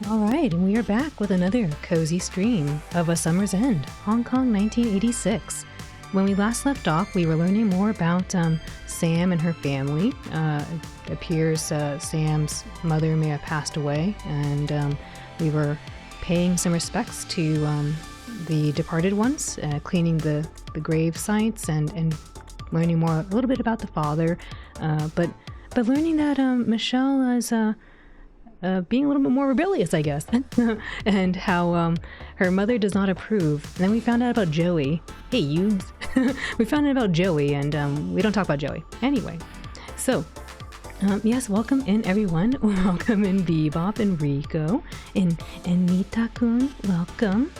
Alright, and we are back with another cozy stream of A Summer's End, Hong Kong 1986. When we last left off, we were learning more about Sam and her family. It appears Sam's mother may have passed away, and we were paying some respects to the departed ones, cleaning the grave sites and learning more, a little bit about the father, but learning that Michelle is being a little bit more rebellious, I guess, and how her mother does not approve. And then we found out about Joey. Hey, you! We found out about Joey, and we don't talk about Joey. Anyway, so, yes, welcome in, everyone. Welcome in, Bebop and Rico. And Nita-kun, welcome.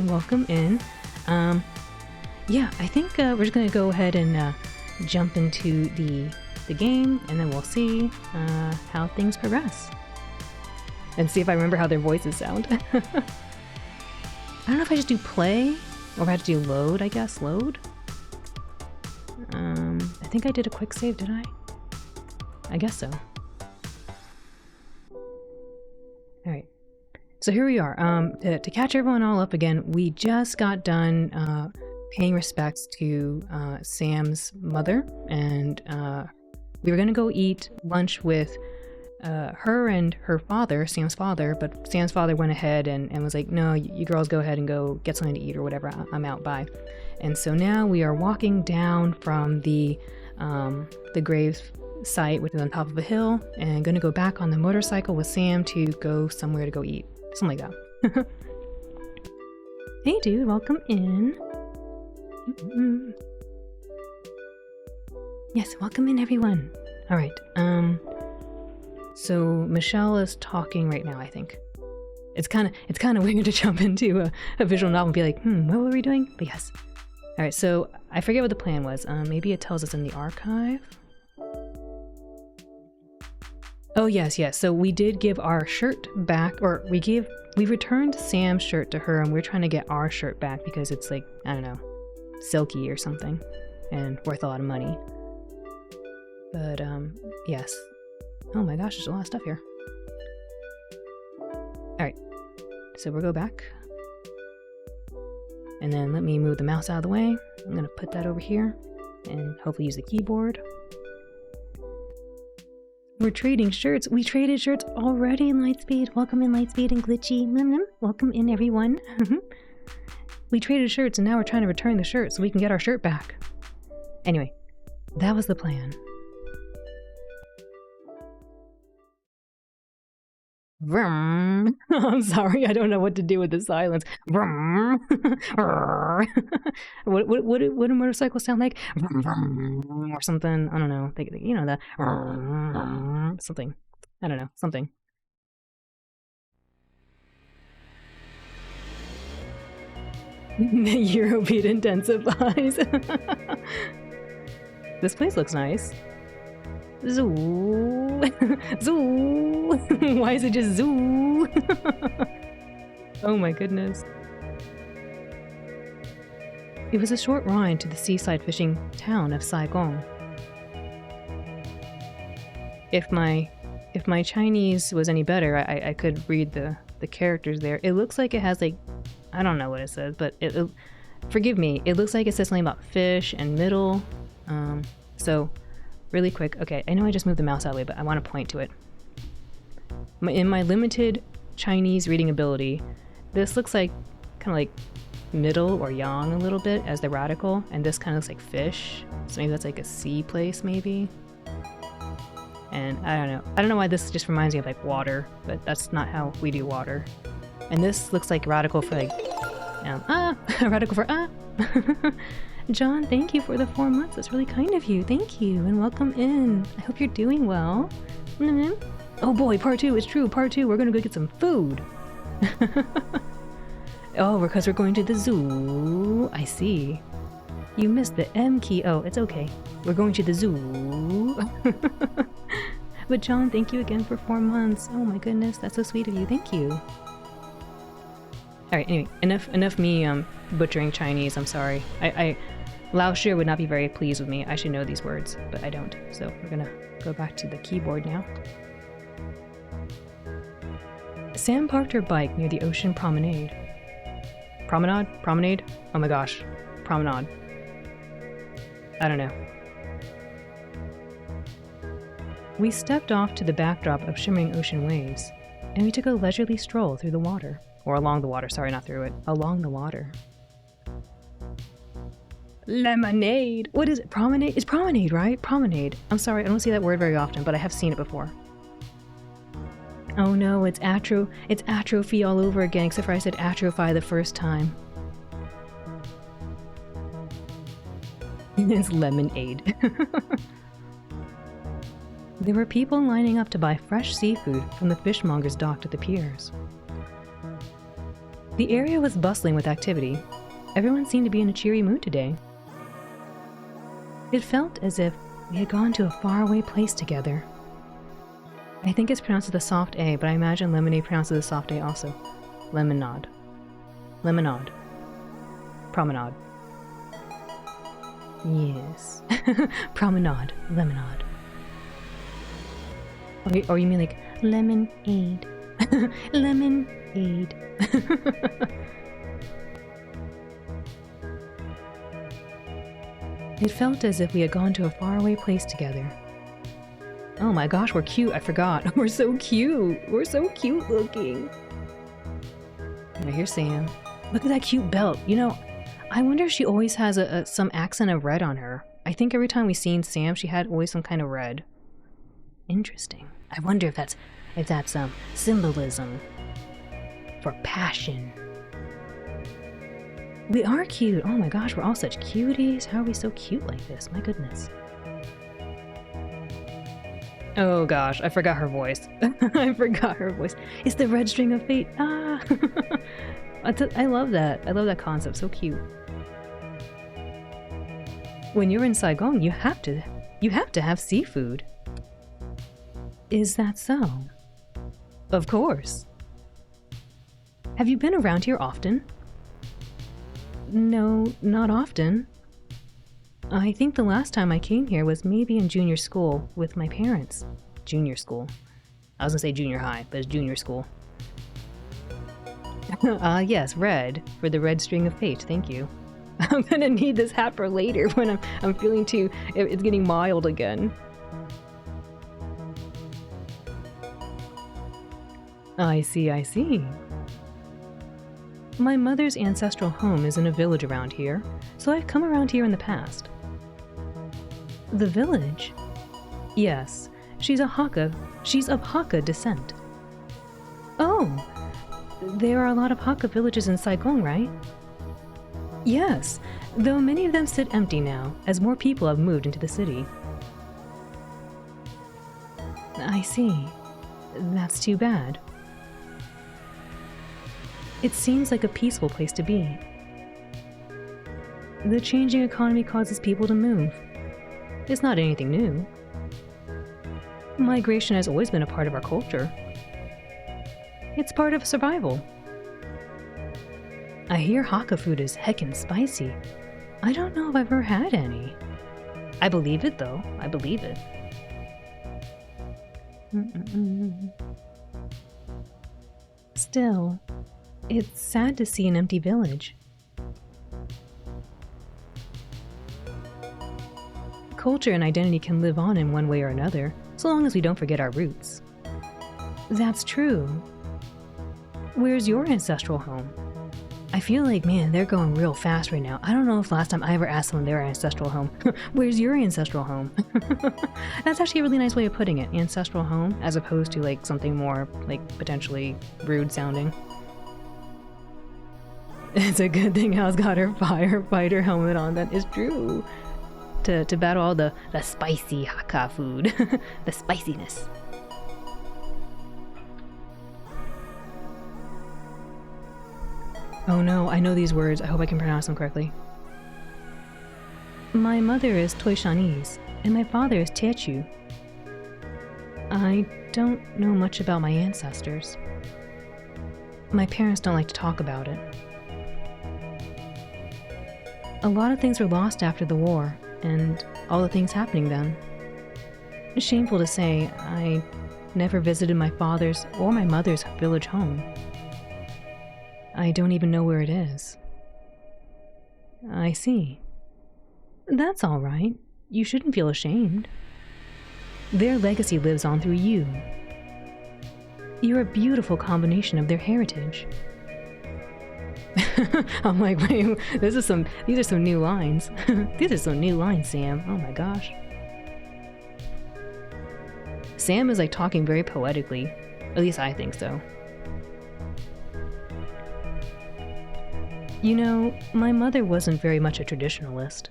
Welcome in. Yeah, I think we're just going to go ahead and jump into the game, and then we'll see how things progress. And see if I remember how their voices sound. I don't know if I just do play, or if I have to do load, I guess. Load? I think I did a quick save, did I? I guess so. Alright. So here we are. To catch everyone all up again, we just got done paying respects to Sam's mother, and we were gonna go eat lunch with her and her father, Sam's father, but Sam's father went ahead and was like, no, you girls go ahead and go get something to eat or whatever, I'm out, bye. And so now we are walking down from the grave site, which is on top of a hill, and gonna go back on the motorcycle with Sam to go somewhere to go eat. Something like that. Hey dude, welcome in. Yes, welcome in everyone. Alright, so Michelle is talking right now, I think. It's kind of weird to jump into a visual novel and be like, what were we doing? But yes. All right, so I forget what the plan was. Maybe it tells us in the archive. Oh yes. So we did give our shirt back, or we returned Sam's shirt to her, and we're trying to get our shirt back because it's like, I don't know, silky or something, and worth a lot of money. But yes. Oh my gosh, there's a lot of stuff here. Alright, so we'll go back. And then let me move the mouse out of the way. I'm gonna put that over here and hopefully use the keyboard. We're trading shirts. We traded shirts already in Lightspeed. Welcome in, Lightspeed and Glitchy. Welcome in, everyone. We traded shirts and now we're trying to return the shirt so we can get our shirt back. Anyway, that was the plan. Vroom. I'm sorry, I don't know what to do with the silence. Vroom. what do motorcycles sound like? Vroom, or something. I don't know. You know that. Something. I don't know. Something. The Eurobeat intensifies. This place looks nice. Zoo. Zoo. Why is it just zoo? Oh my goodness. It was a short ride to the seaside fishing town of Saigon. If my Chinese was any better, I could read the characters there. It looks like it has like, I don't know what it says, but it forgive me, it looks like it says something about fish and middle. So really quick, okay, I know I just moved the mouse out of the way, but I want to point to it. In my limited Chinese reading ability, this looks like kind of like middle or yang a little bit as the radical, and this kind of looks like fish, so maybe that's like a sea place maybe. And I don't know why this just reminds me of like water, but that's not how we do water. And this looks like radical for like, radical for John, thank you for the 4 months. That's really kind of you. Thank you, and welcome in. I hope you're doing well. Oh boy, part 2. It's true, part 2. We're gonna go get some food. Oh, because we're going to the zoo. I see. You missed the M key. Oh, it's okay. We're going to the zoo. But John, thank you again for 4 months. Oh my goodness, that's so sweet of you. Thank you. Alright, anyway, enough me butchering Chinese. I'm sorry. Lao Shi would not be very pleased with me. I should know these words, but I don't. So we're gonna go back to the keyboard now. Sam parked her bike near the ocean promenade. Promenade? Promenade? Oh my gosh. Promenade. I don't know. We stepped off to the backdrop of shimmering ocean waves, and we took a leisurely stroll through the water. Or along the water, sorry, not through it. Along the water. Lemonade! What is it? Promenade? It's promenade, right? Promenade. I'm sorry, I don't see that word very often, but I have seen it before. Oh no, it's atrophy all over again, except for I said atrophy the first time. It's lemonade. There were people lining up to buy fresh seafood from the fishmongers docked at the piers. The area was bustling with activity. Everyone seemed to be in a cheery mood today. It felt as if we had gone to a faraway place together. I think it's pronounced with a soft A, but I imagine lemonade pronounced with a soft A also. Lemonade. Lemonade. Promenade. Yes. Promenade. Lemonade. Or you mean like lemonade. Lemonade. It felt as if we had gone to a faraway place together. Oh my gosh, we're cute. I forgot. We're so cute. We're so cute looking. Now here's Sam. Look at that cute belt. You know, I wonder if she always has some accent of red on her. I think every time we've seen Sam, she had always some kind of red. Interesting. I wonder if that's symbolism for passion. We are cute. Oh my gosh, we're all such cuties. How are we so cute like this? My goodness. Oh gosh, I forgot her voice. I forgot her voice. It's the red string of fate. Ah! I love that. I love that concept. So cute. When you're in Saigon, you have to have seafood. Is that so? Of course. Have you been around here often? No, not often. I think the last time I came here was maybe in junior school with my parents. Junior school. I was gonna say junior high, but it's junior school. Yes, red. For the red string of fate, thank you. I'm gonna need this hat for later when I'm feeling it's getting mild again. I see. My mother's ancestral home is in a village around here, so I've come around here in the past. The village? Yes, she's of Hakka descent. Oh, there are a lot of Hakka villages in Saigon, right? Yes, though many of them sit empty now, as more people have moved into the city. I see. That's too bad. It seems like a peaceful place to be. The changing economy causes people to move. It's not anything new. Migration has always been a part of our culture. It's part of survival. I hear Hakka food is heckin' spicy. I don't know if I've ever had any. I believe it though. I believe it. Still, it's sad to see an empty village. Culture and identity can live on in one way or another, so long as we don't forget our roots. That's true. Where's your ancestral home? I feel like, man, they're going real fast right now. I don't know if last time I ever asked someone their ancestral home. Where's your ancestral home? That's actually a really nice way of putting it. Ancestral home, as opposed to like something more like potentially rude sounding. It's a good thing Hal's got her firefighter helmet on. That is true. To battle all the spicy Hakka food. The spiciness. Oh no, I know these words. I hope I can pronounce them correctly. My mother is Toishanese, and my father is Teochew. I don't know much about my ancestors. My parents don't like to talk about it. A lot of things were lost after the war, and all the things happening then. Shameful to say, I never visited my father's or my mother's village home. I don't even know where it is. I see. That's all right. You shouldn't feel ashamed. Their legacy lives on through you. You're a beautiful combination of their heritage. I'm like, wait, these are some new lines. These are some new lines, Sam. Oh my gosh. Sam is like talking very poetically. At least I think so. You know, my mother wasn't very much a traditionalist.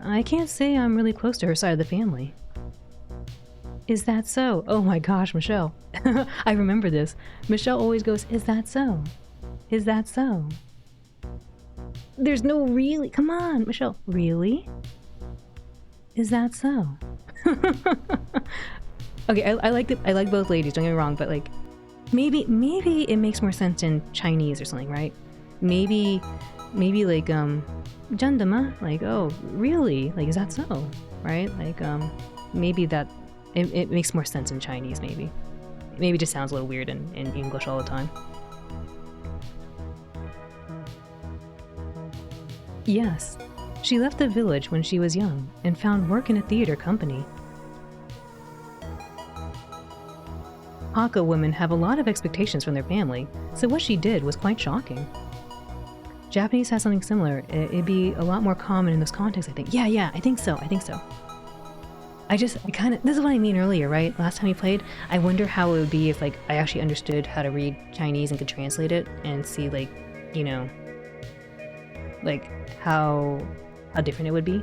I can't say I'm really close to her side of the family. Is that so? Oh my gosh, Michelle. I remember this. Michelle always goes, is that so? Is that so? There's no really. Come on, Michelle. Really? Is that so? Okay, I like both ladies, don't get me wrong, but like maybe it makes more sense in Chinese or something, right? Maybe like Jandama, like, oh, really? Like, is that so? Right? Like maybe that it makes more sense in Chinese, maybe. Maybe it just sounds a little weird in English all the time. Yes, she left the village when she was young and found work in a theater company. Hakka women have a lot of expectations from their family, so what she did was quite shocking. Japanese has something similar. It'd be a lot more common in this context, I think. Yeah, I think so. This is what I mean earlier, right? Last time we played, I wonder how it would be if, like, I actually understood how to read Chinese and could translate it and see, like, you know, like, how different it would be.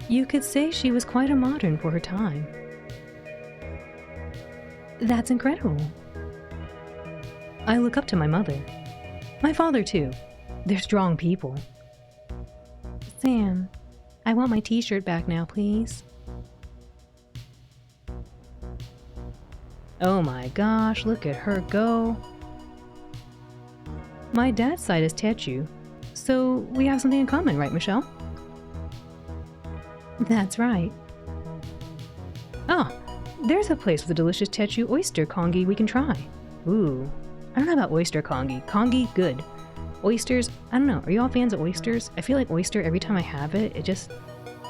You could say she was quite a modern for her time. That's incredible. I look up to my mother. My father, too. They're strong people. Sam, I want my t-shirt back now, please. Oh my gosh, look at her go. My dad's side is Techu, so we have something in common, right, Michelle? That's right. Oh, there's a place with a delicious Techu oyster congee we can try. Ooh, I don't know about oyster congee. Congee, good. Oysters, I don't know. Are you all fans of oysters? I feel like oyster, every time I have it, it just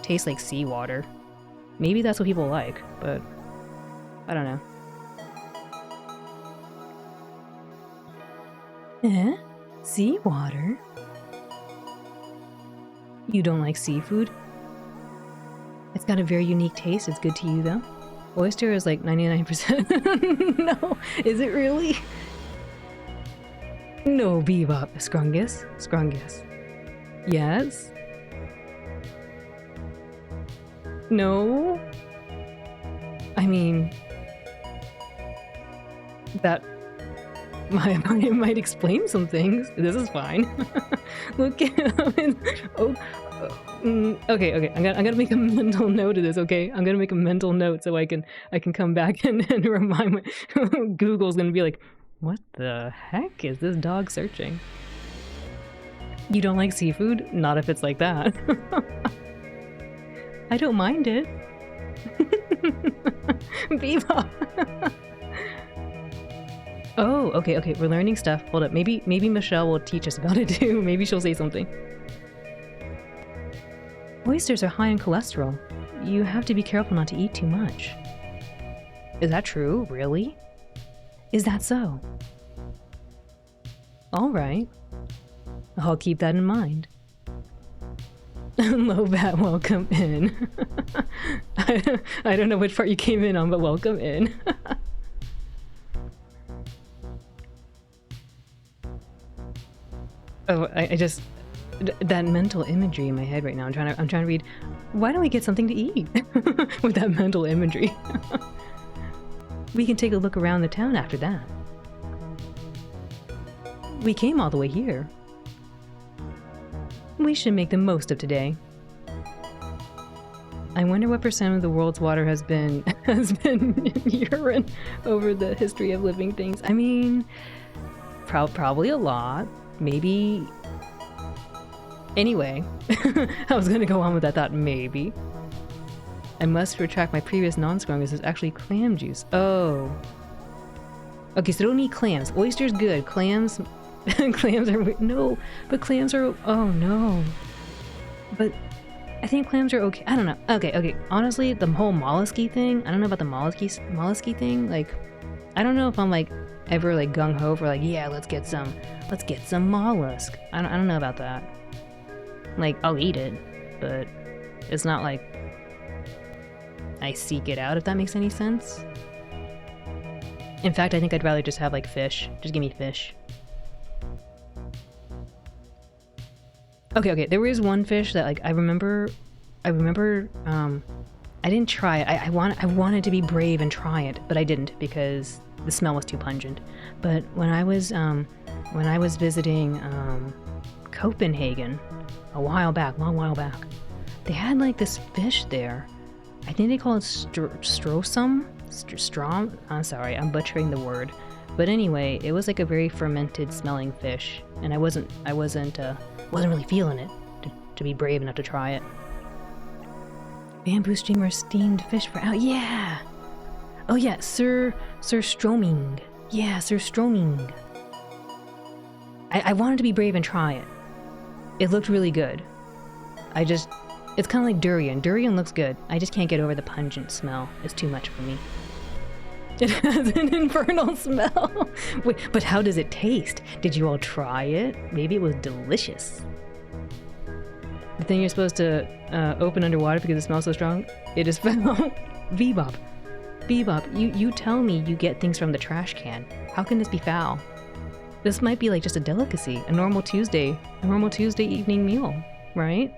tastes like seawater. Maybe that's what people like, but I don't know. Eh? Seawater? You don't like seafood? It's got a very unique taste. It's good to you, though. Oyster is like 99%. No, is it really? No, Bebop. Scrungus. Yes? No? I mean... that... might explain some things. This is fine. Look at... okay. I'm gonna make a mental note of this. Okay, I'm gonna make a mental note so I can come back and remind me. Google's gonna be like, what the heck is this dog searching? You don't like seafood? Not if it's like that. I don't mind it. Bebop. Oh, okay. We're learning stuff. Hold up. Maybe Michelle will teach us about it too. Maybe she'll say something. Oysters are high in cholesterol. You have to be careful not to eat too much. Is that true? Really? Is that so? All right. I'll keep that in mind. Lobat, welcome in. I don't know which part you came in on, but welcome in. Oh, I just... that mental imagery in my head right now. I'm trying to read. Why don't we get something to eat with that mental imagery? We can take a look around the town after that. We came all the way here. We should make the most of today. I wonder what % of the world's water has been urine over the history of living things. I mean, probably a lot. Maybe Anyway, I was gonna go on with that thought, maybe. I must retract my previous non-scrum because it's actually clam juice. Oh. Okay, so don't eat clams. Oysters, good. Clams... clams are... No, but clams are... Oh, no. But I think clams are okay. I don't know. Okay. Honestly, the whole mollusky thing, I don't know about the mollusky thing. Like, I don't know if I'm, like, ever, like, gung-ho for, like, yeah, let's get some mollusk. I don't know about that. Like, I'll eat it, but it's not like I seek it out, if that makes any sense. In fact, I think I'd rather just have, like, fish. Just give me fish. Okay, there was one fish that, like, I remember, I didn't try it. I wanted to be brave and try it, but I didn't because the smell was too pungent. But when I was visiting, Copenhagen a long while back, they had, like, this fish there. I think they call it strosum? I'm sorry, I'm butchering the word. But anyway, it was like a very fermented smelling fish, and I wasn't really feeling it to be brave enough to try it. Bamboo steamer steamed fish for yeah! Oh yeah, surströmming. Yeah, surströmming. I wanted to be brave and try it. It looked really good. It's kind of like durian. Durian looks good. I just can't get over the pungent smell. It's too much for me. It has an infernal smell. Wait, but how does it taste? Did you all try it? Maybe it was delicious. The thing you're supposed to open underwater because it smells so strong? It is foul. Bebop, you tell me you get things from the trash can. How can this be foul? This might be like just a delicacy, a normal Tuesday evening meal, right?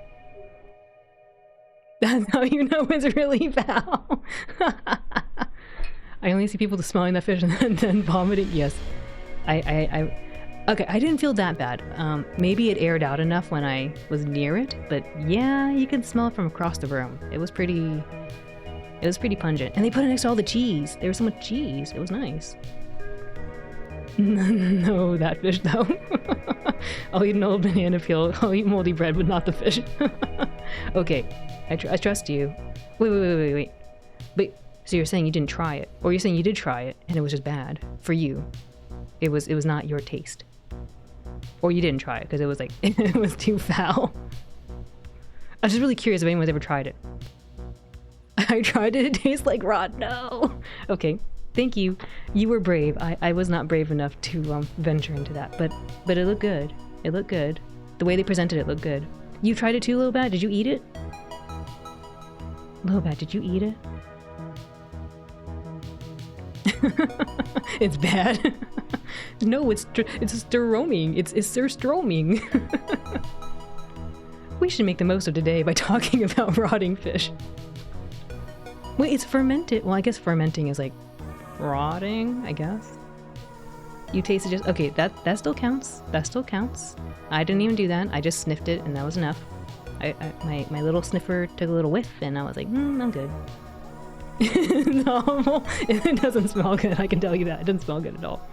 That's how you know it's really foul. I only see people smelling that fish and then vomiting. Yes. Okay, I didn't feel that bad. Maybe it aired out enough when I was near it, but yeah, you could smell it from across the room. It was pretty pungent. And they put it next to all the cheese. There was so much cheese. It was nice. No, that fish though. I'll eat an old banana peel. I'll eat moldy bread, but not the fish. Okay, I trust you. Wait. But so you're saying you didn't try it, or you're saying you did try it and it was just bad for you? It was not your taste, or you didn't try it because it was like it was too foul. I'm just really curious if anyone's ever tried it. I tried it. It tastes like rot. No. Okay. Thank you. You were brave. I was not brave enough to venture into that, but it looked good. It looked good. The way they presented it looked good. You tried it too, Lobat? Did you eat it? Lobat, did you eat it? It's bad. No, it's surströmming. It's surströmming. We should make the most of today by talking about rotting fish. Wait, it's fermented. Well, I guess fermenting is like rotting, I guess. You tasted just... Okay, that still counts. That still counts. I didn't even do that. I just sniffed it and that was enough. My little sniffer took a little whiff and I was like, I'm good. No, it doesn't smell good. I can tell you that. It doesn't smell good at all.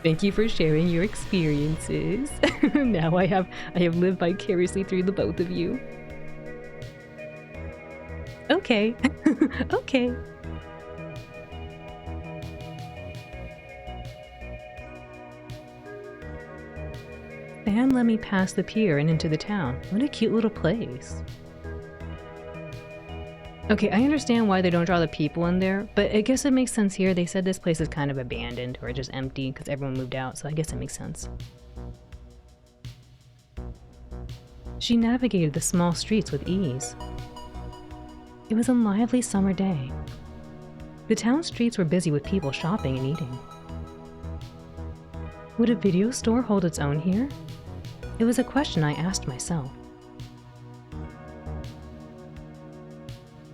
Thank you for sharing your experiences. Now I have lived vicariously through the both of you. Okay. Okay. Fan let me pass the pier and into the town. What a cute little place. Okay, I understand why they don't draw the people in there, but I guess it makes sense here. They said this place is kind of abandoned or just empty because everyone moved out, so I guess it makes sense. She navigated the small streets with ease. It was a lively summer day. The town streets were busy with people shopping and eating. Would a video store hold its own here? It was a question I asked myself.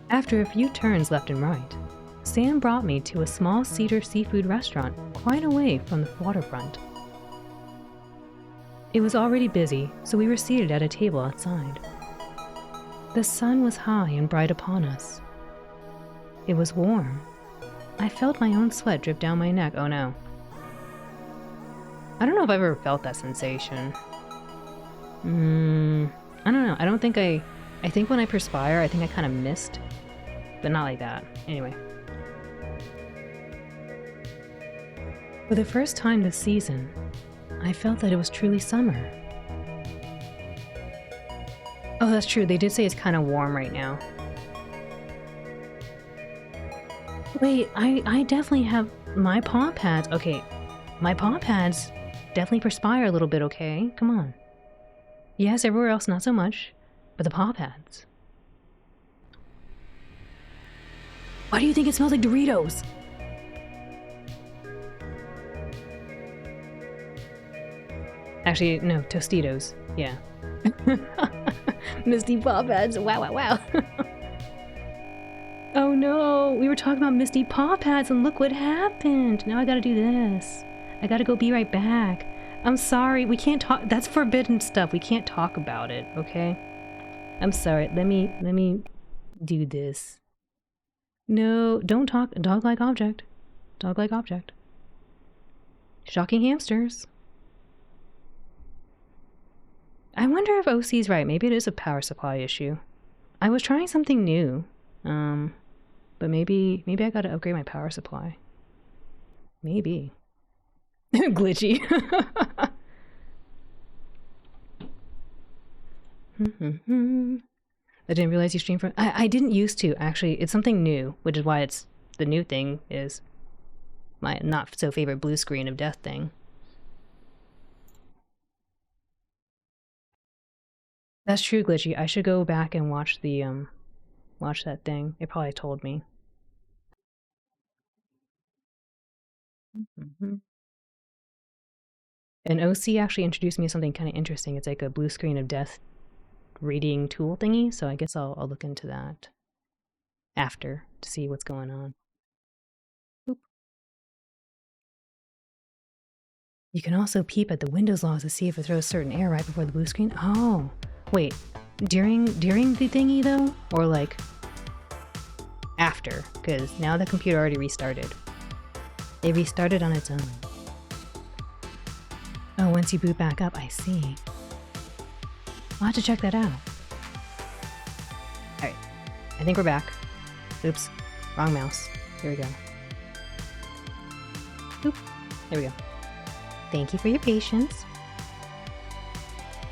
After a few turns left and right, Sam brought me to a small cedar seafood restaurant quite away from the waterfront. It was already busy, so we were seated at a table outside. The sun was high and bright upon us. It was warm. I felt my own sweat drip down my neck. Oh no. I don't know if I've ever felt that sensation. I don't know. I don't think I think when I perspire, I think I kind of missed. But not like that. Anyway. For the first time this season, I felt that it was truly summer. Oh, that's true. They did say it's kind of warm right now. Wait, I definitely have my paw pads. Okay, my paw pads definitely perspire a little bit, okay? Come on. Yes, everywhere else not so much, but the paw pads. Why do you think it smells like Doritos? Actually, no, Tostitos. Yeah. Misty paw pads. Wow, wow, wow. Oh no, we were talking about Misty paw pads and look what happened. Now I gotta do this. I gotta go be right back. I'm sorry, we can't talk. That's forbidden stuff. We can't talk about it, okay? I'm sorry. Let me do this. No, don't talk. Dog-like object. Dog-like object. Shocking hamsters. I wonder if OC's right. Maybe it is a power supply issue. I was trying something new. But maybe I gotta upgrade my power supply. Maybe. Glitchy. I didn't realize you streamed from... I didn't used to, actually. It's something new, which is why it's... The new thing is my not-so-favorite blue screen of death thing. That's true, Glitchy. I should go back and watch the, watch that thing. It probably told me. And OC actually introduced me to something kind of interesting. It's like a blue screen of death reading tool thingy, so I guess I'll look into that after to see what's going on. Oop. You can also peep at the Windows logs to see if it throws certain error right before the blue screen. Oh, wait, during the thingy though, or like after? Because now the computer already restarted. It restarted on its own. Oh, once you boot back up, I see. I'll have to check that out. Alright, I think we're back. Oops, wrong mouse. Here we go. Oop, there we go. Thank you for your patience.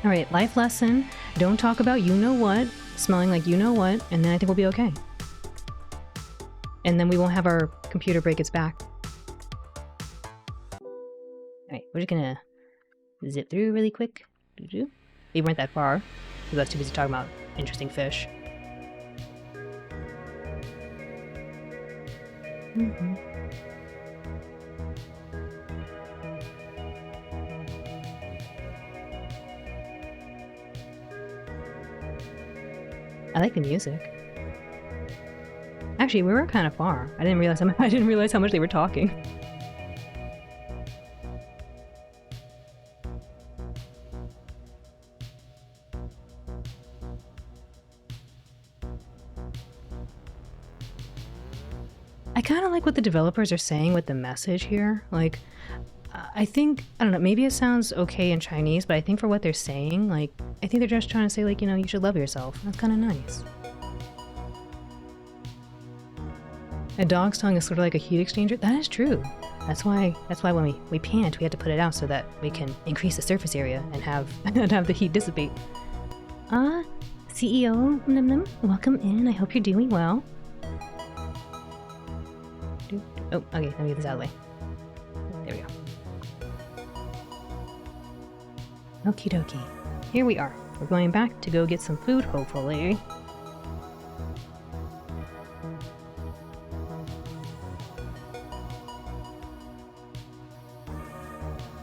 Alright, life lesson. Don't talk about you-know-what, smelling like you-know-what, and then I think we'll be okay. And then we won't have our computer break its back. Alright, we're just gonna zip through really quick. We weren't that far, because I was too busy talking about interesting fish. I like the music. Actually, we were kind of far. I didn't realize how much they were talking. I kind of like what the developers are saying with the message here. Like, I think, I don't know, maybe it sounds okay in Chinese, but I think for what they're saying, like, I think they're just trying to say, like, you know, you should love yourself. That's kind of nice. A dog's tongue is sort of like a heat exchanger. That is true. That's why when we pant, we have to put it out so that we can increase the surface area and have the heat dissipate. CEO Nim Nim, welcome in. I hope you're doing well. Oh, okay, let me get this out of the way. There we go. Okie dokie. Here we are. We're going back to go get some food, hopefully.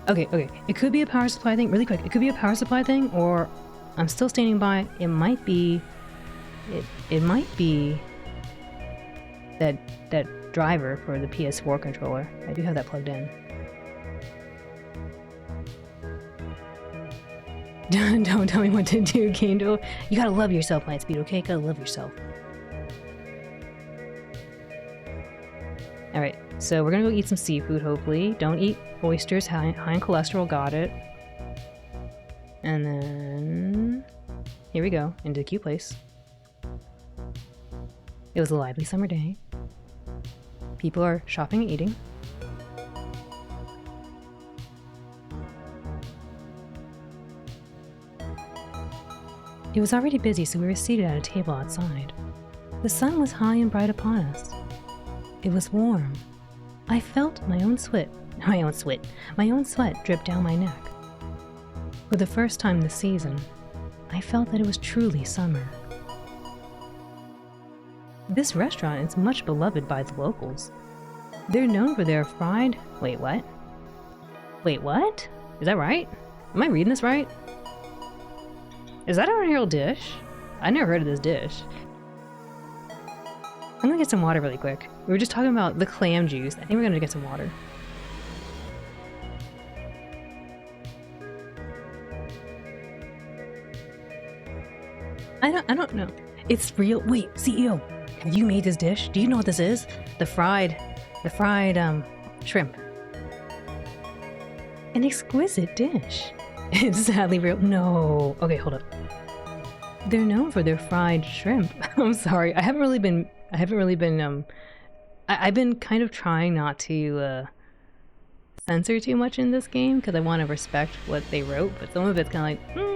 Okay. It could be a power supply thing. Really quick. It could be a power supply thing, or I'm still standing by. It might be... It might be... That driver for the PS4 controller. I do have that plugged in. Don't tell me what to do, Kando. You gotta love yourself, Lightspeed, okay? Gotta love yourself. Alright, so we're gonna go eat some seafood, hopefully. Don't eat oysters, high in cholesterol, got it. And then here we go, into the cute place. It was a lively summer day. People are shopping and eating. It was already busy, so we were seated at a table outside. The sun was high and bright upon us. It was warm. I felt my own sweat drip down my neck. For the first time this season, I felt that it was truly summer. This restaurant is much beloved by the locals. They're known for their fried... Wait, what? Is that right? Am I reading this right? Is that a real dish? I never heard of this dish. I'm gonna get some water really quick. We were just talking about the clam juice. I think we're gonna get some water. I don't know. It's real. Wait, CEO, have you made this dish? Do you know what this is? The fried shrimp. An exquisite dish. It's sadly real. No. Okay, hold up. They're known for their fried shrimp. I'm sorry. I've been kind of trying not to censor too much in this game because I want to respect what they wrote, but some of it's kind of like,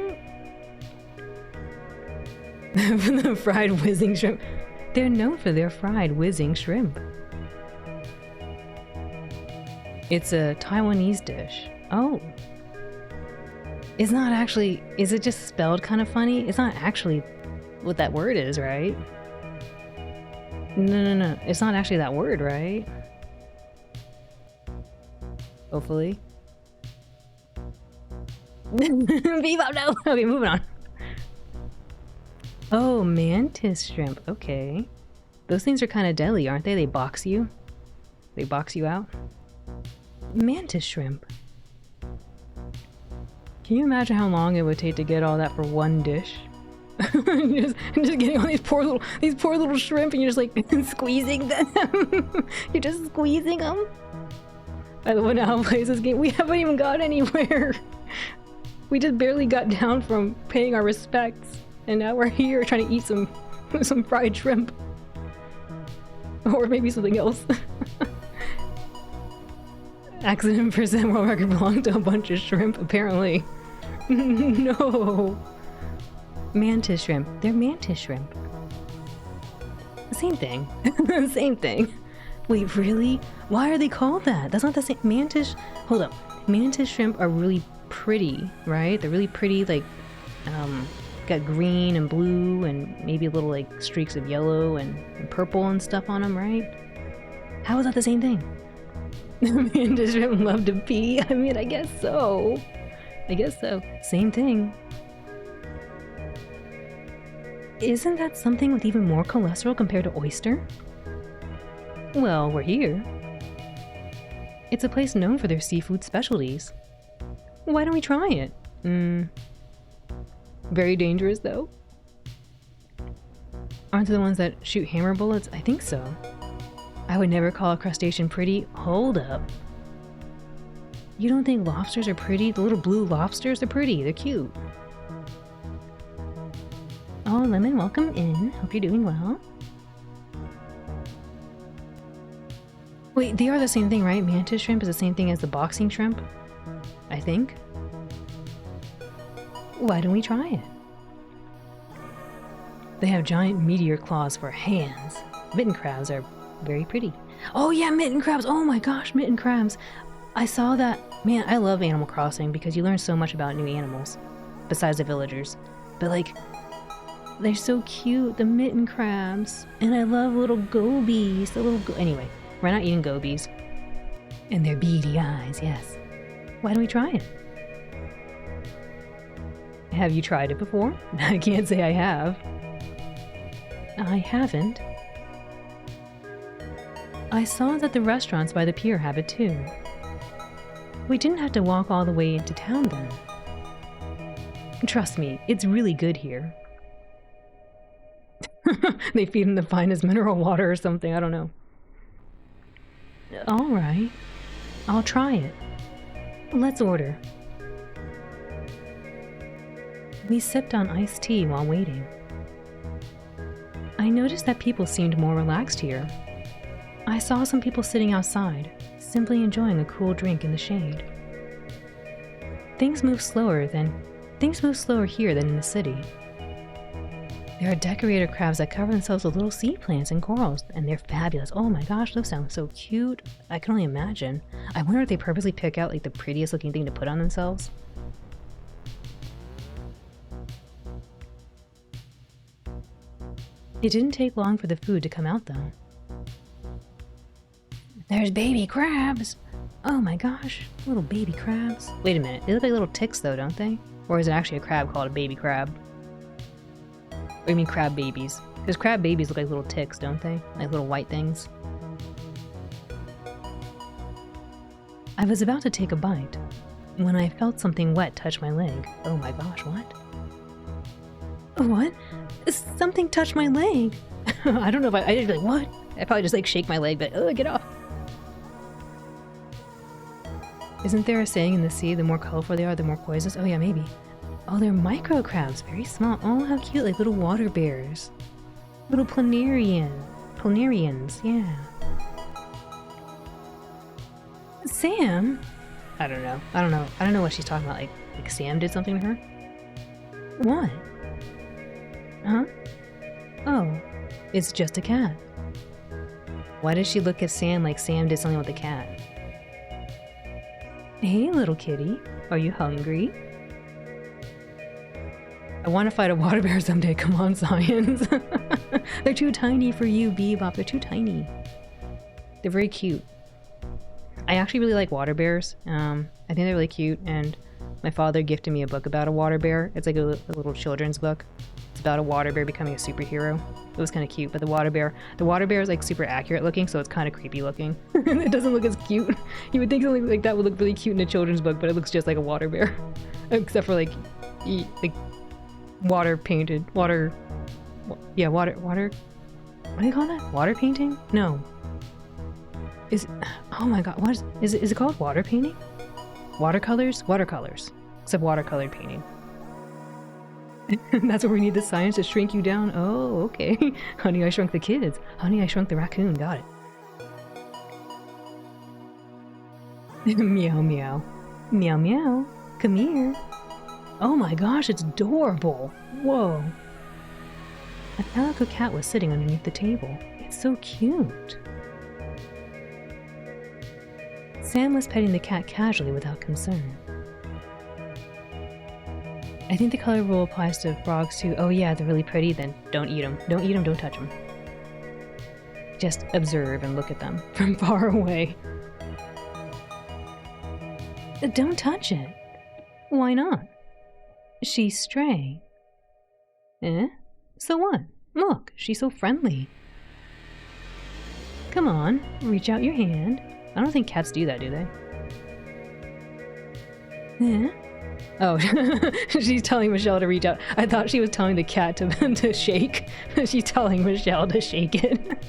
the fried whizzing shrimp. They're known for their fried whizzing shrimp. It's a Taiwanese dish. Oh. It's not actually... Is it just spelled kind of funny? It's not actually what that word is, right? No. It's not actually that word, right? Hopefully. Bebop, no! Okay, moving on. Oh, mantis shrimp. Okay. Those things are kind of deadly, aren't they? They box you. They box you out. Mantis shrimp. Can you imagine how long it would take to get all that for one dish? just getting all these poor little shrimp, and you're just like squeezing them. You're just squeezing them. I love when Al plays this game. We haven't even got anywhere. We just barely got down from paying our respects, and now we're here trying to eat some fried shrimp, or maybe something else. Accident percent world record belonged to a bunch of shrimp, apparently. No. Mantis shrimp. They're mantis shrimp. Same thing. Same thing. Wait, really? Why are they called that? That's not the same. Mantis... Hold up. Mantis shrimp are really pretty, right? They're really pretty, like, got green and blue and maybe little, like, streaks of yellow and purple and stuff on them, right? How is that the same thing? Mantis shrimp love to pee? I mean, I guess so. Same thing. Isn't that something with even more cholesterol compared to oyster? Well, we're here. It's a place known for their seafood specialties. Why don't we try it? Very dangerous, though. Aren't they the ones that shoot hammer bullets? I think so. I would never call a crustacean pretty. Hold up. You don't think lobsters are pretty? The little blue lobsters are pretty. They're cute. Oh, Lemon, welcome in. Hope you're doing well. Wait, they are the same thing, right? Mantis shrimp is the same thing as the boxing shrimp, I think. Why don't we try it? They have giant meteor claws for hands. Mitten crabs are very pretty. Oh yeah, mitten crabs! Oh my gosh, mitten crabs! I saw that. Man, I love Animal Crossing because you learn so much about new animals, besides the villagers. But like, they're so cute, the mitten crabs. And I love little gobies. Anyway, we're not eating gobies. And their beady eyes, yes. Why don't we try it? Have you tried it before? I can't say I have. I haven't. I saw that the restaurants by the pier have it too. We didn't have to walk all the way into town then. Trust me, it's really good here. They feed them the finest mineral water or something, I don't know. Alright, I'll try it. Let's order. We sipped on iced tea while waiting. I noticed that people seemed more relaxed here. I saw some people sitting outside, simply enjoying a cool drink in the shade. Things move slower here than in the city. There are decorator crabs that cover themselves with little sea plants and corals, and they're fabulous. Oh my gosh, those sound so cute. I can only imagine. I wonder if they purposely pick out like the prettiest looking thing to put on themselves. It didn't take long for the food to come out though. There's baby crabs! Oh my gosh, little baby crabs. Wait a minute, they look like little ticks though, don't they? Or is it actually a crab called a baby crab? Or you mean crab babies? Because crab babies look like little ticks, don't they? Like little white things. I was about to take a bite when I felt something wet touch my leg. Oh my gosh, what? What? Something touched my leg. I don't know if I just be like, what? I probably just like shake my leg, but get off. Isn't there a saying in the sea, the more colorful they are, the more poisonous? Oh yeah, maybe. Oh, they're micro crabs, very small. Oh, how cute, like little water bears. Little planarians, yeah. Sam? I don't know what she's talking about, like Sam did something to her? What? Huh? Oh, it's just a cat. Why does she look at Sam like Sam did something with the cat? Hey, little kitty, are you hungry? I want to fight a water bear someday, come on, science. They're too tiny for you, Bebop, they're too tiny. They're very cute. I actually really like water bears. I think they're really cute, and my father gifted me a book about a water bear. It's like a little children's book. It's about a water bear becoming a superhero. It was kind of cute, but the water bear is like super accurate looking, so it's kind of creepy looking. It doesn't look as cute. You would think something like that would look really cute in a children's book, but it looks just like a water bear. Except for like water painted, what do you call that? Water painting? No. Oh my god, what is it called water painting? Watercolors? Watercolors. Except watercolored painting. That's where we need the science to shrink you down. Oh, okay. Honey, I Shrunk the Kids. Honey, I Shrunk the Raccoon. Got it. Meow, meow. Meow, meow. Come here. Oh my gosh, it's adorable. Whoa. A calico cat was sitting underneath the table. It's so cute. Sam was petting the cat casually without concern. I think the color rule applies to frogs too. Oh yeah, they're really pretty, then don't eat them. Don't eat them, don't touch them. Just observe and look at them from far away. Don't touch it. Why not? She's stray. Eh? So what? Look, she's so friendly. Come on, reach out your hand. I don't think cats do that, do they? Eh? Oh, she's telling Michelle to reach out. I thought she was telling the cat to shake. She's telling Michelle to shake it.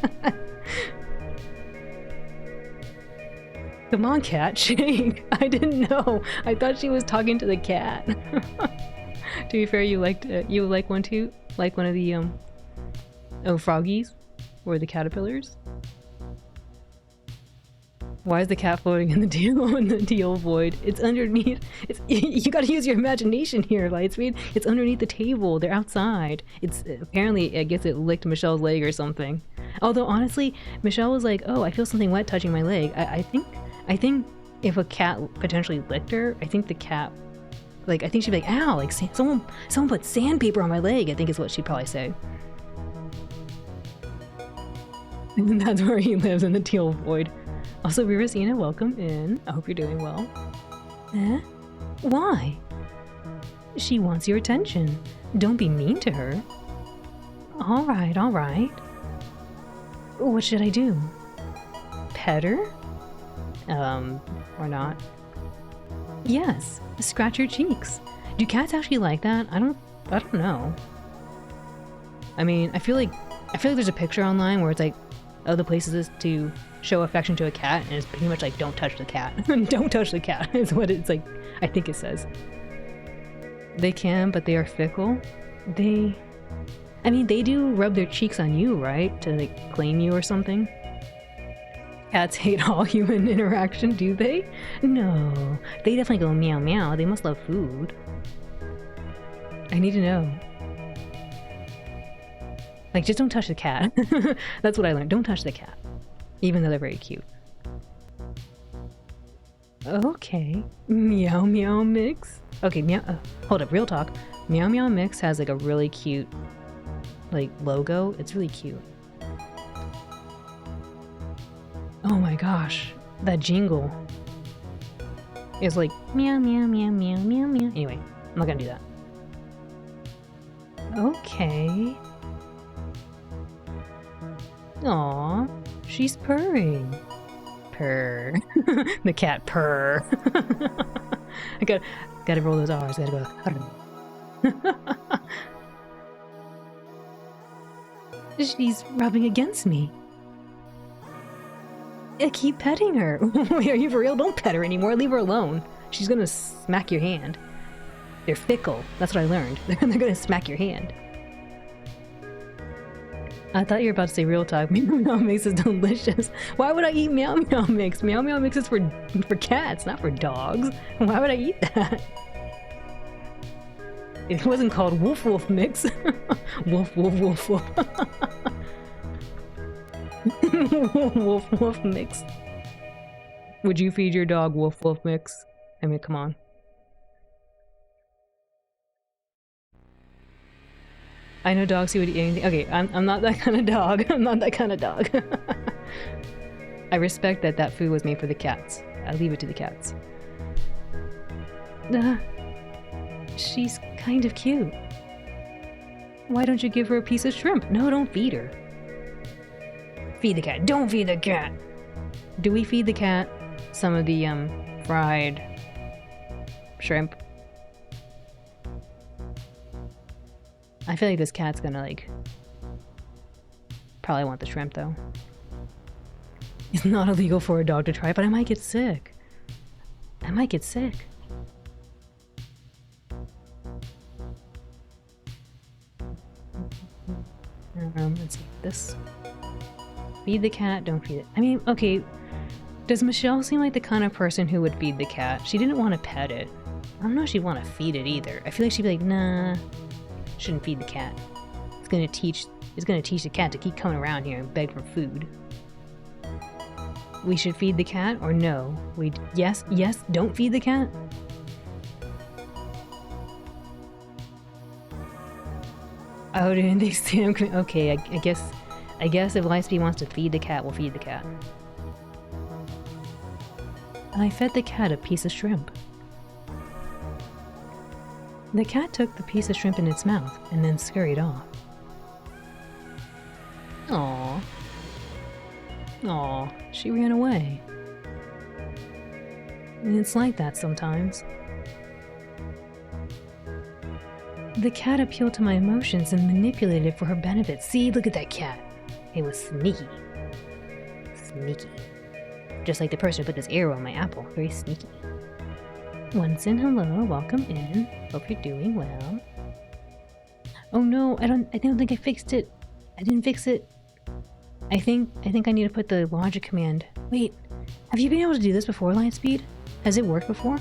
Come on, cat, shake. I didn't know. I thought she was talking to the cat. To be fair, you like one too? Like one of the froggies? Or the caterpillars? Why is the cat floating in the teal void? It's underneath. You gotta use your imagination here, Lightspeed. It's underneath the table. They're outside. It's apparently, I guess it licked Michelle's leg or something. Although honestly, Michelle was like, "Oh, I feel something wet touching my leg." I think if a cat potentially licked her, I think the cat, like, I think she'd be like, "Ow!" Like someone put sandpaper on my leg. I think is what she'd probably say. And that's where he lives, in the teal void. Also, Riversina, welcome in. I hope you're doing well. Eh? Why? She wants your attention. Don't be mean to her. All right, all right. What should I do? Pet her? Or not? Yes, scratch her cheeks. Do cats actually like that? I don't know. I mean, I feel like there's a picture online where it's like, other places to show affection to a cat, and it's pretty much like, don't touch the cat. Don't touch the cat is what it's like, I think it says. They can, but they are fickle. I mean, they do rub their cheeks on you, right? To like clean you or something. Cats hate all human interaction, do they? No. They definitely go meow meow. They must love food. I need to know. Like, just don't touch the cat. That's what I learned. Don't touch the cat. Even though they're very cute. Okay. Meow Meow Mix. Okay, hold up, real talk. Meow Meow Mix has like a really cute like logo. It's really cute. Oh my gosh, that jingle is like meow meow meow meow meow meow. Anyway, I'm not gonna do that. Okay. Aw, she's purring. Purr. The cat purr. I gotta roll those R's. I gotta go. She's rubbing against me. I keep petting her. Wait, are you for real? Don't pet her anymore. Leave her alone. She's gonna smack your hand. They're fickle. That's what I learned. They're gonna smack your hand. I thought you were about to say real talk. Meow Meow Mix is delicious. Why would I eat Meow Meow Mix? Meow Meow Mix is for cats, not for dogs. Why would I eat that? It wasn't called Woof Woof Mix. Woof Woof Woof Woof. Woof Woof Mix. Would you feed your dog Woof Woof Mix? I mean, come on. I know dogs who would eat anything. Okay, I'm not that kind of dog. I'm not that kind of dog. I respect that food was made for the cats. I leave it to the cats. She's kind of cute. Why don't you give her a piece of shrimp? No, don't feed her. Feed the cat. Don't feed the cat! Do we feed the cat some of the, fried shrimp? I feel like this cat's gonna, like, probably want the shrimp, though. It's not illegal for a dog to try, but I might get sick. I might get sick. Let's see. This. Feed the cat, don't feed it. I mean, okay, does Michelle seem like the kind of person who would feed the cat? She didn't want to pet it. I don't know if she'd want to feed it either. I feel like she'd be like, nah, shouldn't feed the cat. It's gonna teach the cat to keep coming around here and beg for food. We should feed the cat or no? Yes, don't feed the cat? Oh, didn't they say I'm coming? Okay, I guess if Lightspeed wants to feed the cat, we'll feed the cat. I fed the cat a piece of shrimp. The cat took the piece of shrimp in its mouth and then scurried off. Aww. Aww, she ran away. And it's like that sometimes. The cat appealed to my emotions and manipulated it for her benefit. See, look at that cat. It was sneaky. Sneaky. Just like the person who put this arrow on my apple. Very sneaky. Onsen, hello, welcome in. Hope you're doing well. Oh no, I don't think I fixed it. I didn't fix it. I think I need to put the logic command. Wait, have you been able to do this before, Lightspeed? Has it worked before?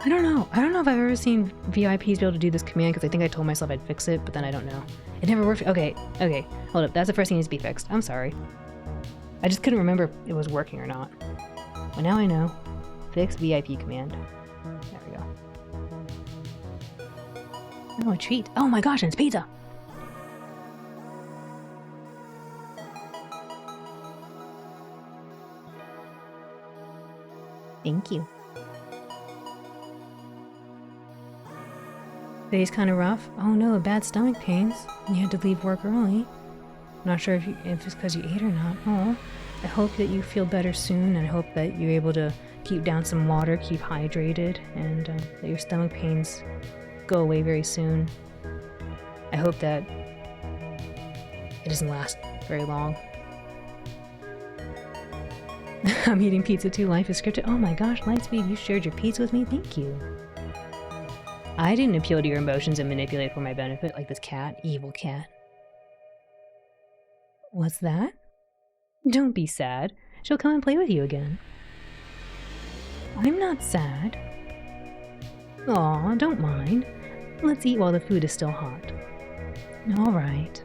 I don't know. I don't know if I've ever seen VIPs be able to do this command because I think I told myself I'd fix it, but then I don't know. It never worked. Okay, hold up. That's the first thing that needs to be fixed. I'm sorry. I just couldn't remember if it was working or not. But now I know. Fix VIP command. There we go. Oh, a treat. Oh my gosh, and it's pizza! Thank you. Today's kind of rough. Oh no, bad stomach pains. You had to leave work early. Not sure if it's because you ate or not. Oh, I hope that you feel better soon, and I hope that you're able to keep down some water, keep hydrated, and that your stomach pains go away very soon. I hope that it doesn't last very long. I'm eating pizza too. Life is scripted. Oh my gosh, Lightspeed, you shared your pizza with me. Thank you. I didn't appeal to your emotions and manipulate for my benefit like this cat. Evil cat. What's that? Don't be sad. She'll come and play with you again. I'm not sad. Aw, don't mind. Let's eat while the food is still hot. Alright.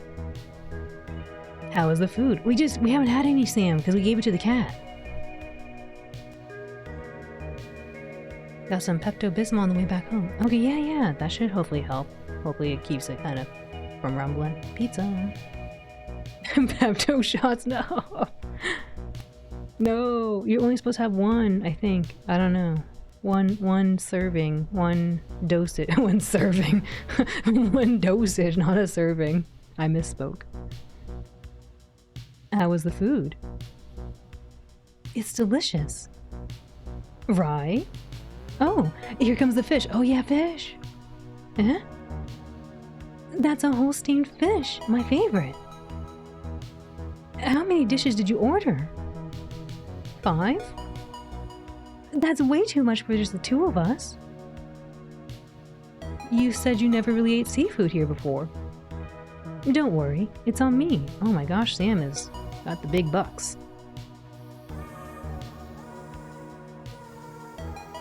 How is the food? We haven't had any, Sam, because we gave it to the cat. Got some Pepto-Bismol on the way back home. Okay, yeah, that should hopefully help. Hopefully it keeps it kind of from rumbling. Pizza. Pepto shots, no. No, you're only supposed to have one, I think. I don't know. One serving, one dosage, one serving. One dosage, not a serving. I misspoke. How was the food? It's delicious. Right? Oh, here comes the fish. Oh yeah, fish. Eh? That's a whole steamed fish, my favorite. How many dishes did you order? 5? That's way too much for just the 2 of us. You said you never really ate seafood here before. Don't worry, it's on me. Oh my gosh, Sam has got the big bucks.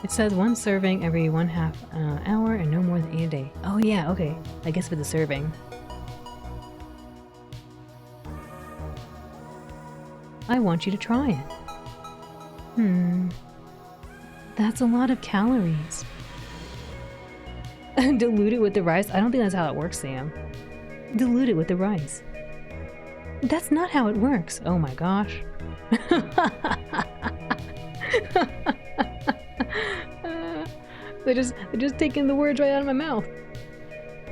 It says 1 serving every 1/2 hour and no more than 8 a day. Oh yeah, okay. I guess for the serving. I want you to try it. That's a lot of calories. Dilute it with the rice? I don't think that's how it works, Sam. Dilute it with the rice. That's not how it works. Oh my gosh. They're just taking the words right out of my mouth.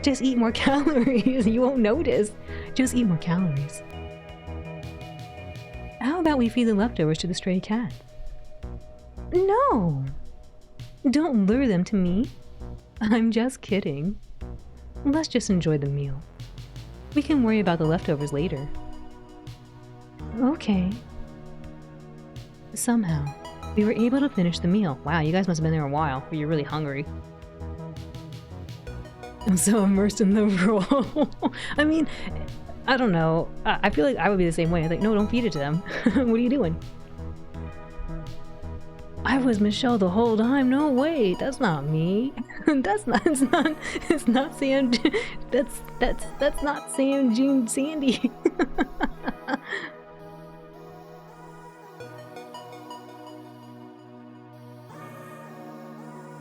Just eat more calories. You won't notice. Just eat more calories. How about we feed the leftovers to the stray cat? No! Don't lure them to me. I'm just kidding. Let's just enjoy the meal. We can worry about the leftovers later. Okay. Somehow, we were able to finish the meal. Wow, you guys must have been there a while, but you're really hungry. I'm so immersed in the role. I mean, I don't know. I feel like I would be the same way. I'm like, no, don't feed it to them. What are you doing? I was Michelle the whole time. No, wait, that's not me. It's not Sam. That's not Sam, Jean, Sandy.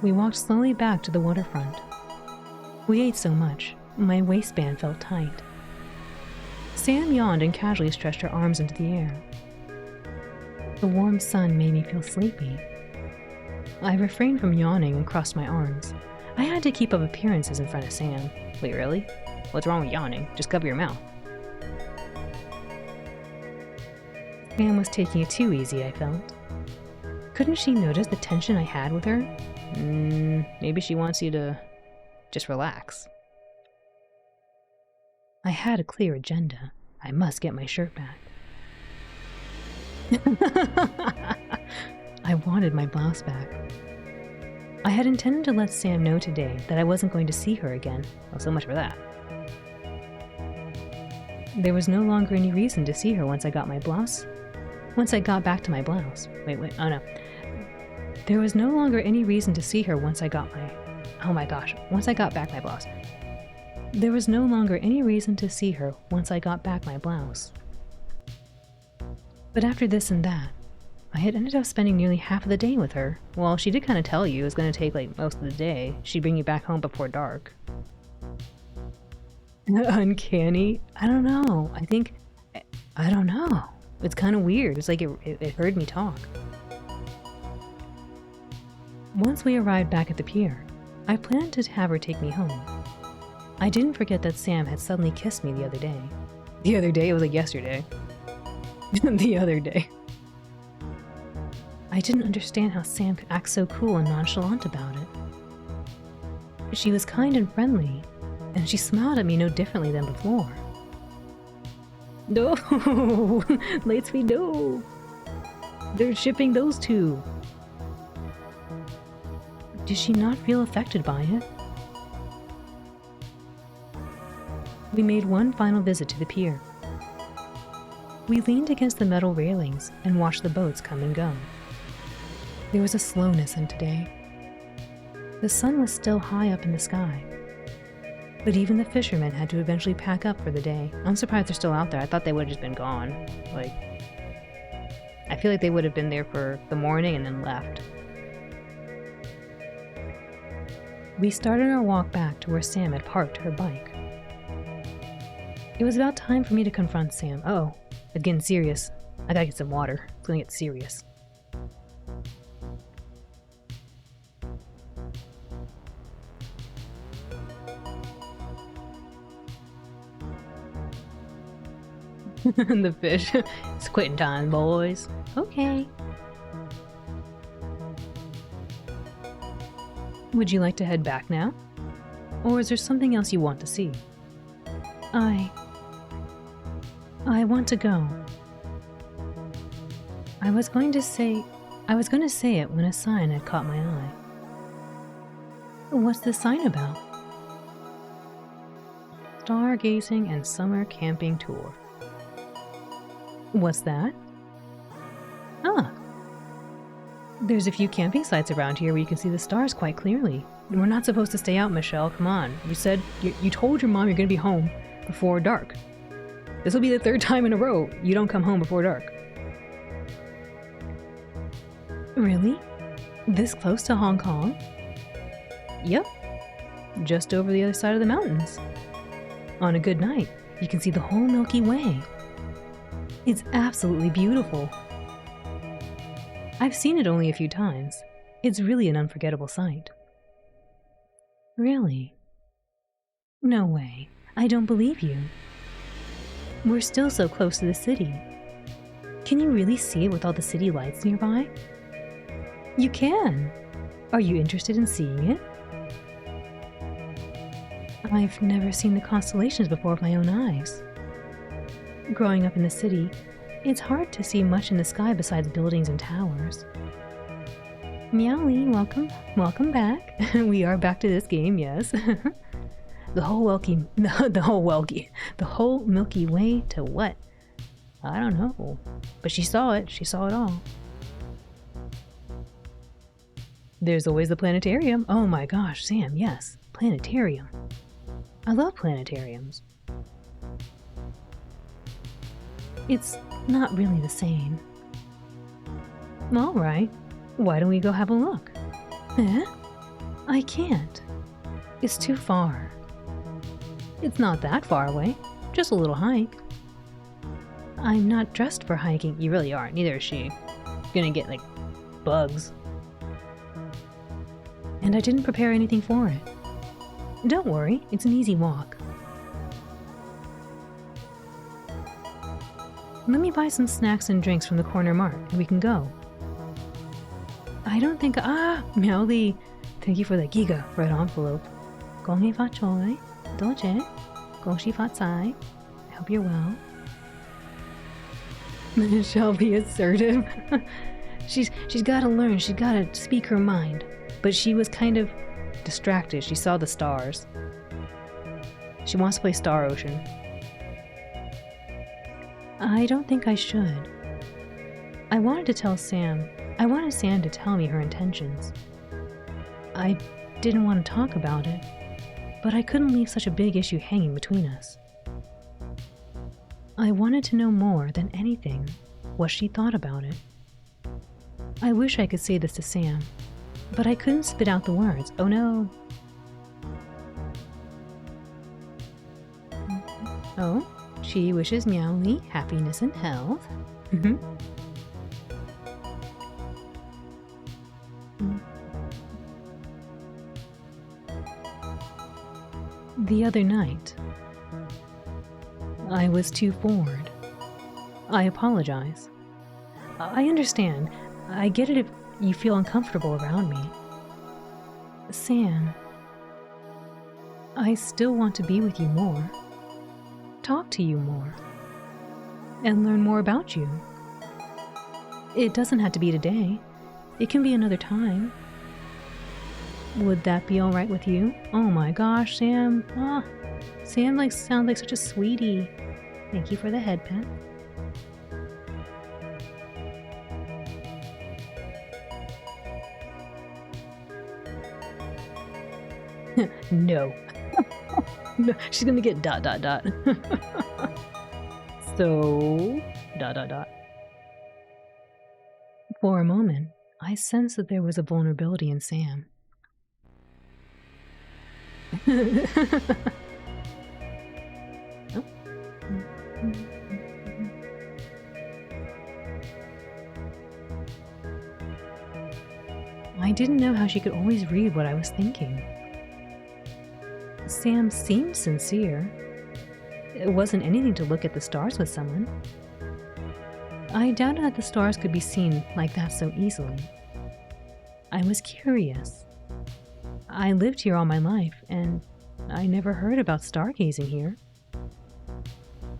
We walked slowly back to the waterfront. We ate so much, my waistband felt tight. Sam yawned and casually stretched her arms into the air. The warm sun made me feel sleepy. I refrained from yawning and crossed my arms. I had to keep up appearances in front of Sam. Wait, really? What's wrong with yawning? Just cover your mouth. Sam was taking it too easy, I felt. Couldn't she notice the tension I had with her? Maybe she wants you to just relax. I had a clear agenda. I must get my shirt back. I wanted my blouse back. I had intended to let Sam know today that I wasn't going to see her again. Well, so much for that. There was no longer any reason to see her once I got my blouse. Once I got back to my blouse. Wait, oh no. There was no longer any reason to see her once I got my... Oh my gosh, once I got back my blouse. There was no longer any reason to see her once I got back my blouse. But after this and that, I had ended up spending nearly half of the day with her. Well, she did kind of tell you it was going to take like most of the day. She'd bring you back home before dark. Uncanny? I don't know. I don't know. It's kind of weird. It's like it heard me talk. Once we arrived back at the pier, I planned to have her take me home. I didn't forget that Sam had suddenly kissed me the other day. The other day? It was like yesterday. The other day. I didn't understand how Sam could act so cool and nonchalant about it. She was kind and friendly, and she smiled at me no differently than before. No! Lightspeed, no! They're shipping those two. Did she not feel affected by it? We made one final visit to the pier. We leaned against the metal railings and watched the boats come and go. There was a slowness in today. The sun was still high up in the sky, but even the fishermen had to eventually pack up for the day. I'm surprised they're still out there. I thought they would have just been gone. I feel like they would have been there for the morning and then left. We started our walk back to where Sam had parked her bike. It was about time for me to confront Sam. Oh, it's getting serious. I gotta get some water. It's gonna get serious. The fish. It's quitting time, boys. Okay. Would you like to head back now? Or is there something else you want to see? I want to go. I was going to say it when a sign had caught my eye. What's the sign about? Stargazing and Summer Camping Tour. What's that? Ah. There's a few camping sites around here where you can see the stars quite clearly. We're not supposed to stay out, Michelle. Come on. You told your mom you're going to be home before dark. This will be the 3rd time in a row you don't come home before dark. Really? This close to Hong Kong? Yep. Just over the other side of the mountains. On a good night, you can see the whole Milky Way. It's absolutely beautiful. I've seen it only a few times. It's really an unforgettable sight. Really? No way. I don't believe you. We're still so close to the city. Can you really see it with all the city lights nearby? You can. Are you interested in seeing it? I've never seen the constellations before with my own eyes. Growing up in the city, it's hard to see much in the sky besides buildings and towers. Meowly, welcome back. We are back to this game, yes. The whole Milky Way to what? I don't know. But she saw it all. There's always the planetarium. Oh my gosh, Sam, yes, planetarium. I love planetariums. It's not really the same. All right, why don't we go have a look? Eh? I can't. It's too far. It's not that far away, just a little hike. I'm not dressed for hiking. You really aren't, neither is she. You're gonna get, bugs. And I didn't prepare anything for it. Don't worry, it's an easy walk. Let me buy some snacks and drinks from the corner mart, and we can go. I don't think... Meowly! Thank you for the Giga red envelope. Gonghi fa choi, doje, gongshi fa tsai. I hope you're well. Michelle, be assertive. She's gotta learn, she's gotta speak her mind. But she was kind of distracted. She saw the stars. She wants to play Star Ocean. I don't think I should. I wanted Sam to tell me her intentions. I didn't want to talk about it, but I couldn't leave such a big issue hanging between us. I wanted to know more than anything what she thought about it. I wish I could say this to Sam, but I couldn't spit out the words. Oh no. Oh, she wishes Meowly happiness and health. The other night, I was too forward. I apologize. I understand. I get it if you feel uncomfortable around me. Sam, I still want to be with you more, talk to you more, and learn more about you. It doesn't have to be today. It can be another time. Would that be alright with you? Oh my gosh, Sam. Ah, Sam sounds like such a sweetie. Thank you for the head pet. No. No, she's gonna get ... So ... For a moment, I sensed that there was a vulnerability in Sam. Oh. I didn't know how she could always read what I was thinking. Sam seemed sincere. It wasn't anything to look at the stars with someone. I doubted that the stars could be seen like that so easily. I was curious. I lived here all my life, and I never heard about stargazing here.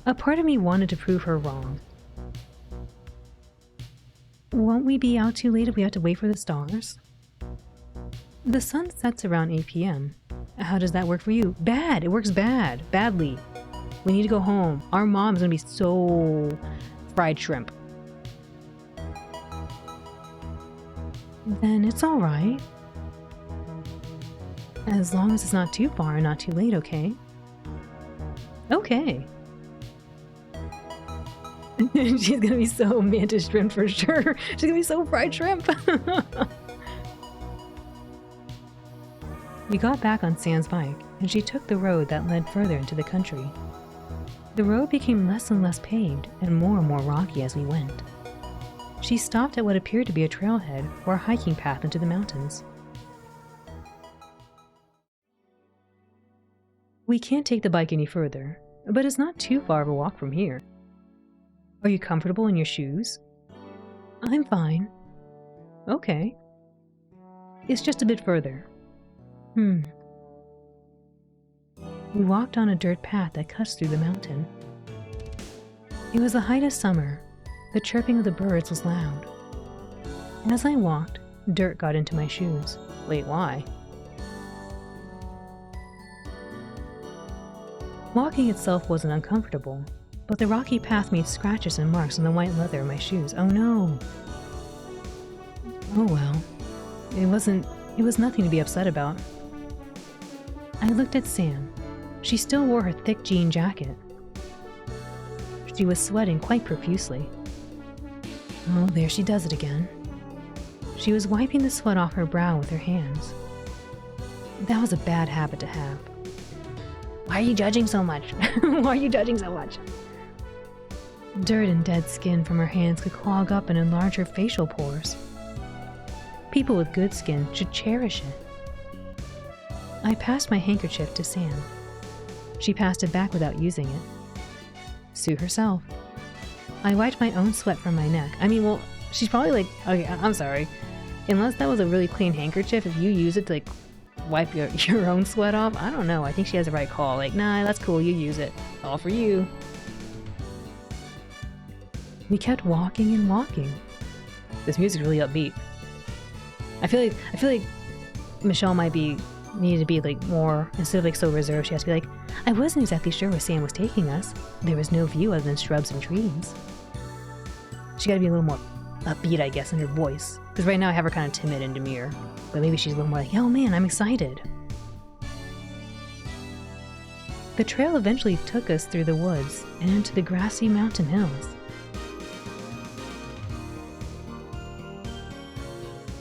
A part of me wanted to prove her wrong. Won't we be out too late if we have to wait for the stars? The sun sets around 8 p.m. How does that work for you? Bad! It works badly. We need to go home. Our mom's gonna be so fried shrimp. Then it's alright. As long as it's not too far and not too late, okay? Okay. She's gonna be so mantis shrimp for sure. She's gonna be so fried shrimp. We got back on Sam's bike, and she took the road that led further into the country. The road became less and less paved and more rocky as we went. She stopped at what appeared to be a trailhead or a hiking path into the mountains. We can't take the bike any further, but it's not too far of a walk from here. Are you comfortable in your shoes? I'm fine. Okay. It's just a bit further. We walked on a dirt path that cuts through the mountain. It was the height of summer. The chirping of the birds was loud. As I walked, dirt got into my shoes. Wait, why? Walking itself wasn't uncomfortable, but the rocky path made scratches and marks on the white leather of my shoes. Oh no! Oh well. It was nothing to be upset about. I looked at Sam. She still wore her thick jean jacket. She was sweating quite profusely. Oh, there she does it again. She was wiping the sweat off her brow with her hands. That was a bad habit to have. Why are you judging so much? Why are you judging so much? Dirt and dead skin from her hands could clog up and enlarge her facial pores. People with good skin should cherish it. I passed my handkerchief to Sam. She passed it back without using it. Sue herself. I wiped my own sweat from my neck. I mean, well, she's probably like, okay, I'm sorry. Unless that was a really clean handkerchief, if you use it to like wipe your own sweat off, I don't know. I think she has the right call. Like, nah, that's cool, you use it. All for you. We kept walking and walking. This music's really upbeat. I feel like Michelle might be needed to be like more, instead of like so reserved, she has to be like, I wasn't exactly sure where Sam was taking us. There was no view other than shrubs and trees. She gotta be a little more upbeat, I guess, in her voice. Because right now I have her kind of timid and demure. But maybe she's a little more like, oh man, I'm excited. The trail eventually took us through the woods and into the grassy mountain hills.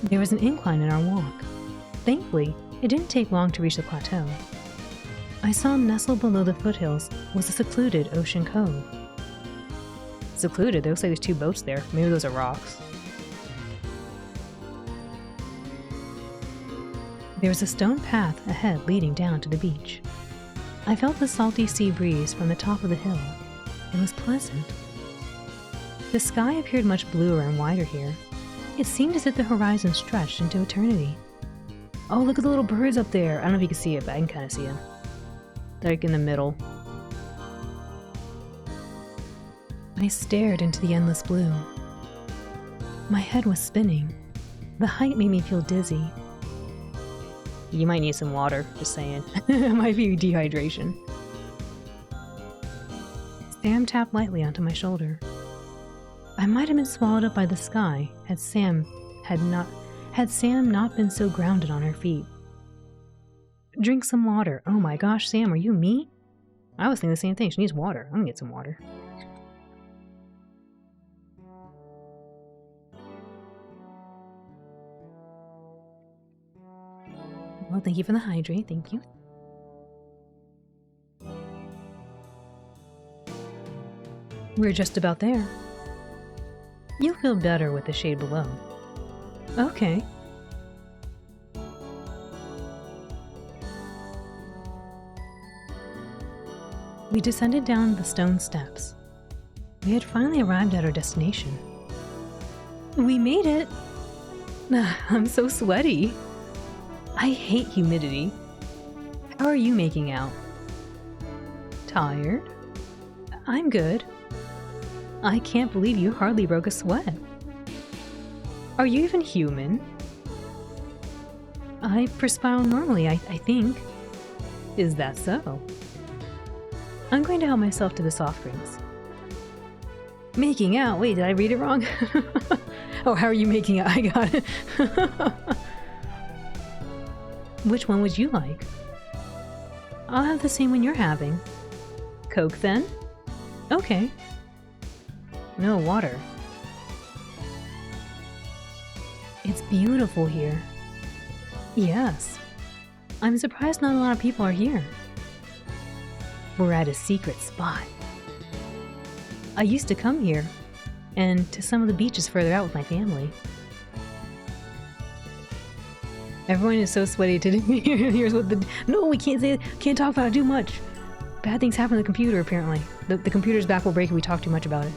There was an incline in our walk. Thankfully, it didn't take long to reach the plateau. I saw nestled below the foothills was a secluded ocean cove. Secluded? There looks like there's two boats there. Maybe those are rocks. There was a stone path ahead leading down to the beach. I felt the salty sea breeze from the top of the hill. It was pleasant. The sky appeared much bluer and wider here. It seemed as if the horizon stretched into eternity. Oh, look at the little birds up there. I don't know if you can see it, but I can kind of see them. They're like in the middle. I stared into the endless blue. My head was spinning. The height made me feel dizzy. You might need some water, just saying. It might be dehydration. Sam tapped lightly onto my shoulder. I might have been swallowed up by the sky had Sam not been so grounded on her feet. Drink some water. Oh my gosh, Sam, are you me? I was thinking the same thing. She needs water. I'm gonna get some water. Well, thank you for the hydrate. Thank you. We're just about there. You'll feel better with the shade below. Okay. We descended down the stone steps. We had finally arrived at our destination. We made it! I'm so sweaty. I hate humidity. How are you making out? Tired? I'm good. I can't believe you hardly broke a sweat. Are you even human? I perspire normally, I think. Is that so? I'm going to help myself to the soft drinks. Making out? Wait, did I read it wrong? Oh, how are you making out? I got it. Which one would you like? I'll have the same one you're having. Coke then? Okay. No water. It's beautiful here. Yes. I'm surprised not a lot of people are here. We're at a secret spot. I used to come here, and to some of the beaches further out with my family. Everyone is so sweaty today. Here's what no, we can't say, can't talk about it too much. Bad things happen to the computer, apparently. The computer's back will break if we talk too much about it.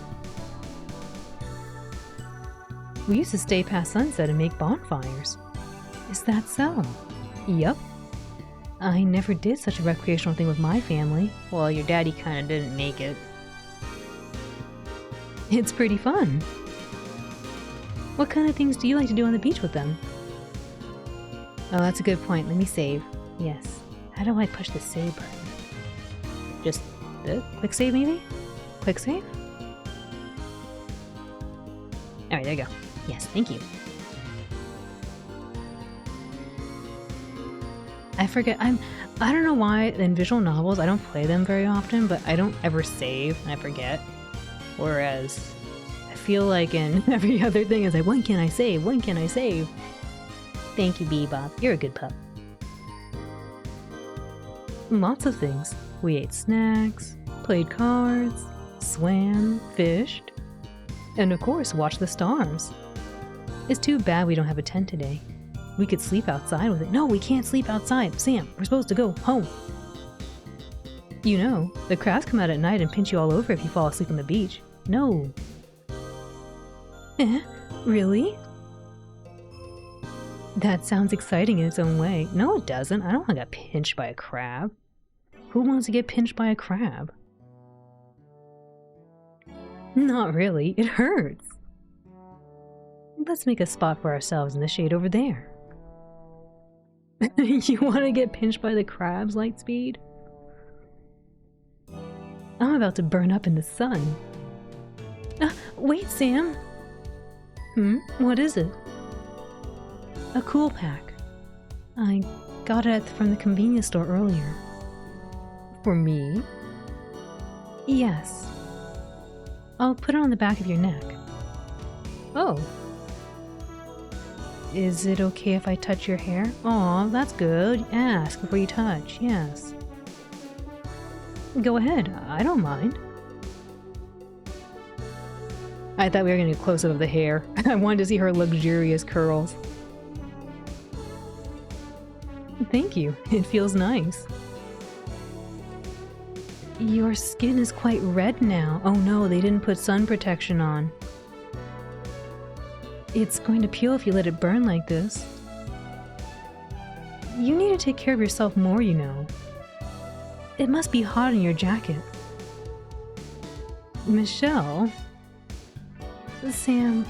We used to stay past sunset and make bonfires. Is that so? Yep. I never did such a recreational thing with my family. Well, your daddy kinda didn't make it. It's pretty fun. What kind of things do you like to do on the beach with them? Oh, that's a good point. Let me save. Yes. How do I push the save button? Just quick save, maybe? Quick save? Alright, there you go. Yes, thank you. I forget, I don't know why in visual novels I don't play them very often, but I don't ever save and I forget. Whereas I feel like in every other thing it's like, when can I save? When can I save? Thank you, Bebop. You're a good pup. Lots of things. We ate snacks, played cards, swam, fished, and of course watched the stars. It's too bad we don't have a tent today. We could sleep outside with it. No, we can't sleep outside. Sam, we're supposed to go home. You know, the crabs come out at night and pinch you all over if you fall asleep on the beach. No. Really? That sounds exciting in its own way. No, it doesn't. I don't want to get pinched by a crab. Who wants to get pinched by a crab? Not really. It hurts. Let's make a spot for ourselves in the shade over there. You want to get pinched by the crabs, Lightspeed? I'm about to burn up in the sun. Wait, Sam. What is it? A cool pack. I got it from the convenience store earlier. For me? Yes. I'll put it on the back of your neck. Oh. Is it okay if I touch your hair? Aw, that's good. Ask before you touch, yes. Go ahead, I don't mind. I thought we were gonna get close up of the hair. I wanted to see her luxurious curls. Thank you, it feels nice. Your skin is quite red now. Oh no, they didn't put sun protection on. It's going to peel if you let it burn like this. You need to take care of yourself more, you know. It must be hot in your jacket. Michelle? Sam,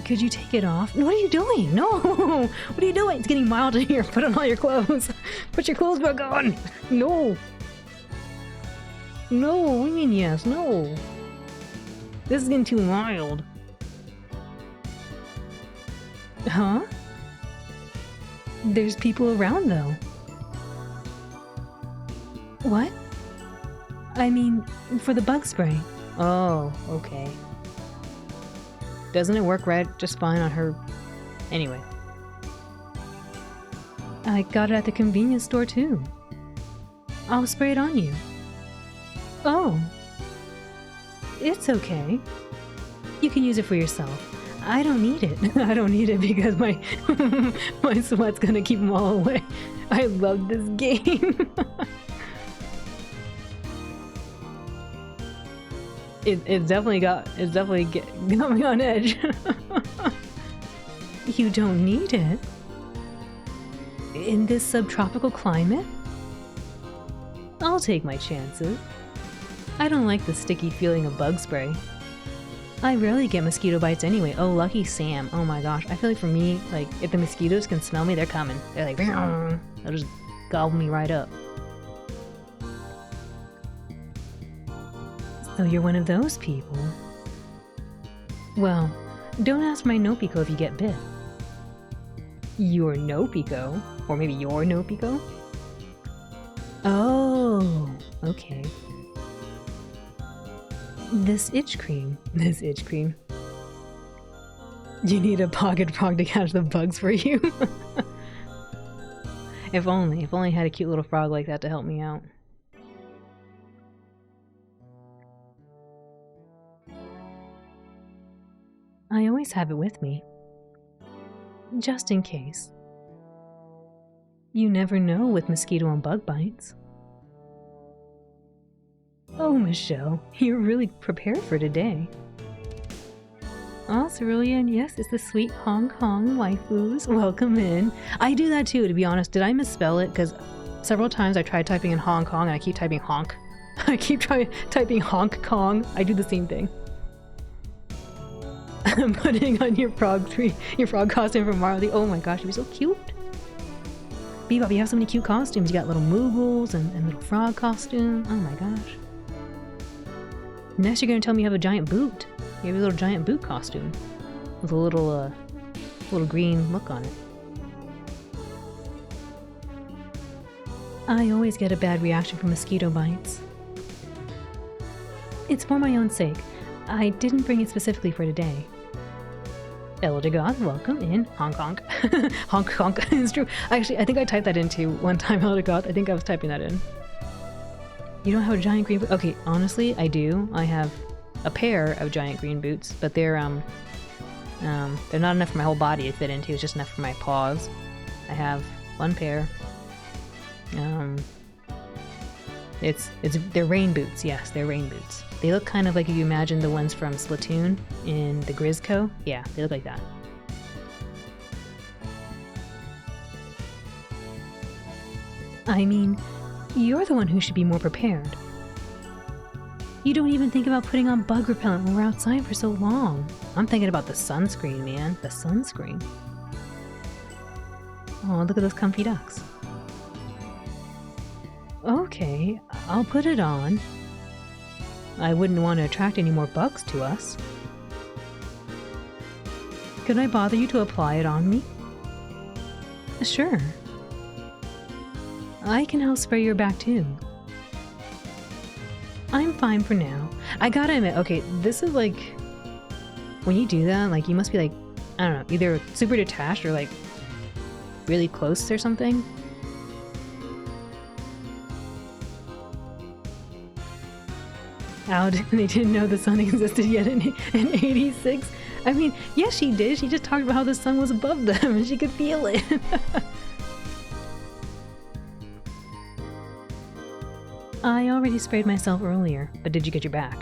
Could you take it off? What are you doing? No! What are you doing? It's getting mild in here. Put on all your clothes. Put your clothes back on. No. No, what do you mean yes? No. This is getting too mild. Huh? There's people around though. What? I mean, for the bug spray. Oh, okay. Doesn't it work right just fine on her? Anyway. I got it at the convenience store too. I'll spray it on you. Oh. It's okay. You can use it for yourself. I don't need it. I don't need it because my my sweat's gonna keep them all away. I love this game. It's definitely got me on edge. You don't need it? In this subtropical climate? I'll take my chances. I don't like the sticky feeling of bug spray. I rarely get mosquito bites anyway. Oh, lucky Sam. Oh my gosh. I feel like for me, like, if the mosquitoes can smell me, they're coming. They're like, they'll just gobble me right up. So you're one of those people. Well, don't ask my Nopico if you get bit. Your Nopico? Or maybe your Nopico? Oh, okay. This itch cream. You need a pocket frog to catch the bugs for you. If only I had a cute little frog like that to help me out. I always have it with me. Just in case. You never know with mosquito and bug bites. Oh, Michelle, you're really prepared for today. Oh, Cerulean, yes, it's the sweet Hong Kong waifus. Welcome in. I do that too, to be honest. Did I misspell it? Because several times I tried typing in Hong Kong and I keep typing honk. I keep typing Honk Kong. I do the same thing. I'm putting on your frog costume from Marley. Oh my gosh, you'd be so cute. Bebop, you have so many cute costumes. You got little Moogles and little frog costume. Oh my gosh. Next you're gonna tell me you have a giant boot. You have a little giant boot costume. With a little green look on it. I always get a bad reaction from mosquito bites. It's for my own sake. I didn't bring it specifically for today. Elder God, welcome in Hong Kong. Honk Kong. It's true. Actually, I think I typed that in too one time, Elder God. I think I was typing that in. You don't have a giant green boot? Okay, honestly, I do. I have a pair of giant green boots, but they're not enough for my whole body to fit into. It's just enough for my paws. I have one pair. They're rain boots. Yes, they're rain boots. They look kind of like if you imagine the ones from Splatoon in the Grizzco. Yeah, they look like that. I mean, you're the one who should be more prepared. You don't even think about putting on bug repellent when we're outside for so long. I'm thinking about the sunscreen, man. The sunscreen. Oh, look at those comfy ducks. Okay, I'll put it on. I wouldn't want to attract any more bugs to us. Could I bother you to apply it on me? Sure. I can help spray your back too. I'm fine for now. I gotta admit, okay, this is like... When you do that, like, you must be like, I don't know, either super detached or like really close or something. How they didn't know the sun existed yet in 86? I mean, yes, she did. She just talked about how the sun was above them and she could feel it. I already sprayed myself earlier, but did you get your back?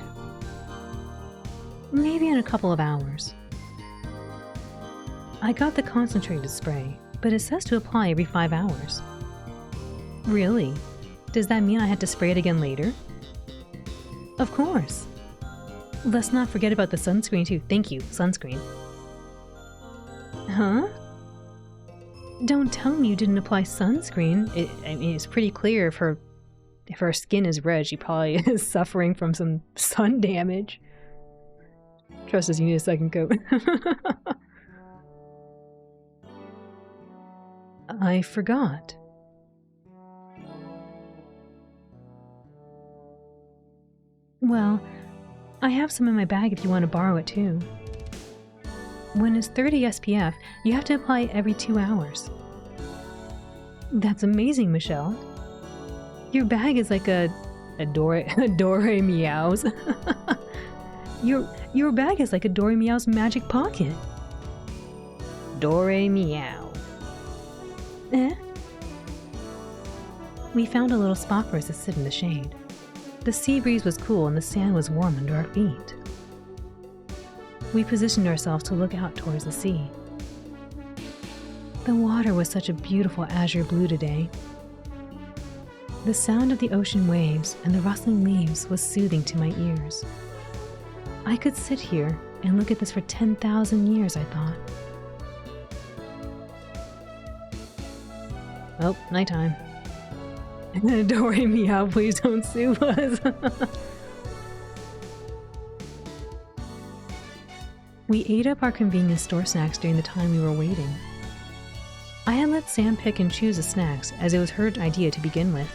Maybe in a couple of hours. I got the concentrated spray, but it says to apply every 5 hours. Really? Does that mean I had to spray it again later? Of course. Let's not forget about the sunscreen too. Thank you, sunscreen. Huh? Don't tell me you didn't apply sunscreen. It's pretty clear if her skin is red, she probably is suffering from some sun damage. Trust us, you need a second coat. I forgot. Well, I have some in my bag if you want to borrow it too. When it's 30 SPF, you have to apply it every 2 hours. That's amazing, Michelle. Your bag is like a Dore Meows. Your bag is like a Dore Meow's magic pocket. Dore Meow. Eh? We found a little spot for us to sit in the shade. The sea breeze was cool and the sand was warm under our feet. We positioned ourselves to look out towards the sea. The water was such a beautiful azure blue today. The sound of the ocean waves and the rustling leaves was soothing to my ears. I could sit here and look at this for 10,000 years, I thought. Oh, nighttime. Dore Meow, please don't sue us. We ate up our convenience store snacks during the time we were waiting. I had let Sam pick and choose the snacks as it was her idea to begin with.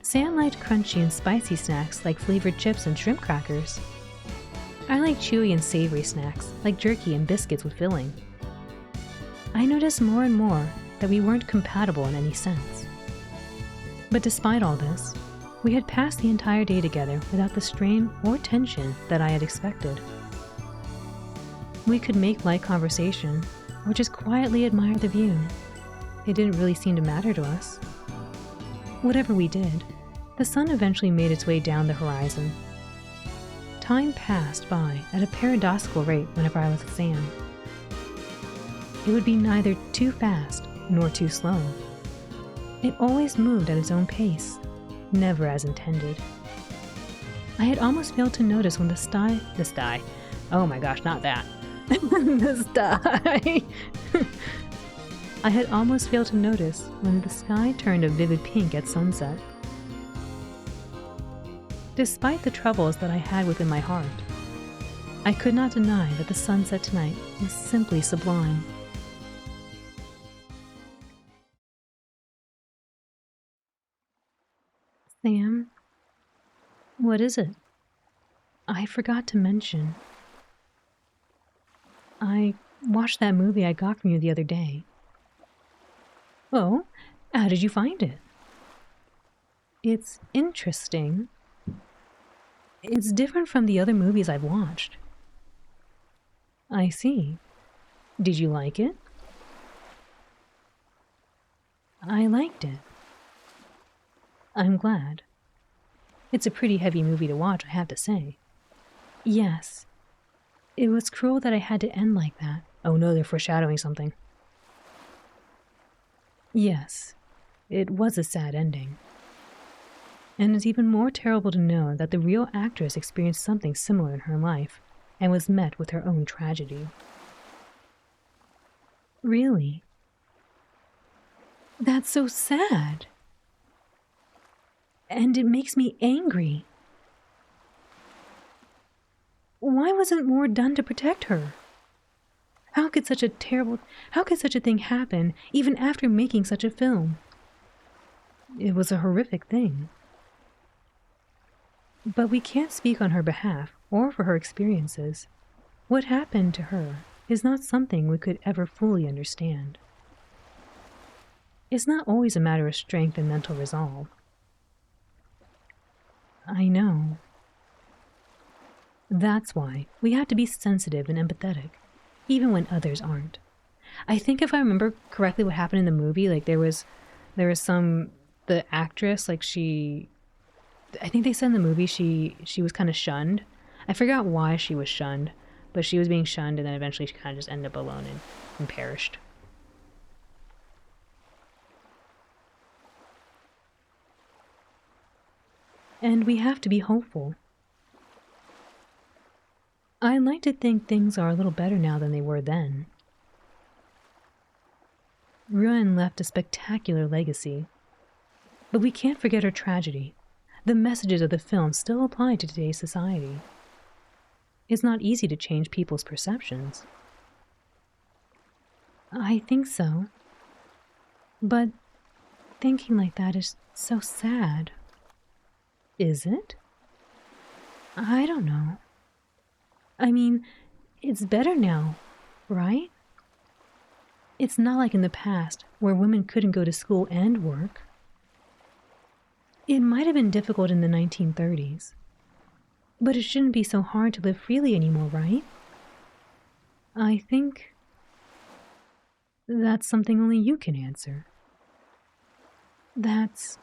Sam liked crunchy and spicy snacks like flavored chips and shrimp crackers. I liked chewy and savory snacks like jerky and biscuits with filling. I noticed more and more that we weren't compatible in any sense. But despite all this, we had passed the entire day together without the strain or tension that I had expected. We could make light conversation or just quietly admire the view. It didn't really seem to matter to us. Whatever we did, the sun eventually made its way down the horizon. Time passed by at a paradoxical rate whenever I was with Sam. It would be neither too fast nor too slow. It always moved at its own pace, never as intended. I had almost failed to notice when the sky, oh my gosh, not that. The sky. I had almost failed to notice when the sky turned a vivid pink at sunset. Despite the troubles that I had within my heart, I could not deny that the sunset tonight was simply sublime. Sam, what is it? I forgot to mention. I watched that movie I got from you the other day. Oh, how did you find it? It's interesting. It's different from the other movies I've watched. I see. Did you like it? I liked it. I'm glad. It's a pretty heavy movie to watch, I have to say. Yes. It was cruel that I had to end like that. Oh no, they're foreshadowing something. Yes, it was a sad ending. And it's even more terrible to know that the real actress experienced something similar in her life and was met with her own tragedy. Really? That's so sad. And it makes me angry. Why wasn't more done to protect her? How could such a thing happen even after making such a film? It was a horrific thing. But we can't speak on her behalf or for her experiences. What happened to her is not something we could ever fully understand. It's not always a matter of strength and mental resolve. I know. That's why we have to be sensitive and empathetic, even when others aren't. I think if I remember correctly what happened in the movie, like there was the actress, like I think they said in the movie she was kind of shunned. I forgot why she was shunned, but she was being shunned and then eventually she kind of just ended up alone and perished. And we have to be hopeful. I like to think things are a little better now than they were then. Ruan left a spectacular legacy. But we can't forget her tragedy. The messages of the film still apply to today's society. It's not easy to change people's perceptions. I think so. But thinking like that is so sad. Is it? I don't know. I mean, it's better now, right? It's not like in the past, where women couldn't go to school and work. It might have been difficult in the 1930s, but it shouldn't be so hard to live freely anymore, right? I think that's something only you can answer. This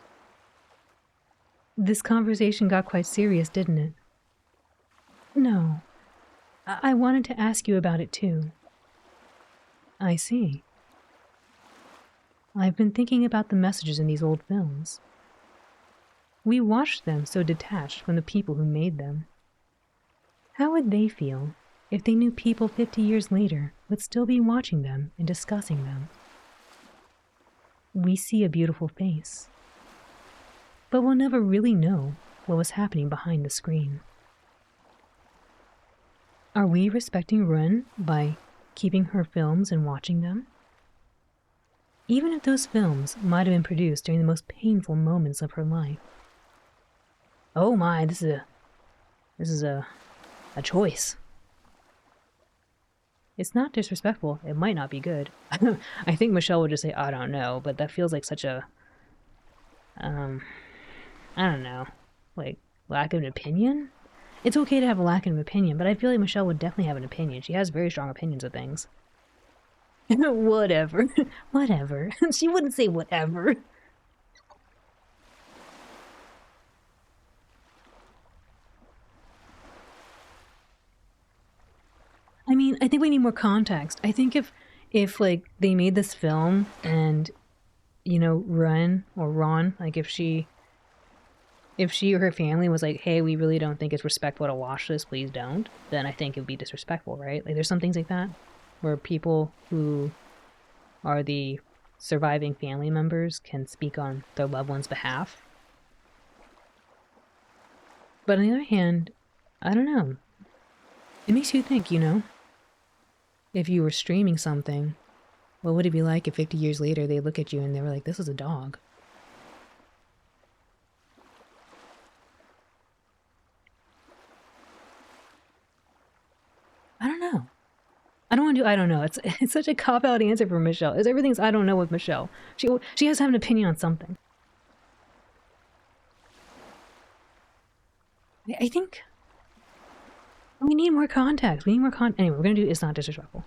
conversation got quite serious, didn't it? No. I wanted to ask you about it too. I see. I've been thinking about the messages in these old films. We watched them so detached from the people who made them. How would they feel if they knew people 50 years later would still be watching them and discussing them? We see a beautiful face, but we'll never really know what was happening behind the screen. Are we respecting Ruan by keeping her films and watching them? Even if those films might have been produced during the most painful moments of her life. Oh my, this is a choice. It's not disrespectful. It might not be good. I think Michelle would just say, I don't know, but that feels like such a, I don't know, like lack of an opinion? It's okay to have a lack of an opinion, but I feel like Michelle would definitely have an opinion. She has very strong opinions of things. Whatever. Whatever. She wouldn't say whatever. I mean, I think we need more context. I think if like they made this film and, you know, Ron, like if she or her family was like, hey, we really don't think it's respectful to watch this, please don't, then I think it would be disrespectful, right? Like there's some things like that where people who are the surviving family members can speak on their loved one's behalf. But on the other hand, I don't know. It makes you think, you know? If you were streaming something, what would it be like if 50 years later they look at you and they were like, this is a dog? I don't know. I don't want to do I don't know. It's such a cop-out answer for Michelle. It's everything's I don't know with Michelle. She has to have an opinion on something. I think we need more context. We need more anyway, we're gonna do It's Not Disrespectful.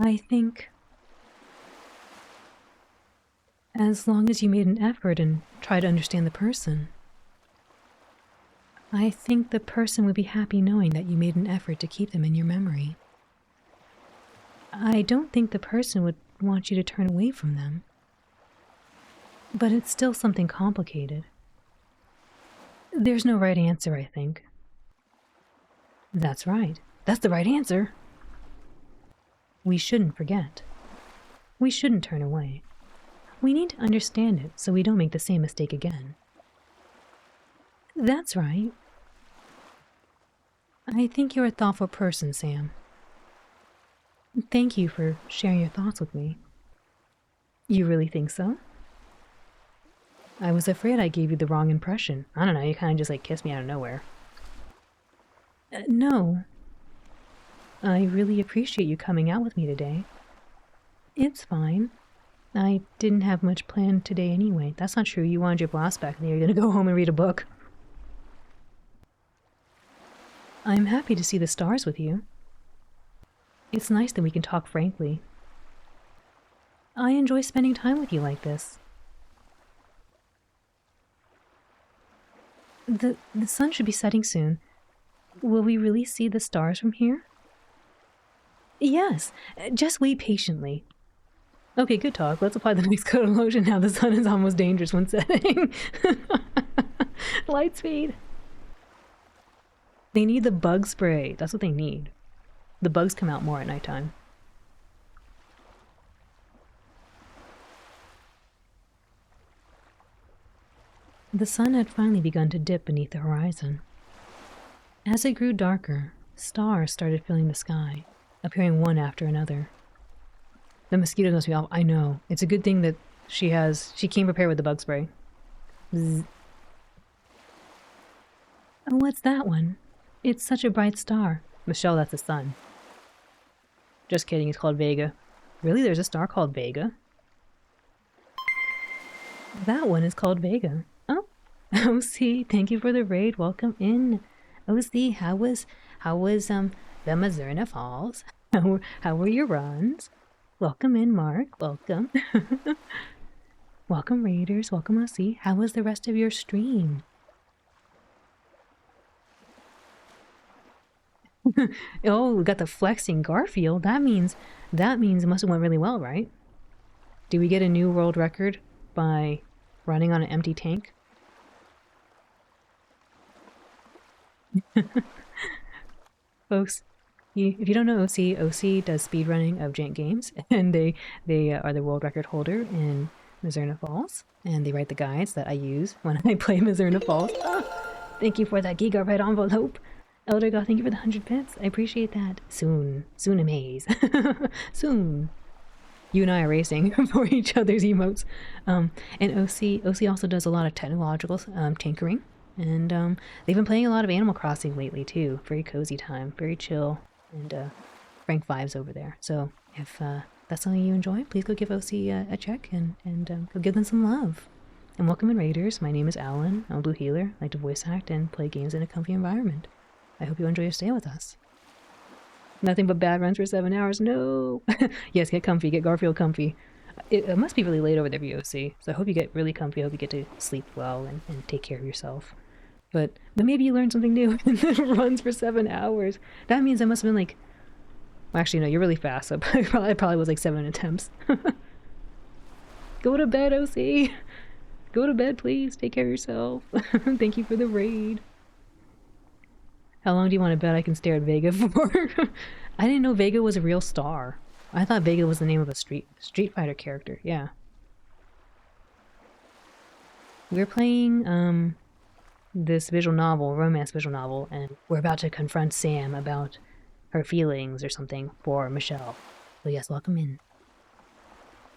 I think as long as you made an effort and tried to understand the person, I think the person would be happy knowing that you made an effort to keep them in your memory. I don't think the person would want you to turn away from them. But it's still something complicated. There's no right answer, I think. That's right. That's the right answer. We shouldn't forget. We shouldn't turn away. We need to understand it so we don't make the same mistake again. That's right. I think you're a thoughtful person, Sam. Thank you for sharing your thoughts with me. You really think so? I was afraid I gave you the wrong impression. I don't know, you kind of just like kissed me out of nowhere. No. I really appreciate you coming out with me today. It's fine. I didn't have much planned today anyway. That's not true. You wanted your boss back and you're gonna go home and read a book. I'm happy to see the stars with you. It's nice that we can talk frankly. I enjoy spending time with you like this. The sun should be setting soon. Will we really see the stars from here? Yes, just wait patiently. Okay, good talk. Let's apply the next coat of lotion now. The sun is almost dangerous when setting. Light speed. They need the bug spray. That's what they need. The bugs come out more at nighttime. The sun had finally begun to dip beneath the horizon. As it grew darker, stars started filling the sky, appearing one after another. The mosquitoes must be off. I know. It's a good thing that she came prepared with the bug spray. Bzz. Oh, what's that one? It's such a bright star. Michelle, that's the sun. Just kidding, it's called Vega. Really? There's a star called Vega? That one is called Vega. Oh, OC, thank you for the raid. Welcome in. OC, how was the Mazurna Falls? How were your runs? Welcome in, Mark. Welcome. Welcome, raiders. Welcome, OC. How was the rest of your stream? Oh, we got the flexing Garfield. That means it must have went really well, right? Do we get a new world record by running on an empty tank? Folks, if you don't know OC does speedrunning of jank games, and they are the world record holder in Mazurna Falls, and they write the guides that I use when I play Mazurna Falls. Oh, thank you for that gigabyte envelope. Elder God, thank you for the 100 bits. I appreciate that. Soon amaze. Soon. You and I are racing for each other's emotes. And OC also does a lot of technological tinkering. And they've been playing a lot of Animal Crossing lately too. Very cozy time, very chill, and frank vibes over there. So if that's something you enjoy, please go give OC a check and go give them some love. And welcome in, raiders. My name is Alan. I'm a blue healer. I like to voice act and play games in a comfy environment. I hope you enjoy your stay with us. Nothing but bad runs for 7 hours. No. Yes, get comfy. Get Garfield comfy. It must be really late over there for OC, so I hope you get really comfy. I hope you get to sleep well and take care of yourself. But maybe you learned something new in the runs for 7 hours. That means I must have been like... Well, actually, no, you're really fast, so I probably was like 7 attempts. Go to bed, OC. Go to bed, please. Take care of yourself. Thank you for the raid. How long do you want to bet I can stare at Vega for? I didn't know Vega was a real star. I thought Vega was the name of a Street Fighter character. Yeah. We're playing this visual novel, romance visual novel, and we're about to confront Sam about her feelings or something for Michelle. So yes, welcome in.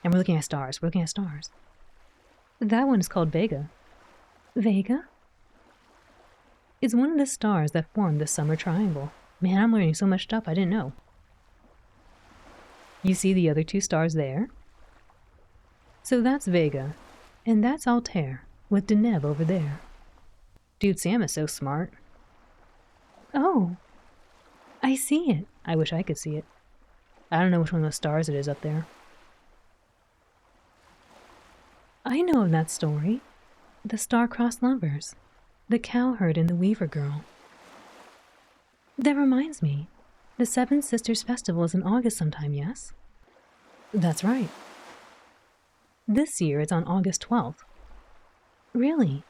And we're looking at stars. We're looking at stars. That one is called Vega. Vega? It's one of the stars that form the summer triangle. Man, I'm learning so much stuff I didn't know. You see the other two stars there? So that's Vega, and that's Altair, with Deneb over there. Dude, Sam is so smart. Oh, I see it. I wish I could see it. I don't know which one of those stars it is up there. I know of that story. The star-crossed lovers. The cowherd and the weaver girl. That reminds me. The Seven Sisters Festival is in August sometime, yes? That's right. This year it's on August 12th. Really?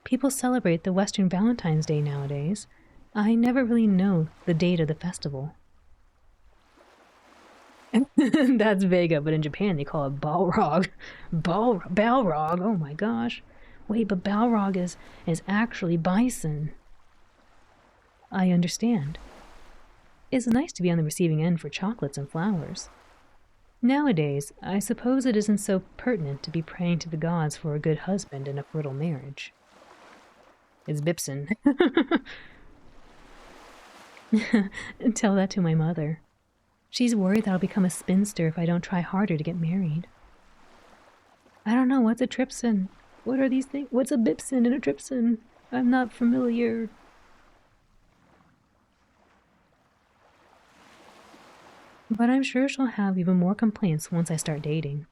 People celebrate the Western Valentine's Day nowadays. I never really know the date of the festival. That's Vega, but in Japan they call it Balrog. Balrog, oh my gosh. Wait, but Balrog is actually bison. I understand. It's nice to be on the receiving end for chocolates and flowers. Nowadays, I suppose it isn't so pertinent to be praying to the gods for a good husband and a fertile marriage. It's Bipson. Tell that to my mother. She's worried that I'll become a spinster if I don't try harder to get married. I don't know, what's a tripsin? What are these things? What's a Bipson and a tripsin? I'm not familiar. But I'm sure she'll have even more complaints once I start dating.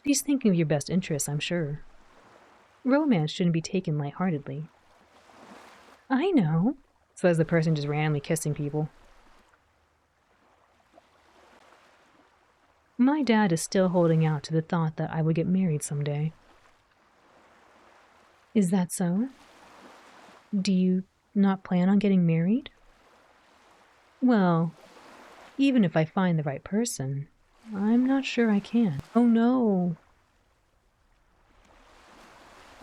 She's thinking of your best interests, I'm sure. Romance shouldn't be taken lightheartedly. I know, says the person just randomly kissing people. My dad is still holding out to the thought that I would get married someday. Is that so? Do you not plan on getting married? Well, even if I find the right person, I'm not sure I can. Oh no.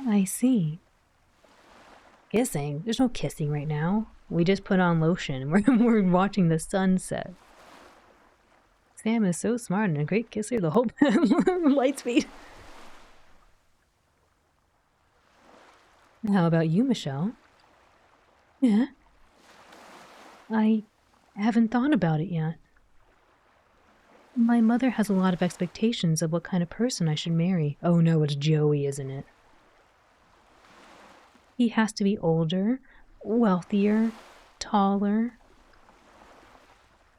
I see. Kissing? There's no kissing right now. We just put on lotion and we're watching the sunset. Sam is so smart and a great kisser. The whole light speed. How about you, Michelle? Yeah? I haven't thought about it yet. My mother has a lot of expectations of what kind of person I should marry. Oh no, it's Joey, isn't it? He has to be older, wealthier, taller.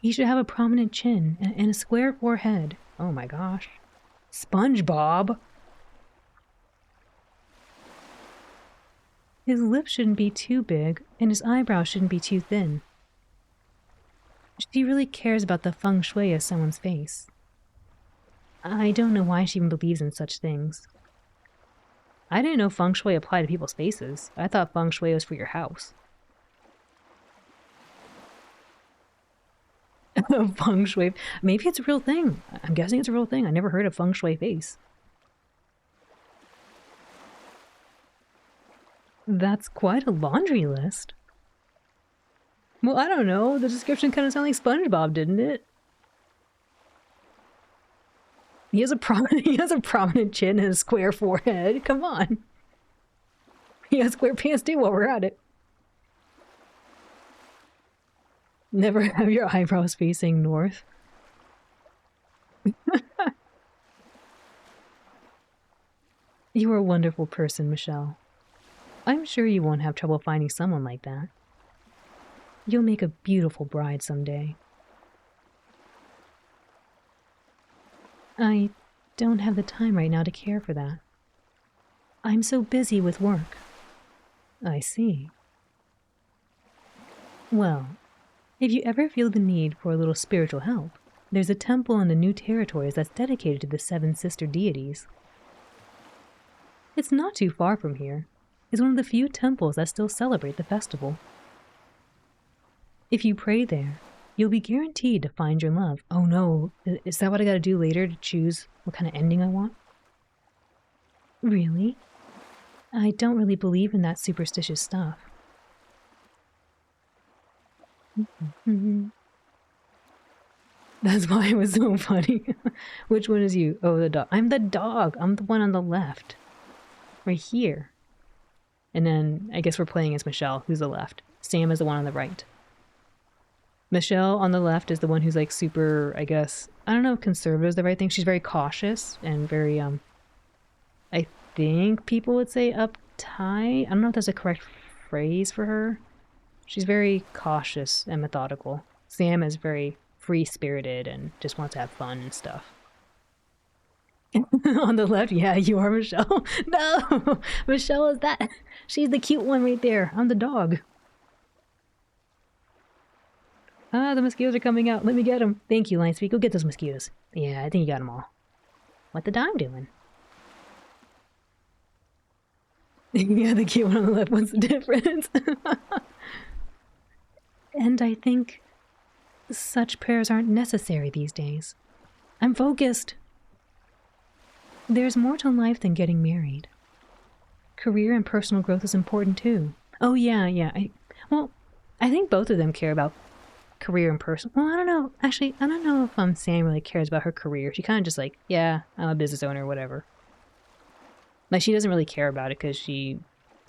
He should have a prominent chin and a square forehead. Oh my gosh. SpongeBob! His lips shouldn't be too big, and his eyebrows shouldn't be too thin. She really cares about the feng shui of someone's face. I don't know why she even believes in such things. I didn't know feng shui applied to people's faces. I thought feng shui was for your house. Feng shui. Maybe it's a real thing. I'm guessing it's a real thing. I never heard of feng shui face. That's quite a laundry list. Well, I don't know. The description kind of sounded like SpongeBob, didn't it? He has a prominent chin and a square forehead. Come on. He has square pants too while we're at it. Never have your eyebrows facing north. You are a wonderful person, Michelle. I'm sure you won't have trouble finding someone like that. You'll make a beautiful bride someday. I don't have the time right now to care for that. I'm so busy with work. I see. Well, if you ever feel the need for a little spiritual help, there's a temple in the New Territories that's dedicated to the Seven Sister Deities. It's not too far from here. It's one of the few temples that still celebrate the festival. If you pray there, you'll be guaranteed to find your love. Oh no, is that what I gotta do later to choose what kind of ending I want? Really? I don't really believe in that superstitious stuff. That's why it was so funny. Which one is you? Oh, the dog. I'm the dog. I'm the one on the left. Right here. And then I guess we're playing as Michelle, who's the left. Sam is the one on the right. Michelle on the left is the one who's like super, I guess, I don't know if conservative is the right thing. She's very cautious and very, I think people would say uptight. I don't know if that's a correct phrase for her. She's very cautious and methodical. Sam is very free-spirited and just wants to have fun and stuff. On the left, yeah, you are Michelle. No, Michelle is that. She's the cute one right there. I'm the dog. Ah, the mosquitoes are coming out. Let me get them. Thank you, Lightspeed. Go get those mosquitoes. Yeah, I think you got them all. What the dog doing? Yeah, the cute one on the left. What's the difference? And I think such prayers aren't necessary these days. I'm focused. There's more to life than getting married. Career and personal growth is important too. Oh yeah. I think both of them care about career and personal. Well, I don't know. Actually, I don't know if Sam really cares about her career. She kind of just like, yeah, I'm a business owner, whatever. Like she doesn't really care about it because she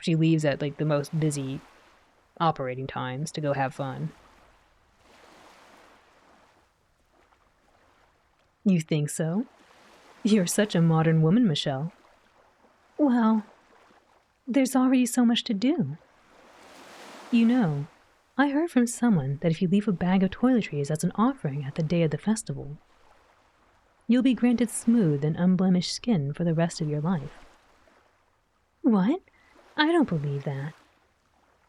leaves at like the most busy operating times to go have fun. You think so? You're such a modern woman, Michelle. Well, there's already so much to do. You know, I heard from someone that if you leave a bag of toiletries as an offering at the day of the festival, you'll be granted smooth and unblemished skin for the rest of your life. What? I don't believe that.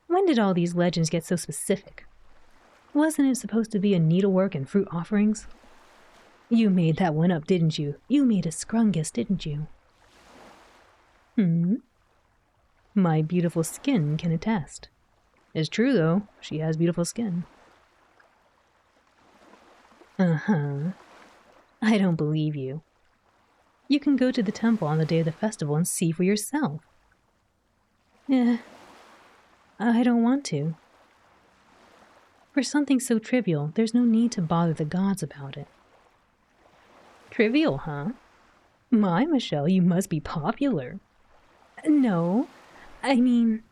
When did all these legends get so specific? Wasn't it supposed to be a needlework and fruit offerings? You made that one up, didn't you? You made a scrungus, didn't you? My beautiful skin can attest. It's true, though. She has beautiful skin. Uh-huh. I don't believe you. You can go to the temple on the day of the festival and see for yourself. Eh, I don't want to. For something so trivial, there's no need to bother the gods about it. Trivial, huh? My, Michelle, you must be popular. No, I mean...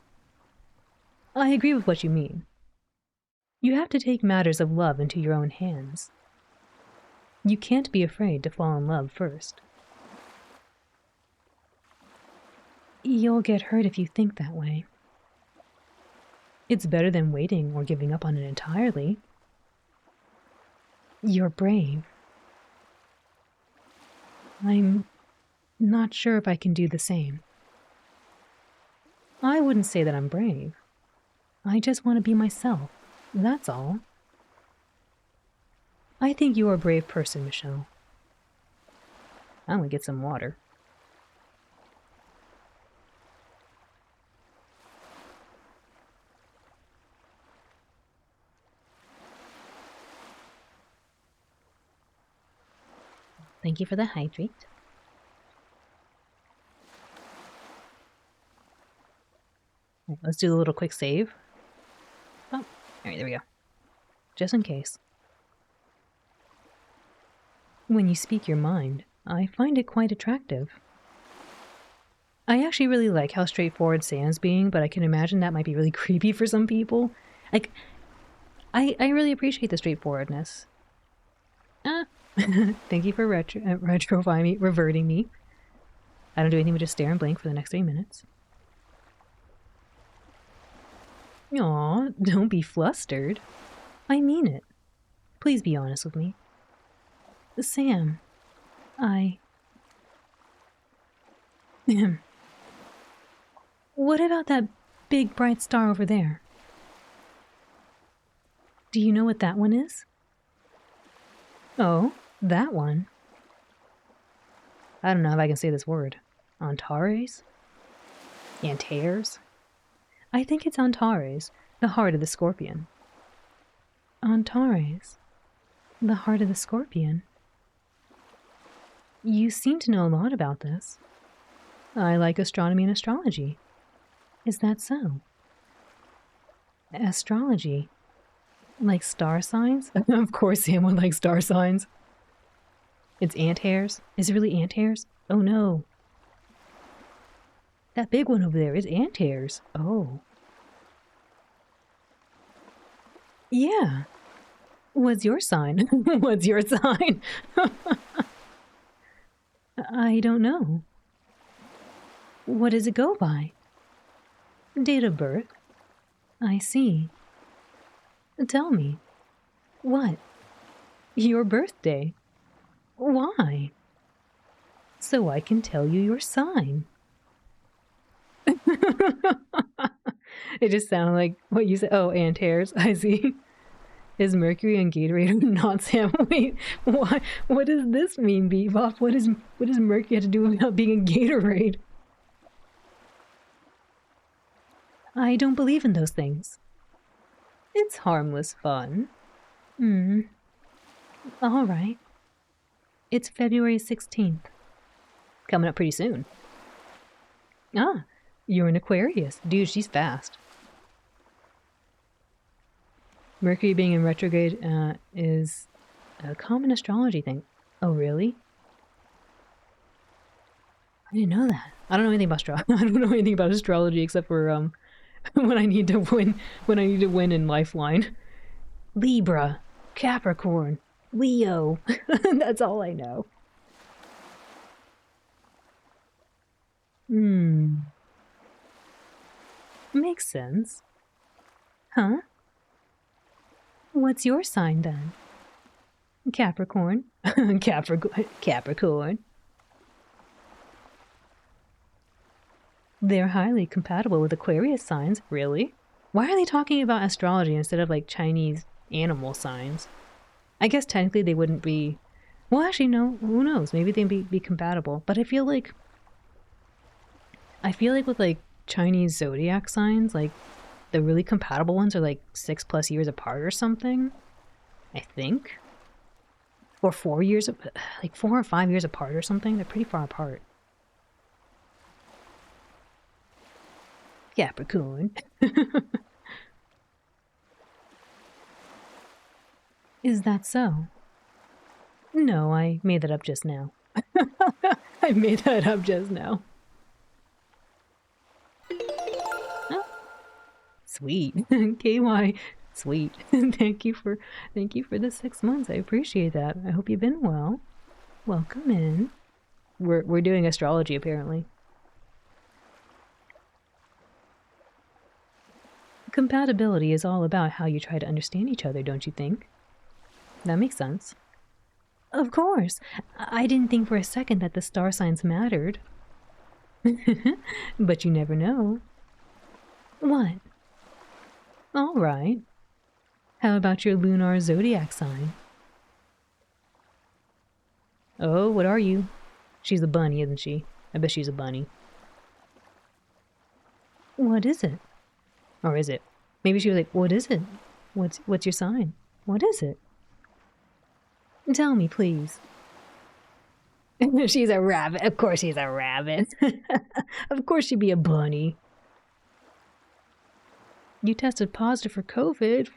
I agree with what you mean. You have to take matters of love into your own hands. You can't be afraid to fall in love first. You'll get hurt if you think that way. It's better than waiting or giving up on it entirely. You're brave. I'm not sure if I can do the same. I wouldn't say that I'm brave. I just want to be myself, that's all. I think you're a brave person, Michelle. I'm gonna get some water. Thank you for the hydrate. Right, let's do a little quick save. Oh, alright, there we go. Just in case. When you speak your mind, I find it quite attractive. I actually really like how straightforward Sam's being, but I can imagine that might be really creepy for some people. Like, I really appreciate the straightforwardness. Thank you for reverting me. I don't do anything but just stare and blink for the next 3 minutes. Aw, don't be flustered. I mean it. Please be honest with me. Sam, What about that big bright star over there? Do you know what that one is? Oh, that one. I don't know if I can say this word. Antares? Antares? I think it's Antares, the heart of the scorpion. Antares, the heart of the scorpion. You seem to know a lot about this. I like astronomy and astrology. Is that so? Astrology? Like star signs? Of course Sam would like star signs. It's ant hairs? Is it really ant hairs? Oh no. That big one over there is ant hairs. Oh. Yeah. What's your sign? What's your sign? I don't know. What does it go by? Date of birth? I see. Tell me. What? Your birthday. Why? So I can tell you your sign. It just sounded like what you said. Oh, ant hairs. I see. Is Mercury and Gatorade not Sam? Wait, what does this mean, Bebop? What does Mercury have to do about being a Gatorade? I don't believe in those things. It's harmless fun. All right. It's February 16th. Coming up pretty soon. Ah, you're an Aquarius. Dude, she's fast. Mercury being in retrograde is a common astrology thing. Oh, really? I didn't know that. I don't know anything about I don't know anything about astrology except for when I need to win in Lifeline. Libra, Capricorn, Leo. That's all I know. Makes sense. Huh? What's your sign then? Capricorn. Capricorn. They're highly compatible with Aquarius signs, really? Why are they talking about astrology instead of like Chinese animal signs? I guess technically they wouldn't be... Well, actually, no. Who knows? Maybe they'd be compatible. But I feel like with like Chinese zodiac signs, like the really compatible ones are like 6+ years apart or something. I think. Or 4 years, like 4 or 5 years apart or something. They're pretty far apart. Capricorn. Is that so? No, I made that up just now. I made that up just now. Oh, sweet. KY, sweet. Thank you for the 6 months. I appreciate that. I hope you've been well. Welcome in. We're doing astrology apparently. Compatibility is all about how you try to understand each other, don't you think? That makes sense. Of course. I didn't think for a second that the star signs mattered. But you never know. What? All right. How about your lunar zodiac sign? Oh, what are you? She's a bunny, isn't she? I bet she's a bunny. What is it? Or is it? Maybe she was like, what is it? What's your sign? What is it? Tell me, please. She's a rabbit. Of course she's a rabbit. Of course she'd be a bunny. You tested positive for COVID,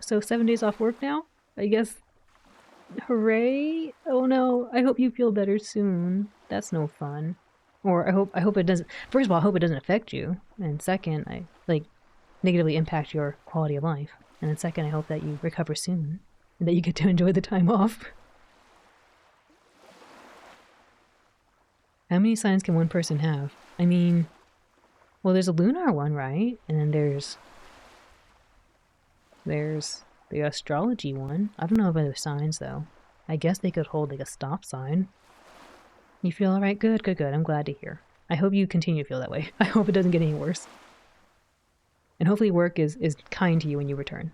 so 7 days off work now? I guess. Hooray. Oh no, I hope you feel better soon. That's no fun. Or I hope it doesn't. First of all, I hope it doesn't affect you. And second, I negatively impact your quality of life. And then second, I hope that you recover soon. And that you get to enjoy the time off. How many signs can one person have? I mean, well, there's a lunar one, right? And then there's the astrology one. I don't know of other signs, though. I guess they could hold, like, a stop sign. You feel alright? Good, good, good. I'm glad to hear. I hope you continue to feel that way. I hope it doesn't get any worse. And hopefully work is kind to you when you return.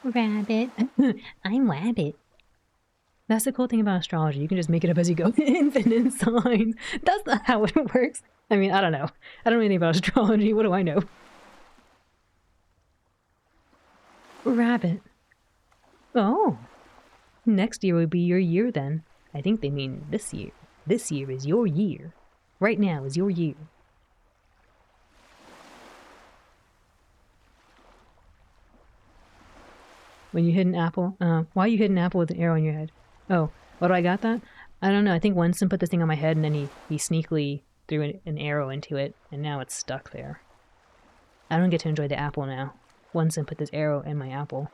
Rabbit. I'm Rabbit. That's the cool thing about astrology. You can just make it up as you go. Infinite signs. That's not how it works. I mean, I don't know. I don't know anything about astrology. What do I know? Rabbit. Oh. Next year will be your year then. I think they mean this year. This year is your year. Right now is your year. When you hit an apple, why you hit an apple with an arrow in your head? Oh, what do I got that? I don't know. I think Winston put this thing on my head and then he sneakily threw an arrow into it and now it's stuck there. I don't get to enjoy the apple now. Winston put this arrow in my apple.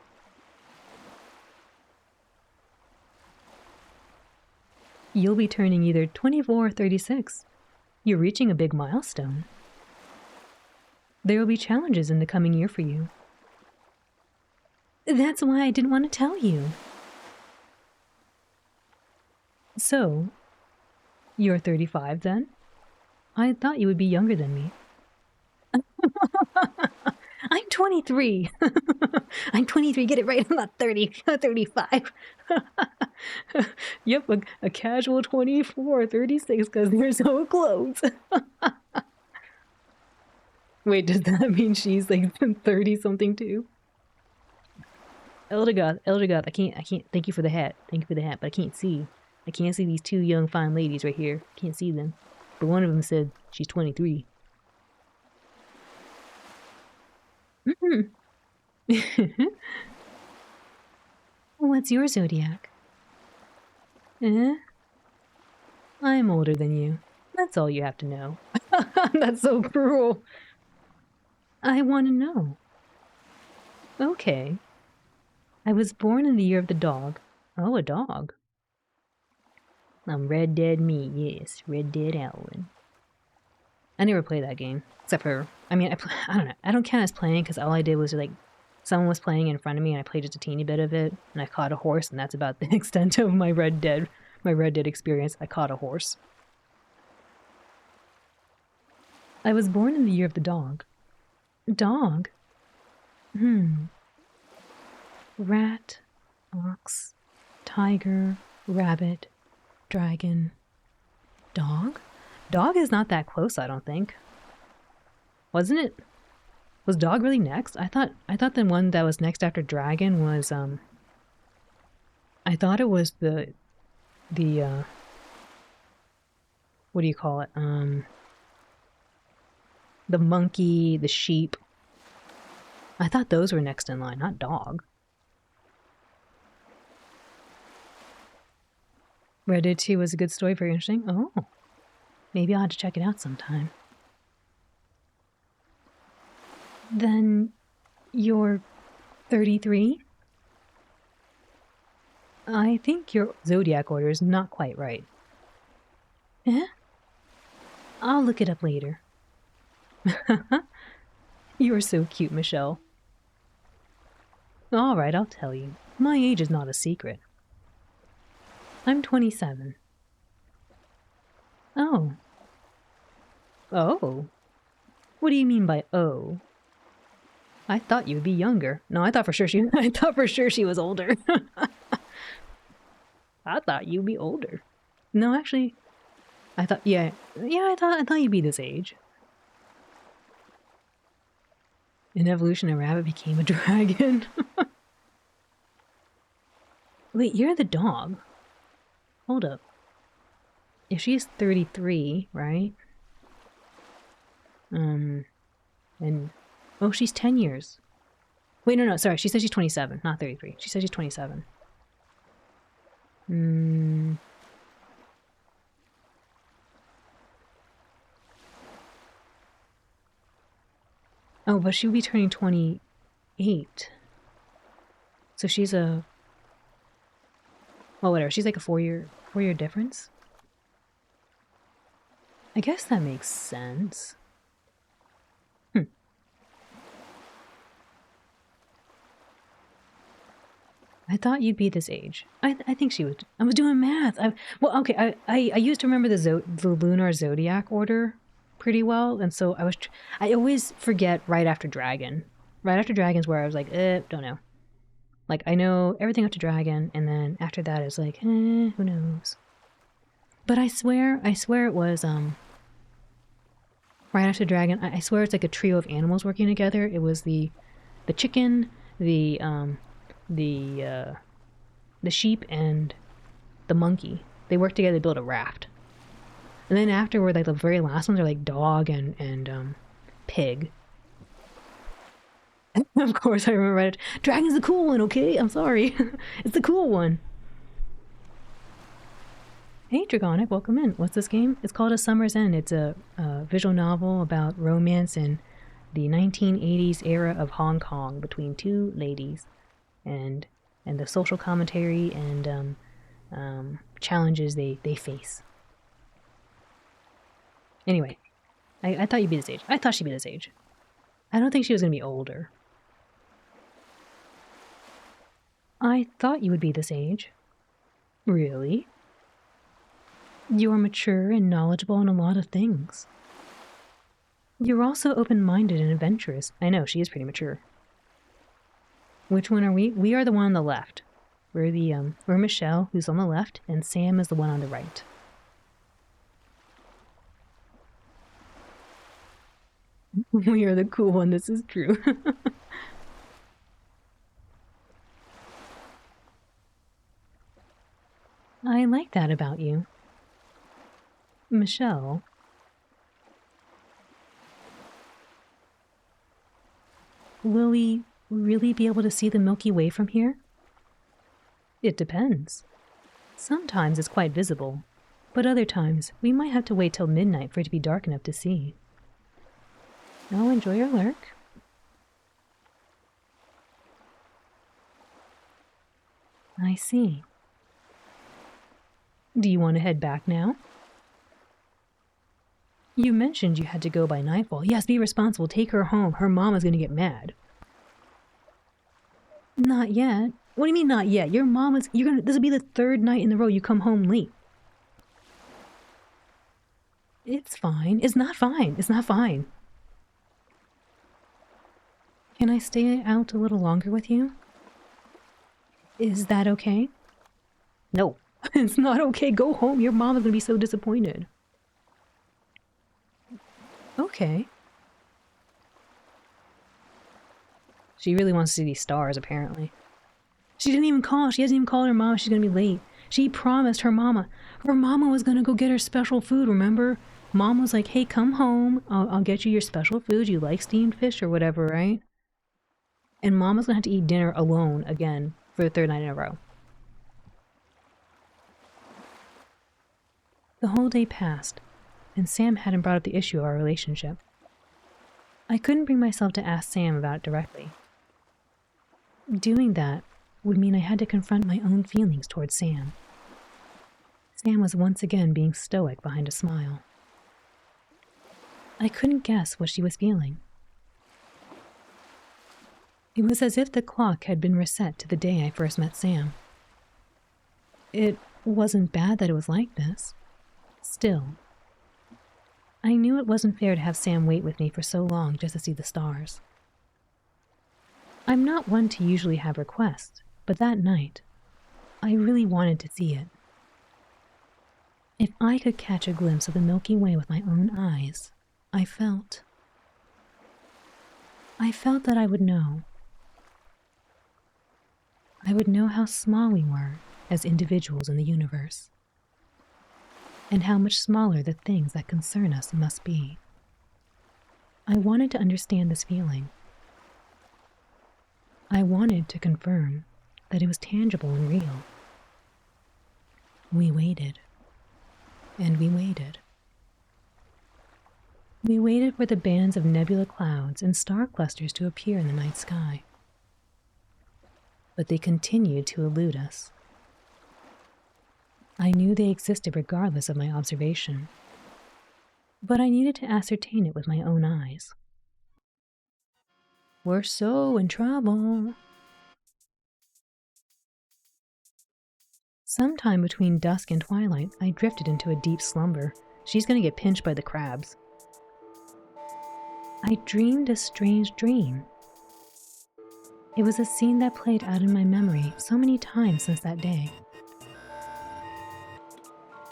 You'll be turning either 24 or 36. You're reaching a big milestone. There will be challenges in the coming year for you. That's why I didn't want to tell you. So, you're 35 then? I thought you would be younger than me. I'm 23. I'm 23, get it right, I'm not 30, 35. Yep, a casual 24, 36, because they're so close. Wait, does that mean she's like 30 something too? Elder God, I can't, thank you for the hat, but I can't see these two young fine ladies right here, can't see them, but one of them said she's 23. What's your zodiac? I'm older than you, that's all you have to know. That's so cruel. I want to know. Okay. I was born in the year of the dog. Oh, a dog. I'm Red Dead me, yes, Red Dead Alwyn. I never played that game, except for, I mean, I don't know, I don't count as playing because all I did was like, someone was playing in front of me and I played just a teeny bit of it, and I caught a horse, and that's about the extent of my Red Dead experience. I caught a horse. I was born in the year of the dog. Dog? Rat, ox, tiger, rabbit, dragon, dog? Dog is not that close, I don't think. Wasn't it? Was dog really next? I thought the one that was next after dragon was I thought it was the what do you call it? The monkey, the sheep. I thought those were next in line, not dog. Red Dead 2 was a good story, very interesting. Oh, maybe I'll have to check it out sometime. Then you're 33? I think your zodiac order is not quite right. Eh? I'll look it up later. You're so cute, Michelle. All right, I'll tell you. My age is not a secret. I'm 27. Oh. Oh? What do you mean by oh? I thought you'd be younger. No, I thought for sure she was older. I thought you'd be older. No, actually, I thought I thought you'd be this age. In evolution, a rabbit became a dragon. Wait, you're the dog. Hold up. If she's 33, right? And oh, she's 10 years. Wait, no, sorry. She said she's 27, not 33. She said she's 27. Oh, but she'll be turning 28. So she's a... well, whatever. She's like a 4-year difference. I guess that makes sense. I thought you'd be this age. I think she was... I was doing math. Well, okay. I used to remember the lunar zodiac order pretty well, and so I always forget right after Dragon. Right after Dragon's where I was like, don't know. Like, I know everything up to Dragon, and then after that it's like, who knows. But I swear it was, right after Dragon, I swear it's like a trio of animals working together. It was the chicken, the sheep, and the monkey. They work together to build a raft. And then afterward, like the very last ones are like dog and pig. And of course, I remember right. Dragon's the cool one, okay? I'm sorry. It's the cool one. Hey, Dragonic, welcome in. What's this game? It's called A Summer's End. It's a visual novel about romance in the 1980s era of Hong Kong between two ladies, and the social commentary and challenges they face. Anyway, I thought you'd be this age. I thought she'd be this age. I don't think she was going to be older. I thought you would be this age. Really? You're mature and knowledgeable in a lot of things. You're also open-minded and adventurous. I know, she is pretty mature. Which one are we? We are the one on the left. We're Michelle, who's on the left, and Sam is the one on the right. We are the cool one, this is true. I like that about you. Michelle. Will we really be able to see the Milky Way from here? It depends. Sometimes it's quite visible, but other times we might have to wait till midnight for it to be dark enough to see. Oh, enjoy your lurk. I see. Do you want to head back now? You mentioned you had to go by nightfall. Yes, be responsible. Take her home. Her mom is going to get mad. Not yet. What do you mean not yet? Your mom is... This will be the third night in a row you come home late. It's fine. It's not fine. It's not fine. Can I stay out a little longer with you? Is that okay? No. It's not okay. Go home. Your mom is going to be so disappointed. Okay. She really wants to see these stars, apparently. She didn't even call. She hasn't even called her mom. She's going to be late. She promised her mama. Her mama was going to go get her special food, remember? Mom was like, hey, come home. I'll get you your special food. You like steamed fish or whatever, right? And mom was going to have to eat dinner alone again for the third night in a row. The whole day passed, and Sam hadn't brought up the issue of our relationship. I couldn't bring myself to ask Sam about it directly. Doing that would mean I had to confront my own feelings towards Sam. Sam was once again being stoic behind a smile. I couldn't guess what she was feeling. It was as if the clock had been reset to the day I first met Sam. It wasn't bad that it was like this. Still, I knew it wasn't fair to have Sam wait with me for so long just to see the stars. I'm not one to usually have requests, but that night, I really wanted to see it. If I could catch a glimpse of the Milky Way with my own eyes, I felt that I would know. I would know how small we were as individuals in the universe, and how much smaller the things that concern us must be. I wanted to understand this feeling. I wanted to confirm that it was tangible and real. We waited, and we waited. We waited for the bands of nebula clouds and star clusters to appear in the night sky. But they continued to elude us. I knew they existed regardless of my observation, but I needed to ascertain it with my own eyes. We're so in trouble. Sometime between dusk and twilight, I drifted into a deep slumber. She's gonna get pinched by the crabs. I dreamed a strange dream. It was a scene that played out in my memory so many times since that day.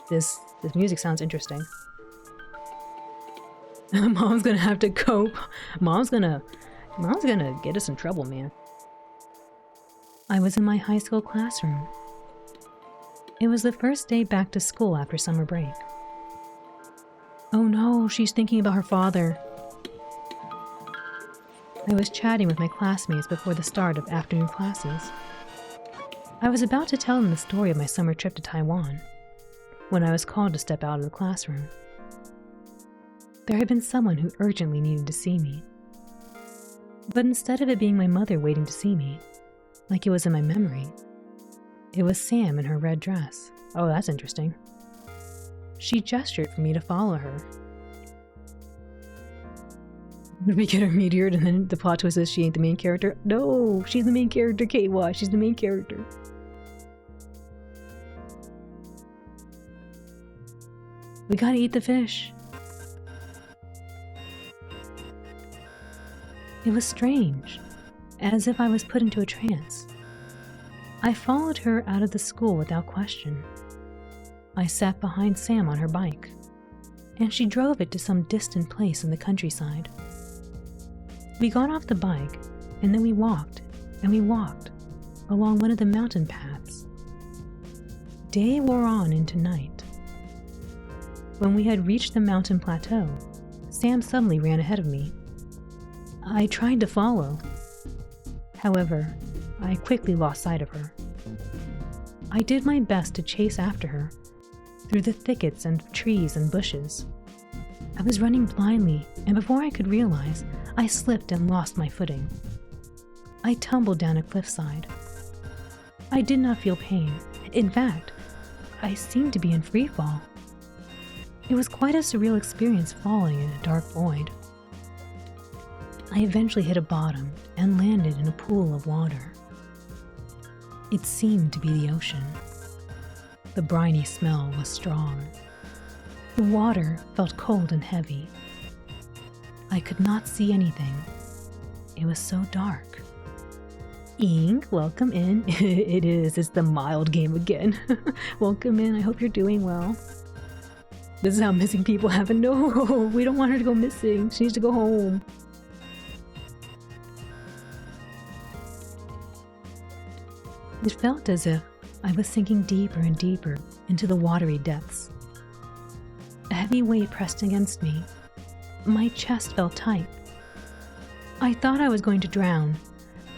This music sounds interesting. Mom's gonna have to cope. Mom's gonna get us in trouble, man. I was in my high school classroom. It was the first day back to school after summer break. Oh no, she's thinking about her father. I was chatting with my classmates before the start of afternoon classes. I was about to tell them the story of my summer trip to Taiwan when I was called to step out of the classroom. There had been someone who urgently needed to see me. But instead of it being my mother waiting to see me, like it was in my memory, it was Sam in her red dress. Oh, that's interesting. She gestured for me to follow her. Would we get her meteored and then the plot twist is she ain't the main character? No, she's the main character, KY. She's the main character. We gotta eat the fish. It was strange, as if I was put into a trance. I followed her out of the school without question. I sat behind Sam on her bike, and she drove it to some distant place in the countryside. We got off the bike, and then we walked, and we walked, along one of the mountain paths. Day wore on into night. When we had reached the mountain plateau, Sam suddenly ran ahead of me. I tried to follow. However, I quickly lost sight of her. I did my best to chase after her, through the thickets and trees and bushes. I was running blindly, and before I could realize, I slipped and lost my footing. I tumbled down a cliffside. I did not feel pain. In fact, I seemed to be in free fall. It was quite a surreal experience falling in a dark void. I eventually hit a bottom and landed in a pool of water. It seemed to be the ocean. The briny smell was strong. The water felt cold and heavy. I could not see anything. It was so dark. Ink, welcome in. It's the mild game again. Welcome in, I hope you're doing well. This is how missing people happen. No, we don't want her to go missing. She needs to go home. It felt as if I was sinking deeper and deeper into the watery depths. A heavy weight pressed against me. My chest felt tight. I thought I was going to drown.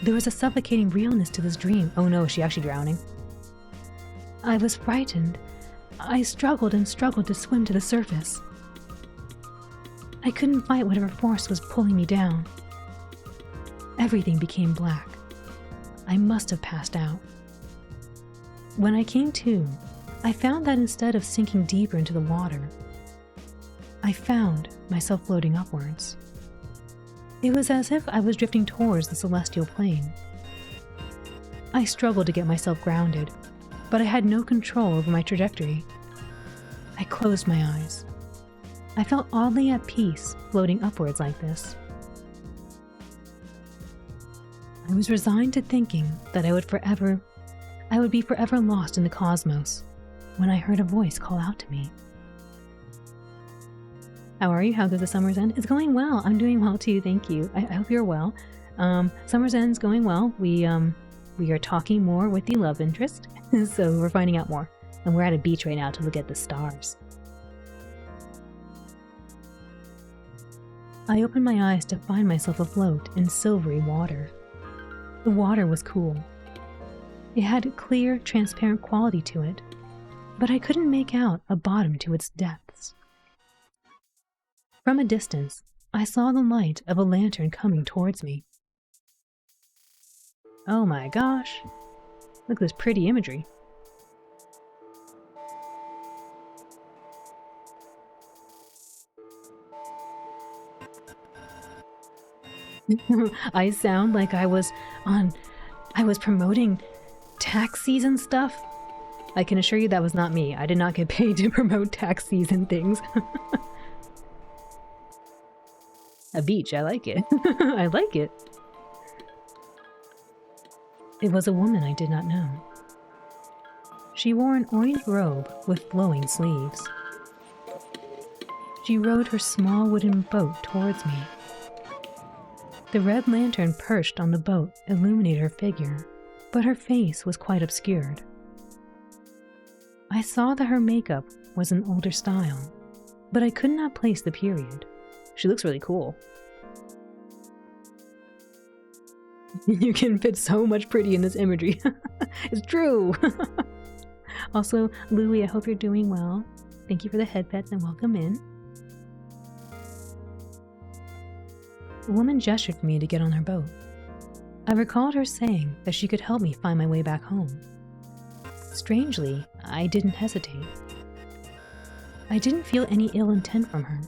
There was a suffocating realness to this dream. Oh no, is she actually drowning? I was frightened. I struggled and struggled to swim to the surface. I couldn't fight whatever force was pulling me down. Everything became black. I must have passed out. When I came to, I found that instead of sinking deeper into the water, I found myself floating upwards. It was as if I was drifting towards the celestial plane. I struggled to get myself grounded, but I had no control over my trajectory. I closed my eyes. I felt oddly at peace floating upwards like this. I was resigned to thinking that I would be forever lost in the cosmos when I heard a voice call out to me. How are you? How goes the summer's end? It's going well. I'm doing well too, thank you. I hope you're well. Summer's end's going well. We are talking more with the love interest, so we're finding out more. And we're at a beach right now to look at the stars. I opened my eyes to find myself afloat in silvery water. The water was cool. It had a clear, transparent quality to it, but I couldn't make out a bottom to its depths. From a distance, I saw the light of a lantern coming towards me. Oh my gosh! Look at this pretty imagery. I sound like I was promoting tax season stuff. I can assure you that was not me. I did not get paid to promote tax season things. A beach, I like it. I like it. It was a woman I did not know. She wore an orange robe with flowing sleeves. She rowed her small wooden boat towards me. The red lantern perched on the boat illuminated her figure, but her face was quite obscured. I saw that her makeup was an older style, but I could not place the period. She looks really cool. You can fit so much pretty in this imagery. It's true. Also, Louie, I hope you're doing well. Thank you for the head pets and welcome in. The woman gestured for me to get on her boat. I recalled her saying that she could help me find my way back home. Strangely, I didn't hesitate. I didn't feel any ill intent from her.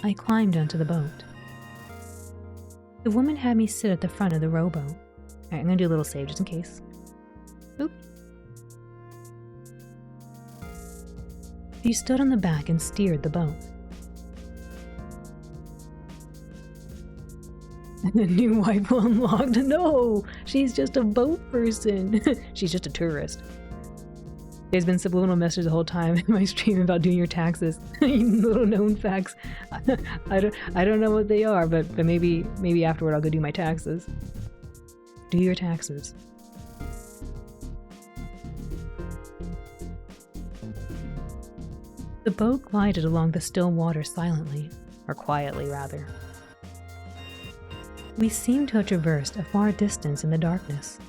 I climbed onto the boat. The woman had me sit at the front of the rowboat. Alright, I'm gonna do a little save just in case. Oop. She stood on the back and steered the boat. New wife unlocked. No! She's just a boat person. She's just a tourist. There's been subliminal messages the whole time in my stream about doing your taxes. Little known facts. I don't know what they are, but maybe afterward I'll go do my taxes. Do your taxes. The boat glided along the still water silently, or quietly rather. We seemed to have traversed a far distance in the darkness.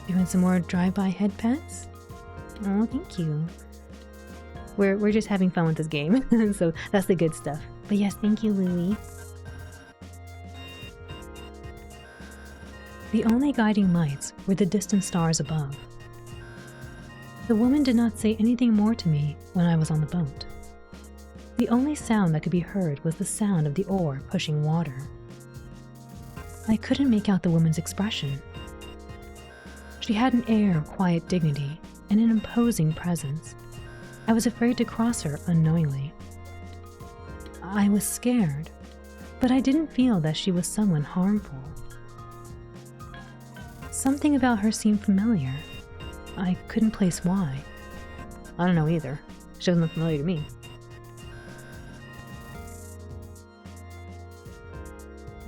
Doing some more drive-by head pets? Oh, thank you. We're just having fun with this game, so that's the good stuff. But yes, thank you, Louie. The only guiding lights were the distant stars above. The woman did not say anything more to me when I was on the boat. The only sound that could be heard was the sound of the oar pushing water. I couldn't make out the woman's expression. She had an air of quiet dignity and an imposing presence. I was afraid to cross her unknowingly. I was scared, but I didn't feel that she was someone harmful. Something about her seemed familiar. I couldn't place why. I don't know either. She doesn't look familiar to me.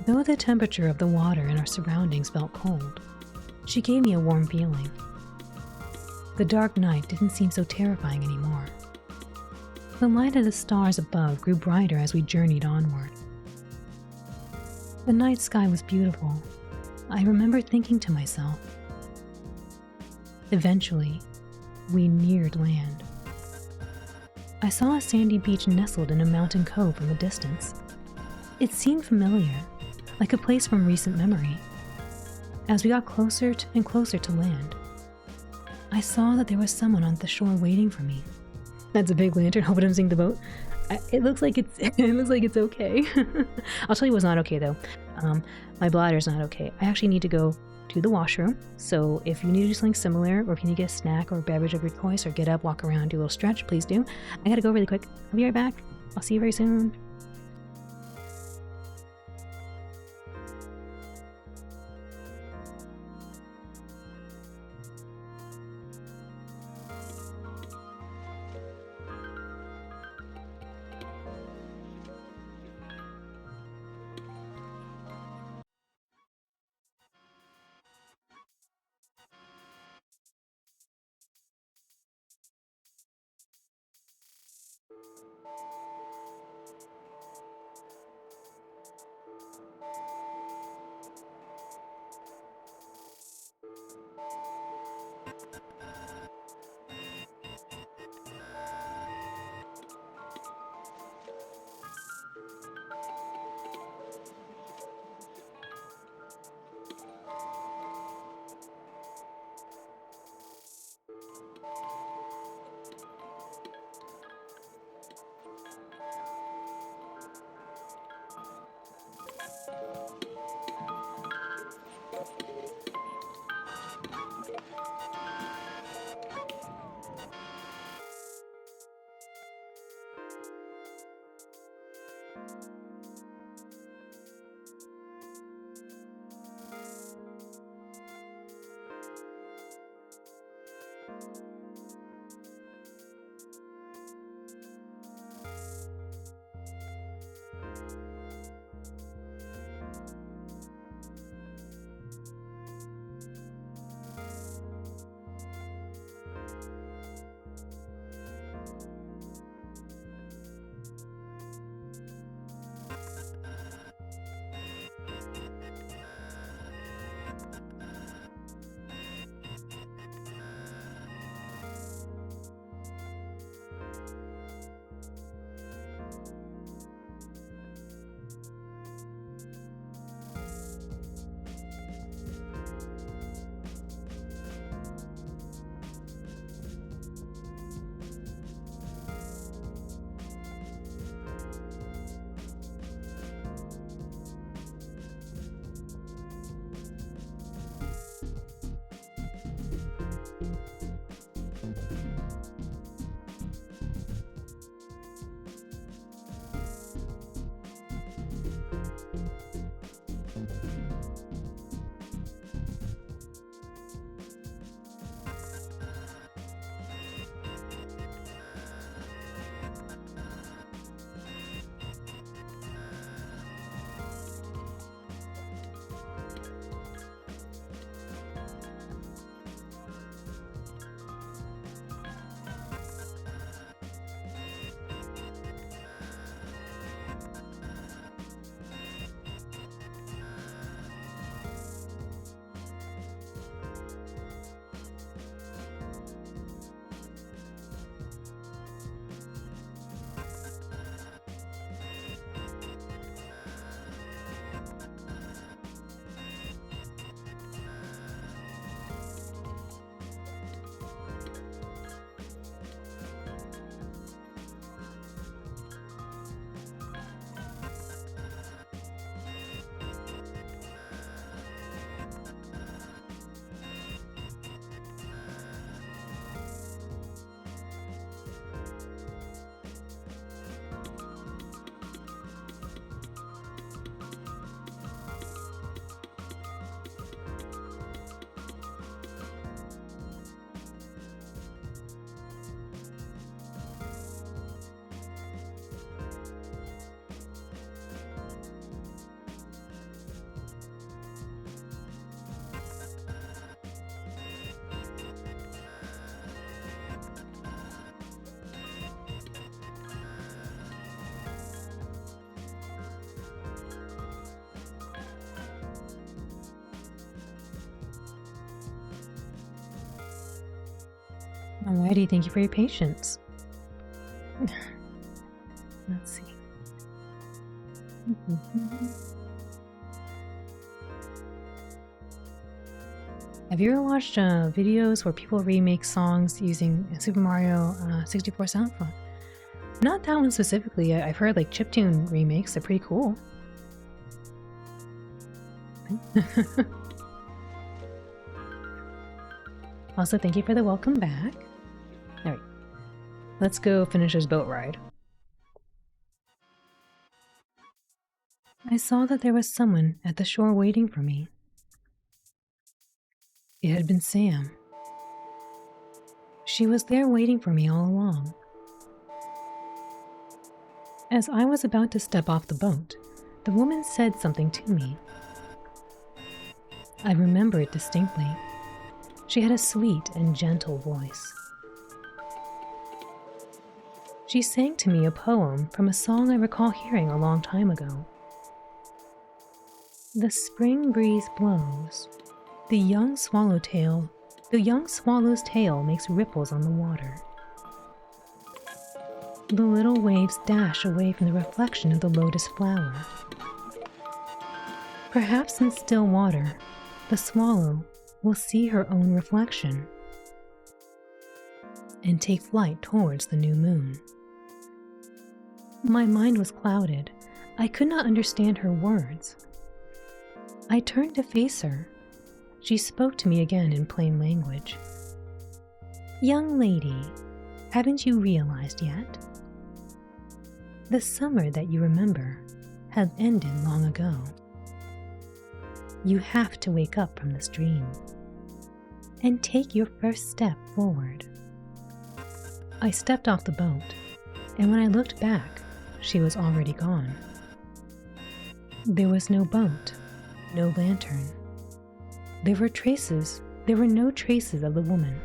Though the temperature of the water and our surroundings felt cold, she gave me a warm feeling. The dark night didn't seem so terrifying anymore. The light of the stars above grew brighter as we journeyed onward. The night sky was beautiful. I remember thinking to myself. Eventually, we neared land. I saw a sandy beach nestled in a mountain cove from a distance. It seemed familiar, like a place from recent memory. As we got closer and closer to land, I saw that there was someone on the shore waiting for me. That's a big lantern. Hope it doesn't sink the boat. It looks like it's okay. I'll tell you what's not okay though. My bladder's not okay. I actually need to go to the washroom. So if you need to do something similar, or if you need to get a snack or a beverage of your choice, or get up, walk around, do a little stretch, please do. I gotta go really quick. I'll be right back. I'll see you very soon. Alrighty, thank you for your patience. Let's see. Have you ever watched videos where people remake songs using Super Mario 64 soundtrack? Not that one specifically. I've heard like chiptune remakes. They're pretty cool. Also, thank you for the welcome back. Alright, let's go finish this boat ride. I saw that there was someone at the shore waiting for me. It had been Sam. She was there waiting for me all along. As I was about to step off the boat, the woman said something to me. I remember it distinctly. She had a sweet and gentle voice. She sang to me a poem from a song I recall hearing a long time ago. The spring breeze blows. The young swallow's tail makes ripples on the water. The little waves dash away from the reflection of the lotus flower. Perhaps in still water, the swallow will see her own reflection and take flight towards the new moon. My mind was clouded. I could not understand her words. I turned to face her. She spoke to me again in plain language. Young lady, haven't you realized yet? The summer that you remember has ended long ago. You have to wake up from this dream and take your first step forward. I stepped off the boat, and when I looked back, she was already gone. There was no boat, no lantern. There were no traces of the woman.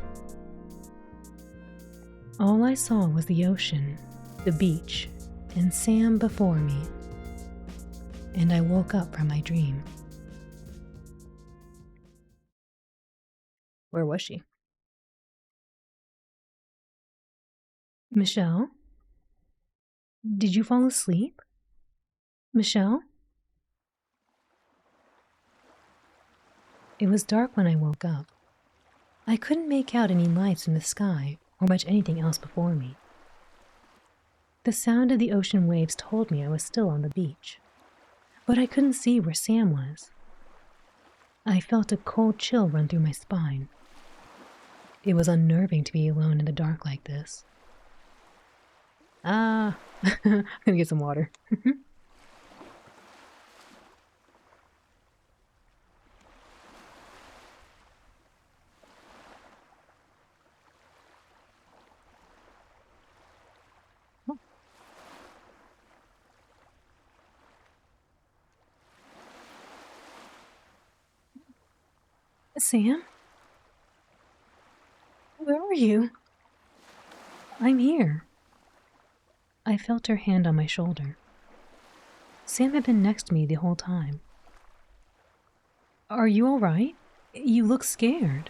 All I saw was the ocean, the beach, and Sam before me. And I woke up from my dream. Where was she? Michelle? Did you fall asleep? Michelle? It was dark when I woke up. I couldn't make out any lights in the sky or much anything else before me. The sound of the ocean waves told me I was still on the beach, but I couldn't see where Sam was. I felt a cold chill run through my spine. It was unnerving to be alone in the dark like this. I'm gonna get some water. Sam? Where are you? I'm here. I felt her hand on my shoulder. Sam had been next to me the whole time. Are you all right? You look scared.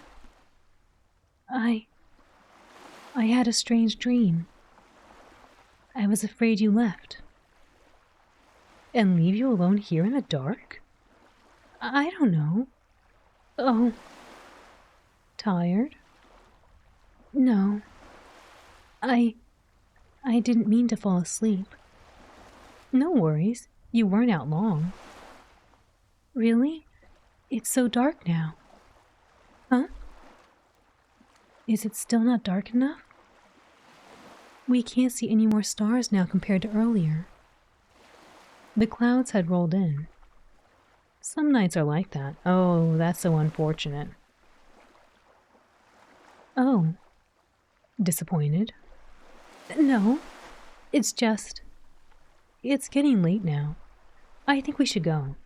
I had a strange dream. I was afraid you left. And leave you alone here in the dark? I don't know. Oh. Tired? No. I didn't mean to fall asleep. No worries. You weren't out long. Really? It's so dark now. Huh? Is it still not dark enough? We can't see any more stars now compared to earlier. The clouds had rolled in. Some nights are like that. Oh, that's so unfortunate. Oh. Disappointed? No. It's getting late now. I think we should go.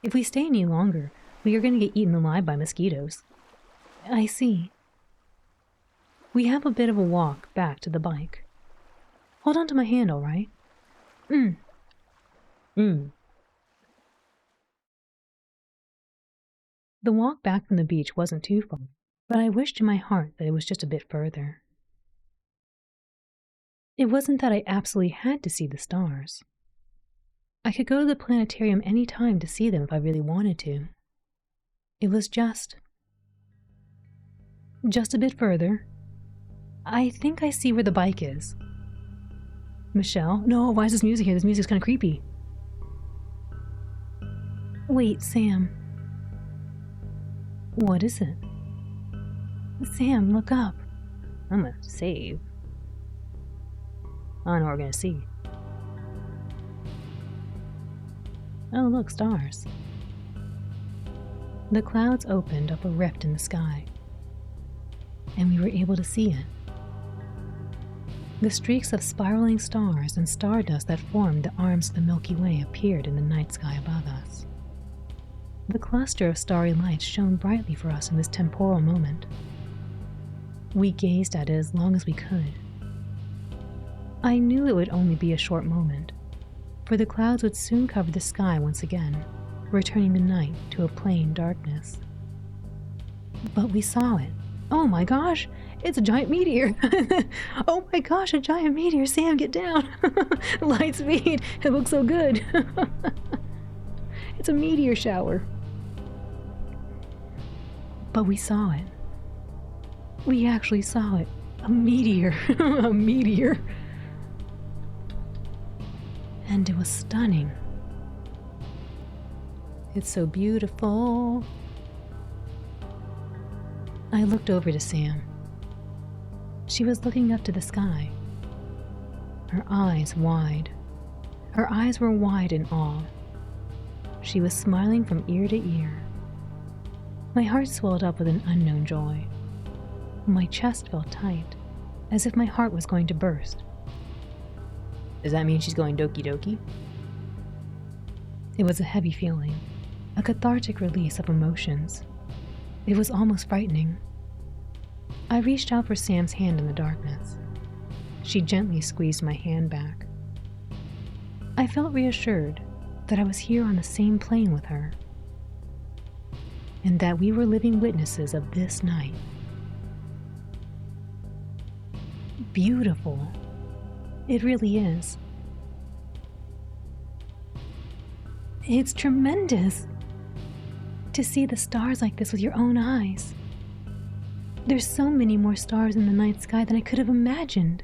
If we stay any longer, we are going to get eaten alive by mosquitoes. I see. We have a bit of a walk back to the bike. Hold on to my hand, all right? The walk back from the beach wasn't too far. but I wished in my heart that it was just a bit further. It wasn't that I absolutely had to see the stars. I could go to the planetarium any time to see them if I really wanted to. It was just a bit further. I think I see where the bike is. Michelle? No, why is this music here? This music's kind of creepy. Wait, Sam. What is it? Sam, look up. I'm gonna save. I don't know what we're gonna see. Oh, look, stars. The clouds opened up a rift in the sky, and we were able to see it. The streaks of spiraling stars and stardust that formed the arms of the Milky Way appeared in the night sky above us. The cluster of starry lights shone brightly for us in this temporal moment. We gazed at it as long as we could. I knew it would only be a short moment, for the clouds would soon cover the sky once again, returning the night to a plain darkness. But we saw it. Oh my gosh, it's a giant meteor. Oh my gosh, a giant meteor. Sam, get down. Light speed. It looks so good. It's a meteor shower. But we saw it. We actually saw it. A meteor. A meteor. And it was stunning. It's so beautiful. I looked over to Sam. She was looking up to the sky, her eyes wide. Her eyes were wide in awe. She was smiling from ear to ear. My heart swelled up with an unknown joy. My chest felt tight, as if my heart was going to burst. Does that mean she's going doki doki? It was a heavy feeling, a cathartic release of emotions. It was almost frightening. I reached out for Sam's hand in the darkness. She gently squeezed my hand back. I felt reassured that I was here on the same plane with her, and that we were living witnesses of this night. Beautiful. It really is. It's tremendous to see the stars like this with your own eyes. There's so many more stars in the night sky than I could have imagined.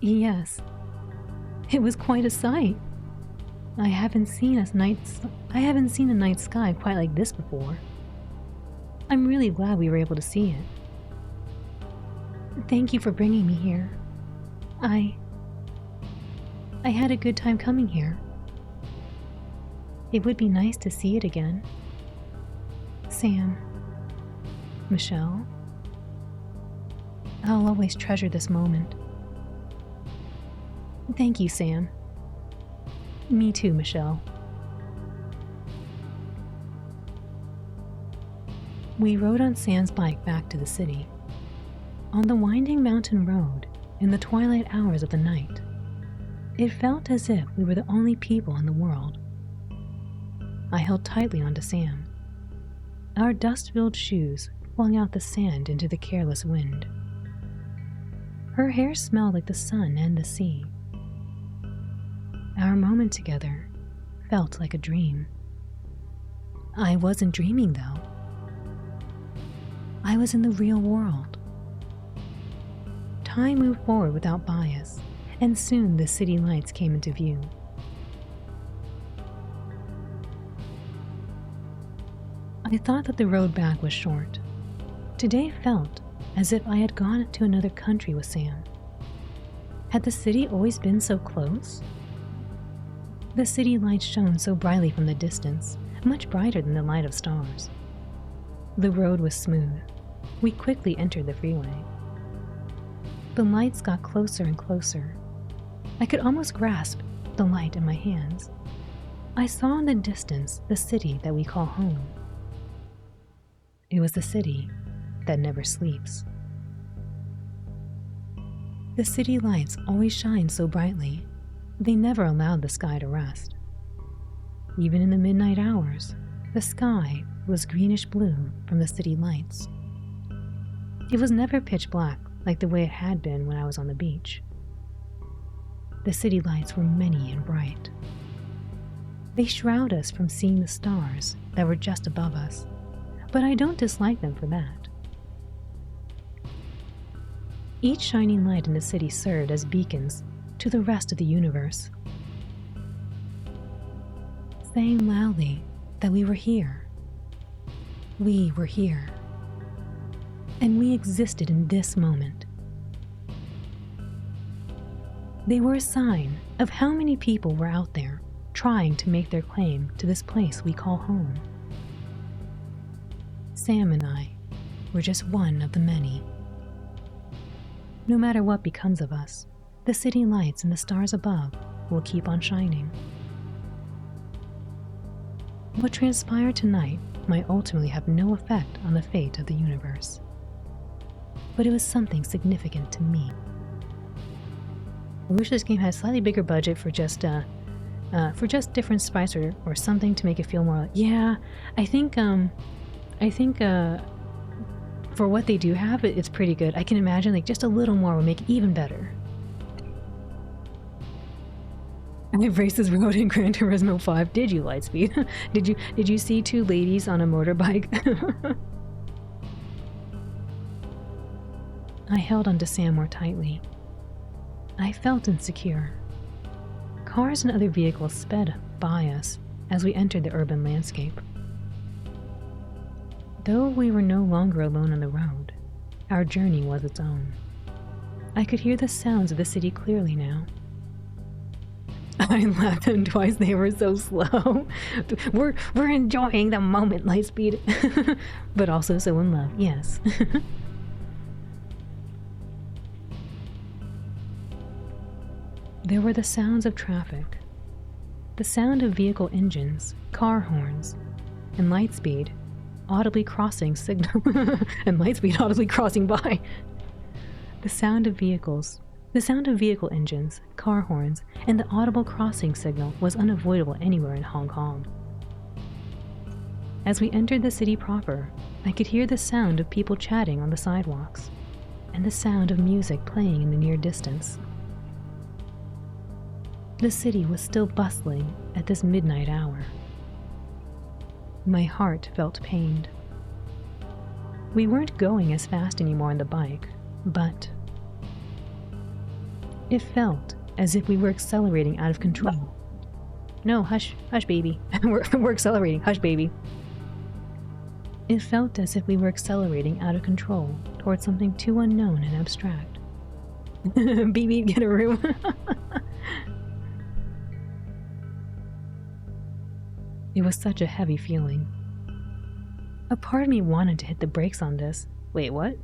Yes, it was quite a sight. I haven't seen a night sky quite like this before. I'm really glad we were able to see it. Thank you for bringing me here. I had a good time coming here. It would be nice to see it again. Sam. Michelle. I'll always treasure this moment. Thank you, Sam. Me too, Michelle. We rode on Sam's bike back to the city. On the winding mountain road, in the twilight hours of the night, it felt as if we were the only people in the world. I held tightly onto Sam. Our dust-filled shoes flung out the sand into the careless wind. Her hair smelled like the sun and the sea. Our moment together felt like a dream. I wasn't dreaming, though. I was in the real world. Time moved forward without bias, and soon the city lights came into view. I thought that the road back was short. Today felt as if I had gone to another country with Sam. Had the city always been so close? The city lights shone so brightly from the distance, much brighter than the light of stars. The road was smooth. We quickly entered the freeway. The lights got closer and closer. I could almost grasp the light in my hands. I saw in the distance the city that we call home. It was the city that never sleeps. The city lights always shine so brightly. They never allowed the sky to rest. Even in the midnight hours, The sky was greenish blue from the city lights. It was never pitch black like the way it had been when I was on the beach. The city lights were many and bright. They shroud us from seeing the stars that were just above us, but I don't dislike them for that. Each shining light in the city served as beacons to the rest of the universe, saying loudly that we were here. We were here. And we existed in this moment. They were a sign of how many people were out there trying to make their claim to this place we call home. Sam and I were just one of the many. No matter what becomes of us, the city lights and the stars above will keep on shining. What transpired tonight might ultimately have no effect on the fate of the universe, but it was something significant to me. I wish this game had a slightly bigger budget for just different spice or something to make it feel more like, yeah, I think for what they do have, it's pretty good. I can imagine like just a little more would make it even better. I races road in Gran Turismo 5. Did you, Lightspeed? Did you see two ladies on a motorbike? I held onto Sam more tightly. I felt insecure. Cars and other vehicles sped by us as we entered the urban landscape. Though we were no longer alone on the road, our journey was its own. I could hear the sounds of the city clearly now. I laughed them twice, they were so slow. We're enjoying the moment, Lightspeed. But also so in love, yes. There were the sounds of traffic, the sound of vehicle engines, car horns, and Lightspeed audibly crossing signal, and Lightspeed audibly crossing by. The sound of vehicle engines, car horns, and the audible crossing signal was unavoidable anywhere in Hong Kong. As we entered the city proper, I could hear the sound of people chatting on the sidewalks, and the sound of music playing in the near distance. The city was still bustling at this midnight hour. My heart felt pained. We weren't going as fast anymore on the bike, but it felt as if we were accelerating out of control. No, hush, baby. we're accelerating, hush, baby. It felt as if we were accelerating out of control towards something too unknown and abstract. BB, get a room. It was such a heavy feeling. A part of me wanted to hit the brakes on this. Wait, what?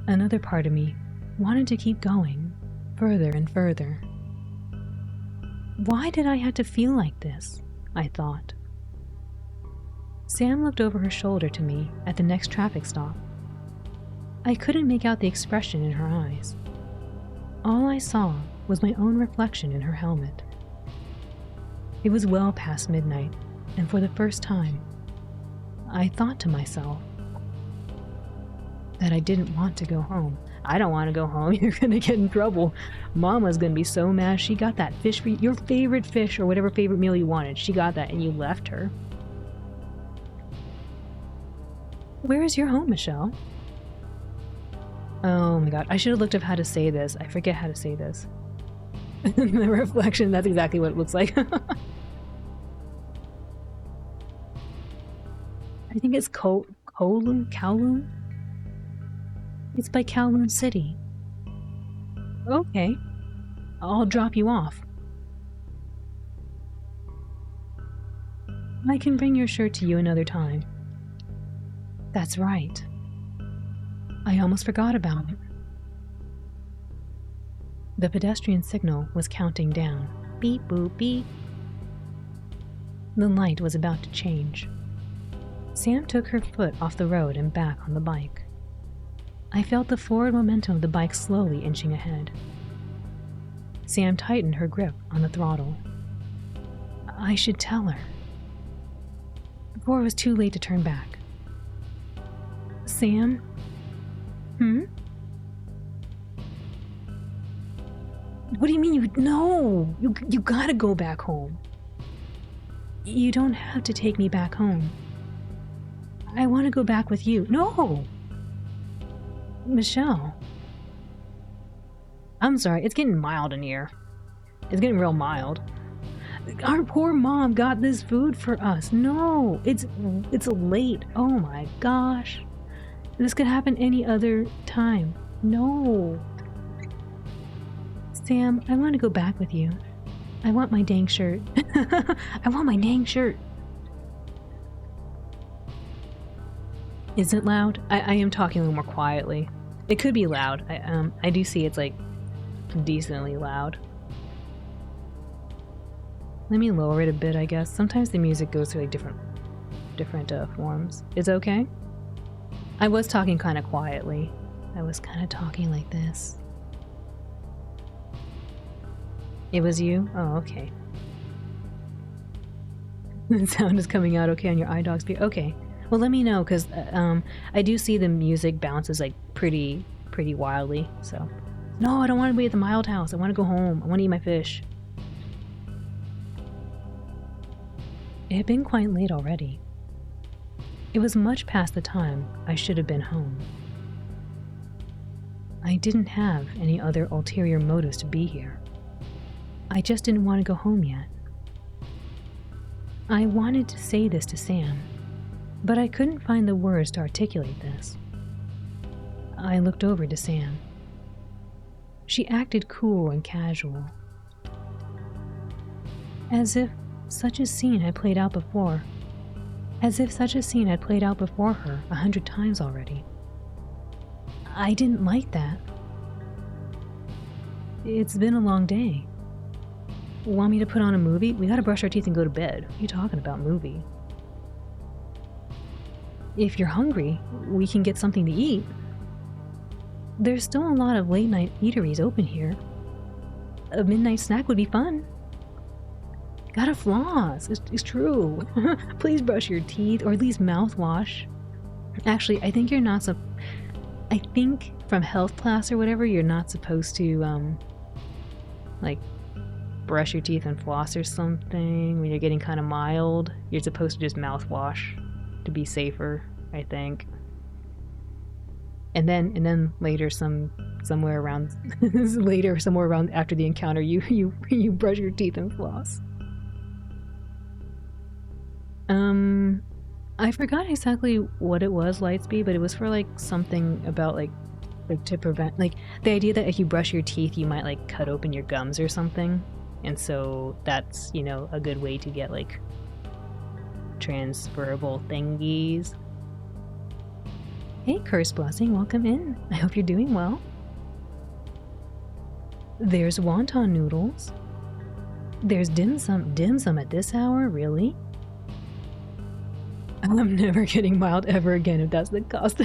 Another part of me wanted to keep going, further and further. Why did I have to feel like this? I thought. Sam looked over her shoulder to me at the next traffic stop. I couldn't make out the expression in her eyes. All I saw was my own reflection in her helmet. It was well past midnight, and for the first time, I thought to myself that I didn't want to go home. I don't want to go home. You're going to get in trouble. Mama's going to be so mad. She got that fish for you, your favorite fish or whatever favorite meal you wanted. She got that and you left her. Where is your home, Michelle? Oh my god. I should have looked up how to say this. I forget how to say this. The reflection, that's exactly what it looks like. I think it's Kowloon? It's by Kowloon City. Okay. I'll drop you off. I can bring your shirt to you another time. That's right. I almost forgot about it. The pedestrian signal was counting down. Beep, boop, beep. The light was about to change. Sam took her foot off the road and back on the bike. I felt the forward momentum of the bike slowly inching ahead. Sam tightened her grip on the throttle. I should tell her. before it was too late to turn back. Sam? What do you mean no! You gotta go back home. You don't have to take me back home. I want to go back with you. No! Michelle. I'm sorry, it's getting mild in here. It's getting real mild. Our poor mom got this food for us. No, it's late. Oh my gosh. This could happen any other time. No. Sam, I want to go back with you. I want my dang shirt. I want my dang shirt. Is it loud? I am talking a little more quietly. It could be loud. I do see it's like decently loud. Let me lower it a bit, I guess. Sometimes the music goes through like different forms. Is it okay? I was talking kind of quietly. I was kind of talking like this. It was you? Oh, okay. The sound is coming out okay on your iDog speaker. Okay. Well, let me know, because I do see the music bounces like pretty wildly. So, no, I don't want to be at the Mild House. I want to go home. I want to eat my fish. It had been quite late already. It was much past the time I should have been home. I didn't have any other ulterior motives to be here. I just didn't want to go home yet. I wanted to say this to Sam, but I couldn't find the words to articulate this. I looked over to Sam. She acted cool and casual, as if such a scene had played out before. As if such a scene had played out before her 100 times already. I didn't like that. It's been a long day. Want me to put on a movie? We gotta brush our teeth and go to bed. What are you talking about, movie? If you're hungry, we can get something to eat. There's still a lot of late night eateries open here. A midnight snack would be fun. Gotta floss. It's true. Please brush your teeth, or at least mouthwash. Actually, I think you're not I think from health class or whatever, you're not supposed to, like, brush your teeth and floss or something when you're getting kind of mild. You're supposed to just mouthwash to be safer, I think. And then later, somewhere around after the encounter, you brush your teeth and floss. I forgot exactly what it was, Lightspeed, but it was for like something about like to prevent like the idea that if you brush your teeth, you might like cut open your gums or something, and so that's, you know, a good way to get like transferable thingies. Hey, Curse Blessing, welcome in. I hope you're doing well. There's wonton noodles. There's dim sum at this hour, really? I'm never getting mild ever again if that's the cost.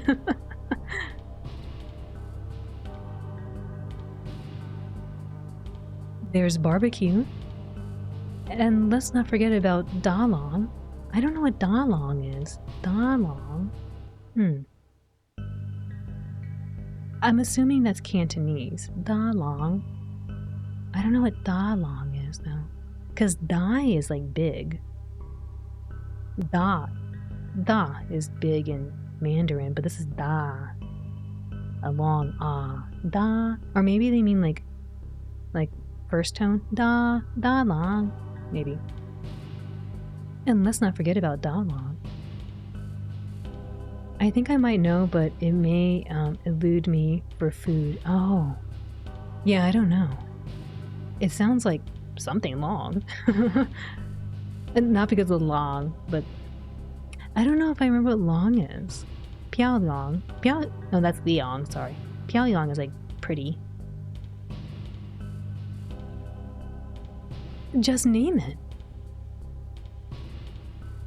There's barbecue. And let's not forget about dalong. I don't know what dalong is. Dalong? I'm assuming that's Cantonese. Dalong. I don't know what dalong is though. Because dai is like big. Da is big in Mandarin, but this is da. A long ah. Da. Or maybe they mean like first tone. Da long. Maybe. And let's not forget about da long. I think I might know, but it may elude me for food. Oh. Yeah, I don't know. It sounds like something long. And not because of long, but I don't know if I remember what long is. Piaoliong. No, that's Liang, sorry. Piaoliong is like pretty. Just name it.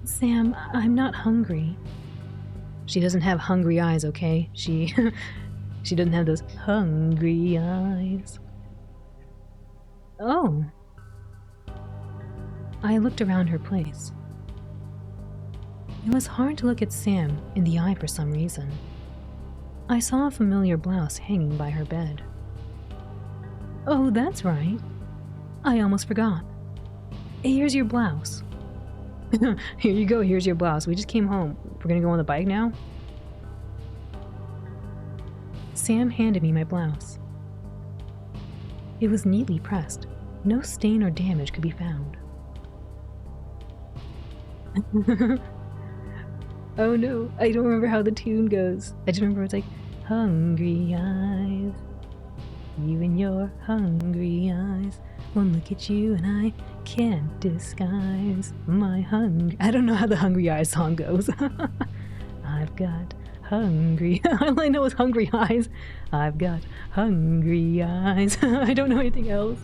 Sam, I'm not hungry. She doesn't have hungry eyes, okay? She doesn't have those hungry eyes. Oh. I looked around her place. It was hard to look at Sam in the eye for some reason. I saw a familiar blouse hanging by her bed. Oh, that's right. I almost forgot. Here's your blouse. Here you go, here's your blouse. We just came home. We're gonna go on the bike now? Sam handed me my blouse. It was neatly pressed. No stain or damage could be found. Oh no, I don't remember how the tune goes. I just remember it's like, hungry eyes, you and your hungry eyes. One look at you and I can't disguise my hunger. I don't know how the Hungry Eyes song goes. I've got hungry. All I know is hungry eyes. I've got hungry eyes. I don't know anything else.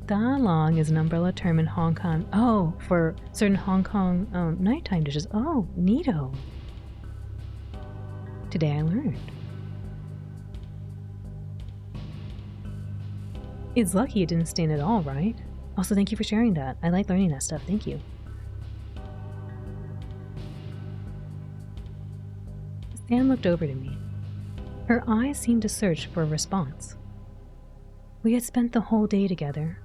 Da Long is an umbrella term in Hong Kong. Oh, for certain Hong Kong nighttime dishes. Oh, neato. Today I learned. It's lucky it didn't stain at all, right? Also, thank you for sharing that. I like learning that stuff. Thank you. Sam looked over to me. Her eyes seemed to search for a response. We had spent the whole day together,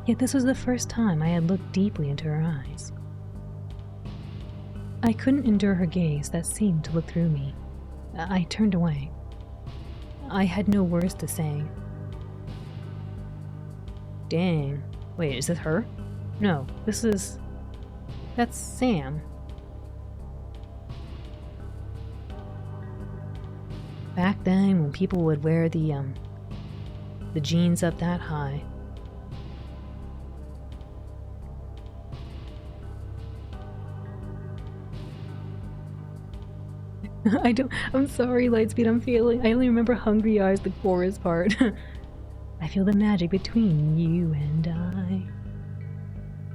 yet this was the first time I had looked deeply into her eyes. I couldn't endure her gaze that seemed to look through me. I turned away. I had no words to say. Dang. Wait, is this her? No, that's Sam. Back then, when people would wear the jeans up that high. I'm sorry, Lightspeed, I only remember Hungry Eyes, the chorus part. I feel the magic between you and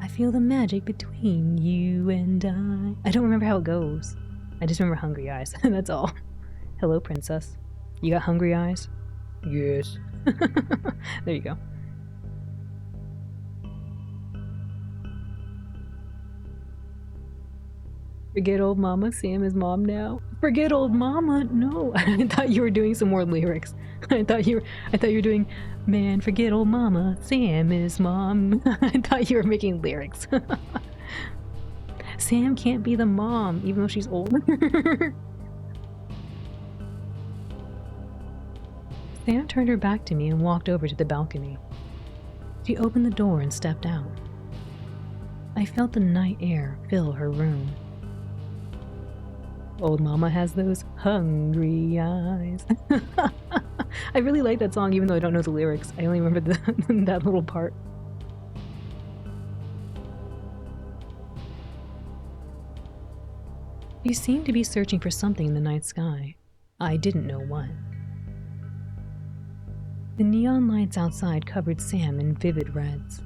I feel the magic between you and I don't remember how it goes. I just remember Hungry Eyes, that's all. Hello, princess. You got hungry eyes? Yes. There you go. Forget old mama, Sam is mom now. Forget old mama? No, I thought you were doing some more lyrics. I thought you were doing, man, forget old mama, Sam is mom. I thought you were making lyrics. Sam can't be the mom, even though she's older. Sam turned her back to me and walked over to the balcony. She opened the door and stepped out. I felt the night air fill her room. Old mama has those hungry eyes. I really like that song even though I don't know the lyrics. I only remember that little part. She seemed to be searching for something in the night sky. I didn't know what. The neon lights outside covered Sam in vivid reds.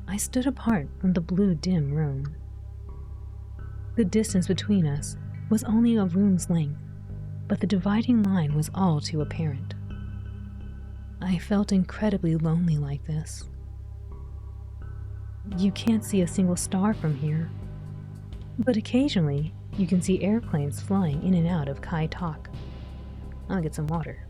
I stood apart from the blue, dim room. The distance between us was only a room's length, but the dividing line was all too apparent. I felt incredibly lonely like this. You can't see a single star from here, but occasionally you can see airplanes flying in and out of Kai Tak. I'll get some water.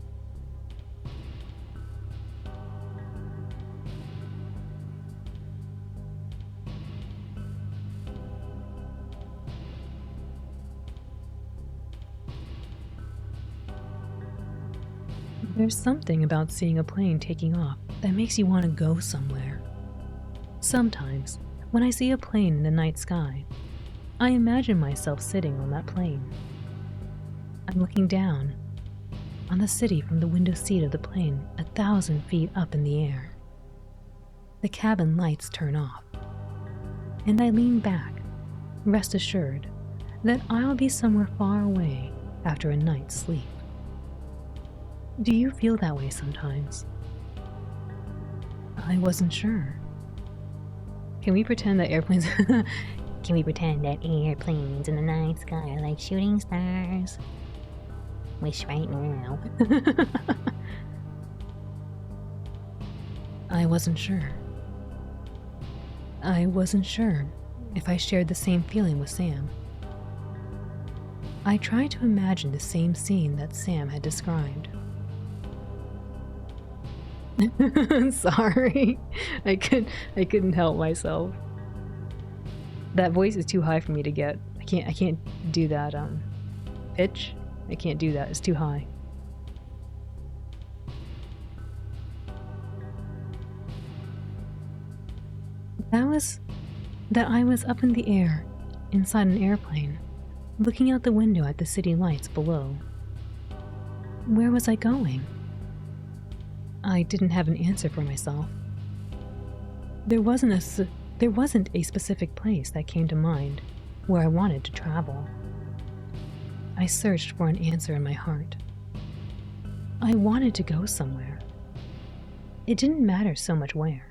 There's something about seeing a plane taking off that makes you want to go somewhere. Sometimes, when I see a plane in the night sky, I imagine myself sitting on that plane. I'm looking down on the city from the window seat of the plane 1,000 feet up in the air. The cabin lights turn off, and I lean back, rest assured that I'll be somewhere far away after a night's sleep. Do you feel that way sometimes? I wasn't sure. Can we pretend that airplanes... Can we pretend that airplanes in the night sky are like shooting stars? Wish right now. I wasn't sure. if I shared the same feeling with Sam. I tried to imagine the same scene that Sam had described. Sorry, I couldn't help myself. That voice is too high for me to get. I can't do that pitch. I can't do that. It's too high. That I was up in the air, inside an airplane, looking out the window at the city lights below. Where was I going? I didn't have an answer for myself. There wasn't a specific place that came to mind where I wanted to travel. I searched for an answer in my heart. I wanted to go somewhere. It didn't matter so much where.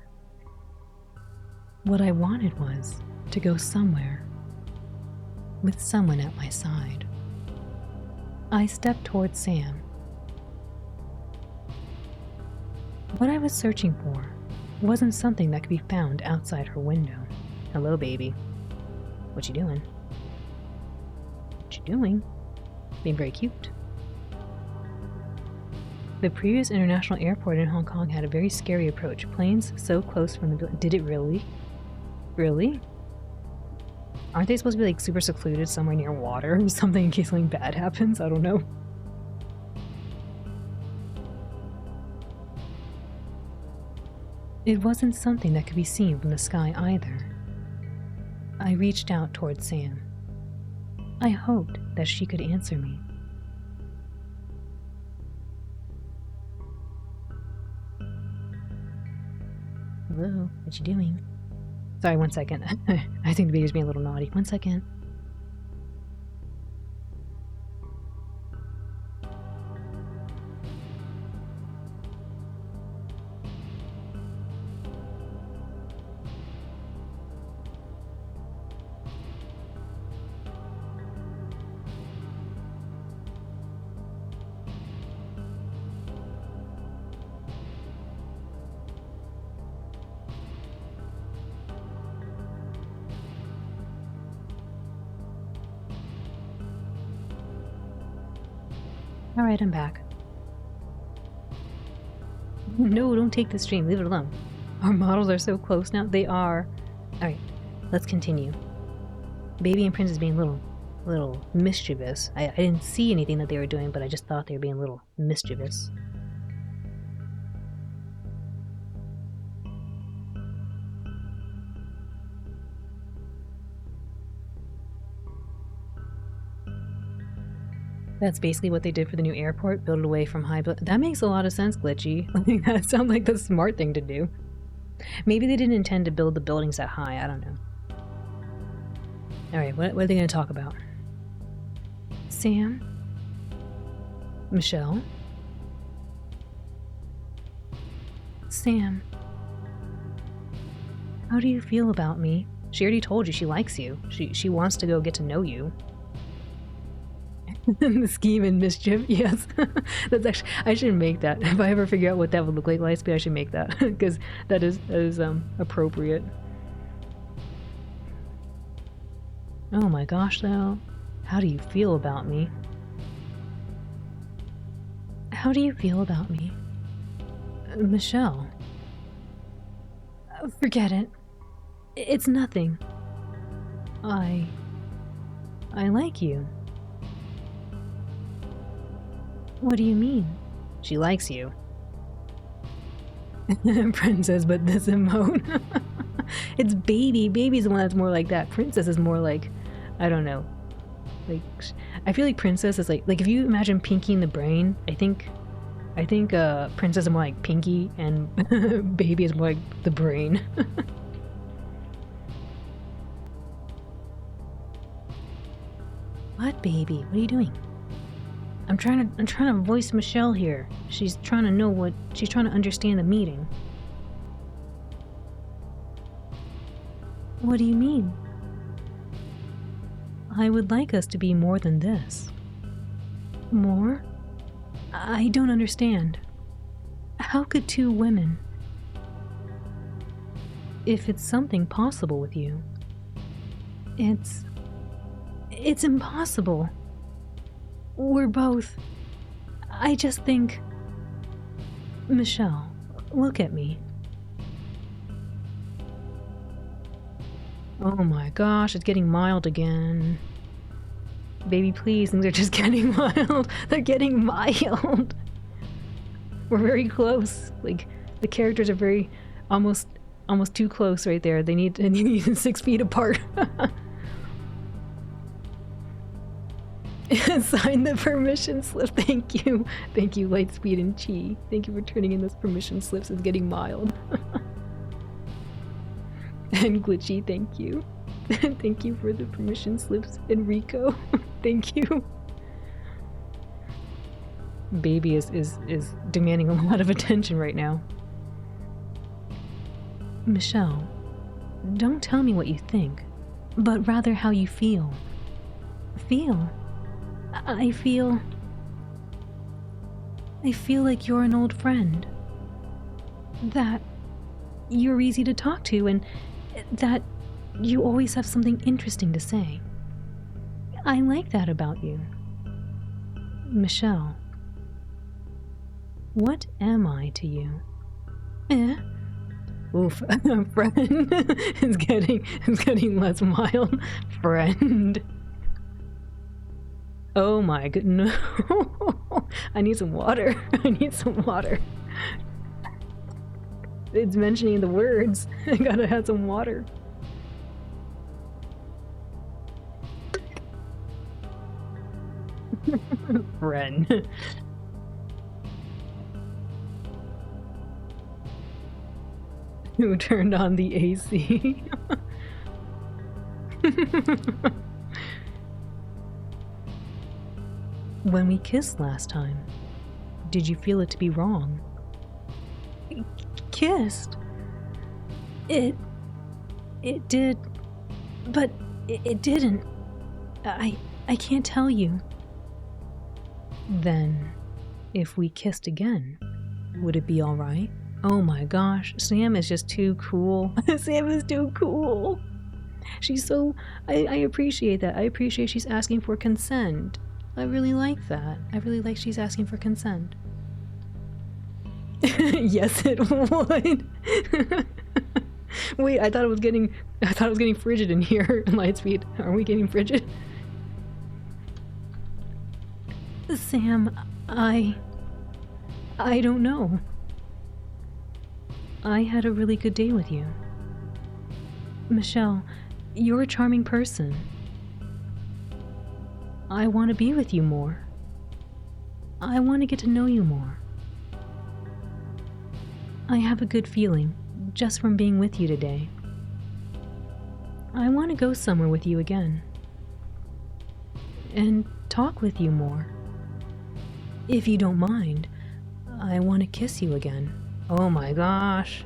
What I wanted was to go somewhere with someone at my side. I stepped towards Sam. What I was searching for wasn't something that could be found outside her window. Hello, baby. What you doing? What you doing? Being very cute. The previous international airport in Hong Kong had a very scary approach. Planes so close from the building. Did it really? Really? Aren't they supposed to be like super secluded somewhere near water or something in case something bad happens? I don't know. It wasn't something that could be seen from the sky either. I reached out towards Sam. I hoped that she could answer me. Hello, what you doing? Sorry, 1 second. I think the baby's being a little naughty. 1 second. Alright, I'm back. No, don't take the stream. Leave it alone. Our models are so close now. They are. Alright, let's continue. Baby and Princess being a little mischievous. I didn't see anything that they were doing, but I just thought they were being a little mischievous. That's basically what they did for the new airport, build it away from high that makes a lot of sense, Glitchy. That sounds like the smart thing to do. Maybe they didn't intend to build the buildings that high, I don't know. Alright, what are they going to talk about? Sam? Michelle? Sam. How do you feel about me? She already told you she likes you. She wants to go get to know you. The scheme and mischief, yes. That's actually, I should make that. If I ever figure out what that would look like Lightspeed, I should make that because that is appropriate. Oh my gosh, though. How do you feel about me? How do you feel about me? Michelle. Forget it. It's nothing. I like you. What do you mean? She likes you. Princess, but this emote. It's Baby. Baby's the one that's more like that. Princess is more like, I don't know. Like, I feel like Princess is like if you imagine Pinky in the brain, I think Princess is more like Pinky and Baby is more like the brain. What, Baby? What are you doing? I'm trying to voice Michelle here. She's trying to understand the meeting. What do you mean? I would like us to be more than this. More? I don't understand. How could two women? If it's something possible with you, It's impossible. We're both... I just think... Michelle, look at me. Oh my gosh, it's getting mild again. Baby, please, things are just getting mild. They're getting mild. We're very close. Like, the characters are very... almost too close right there. They need 6 feet apart. Sign the permission slip. Thank you. Thank you, Lightspeed and Chi. Thank you for turning in those permission slips. It's getting mild. And Glitchy, thank you. Thank you for the permission slips, Enrico. Thank you. Baby is demanding a lot of attention right now. Michelle, don't tell me what you think, but rather how you feel. Feel? I feel like you're an old friend. That you're easy to talk to and that you always have something interesting to say. I like that about you. Michelle, what am I to you? Oof, friend. It's getting less mild. Friend. Oh my goodness. No. I need some water. I need some water. It's mentioning the words. I gotta have some water. Friend. Who turned on the AC? When we kissed last time, did you feel it to be wrong? Kissed? It did, but it didn't. I can't tell you. Then, if we kissed again, would it be alright? Oh my gosh, Sam is just too cool. Sam is too cool. She's so... I appreciate that. I appreciate she's asking for consent. I really like that. I really like she's asking for consent. Yes, it would. Wait, I thought it was getting frigid in here. Lightspeed, are we getting frigid? Sam, I don't know. I had a really good day with you. Michelle, you're a charming person. I want to be with you more. I want to get to know you more. I have a good feeling just from being with you today. I want to go somewhere with you again. And talk with you more. If you don't mind, I want to kiss you again. Oh my gosh.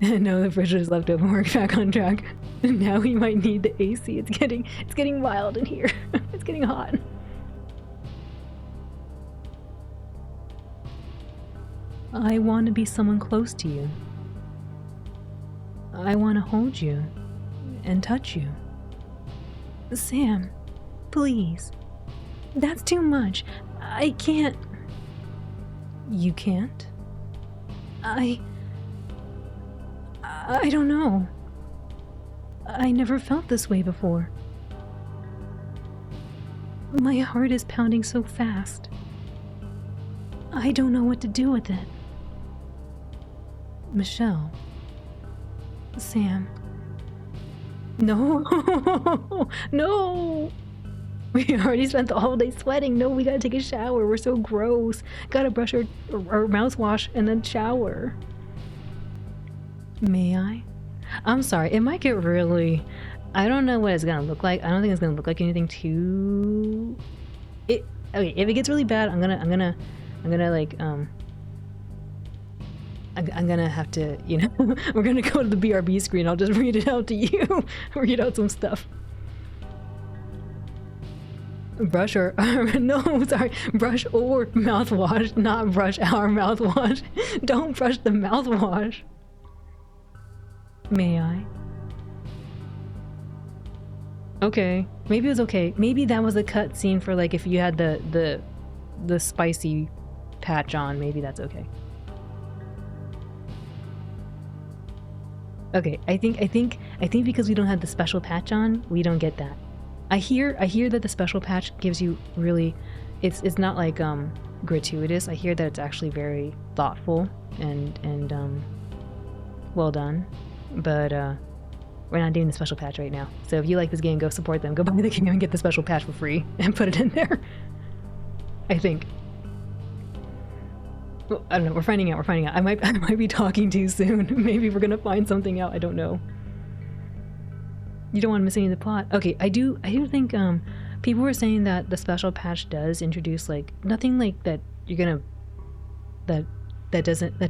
No, the fridge is left open. We're back on track. Now we might need the AC. It's getting wild in here. It's getting hot. I want to be someone close to you. I want to hold you and touch you. Sam, please. That's too much. I can't. You can't? I don't know. I never felt this way before. My heart is pounding so fast. I don't know what to do with it. Michelle. Sam. No. No. We already spent the whole day sweating. No, we gotta take a shower. We're so gross. Gotta brush our mouthwash and then shower. May I? I'm sorry. It might get really... I don't know what it's gonna look like. I don't think it's gonna look like anything too... Okay, if it gets really bad, I'm gonna have to, you know, we're gonna go to the BRB screen. I'll just read it out to you. Read out some stuff. Brush or no, sorry, brush or mouthwash, not brush our mouthwash. Don't brush the mouthwash. May I? Okay. Maybe it was okay. Maybe that was a cut scene for like if you had the spicy patch on, maybe that's okay. Okay, I think because we don't have the special patch on, we don't get that. I hear that the special patch gives you really, it's not like gratuitous. I hear that it's actually very thoughtful and well done. But we're not doing the special patch right now. So if you like this game, go support them. Go buy the game and get the special patch for free and put it in there. I think. Well, I don't know. We're finding out. I might be talking too soon. Maybe we're gonna find something out. I don't know. You don't want to miss any of the plot. Okay, I do think people were saying that the special patch does introduce like nothing like that you're gonna that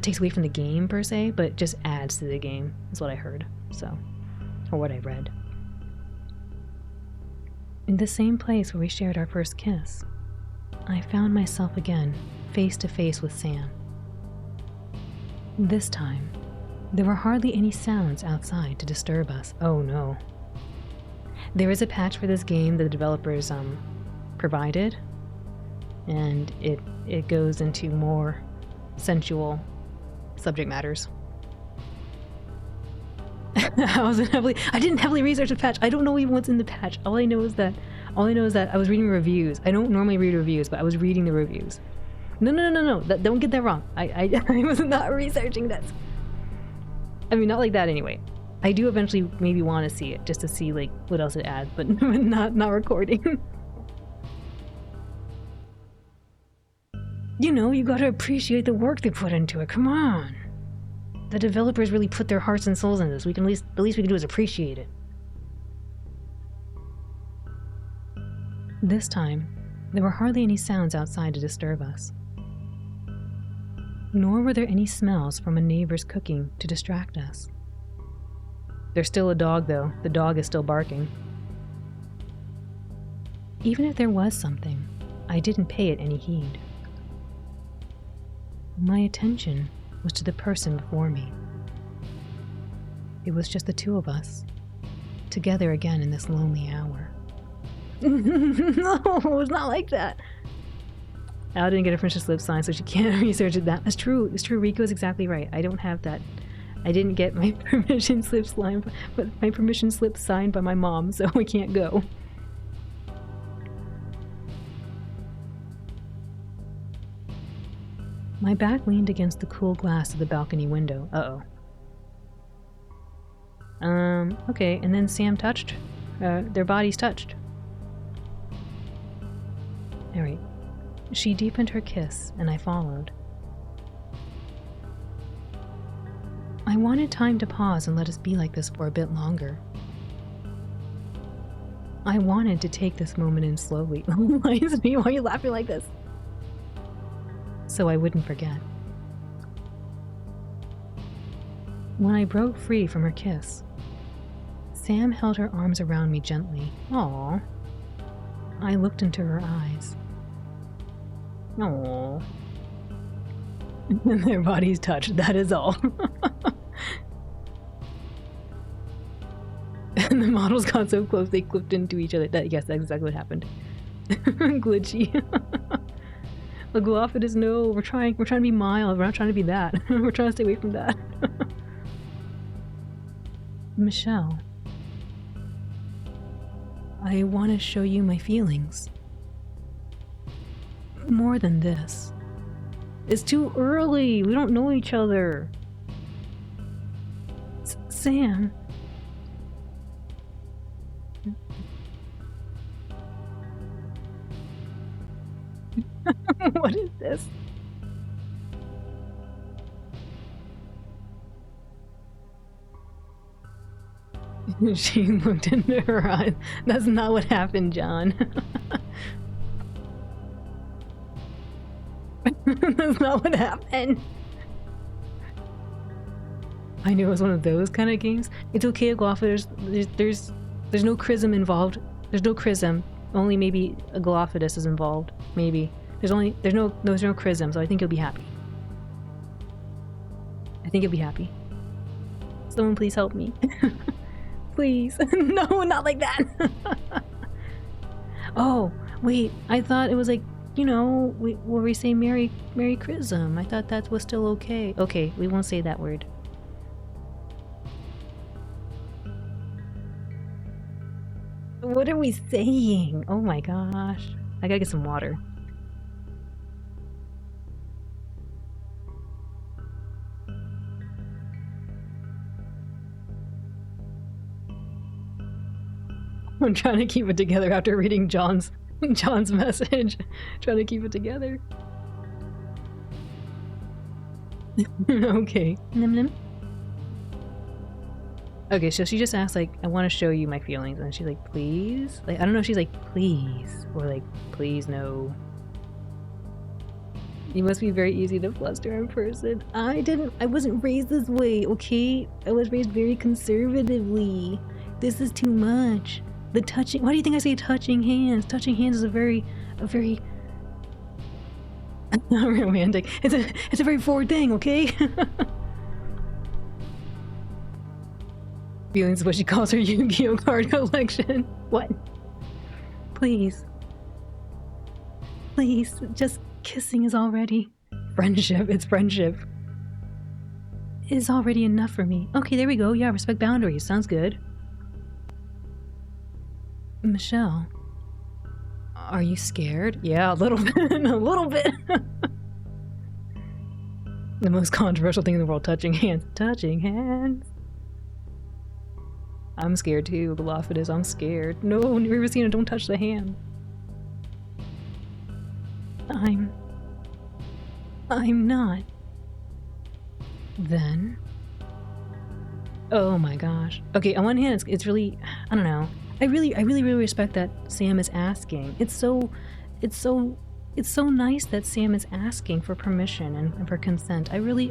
takes away from the game per se, but just adds to the game is what I heard. So, or what I read. In the same place where we shared our first kiss, I found myself again, face to face with Sam. This time, there were hardly any sounds outside to disturb us. Oh no. There is a patch for this game that the developers provided, and it goes into more sensual subject matters. I didn't heavily research the patch. I don't know even what's in the patch. All I know is that I was reading reviews. I don't normally read reviews, but I was reading the reviews. No. Don't get that wrong. I was not researching this. I mean, not like that anyway. I do eventually maybe want to see it just to see like what else it adds, but not recording. You know, you gotta appreciate the work they put into it. Come on. The developers really put their hearts and souls in this. We can the least we can do is appreciate it. This time, there were hardly any sounds outside to disturb us. Nor were there any smells from a neighbor's cooking to distract us. There's still a dog, though. The dog is still barking. Even if there was something, I didn't pay it any heed. My attention was to the person before me. It was just the two of us, together again in this lonely hour. No, it's not like that. Al didn't get a permission slip signed, so she can't research it. That's true. It's true. Rico is exactly right. I don't have that. I didn't get my permission slip signed, but my permission slip signed by my mom, so we can't go. My back leaned against the cool glass of the balcony window. Uh-oh. Okay, and then Sam touched. Their bodies touched. Alright. She deepened her kiss, and I followed. I wanted time to pause and let us be like this for a bit longer. I wanted to take this moment in slowly. Why are you laughing like this? So I wouldn't forget. When I broke free from her kiss, Sam held her arms around me gently. Aww. I looked into her eyes. Aww. And their bodies touched, that is all. And the models got so close they clipped into each other. Yes, that's exactly what happened. Glitchy. The Glophitis, no, we're trying to be mild, we're not trying to be that. We're trying to stay away from that. Michelle, I want to show you my feelings. More than this. It's too early, we don't know each other. Sam. What is this? She looked into her eyes. That's not what happened, John. That's not what happened. I knew it was one of those kind of games. It's okay, Glophitis. There's no chrism involved. There's no chrism. Only maybe a Glophitis is involved. Maybe. There's no chrism, so I think you'll be happy. Someone please help me. Please. No, not like that. Oh, wait. I thought it was like, you know, where we say Merry Chrism. I thought that was still okay. Okay, we won't say that word. What are we saying? Oh my gosh. I gotta get some water. I'm trying to keep it together after reading John's message. Trying to keep it together. Okay. Nim nim. Okay, so she just asked, like, I want to show you my feelings. And she's like, please? Like, I don't know if she's like, please. Or like, please, no. You must be very easy to fluster in person. I wasn't raised this way, okay? I was raised very conservatively. This is too much. The touching, why do you think I say touching hands? Touching hands is a very not romantic. It's a very forward thing, okay? Feelings is what she calls her Yu-Gi-Oh card collection. What? Please. Please, just kissing is already friendship. It's friendship. It is already enough for me. Okay, there we go. Yeah, respect boundaries. Sounds good. Michelle, are you scared? Yeah, a little bit. A little bit. The most controversial thing in the world, touching hands. Touching hands. I'm scared too, Belophitis. I'm scared. No, Rivasina, don't touch the hand. I'm not. Then? Oh my gosh. Okay, on one hand, it's really, I don't know. I really respect that Sam is asking. It's so nice that Sam is asking for permission and for consent. I really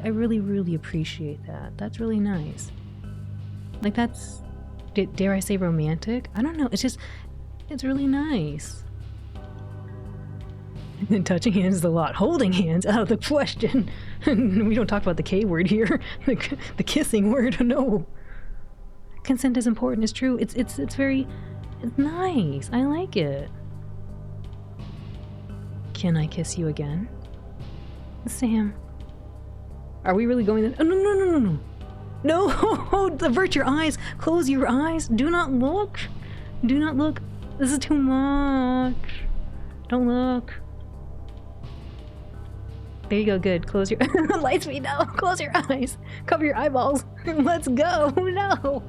appreciate that. That's really nice. Like, that's, dare I say romantic? I don't know. It's really nice. And touching hands is a lot. Holding hands out of the question. We don't talk about the K word here. The kissing word. No. Consent is important. It's true. It's nice. I like it. Can I kiss you again? Sam. Are we really going there? Oh, no. No! Avert your eyes. Close your eyes. Do not look. Do not look. This is too much. Don't look. There you go. Good. Close your light speed now. Close your eyes. Cover your eyeballs. Let's go. No.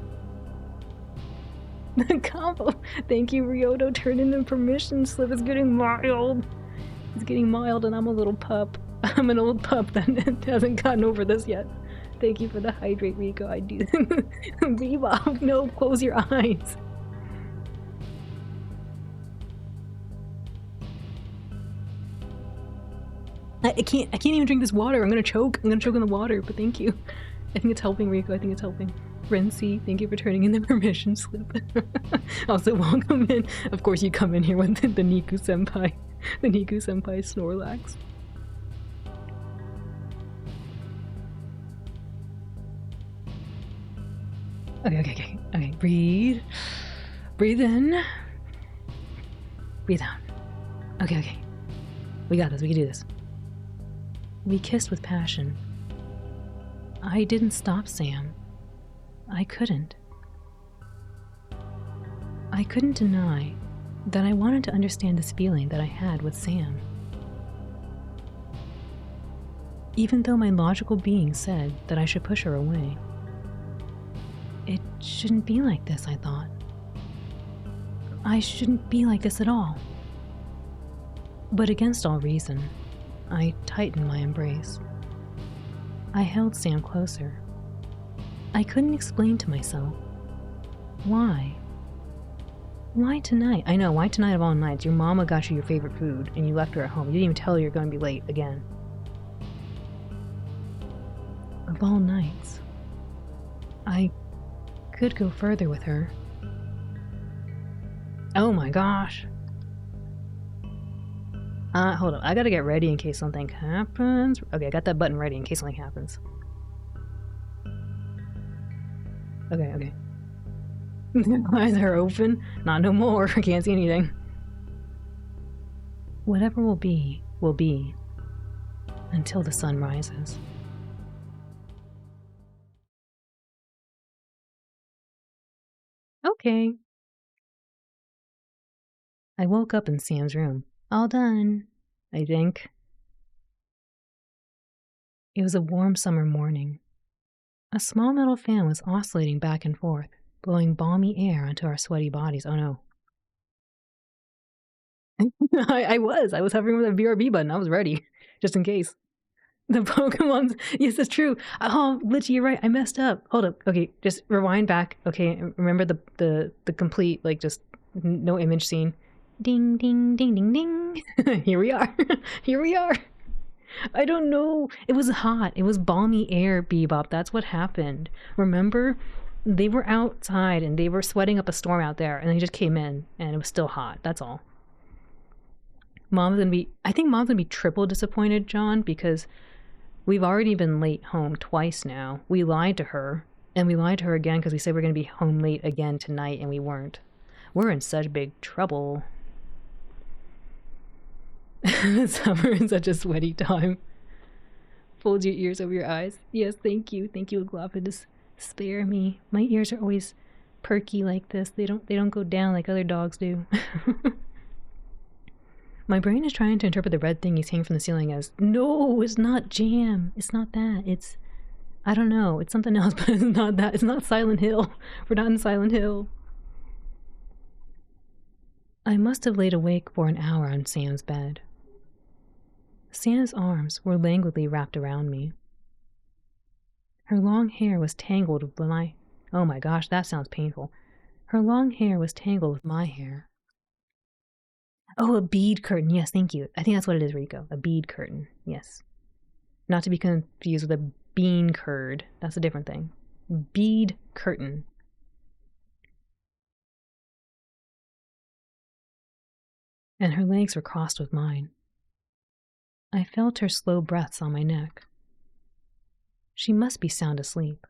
The combo. Thank you, Ryoto. Turn in the permission slip. It's getting mild. It's getting mild, and I'm a little pup. I'm an old pup that hasn't gotten over this yet. Thank you for the hydrate, Rico. I do. Bebop. No, close your eyes. I can't even drink this water. I'm gonna choke. I'm gonna choke on the water, but thank you. I think it's helping, Rico. I think it's helping. Rency, thank you for turning in the permission slip. Also, welcome in. Of course, you come in here with the Niku Senpai. The Niku Senpai Snorlax. Okay. Breathe. Breathe in. Breathe out. Okay. We got this. We can do this. We kissed with passion. I didn't stop Sam. I couldn't. I couldn't deny that I wanted to understand this feeling that I had with Sam. Even though my logical being said that I should push her away. It shouldn't be like this, I thought. I shouldn't be like this at all. But against all reason, I tightened my embrace. I held Sam closer. I couldn't explain to myself. Why? Why tonight? I know, why tonight of all nights? Your mama got you your favorite food, and you left her at home. You didn't even tell her you're going to be late again. Of all nights, I could go further with her. Oh my gosh. Hold on. I gotta get ready in case something happens. Okay, I got that button ready in case something happens. Okay, okay. Eyes are open. Not no more. I can't see anything. Whatever will be, until the sun rises. Okay. I woke up in Sam's room. All done, I think. It was a warm summer morning. A small metal fan was oscillating back and forth, blowing balmy air onto our sweaty bodies. Oh no. I was hovering with a BRB button. I was ready, just in case. The Pokemons. Yes, it's true. Oh, Glitchy, you're right. I messed up. Hold up. Okay, just rewind back. Okay, remember the complete, like, just no image scene. Ding, ding, ding, ding, ding. Here we are. Here we are. I don't know. It was hot. It was balmy air, Bebop. That's what happened. Remember? They were outside and they were sweating up a storm out there, and they just came in and it was still hot. That's all. I think mom's gonna be triple disappointed, John, because we've already been late home twice now. We lied to her, and we lied to her again because we said we're gonna be home late again tonight, and we weren't. We're in such big trouble. Summer is such a sweaty time. Fold your ears over your eyes. Yes, thank you. Thank you, Aglaopodus. Spare me. My ears are always perky like this. They don't go down like other dogs do. My brain is trying to interpret the red thing he's hanging from the ceiling as, no, it's not jam. It's not that. It's, I don't know. It's something else, but it's not that. It's not Silent Hill. We're not in Silent Hill. I must have laid awake for an hour on Sam's bed. Sam's arms were languidly wrapped around me. Her long hair was tangled with my... Oh my gosh, that sounds painful. Her long hair was tangled with my hair. Oh, a bead curtain. Yes, thank you. I think that's what it is, Rico. A bead curtain. Yes. Not to be confused with a bean curd. That's a different thing. Bead curtain. And her legs were crossed with mine. I felt her slow breaths on my neck. She must be sound asleep.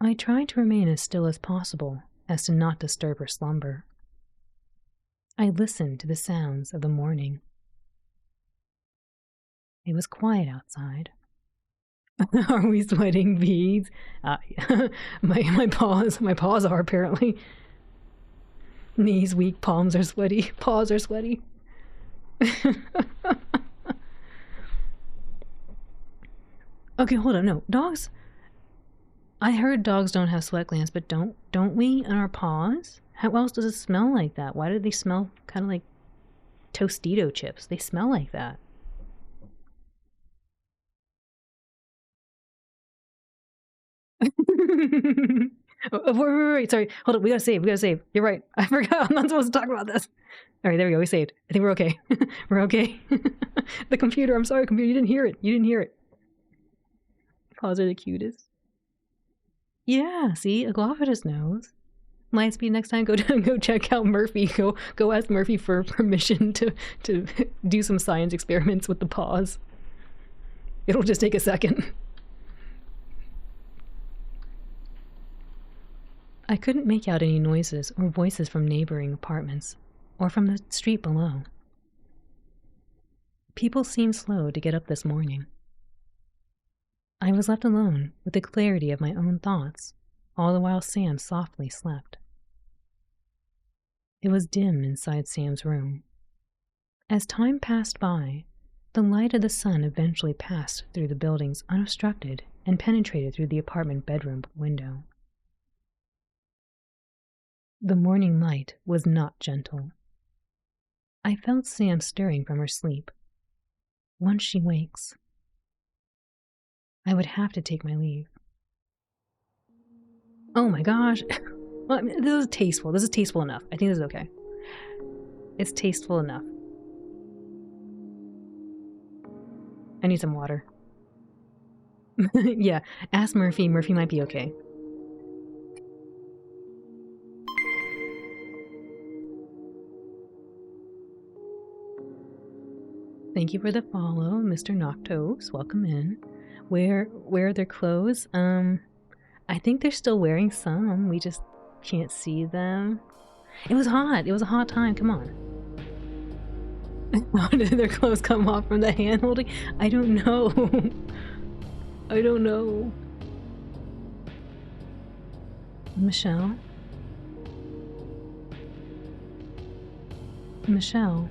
I tried to remain as still as possible, as to not disturb her slumber. I listened to the sounds of the morning. It was quiet outside. Are we sweating beads? My paws are apparently. Knees weak, palms are sweaty, paws are sweaty. Okay, hold on. No, dogs. I heard dogs don't have sweat glands, but don't we on our paws? How else does it smell like that? Why do they smell kind of like Tostito chips? They smell like that. Wait, sorry. Hold on, we gotta save. You're right. I forgot. I'm not supposed to talk about this. All right, there we go. We saved. I think we're okay. We're okay. The computer. I'm sorry, computer. You didn't hear it. Paws are the cutest. Yeah, see, Aglaopodus knows. Lightspeed, next time, go check out Murphy. Go ask Murphy for permission to do some science experiments with the paws. It'll just take a second. I couldn't make out any noises or voices from neighboring apartments, or from the street below. People seemed slow to get up this morning. I was left alone with the clarity of my own thoughts, all the while Sam softly slept. It was dim inside Sam's room. As time passed by, the light of the sun eventually passed through the buildings unobstructed and penetrated through the apartment bedroom window. The morning light was not gentle. I felt Sam stirring from her sleep. Once she wakes, I would have to take my leave. Oh my gosh. Well, I mean, this is tasteful. This is tasteful enough. I think this is okay. It's tasteful enough. I need some water. Yeah, ask Murphy. Murphy might be okay. Thank you for the follow, Mr. Noctos. Welcome in. Where are their clothes? I think they're still wearing some. We just can't see them. It was hot. It was a hot time. Come on. How did their clothes come off from the hand holding? I don't know. I don't know. Michelle? Michelle?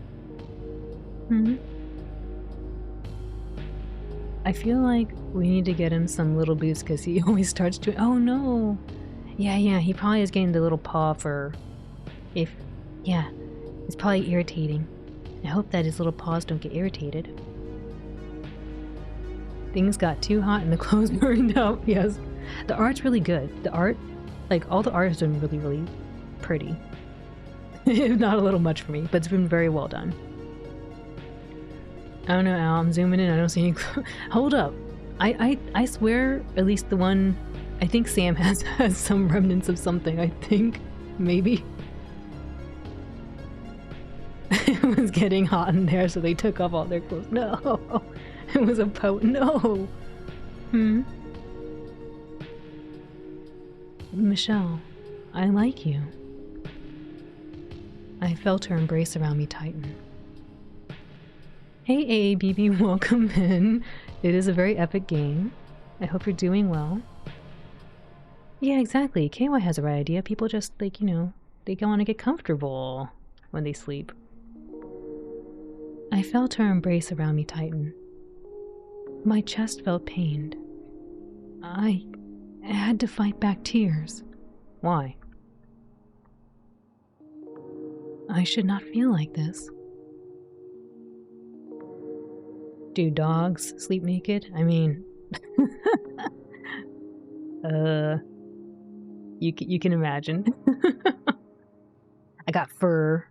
I feel like we need to get him some little boots because he always starts to. Oh no! Yeah, he probably is getting the little paw fur. Yeah, it's probably irritating. I hope that his little paws don't get irritated. Things got too hot and the clothes burned up. Yes, the art's really good. The art, like all the art has been really, really pretty. Not a little much for me, but it's been very well done. I don't know, Al, I'm zooming in, I don't see any hold up. I swear, at least the one, I think Sam has some remnants of something, I think. Maybe. It was getting hot in there, so they took off all their clothes. No! It was a no! Michelle, I like you. I felt her embrace around me tighten. Hey AABB, welcome in. It is a very epic game. I hope you're doing well. Yeah, exactly. KY has the right idea. People just, like, you know, they want to get comfortable when they sleep. I felt her embrace around me tighten. My chest felt pained. I had to fight back tears. Why? I should not feel like this. Do dogs sleep naked? I mean, you can imagine. I got fur.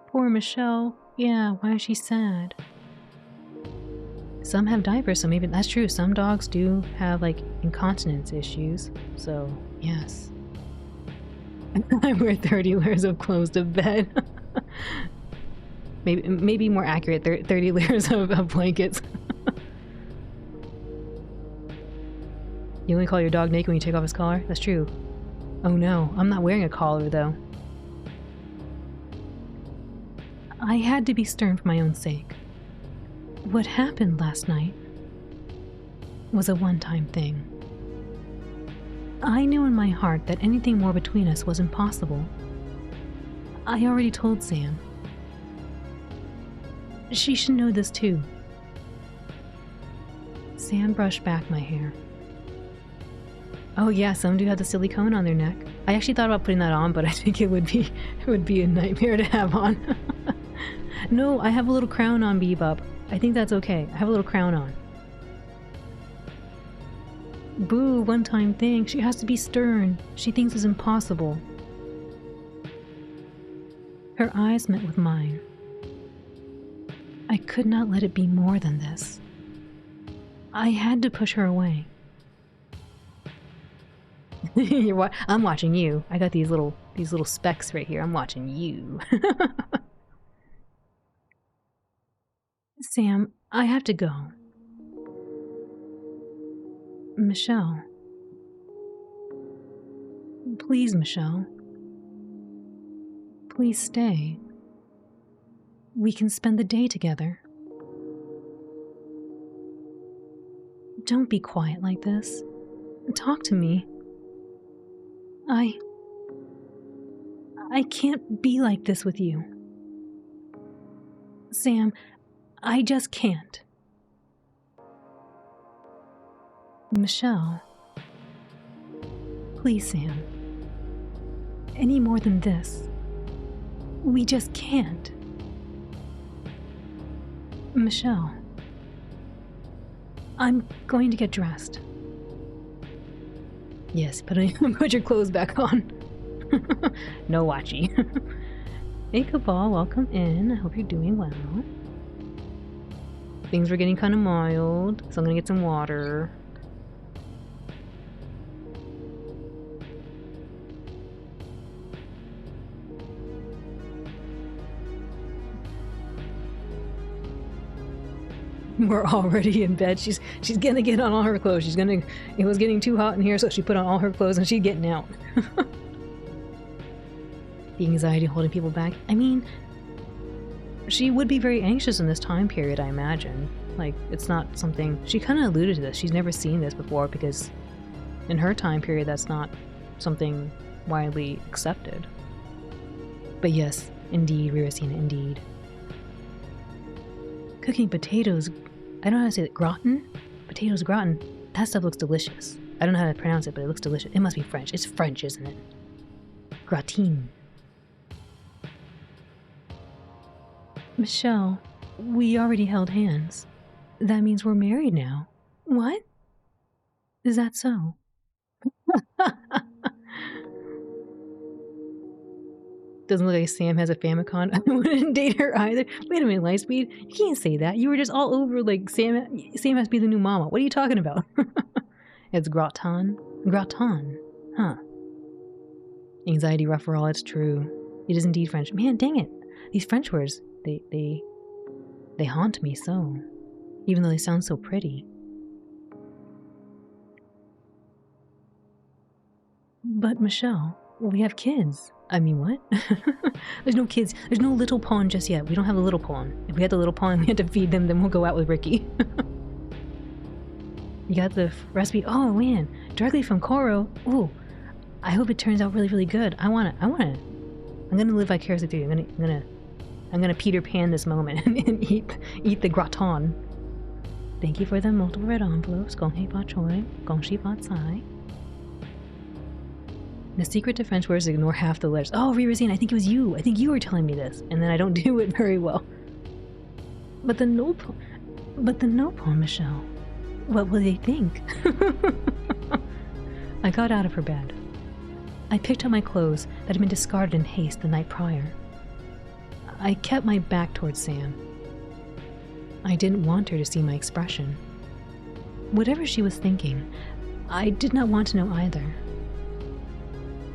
Poor Michelle. Yeah, why is she sad? Some have diapers, so maybe that's true. Some dogs do have like incontinence issues. So yes, I wear 30 layers of clothes to bed. Maybe more accurate, 30 layers of blankets. You only call your dog naked when you take off his collar? That's true. Oh no, I'm not wearing a collar though. I had to be stern for my own sake. What happened last night was a one-time thing. I knew in my heart that anything more between us was impossible. I already told Sam. She should know this too. Sam brushed back my hair. Oh yeah, some do have the silicone on their neck. I actually thought about putting that on, but I think it would be a nightmare to have on. No, I have a little crown on, Bebop. I think that's okay. I have a little crown on. Boo, one-time thing. She has to be stern. She thinks it's impossible. Her eyes met with mine. I could not let it be more than this. I had to push her away. I'm watching you. I got these little specks right here. I'm watching you. Sam, I have to go. Michelle. Please, Michelle. Please stay. We can spend the day together. Don't be quiet like this. Talk to me. I can't be like this with you. Sam, I just can't. Michelle. Please, Sam. Any more than this. We just can't. Michelle. I'm going to get dressed. Yes, put your clothes back on. No watchy. Hey Cabal, welcome in. I hope you're doing well. Things were getting kind of mild, so I'm gonna get some water. We're already in bed. She's gonna get on all her clothes. It was getting too hot in here, so she put on all her clothes and she's getting out. The anxiety holding people back. I mean, she would be very anxious in this time period, I imagine. Like, it's not something... She kind of alluded to this. She's never seen this before because in her time period, that's not something widely accepted. But yes, indeed, Rirasina, indeed. Cooking potatoes... I don't know how to say it. Gratin? Potatoes gratin. That stuff looks delicious. I don't know how to pronounce it, but it looks delicious. It must be French. It's French, isn't it? Gratin. Michelle, we already held hands. That means we're married now. What? Is that so? Doesn't look like Sam has a Famicom. I wouldn't date her either. Wait a minute, Lightspeed. You can't say that. You were just all over like Sam has to be the new mama. What are you talking about? It's gratin. Gratin. Huh. Anxiety rough for all, it's true. It is indeed French. Man, dang it. These French words, they haunt me so. Even though they sound so pretty. But Michelle, we have kids. I mean, what? There's no kids. There's no little pawn just yet. We don't have a little pawn. If we had the little pawn and we had to feed them, then we'll go out with Ricky. You got the recipe. Oh man, directly from Koro. Ooh, I hope it turns out really, really good. I'm gonna live vicariously through you. I'm gonna Peter Pan this moment and eat the gratin. Thank you for the multiple red envelopes. Gong hei fa choi. Gong shi fa cai. The secret to French words is ignore half the letters. Oh, Rirasina, I think it was you. I think you were telling me this, and then I don't do it very well. But the no pawn, Michelle. What will they think? I got out of her bed. I picked up my clothes that had been discarded in haste the night prior. I kept my back towards Sam. I didn't want her to see my expression. Whatever she was thinking, I did not want to know either.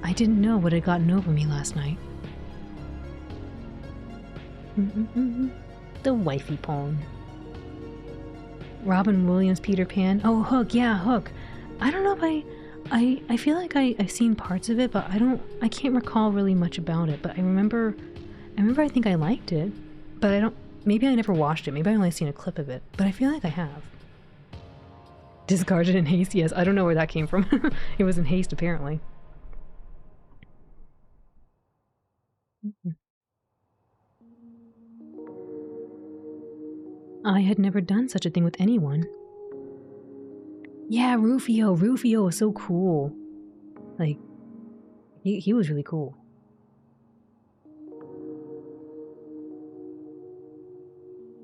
I didn't know what had gotten over me last night. The wifey pawn. Robin Williams, Peter Pan. Oh, Hook, yeah, Hook. I don't know if I feel like I've seen parts of it, but I can't recall really much about it. But I remember I think I liked it, but maybe I never watched it. Maybe I only seen a clip of it, but I feel like I have. Discarded in haste, yes. I don't know where that came from. It was in haste, apparently. I had never done such a thing with anyone. Yeah, Rufio was so cool. Like, he was really cool.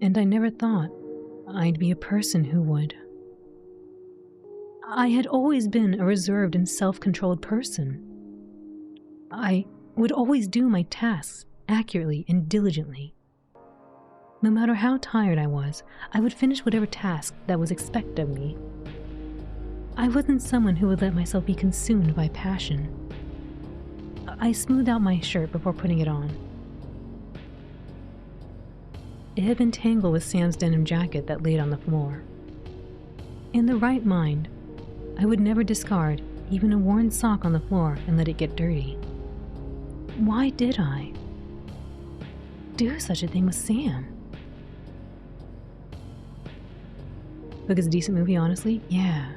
And I never thought I'd be a person who would. I had always been a reserved and self-controlled person. I would always do my tasks accurately and diligently. No matter how tired I was, I would finish whatever task that was expected of me. I wasn't someone who would let myself be consumed by passion. I smoothed out my shirt before putting it on. It had been tangled with Sam's denim jacket that laid on the floor. In the right mind, I would never discard even a worn sock on the floor and let it get dirty. Why did I do such a thing with Sam? Look, it's a decent movie, honestly. Yeah.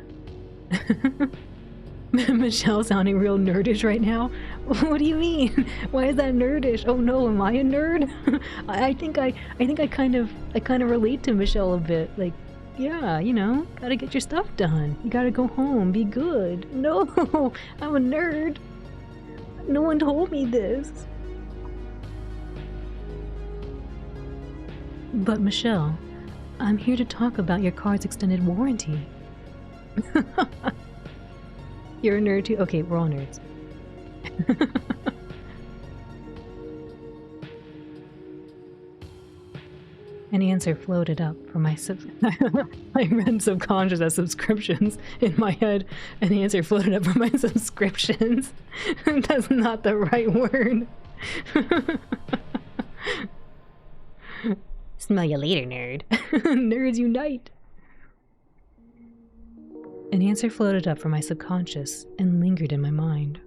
Michelle sounding real nerdish right now. What do you mean? Why is that nerdish? Oh no, am I a nerd? I think I kind of relate to Michelle a bit. Like, yeah, you know, gotta get your stuff done. You gotta go home, be good. No, I'm a nerd. No one told me this. But Michelle, I'm here to talk about your car's extended warranty. You're a nerd too? Okay, we're all nerds. An answer floated up from my I read subconscious as subscriptions in my head. An answer floated up from my subscriptions. That's not the right word. Smell you later, nerd. Nerds unite. An answer floated up from my subconscious and lingered in my mind.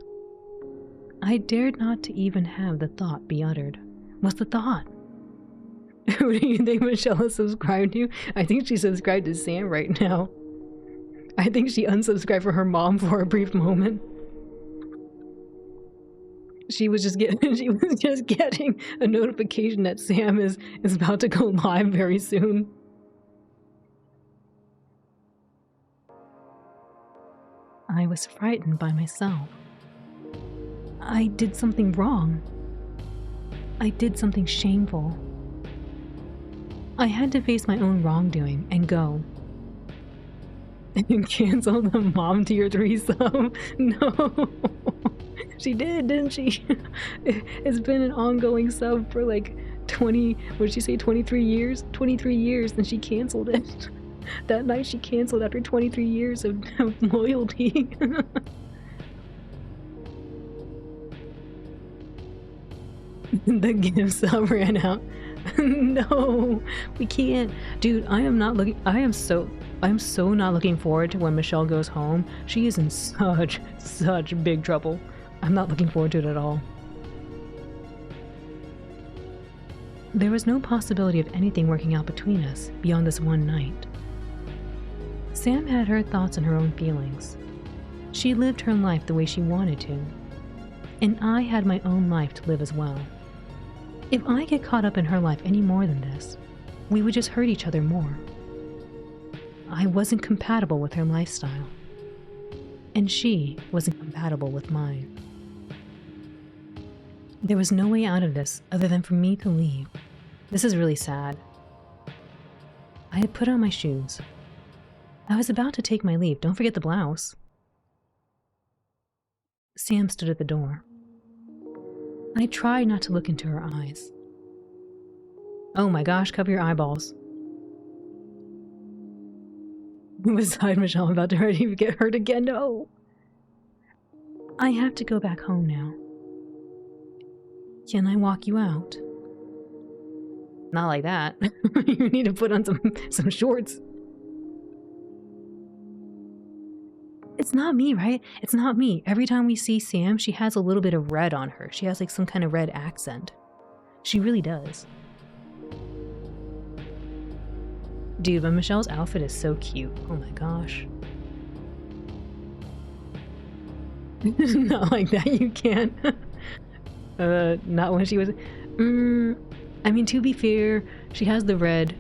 I dared not to even have the thought be uttered. What's the thought? Who do you think Michelle is subscribed to? I think she's subscribed to Sam right now. I think she unsubscribed from her mom for a brief moment. She was just getting a notification that Sam is about to go live very soon. I was frightened by myself. I did something wrong. I did something shameful. I had to face my own wrongdoing and go. And cancel the Mom Tier 3 sub? No. She did, didn't she? It's been an ongoing sub for like 20, what did she say, 23 years? 23 years, and she canceled it. That night she canceled after 23 years of loyalty. The gift sub ran out. No, we can't. Dude, I am so not looking forward to when Michelle goes home. She is in such big trouble. I'm not looking forward to it at all. There was no possibility of anything working out between us beyond this one night. Sam had her thoughts and her own feelings. She lived her life the way she wanted to. And I had my own life to live as well. If I get caught up in her life any more than this, we would just hurt each other more. I wasn't compatible with her lifestyle. And she wasn't compatible with mine. There was no way out of this other than for me to leave. This is really sad. I had put on my shoes. I was about to take my leave. Don't forget the blouse. Sam stood at the door. I tried not to look into her eyes. Oh my gosh, cover your eyeballs. Beside Michelle, I'm about to ready to get hurt again. No. I have to go back home now. Can I walk you out? Not like that. You need to put on some shorts. It's not me, right? It's not me. Every time we see Sam, she has a little bit of red on her. She has like some kind of red accent. She really does. Dude, but Michelle's outfit is so cute. Oh my gosh. Not like that, you can't. Not when she was... I mean, to be fair, she has the red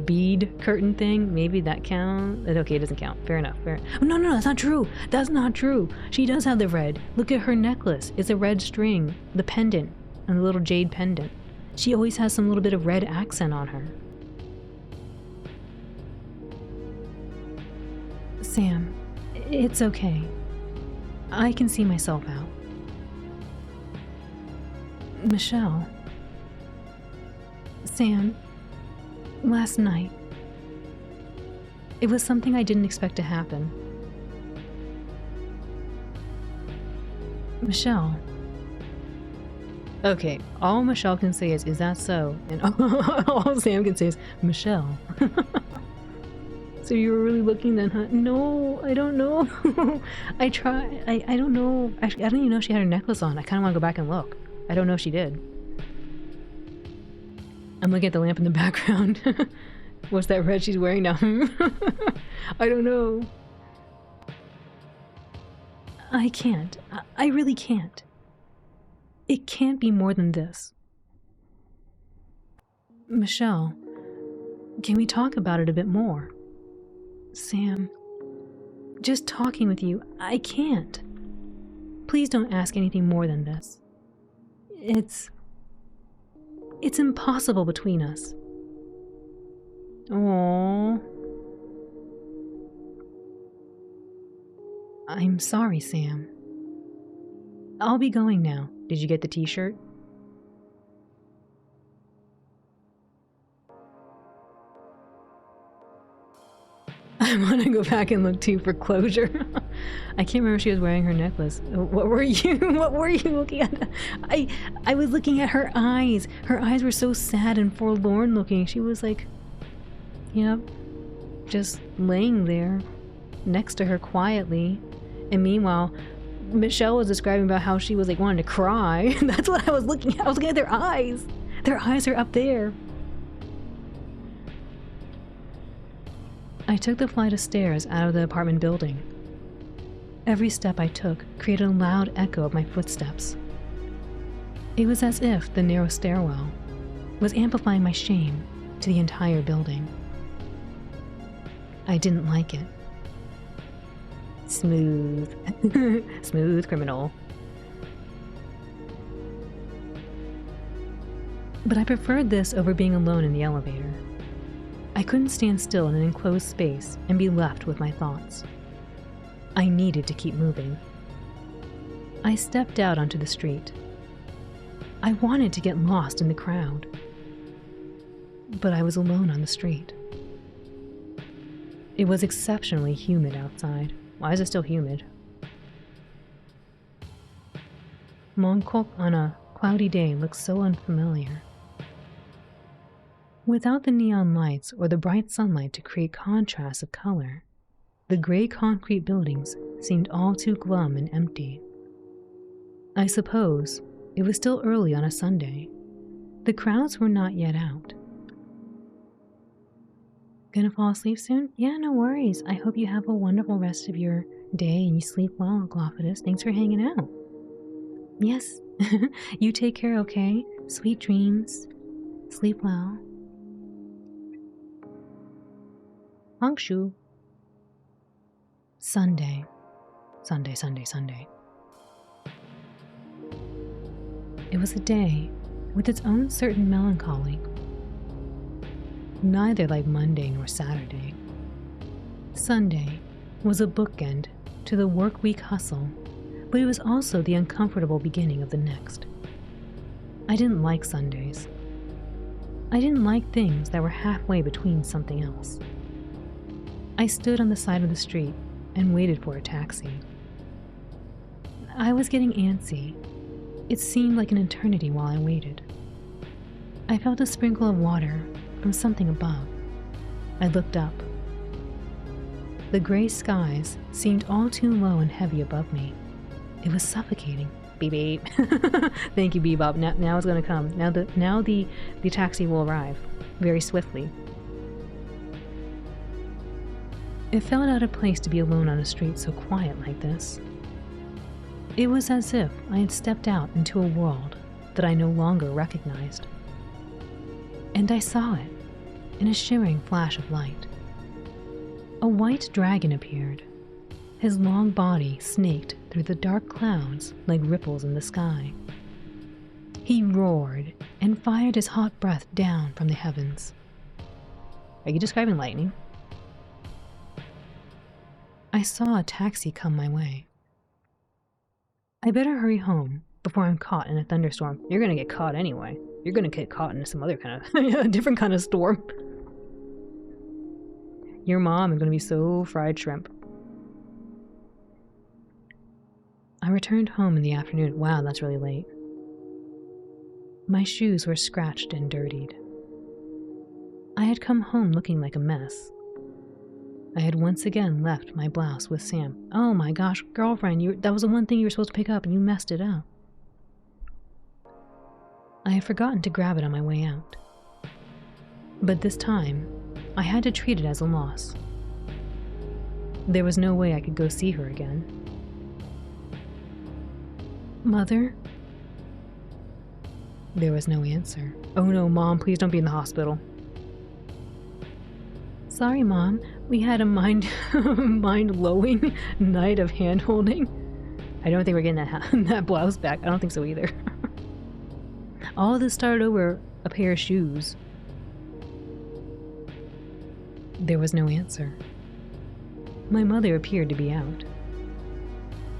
bead curtain thing. Maybe that counts. Okay, it doesn't count. Fair enough. Oh, no, that's not true. That's not true. She does have the red. Look at her necklace. It's a red string. The pendant. And the little jade pendant. She always has some little bit of red accent on her. Sam, it's okay. I can see myself out. Michelle. Sam, last night, it was something I didn't expect to happen. Michelle. Okay, all Michelle can say is that so? And all Sam can say is, Michelle. So you were really looking then, huh? No, I don't know. I don't know. Actually, I don't even know if she had her necklace on. I kind of want to go back and look. I don't know if she did. I'm looking at the lamp in the background. What's that red she's wearing now? I don't know. I can't. I really can't. It can't be more than this. Michelle, can we talk about it a bit more? Sam, just talking with you, I can't. Please don't ask anything more than this. It's impossible between us. Aww. I'm sorry, Sam. I'll be going now. Did you get the t-shirt? I'm I go back and look too for closure. I can't remember if she was wearing her necklace. What were you? What were you looking at? I was looking at her eyes. Her eyes were so sad and forlorn looking. She was like, just laying there next to her quietly. And meanwhile, Michelle was describing about how she was like wanting to cry. That's what I was looking at. I was looking at their eyes. Their eyes are up there. I took the flight of stairs out of the apartment building. Every step I took created a loud echo of my footsteps. It was as if the narrow stairwell was amplifying my shame to the entire building. I didn't like it. Smooth. Smooth criminal. But I preferred this over being alone in the elevator. I couldn't stand still in an enclosed space and be left with my thoughts. I needed to keep moving. I stepped out onto the street. I wanted to get lost in the crowd. But I was alone on the street. It was exceptionally humid outside. Why is it still humid? Mongkok on a cloudy day looks so unfamiliar. Without the neon lights or the bright sunlight to create contrasts of color, the gray concrete buildings seemed all too glum and empty. I suppose it was still early on a Sunday. The crowds were not yet out. Gonna fall asleep soon? Yeah, no worries. I hope you have a wonderful rest of your day and you sleep well, Glophodus. Thanks for hanging out. Yes, you take care, okay? Sweet dreams. Sleep well. Hongshu. Sunday. It was a day with its own certain melancholy. Neither like Monday nor Saturday. Sunday was a bookend to the work week hustle, but it was also the uncomfortable beginning of the next. I didn't like Sundays. I didn't like things that were halfway between something else. I stood on the side of the street and waited for a taxi. I was getting antsy. It seemed like an eternity while I waited. I felt a sprinkle of water from something above. I looked up. The gray skies seemed all too low and heavy above me. It was suffocating. Beep beep. Thank you, Bebop. Now it's gonna come. Now the taxi will arrive very swiftly. It felt out of place to be alone on a street so quiet like this. It was as if I had stepped out into a world that I no longer recognized. And I saw it in a shimmering flash of light. A white dragon appeared. His long body snaked through the dark clouds like ripples in the sky. He roared and fired his hot breath down from the heavens. Are you describing lightning? I saw a taxi come my way. I better hurry home before I'm caught in a thunderstorm. You're gonna get caught anyway. You're gonna get caught in some other kind of, a different kind of storm. Your mom is gonna be so fried shrimp. I returned home in the afternoon. Wow, that's really late. My shoes were scratched and dirtied. I had come home looking like a mess. I had once again left my blouse with Sam. Oh my gosh, girlfriend, that was the one thing you were supposed to pick up and you messed it up. I had forgotten to grab it on my way out. But this time, I had to treat it as a loss. There was no way I could go see her again. Mother? There was no answer. Oh no, Mom, please don't be in the hospital. Sorry, Mom. We had a mind-blowing night of hand-holding. I don't think we're getting that blouse back. I don't think so either. All of this started over a pair of shoes. There was no answer. My mother appeared to be out.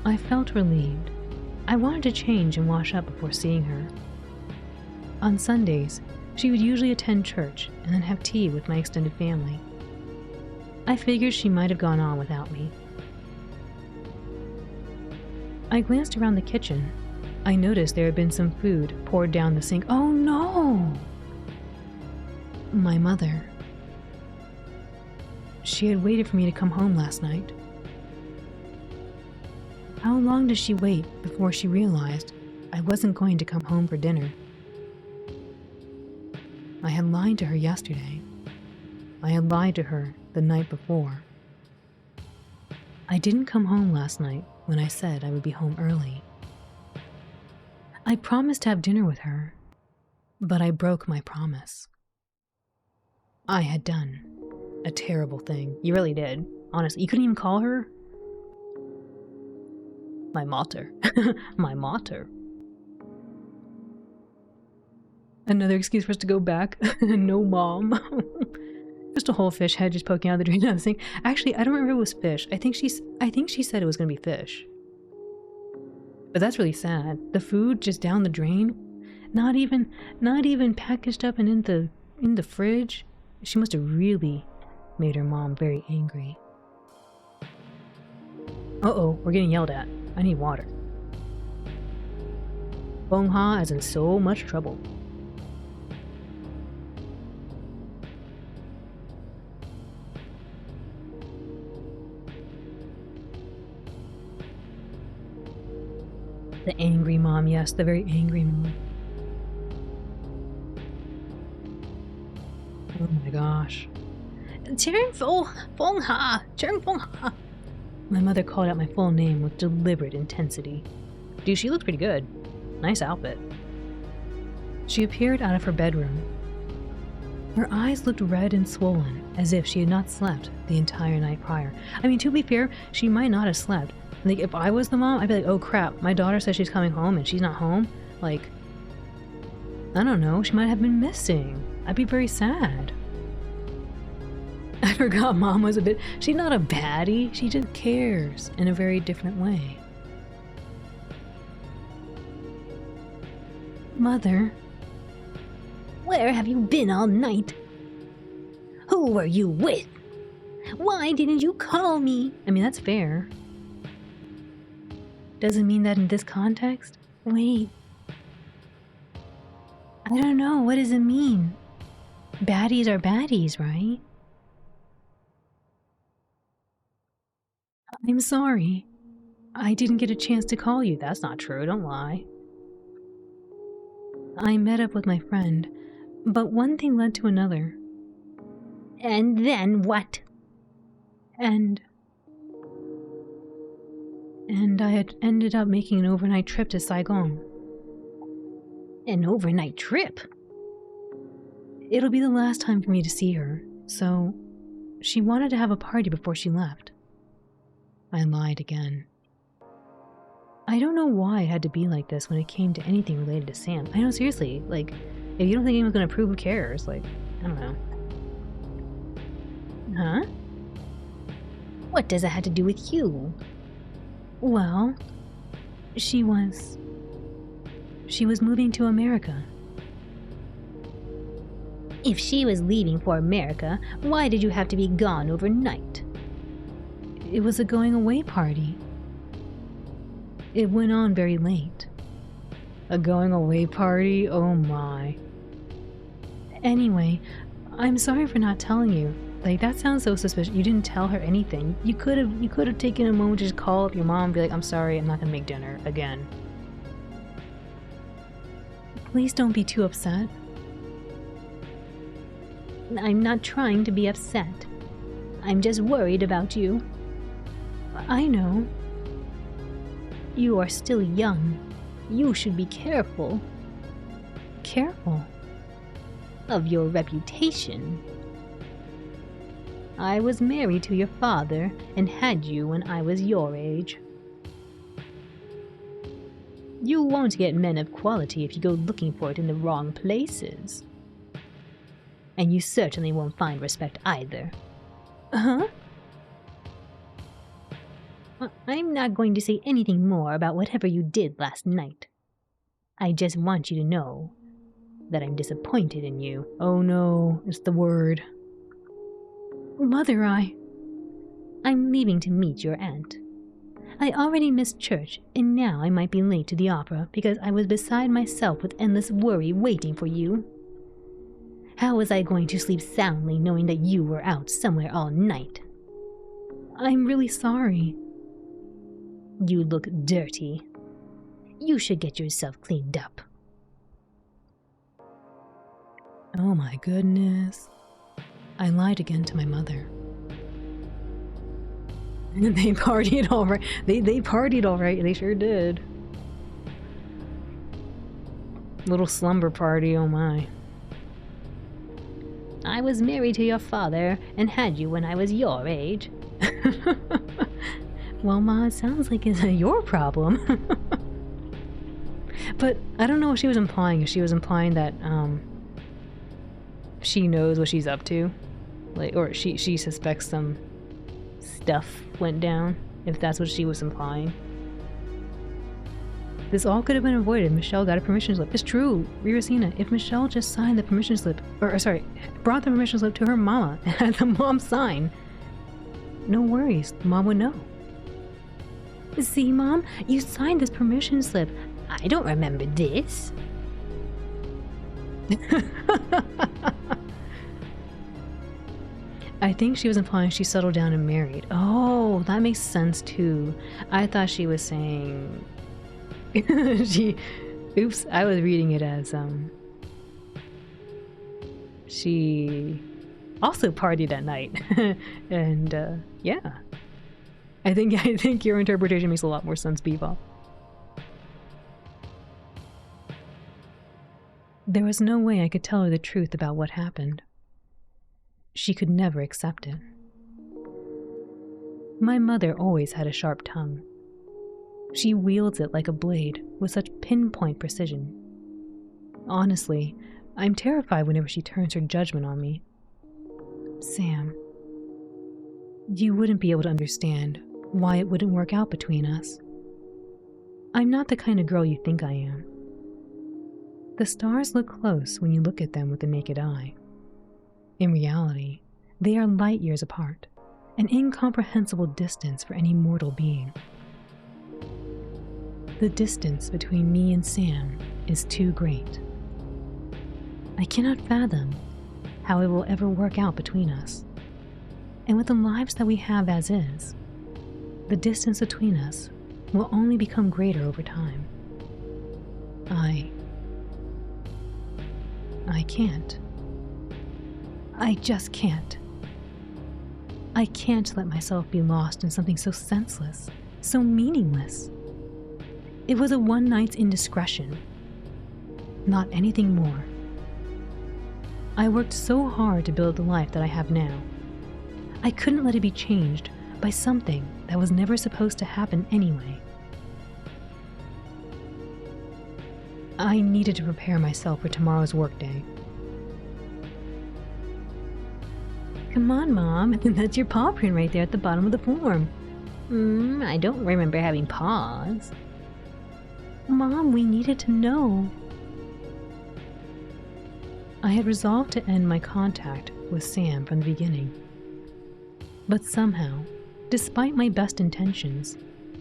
I felt relieved. I wanted to change and wash up before seeing her. On Sundays, she would usually attend church and then have tea with my extended family. I figured she might have gone on without me. I glanced around the kitchen. I noticed there had been some food poured down the sink. Oh no! My mother. She had waited for me to come home last night. How long did she wait before she realized I wasn't going to come home for dinner? I had lied to her yesterday. I had lied to her the night before. I didn't come home last night when I said I would be home early. I promised to have dinner with her, but I broke my promise. I had done a terrible thing. You really did. Honestly, you couldn't even call her my mater. My mater. Another excuse for us to go back. No mom. Just a whole fish head just poking out of the drain of the sink. Actually, I don't remember if it was fish. I think she said it was gonna be fish. But that's really sad. The food just down the drain, not even packaged up and in the fridge. She must have really made her mom very angry. Uh-oh, we're getting yelled at. I need water. Bong Ha is in so much trouble. The angry mom, yes, the very angry mom. Oh my gosh. Fong Ha! My mother called out my full name with deliberate intensity. Dude, she looked pretty good. Nice outfit. She appeared out of her bedroom. Her eyes looked red and swollen, as if she had not slept the entire night prior. I mean, to be fair, she might not have slept. Like, if I was the mom, I'd be like, oh crap, my daughter says she's coming home and she's not home. Like, I don't know, she might have been missing. I'd be very sad. I forgot mom was she's not a baddie, she just cares in a very different way. Mother. Where have you been all night? Who were you with? Why didn't you call me? I mean, that's fair. Doesn't mean that in this context? Wait. I don't know, what does it mean? Baddies are baddies, right? I'm sorry. I didn't get a chance to call you. That's not true, don't lie. I met up with my friend, but one thing led to another. And then what? And I had ended up making an overnight trip to Saigon. An overnight trip? It'll be the last time for me to see her, so she wanted to have a party before she left. I lied again. I don't know why it had to be like this when it came to anything related to Sam. I know, seriously, like, if you don't think anyone's gonna approve, who cares? Like, I don't know. Huh? What does that have to do with you? Well, she was moving to America. If she was leaving for America, why did you have to be gone overnight? It was a going away party. It went on very late. A going away party? Oh my. Anyway, I'm sorry for not telling you. Like, that sounds so suspicious. You didn't tell her anything. You could have taken a moment to just call up your mom and be like, I'm sorry, I'm not gonna make dinner again. Please don't be too upset. I'm not trying to be upset. I'm just worried about you. I know. You are still young. You should be careful. Careful? Of your reputation. I was married to your father and had you when I was your age. You won't get men of quality if you go looking for it in the wrong places. And you certainly won't find respect either. Huh? I'm not going to say anything more about whatever you did last night. I just want you to know that I'm disappointed in you. Oh no, it's the word. Mother, I'm leaving to meet your aunt. I already missed church, and now I might be late to the opera because I was beside myself with endless worry waiting for you. How was I going to sleep soundly knowing that you were out somewhere all night? I'm really sorry. You look dirty. You should get yourself cleaned up. Oh my goodness. I lied again to my mother. They partied all right. They partied all right. They sure did. Little slumber party, oh my. I was married to your father and had you when I was your age. Well, Ma, it sounds like it's your problem. But I don't know what she was implying. If she was implying that she knows what she's up to, like, or she suspects some stuff went down. If that's what she was implying. This all could have been avoided. Michelle got a permission slip. It's true, Riracina. If Michelle just signed the permission slip, or sorry, brought the permission slip to her mama and had the mom sign, no worries, Mom would know. See, Mom, you signed this permission slip. I don't remember this. I think she was implying she settled down and married. Oh, that makes sense too. I thought she was saying oops, I was reading it as she also partied at night. And yeah. I think your interpretation makes a lot more sense, Bebop. There was no way I could tell her the truth about what happened. She could never accept it. My mother always had a sharp tongue. She wields it like a blade with such pinpoint precision. Honestly, I'm terrified whenever she turns her judgment on me. Sam, you wouldn't be able to understand why it wouldn't work out between us. I'm not the kind of girl you think I am. The stars look close when you look at them with the naked eye. In reality, they are light years apart, an incomprehensible distance for any mortal being. The distance between me and Sam is too great. I cannot fathom how it will ever work out between us. And with the lives that we have as is, the distance between us will only become greater over time. I can't. I just can't. I can't let myself be lost in something so senseless, so meaningless. It was a one night's indiscretion, not anything more. I worked so hard to build the life that I have now. I couldn't let it be changed by something that was never supposed to happen anyway. I needed to prepare myself for tomorrow's workday. Come on, Mom, that's your paw print right there at the bottom of the form. I don't remember having paws. Mom, we needed to know. I had resolved to end my contact with Sam from the beginning. But somehow, despite my best intentions,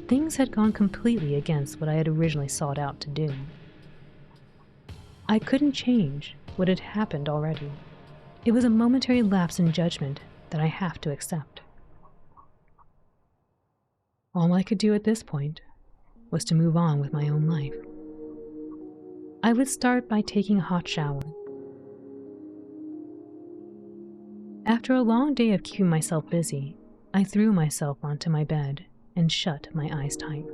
things had gone completely against what I had originally sought out to do. I couldn't change what had happened already. It was a momentary lapse in judgment that I have to accept. All I could do at this point was to move on with my own life. I would start by taking a hot shower. After a long day of keeping myself busy, I threw myself onto my bed and shut my eyes tight.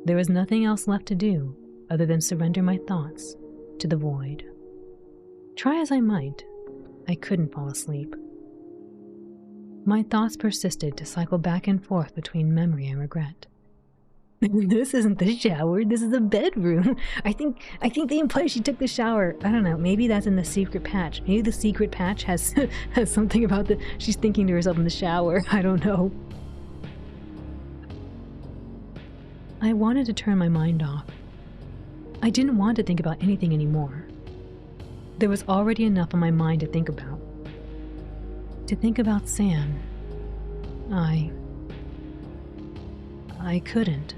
There was nothing else left to do other than surrender my thoughts to the void. Try as I might, I couldn't fall asleep. My thoughts persisted to cycle back and forth between memory and regret. This isn't the shower, this is the bedroom. I think they imply she took the shower. I don't know, maybe that's in the secret patch. Maybe the secret patch has something about she's thinking to herself in the shower. I don't know. I wanted to turn my mind off. I didn't want to think about anything anymore. There was already enough on my mind to think about. To think about Sam. I couldn't.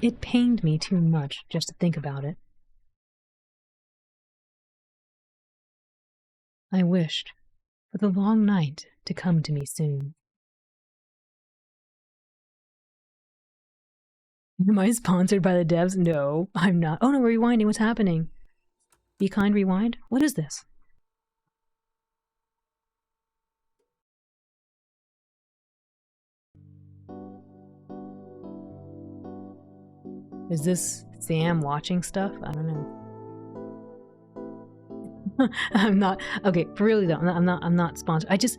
It pained me too much just to think about it. I wished for the long night to come to me soon. Am I sponsored by the devs? No, I'm not. Oh no, we're rewinding. What's happening? Be kind, rewind? What is this? Is this Sam watching stuff? I don't know. I'm not okay. For really though, I'm not sponsored. I just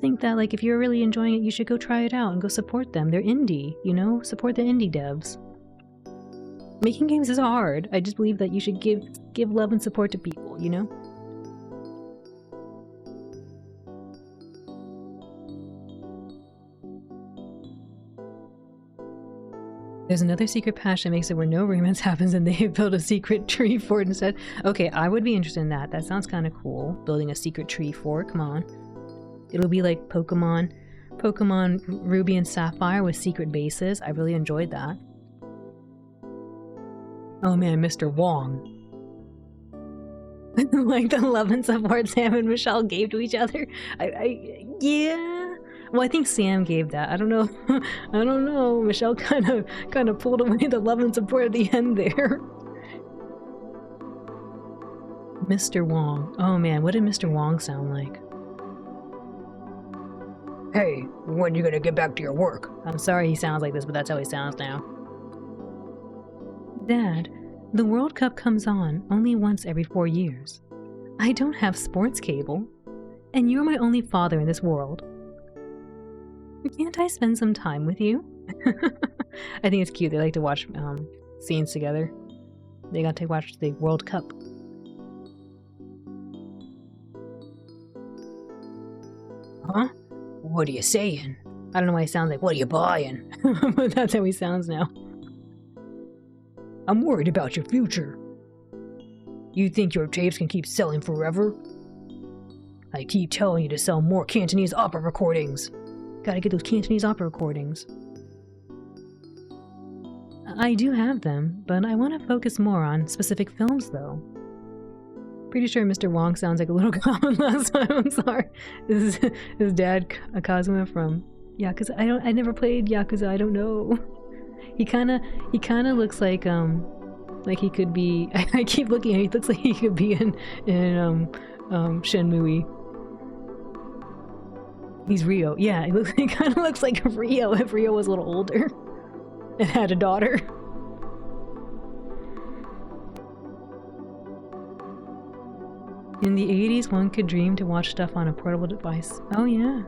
think that like if you're really enjoying it, you should go try it out and go support them. They're indie, you know. Support the indie devs. Making games is hard. I just believe that you should give love and support to people, you know. There's another secret patch that makes it where no romance happens and they build a secret tree fort instead. Okay, I would be interested in that. That sounds kind of cool. Building a secret tree fort, come on. It'll be like Pokemon Ruby and Sapphire with secret bases. I really enjoyed that. Oh man, Mr. Wong. Like the love and support Sam and Michelle gave to each other. Yeah. Well, I think Sam gave that. I don't know. I don't know. Michelle kind of pulled away the love and support at the end there. Mr. Wong. Oh man, what did Mr. Wong sound like? Hey, when you gonna get back to your work? I'm sorry he sounds like this, but that's how he sounds now. Dad, the World Cup comes on only once every 4 years. I don't have sports cable, and you're my only father in this world. Can't I spend some time with you? I think it's cute. They like to watch scenes together. They got to watch the World Cup. Huh? What are you saying? I don't know why he sounds like, what are you buying? But that's how he sounds now. I'm worried about your future. You think your tapes can keep selling forever? I keep telling you to sell more Cantonese opera recordings. Gotta get those Cantonese opera recordings. I do have them, but I want to focus more on specific films, though. Pretty sure Mr. Wong sounds like a little common last time. I'm sorry. This is his dad, Kazuma from Yakuza. I never played Yakuza. I don't know. He kind of looks like he could be. I keep looking at him. He looks like he could be in Shenmue. He's Rio. Yeah, he kind of looks like Rio if Rio was a little older and had a daughter. In the 80s, one could dream to watch stuff on a portable device. Oh yeah.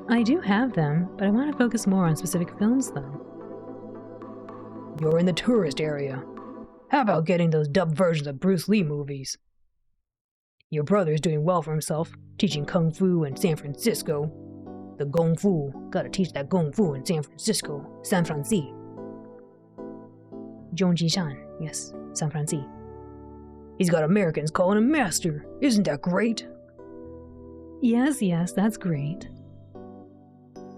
I do have them, but I want to focus more on specific films though. You're in the tourist area. How about getting those dubbed versions of Bruce Lee movies? Your brother's doing well for himself, teaching Kung Fu in San Francisco. The Gong Fu, gotta teach that Gong Fu in San Francisco. San Francisco. Zhongjishan, yes, San Francisco. He's got Americans calling him master. Isn't that great? Yes, that's great.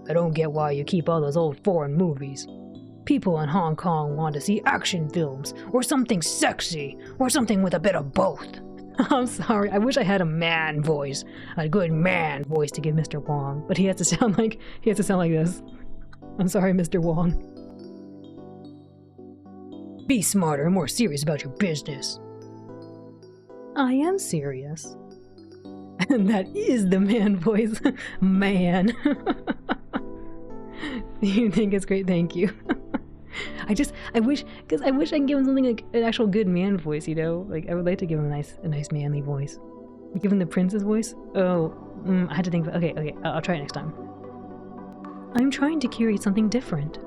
I don't get why you keep all those old foreign movies. People in Hong Kong want to see action films, or something sexy, or something with a bit of both. I'm sorry, I wish I had a man voice. A good man voice to give Mr. Wong, but he has to sound like this. I'm sorry, Mr. Wong. Be smarter and more serious about your business. I am serious. And that is the man voice. Man. You think it's great? Thank you. I wish I can give him something like an actual good man voice, you know? Like, I would like to give him a nice manly voice. Give him the prince's voice? Oh, I had to think, okay, I'll try it next time. I'm trying to curate something different.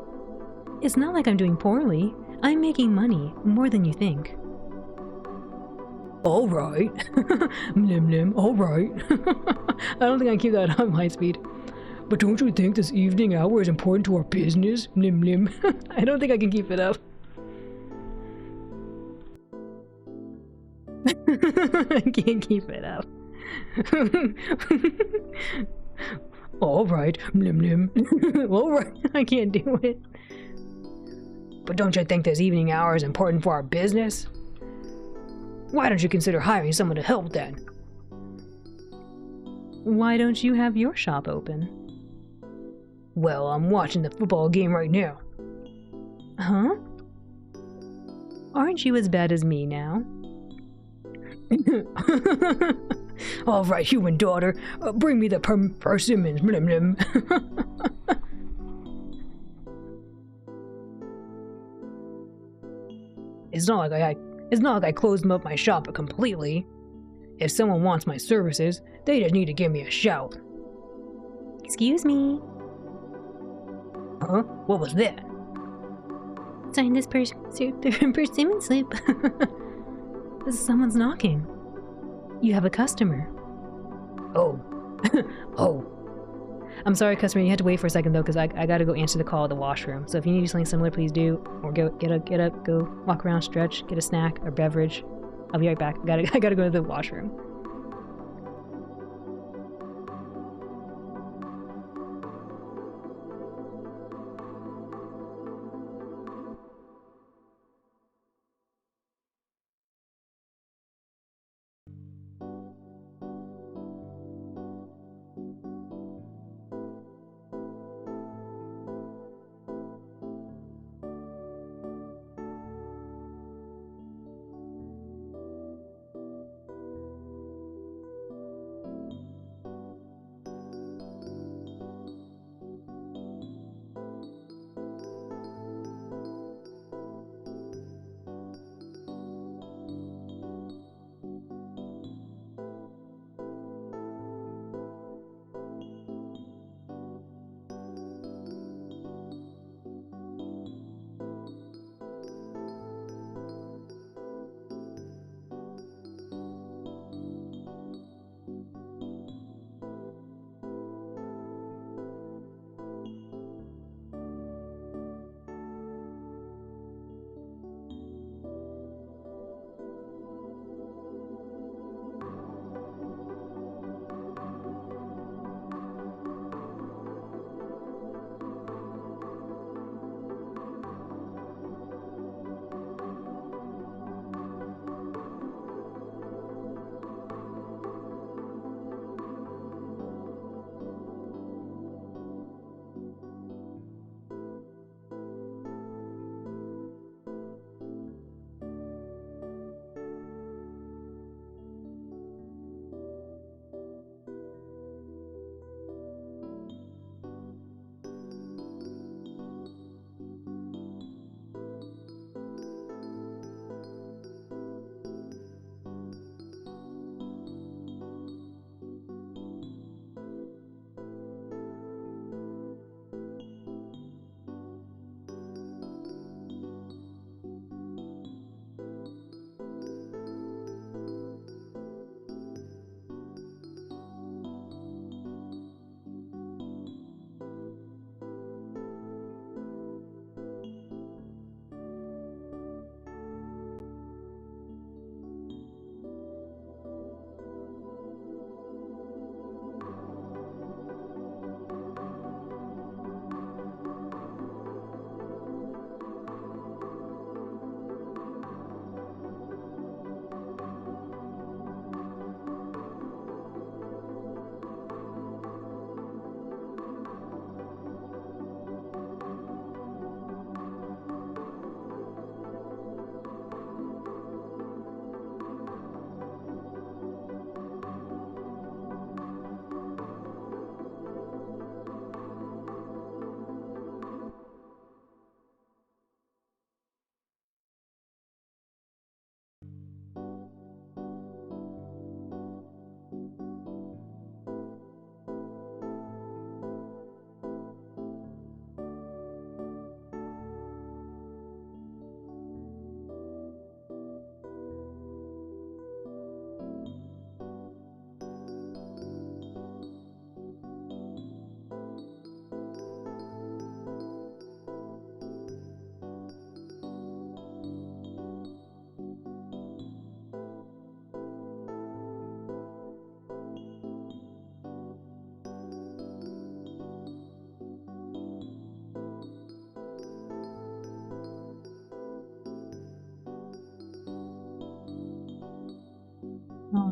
It's not like I'm doing poorly. I'm making money, more than you think. Alright. Nim, alright. I don't think I can keep that on high speed. But don't you think this evening hour is important to our business? Nim. I don't think I can keep it up. I can't keep it up. All right, Nim Nim. All right, I can't do it. But don't you think this evening hour is important for our business? Why don't you consider hiring someone to help then? Why don't you have your shop open? Well, I'm watching the football game right now. Huh? Aren't you as bad as me now? All right, human daughter, bring me the persimmons. Blim, blim. It's not like I closed up my shop completely. If someone wants my services, they just need to give me a shout. Excuse me. Huh? What was that? Sign this persimmon slip. Someone's knocking. You have a customer. Oh. Oh. I'm sorry, customer. You had to wait for a second, though, because I gotta go answer the call at the washroom. So if you need something similar, please do. Or get up, go walk around, stretch, get a snack or beverage. I'll be right back. I gotta go to the washroom.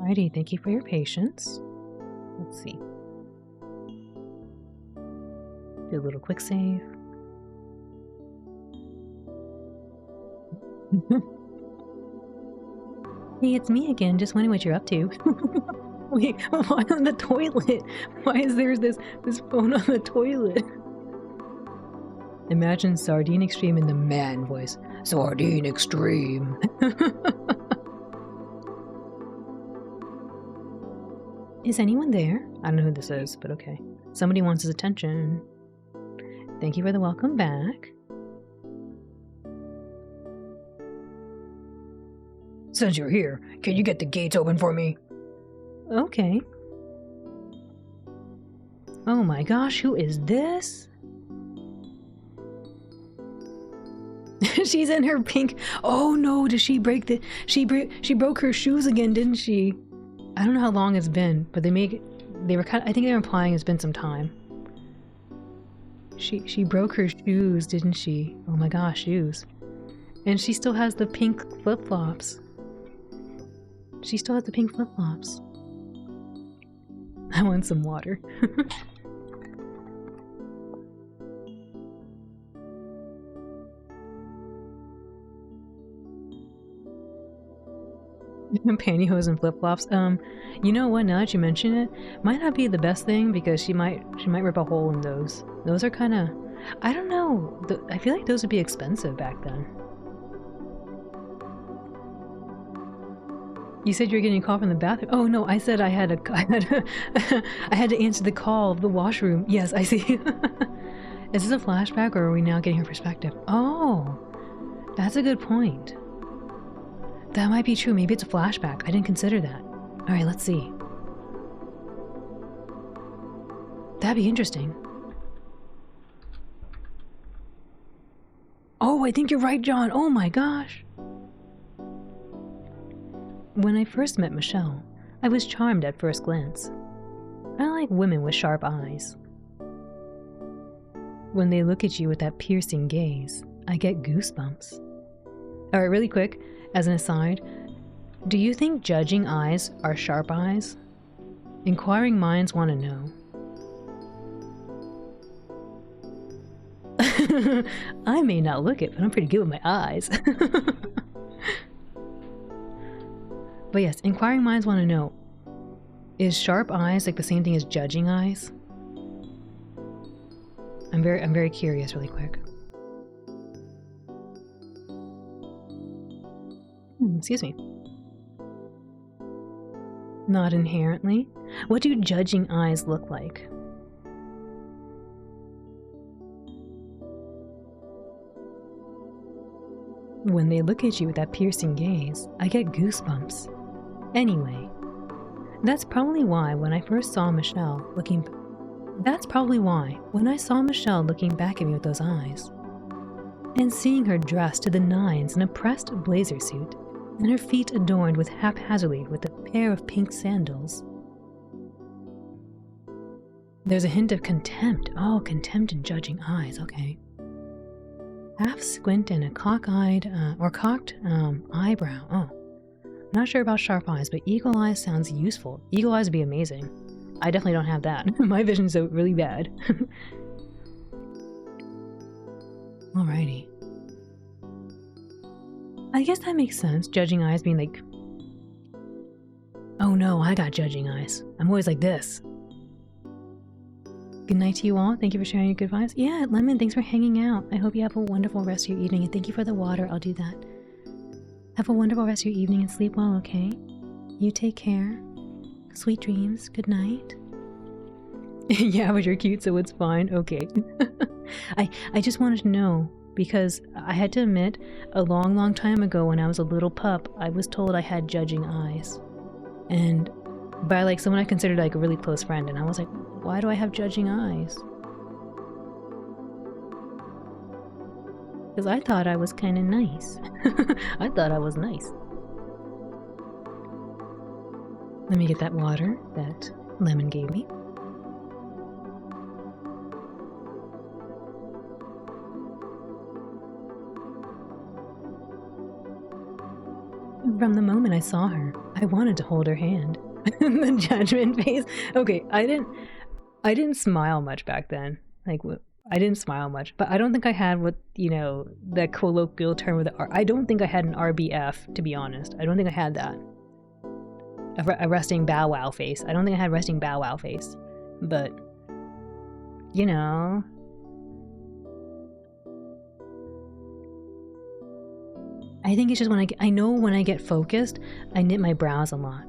Alrighty, thank you for your patience. Let's see. Do a little quick save. Hey, it's me again, just wondering what you're up to. Wait, why on the toilet? Why is there this phone on the toilet? Imagine Sardine Extreme in the man voice. Sardine Extreme. Is anyone there? I don't know who this is, but okay. Somebody wants his attention. Thank you for the welcome back. Since you're here, can you get the gates open for me? Okay. Oh my gosh, who is this? She's in her pink. Oh no, did she break the... She broke her shoes again, didn't she? I don't know how long it's been, but they were kind of... I think they were implying it's been some time. She broke her shoes, didn't she? Oh my gosh, shoes. And she still has the pink flip-flops. She still has the pink flip-flops. I want some water. Pantyhose and flip-flops. You know what, now that you mention it, might not be the best thing because she might rip a hole in those. Those are kind of... I don't know. I feel like those would be expensive back then. You said you were getting a call from the bathroom. Oh no, I said I had to answer the call of the washroom. Yes, I see. Is this a flashback or are we now getting her perspective? Oh, that's a good point. That might be true. Maybe it's a flashback. I didn't consider that. All right, let's see. That'd be interesting. Oh, I think you're right, John. Oh my gosh. When I first met Michelle, I was charmed at first glance. I like women with sharp eyes. When they look at you with that piercing gaze, I get goosebumps. All right, really quick, as an aside, do you think judging eyes are sharp eyes? Inquiring minds want to know. I may not look it, but I'm pretty good with my eyes. But yes, inquiring minds want to know, is sharp eyes like the same thing as judging eyes? I'm very curious really quick. Excuse me. Not inherently. What do judging eyes look like? When they look at you with that piercing gaze, I get goosebumps. Anyway, that's probably why when I saw Michelle looking back at me with those eyes, and seeing her dressed to the nines in a pressed blazer suit, and her feet adorned with haphazardly with a pair of pink sandals. There's a hint of contempt. Oh, contempt in judging eyes, okay. Half squint and a cocked eyebrow. Oh. Not sure about sharp eyes, but eagle eyes sounds useful. Eagle eyes would be amazing. I definitely don't have that. My vision's so really bad. Alrighty. I guess that makes sense, judging eyes being like... Oh no, I got judging eyes. I'm always like this. Good night to you all. Thank you for sharing your good vibes. Yeah, Lemon, thanks for hanging out. I hope you have a wonderful rest of your evening, and thank you for the water. I'll do that. Have a wonderful rest of your evening and sleep well, okay? You take care. Sweet dreams. Good night. Yeah, but you're cute, so it's fine. Okay. I just wanted to know, because I had to admit, a long time ago when I was a little pup, I was told I had judging eyes. And by like someone I considered like a really close friend, and I was like, why do I have judging eyes? Because I thought I was kind of nice. I thought I was nice. Let me get that water that Lemon gave me. From the moment I saw her, I wanted to hold her hand. The judgment face. Okay, I didn't smile much back then. Like, I didn't smile much, but I don't think I had what, that colloquial term with I don't think I had an RBF, to be honest. I don't think I had that. A resting bow wow face. I don't think I had resting bow wow face. But, I think it's just when I know when I get focused, I knit my brows a lot.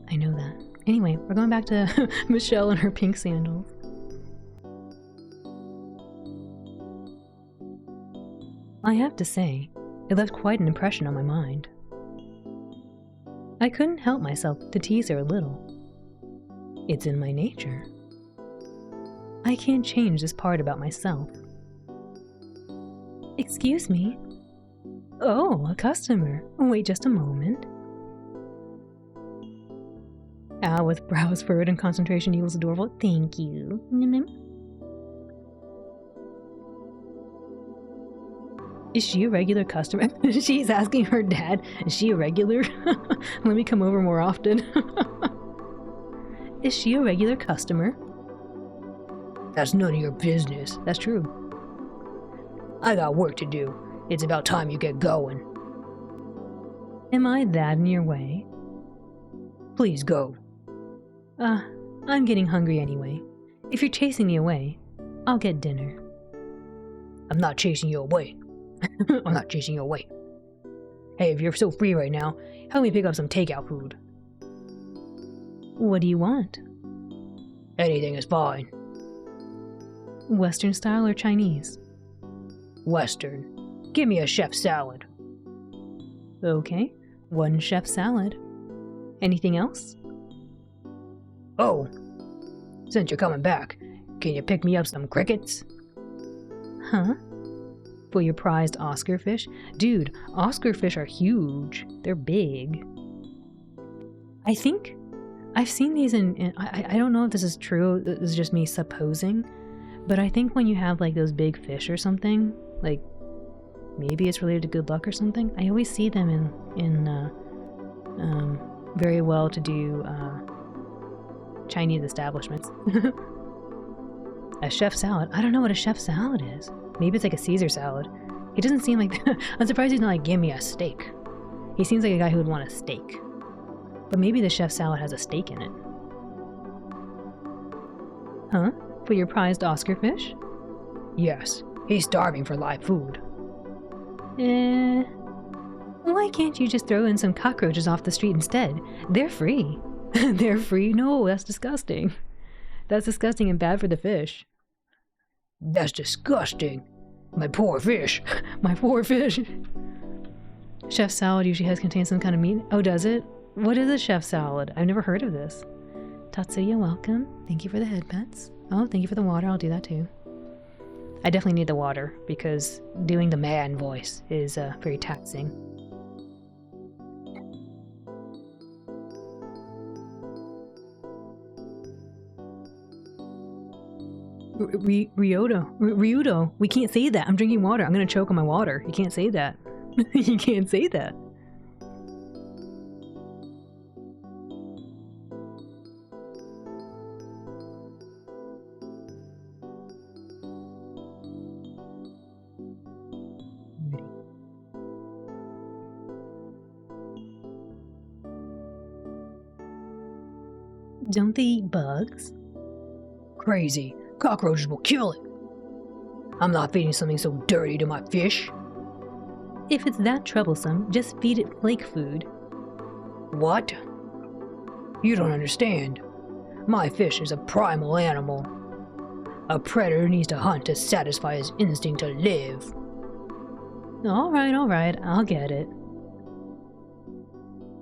I know that. Anyway, we're going back to Michelle and her pink sandals. I have to say, it left quite an impression on my mind. I couldn't help myself to tease her a little. It's in my nature. I can't change this part about myself. Excuse me. Oh, a customer. Wait just a moment. Al, with brows furrowed and concentration equals adorable. Thank you. Is she a regular customer? She's asking her dad, is she a regular? Let me come over more often. Is she a regular customer? That's none of your business. That's true. I got work to do. It's about time you get going. Am I that in your way? Please go. I'm getting hungry anyway. If you're chasing me away, I'll get dinner. I'm not chasing you away. I'm not chasing you away. Hey, if you're so free right now, help me pick up some takeout food. What do you want? Anything is fine. Western style or Chinese? Western. Give me a chef salad. Okay, 1 chef salad. Anything else? Oh, since you're coming back, can you pick me up some crickets? Huh? For your prized Oscar fish? Dude, Oscar fish are huge. They're big. I think I've seen these in I don't know if this is true, this is just me supposing, but I think when you have like those big fish or something, like maybe it's related to good luck or something, I always see them in very well-to-do Chinese establishments. A chef salad? I don't know what a chef salad is. Maybe it's like a Caesar salad. He doesn't seem like... I'm surprised he's not like, give me a steak. He seems like a guy who would want a steak. But maybe the chef salad has a steak in it. Huh? For your prized Oscar fish? Yes. He's starving for live food. Why can't you just throw in some cockroaches off the street instead? They're free. They're free? No, that's disgusting. That's disgusting and bad for the fish. That's disgusting. My poor fish. My poor fish. Chef salad usually contains some kind of meat. Oh, does it? What is a chef salad? I've never heard of this. Tatsuya, welcome. Thank you for the headpets. Oh, thank you for the water. I'll do that too. I definitely need the water because doing the man voice is very taxing. Ryudo, we can't say that. I'm drinking water. I'm gonna choke on my water. You can't say that. You can't say that. Don't they eat bugs? Crazy. Cockroaches will kill it. I'm not feeding something so dirty to my fish. If it's that troublesome, just feed it flake food. What? You don't understand. My fish is a primal animal. A predator needs to hunt to satisfy his instinct to live. All right, I'll get it.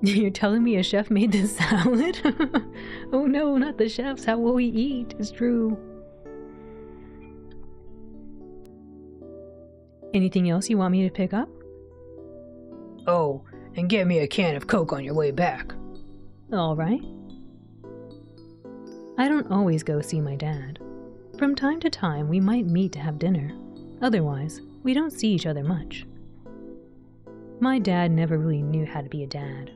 You're telling me a chef made this salad? Oh no, not the chefs. How will we eat? It's true. Anything else you want me to pick up? Oh, and get me a can of Coke on your way back. All right. I don't always go see my dad. From time to time, we might meet to have dinner. Otherwise, we don't see each other much. My dad never really knew how to be a dad.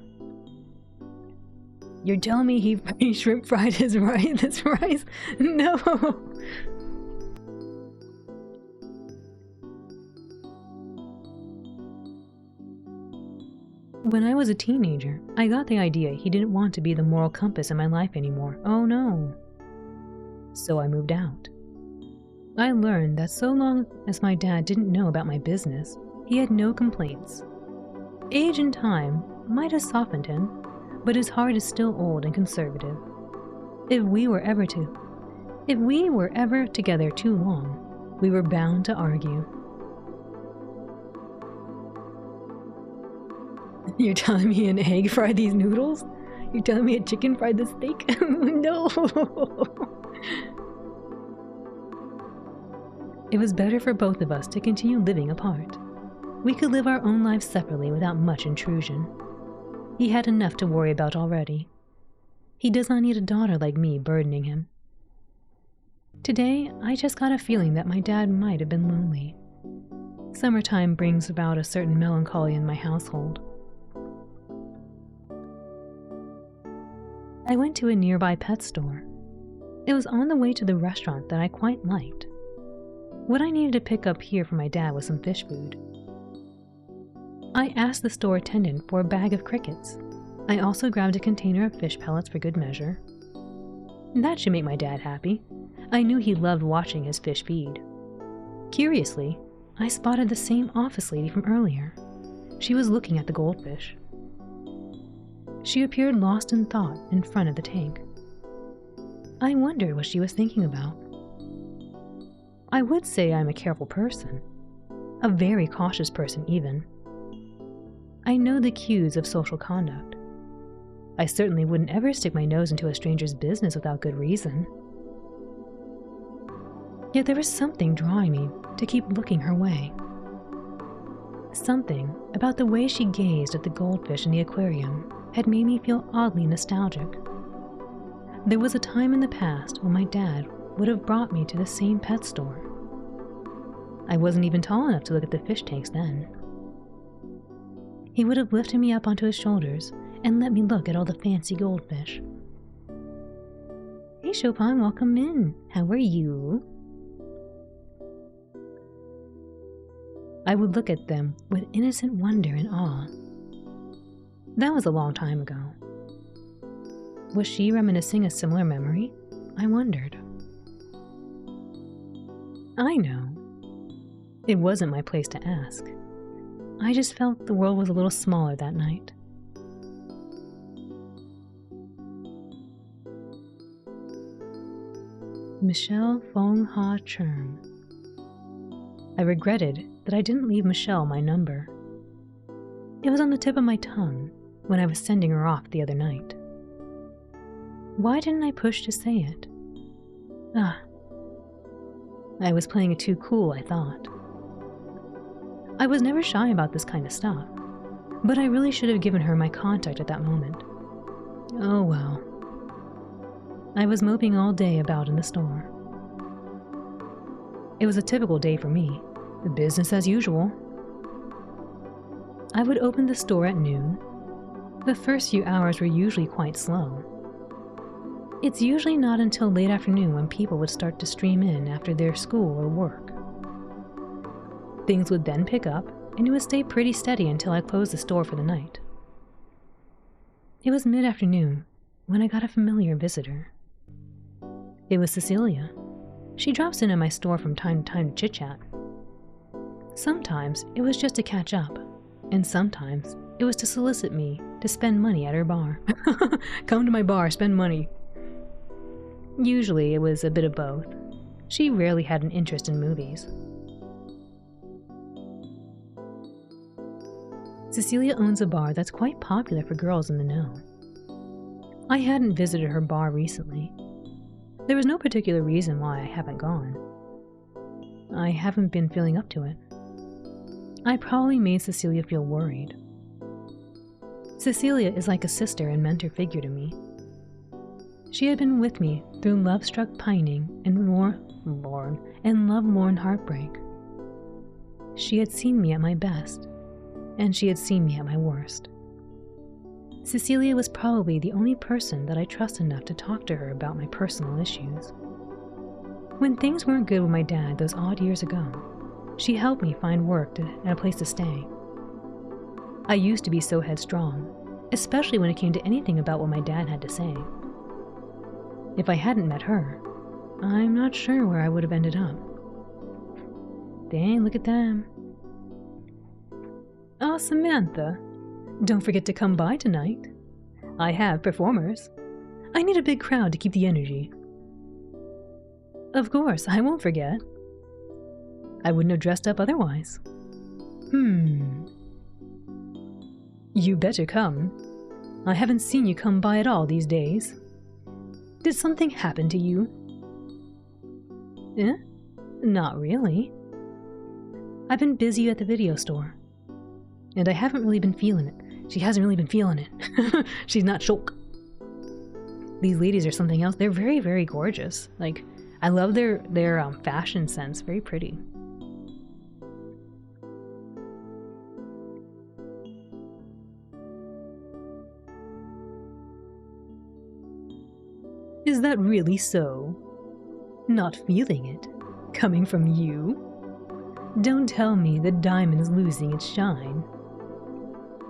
You're telling me he shrimp fried his rice? No! When I was a teenager, I got the idea he didn't want to be the moral compass in my life anymore. Oh no. So I moved out. I learned that so long as my dad didn't know about my business, he had no complaints. Age and time might have softened him, but his heart is still old and conservative. If we were ever together too long, we were bound to argue. You're telling me an egg fried these noodles? You're telling me a chicken fried the steak? No! It was better for both of us to continue living apart. We could live our own lives separately without much intrusion. He had enough to worry about already. He does not need a daughter like me burdening him. Today, I just got a feeling that my dad might have been lonely. Summertime brings about a certain melancholy in my household. I went to a nearby pet store. It was on the way to the restaurant that I quite liked. What I needed to pick up here for my dad was some fish food. I asked the store attendant for a bag of crickets. I also grabbed a container of fish pellets for good measure. That should make my dad happy. I knew he loved watching his fish feed. Curiously, I spotted the same office lady from earlier. She was looking at the goldfish. She appeared lost in thought in front of the tank. I wondered what she was thinking about. I would say I'm a careful person, a very cautious person even. I know the cues of social conduct. I certainly wouldn't ever stick my nose into a stranger's business without good reason. Yet there was something drawing me to keep looking her way. Something about the way she gazed at the goldfish in the aquarium had made me feel oddly nostalgic. There was a time in the past when my dad would have brought me to the same pet store. I wasn't even tall enough to look at the fish tanks then. He would have lifted me up onto his shoulders and let me look at all the fancy goldfish. Hey Chopin, welcome in. How are you? I would look at them with innocent wonder and awe. That was a long time ago. Was she reminiscing a similar memory? I wondered. I know. It wasn't my place to ask. I just felt the world was a little smaller that night. Michelle Fong Ha Chung. I regretted that I didn't leave Michelle my number. It was on the tip of my tongue when I was sending her off the other night. Why didn't I push to say it? I was playing it too cool, I thought. I was never shy about this kind of stuff, but I really should have given her my contact at that moment. Oh well. I was moping all day about in the store. It was a typical day for me, business as usual. I would open the store at noon. The first few hours were usually quite slow. It's usually not until late afternoon when people would start to stream in after their school or work. Things would then pick up, and it would stay pretty steady until I closed the store for the night. It was mid-afternoon when I got a familiar visitor. It was Cecilia. She drops in at my store from time to time to chit-chat. Sometimes it was just to catch up, and sometimes it was to solicit me to spend money at her bar. Come to my bar, spend money. Usually it was a bit of both. She rarely had an interest in movies. Cecilia owns a bar that's quite popular for girls in the know. I hadn't visited her bar recently. There was no particular reason why I haven't gone. I haven't been feeling up to it. I probably made Cecilia feel worried. Cecilia is like a sister and mentor figure to me. She had been with me through love-struck pining and love-lorn heartbreak. She had seen me at my best, and she had seen me at my worst. Cecilia was probably the only person that I trusted enough to talk to her about my personal issues. When things weren't good with my dad those odd years ago, she helped me find work and a place to stay. I used to be so headstrong, especially when it came to anything about what my dad had to say. If I hadn't met her, I'm not sure where I would have ended up. Dang, look at them. Oh, Samantha, don't forget to come by tonight. I have performers. I need a big crowd to keep the energy. Of course, I won't forget. I wouldn't have dressed up otherwise. You better come. I haven't seen you come by at all these days. Did something happen to you? Not really. I've been busy at the video store. And I haven't really been feeling it. She hasn't really been feeling it. She's not shook. These ladies are something else. They're very, very gorgeous. Like, I love their fashion sense. Very pretty. Is that really so? Not feeling it? Coming from you? Don't tell me the diamond is losing its shine.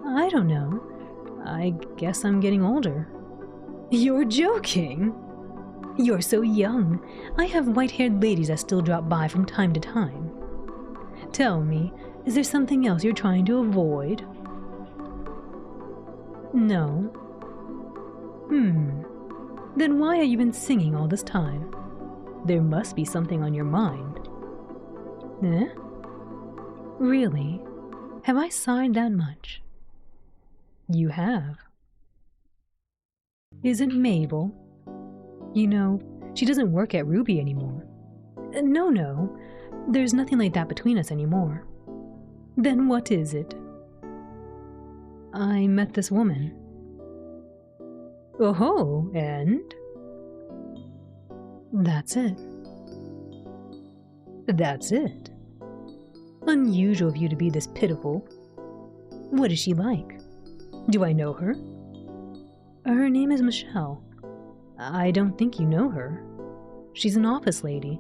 I don't know. I guess I'm getting older. You're joking! You're so young. I have white-haired ladies that still drop by from time to time. Tell me, is there something else you're trying to avoid? No. Then why have you been singing all this time? There must be something on your mind. Really? Have I sighed that much? You have. Is it Mabel? You know, she doesn't work at Ruby anymore. No. There's nothing like that between us anymore. Then what is it? I met this woman. Oh, and? That's it. That's it. Unusual of you to be this pitiful. What is she like? Do I know her? Her name is Michelle. I don't think you know her. She's an office lady.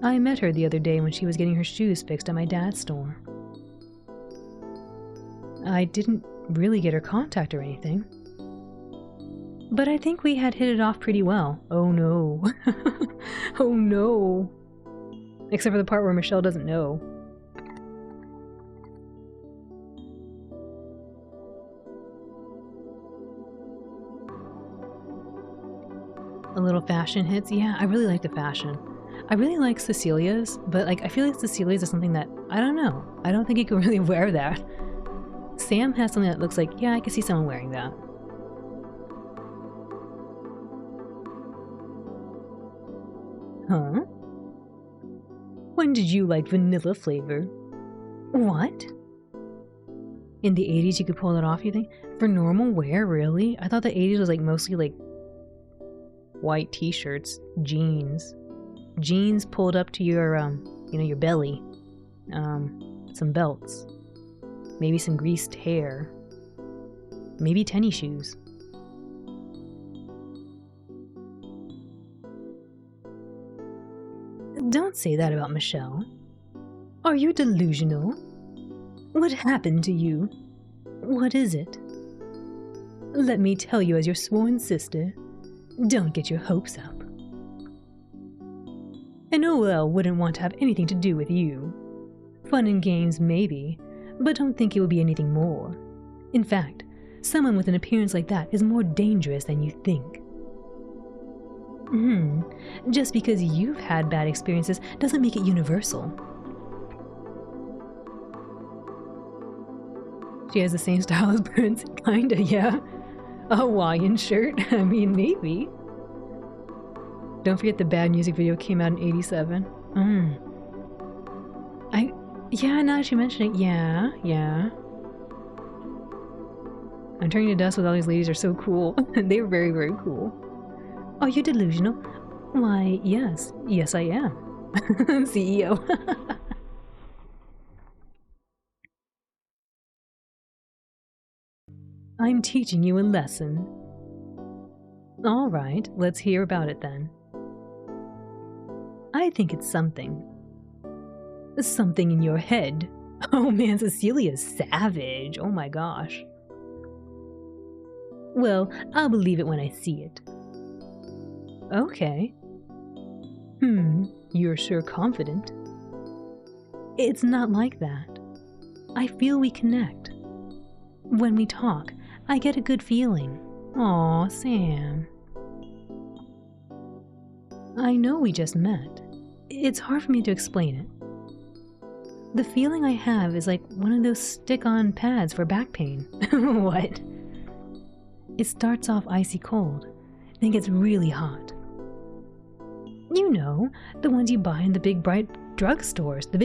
I met her the other day when she was getting her shoes fixed at my dad's store. I didn't really get her contact or anything. But I think we had hit it off pretty well. Oh no. Oh no. Except for the part where Michelle doesn't know. A little fashion hits. Yeah, I really like the fashion. I really like Cecilia's, but like I feel like Cecilia's is something that, I don't know. I don't think you can really wear that. Sam has something that looks like, yeah, I can see someone wearing that. Huh? When did you like vanilla flavor? What? In the 80s you could pull that off, you think? For normal wear, really? I thought the 80s was like mostly like white t-shirts, jeans. Jeans pulled up to your, your belly. Some belts. Maybe some greased hair. Maybe tennis shoes. Don't say that about Michelle. Are you delusional? What happened to you? What is it? Let me tell you as your sworn sister, don't get your hopes up. And OL wouldn't want to have anything to do with you. Fun and games maybe, but don't think it would be anything more. In fact, someone with an appearance like that is more dangerous than you think. Just because you've had bad experiences doesn't make it universal. She has the same style as Prince, kinda, yeah. A Hawaiian shirt, I mean, maybe. Don't forget the Bad music video came out in 87. Yeah, now that you mention it, yeah. I'm turning to dust with all these ladies are so cool. They're very, very cool. Are you delusional? Why, yes. Yes, I am. CEO. I'm teaching you a lesson. All right, let's hear about it then. I think it's something. Something in your head. Oh man, Cecilia's savage. Oh my gosh. Well, I'll believe it when I see it. Okay. You're sure confident. It's not like that. I feel we connect. When we talk, I get a good feeling. Aw, Sam. I know we just met. It's hard for me to explain it. The feeling I have is like one of those stick-on pads for back pain. What? It starts off icy cold, then gets really hot. You know, the ones you buy in the big bright drugstores, the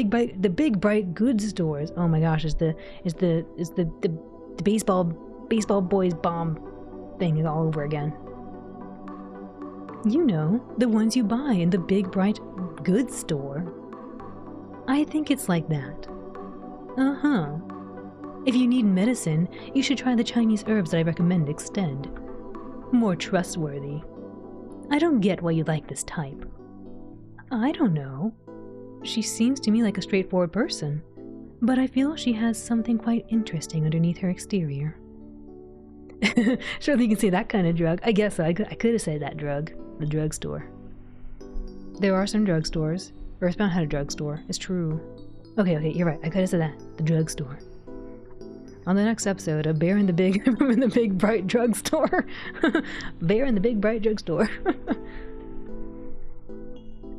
big bright goods stores. Oh my gosh, is the baseball boys bomb thing all over again. You know, the ones you buy in the big bright goods store. I think it's like that. Uh-huh. If you need medicine, you should try the Chinese herbs that I recommend instead. More trustworthy. I don't get why you like this type. I don't know. She seems to me like a straightforward person, but I feel she has something quite interesting underneath her exterior. Surely you can say that kind of drug. I guess so. I could have said that drug. The drugstore. There are some drugstores. Earthbound had a drugstore. It's true. Okay, you're right. I could have said that. The drugstore. On the next episode of Bear in the Big in the Big Bright Drugstore. Bear in the Big Bright Drugstore.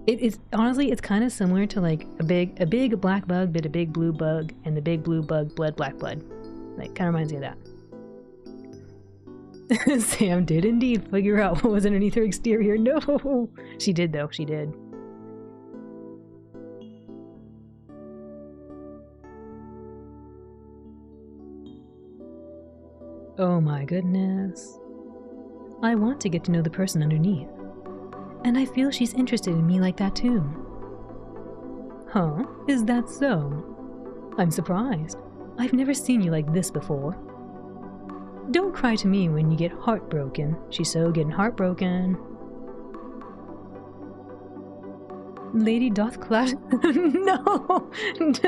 It's honestly, it's kind of similar to like a big black bug bit a big blue bug, and the big blue bug bled black blood. Like, kind of reminds me of that. Sam did indeed figure out what was underneath her exterior. No, she did though. She did. Oh my goodness. I want to get to know the person underneath. And I feel she's interested in me like that too. Huh? Is that so? I'm surprised. I've never seen you like this before. Don't cry to me when you get heartbroken. She's so getting heartbroken. Lady doth clap. No!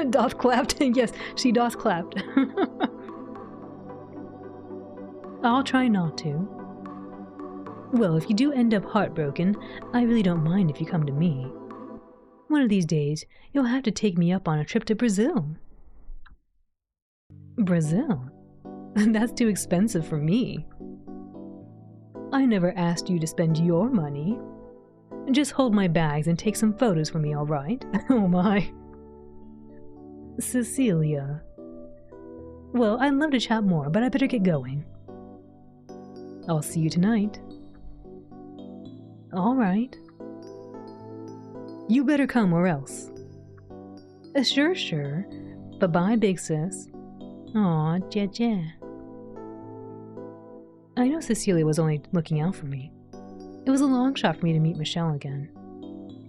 Doth clapped. Yes, she doth clapped. I'll try not to. Well, if you do end up heartbroken, I really don't mind if you come to me. One of these days, you'll have to take me up on a trip to Brazil. Brazil? That's too expensive for me. I never asked you to spend your money. Just hold my bags and take some photos for me, all right? Oh my. Cecilia. Well, I'd love to chat more, but I better get going. I'll see you tonight. All right. You better come or else. Sure. Bye-bye, big sis. Aw, ja. I know Cecilia was only looking out for me. It was a long shot for me to meet Michelle again.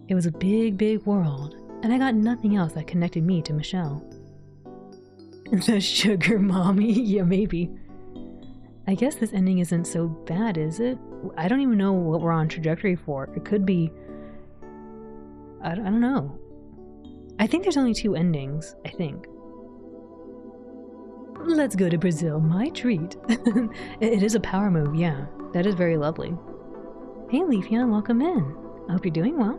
It was a big world, and I got nothing else that connected me to Michelle. The sugar mommy? Yeah, maybe. I guess this ending isn't so bad, is it? I don't even know what we're on trajectory for. It could be... I don't know. I think there's only 2 endings, I think. Let's go to Brazil, my treat. It is a power move, yeah. That is very lovely. Hey, Leafeon, welcome in. I hope you're doing well.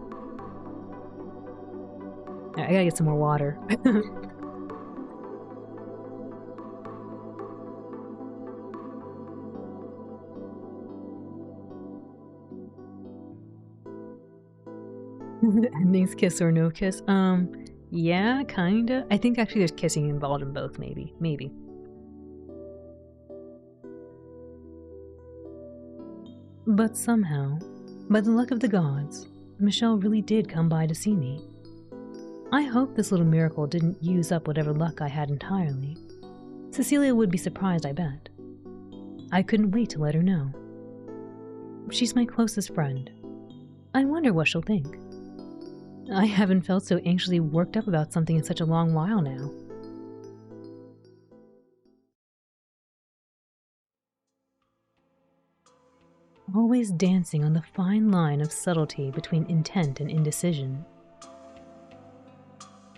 Right, I gotta get some more water. Endings, kiss or no kiss? Yeah, kinda. I think actually there's kissing involved in both, maybe. But somehow, by the luck of the gods, Michelle really did come by to see me. I hope this little miracle didn't use up whatever luck I had entirely. Cecilia would be surprised, I bet. I couldn't wait to let her know. She's my closest friend. I wonder what she'll think. I haven't felt so anxiously worked up about something in such a long while now. always dancing on the fine line of subtlety between intent and indecision.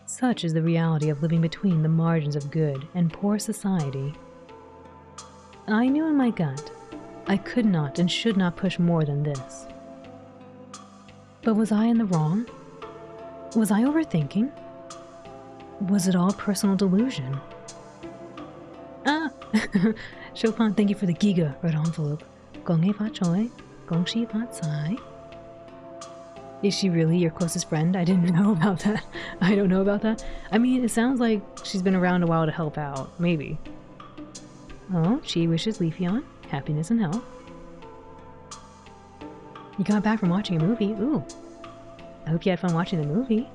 Such is the reality of living between the margins of good and poor society. I knew in my gut I could not and should not push more than this. But was I in the wrong? Was I overthinking? Was it all personal delusion? Chopin, thank you for the Giga red envelope. Gong hei fa choi, gong shi fa cai. Is she really your closest friend? I didn't know about that. I don't know about that. I mean, it sounds like she's been around a while to help out. Maybe. Oh, she wishes Leafeon happiness and health. You got back from watching a movie. Ooh. I hope you had fun watching the movie.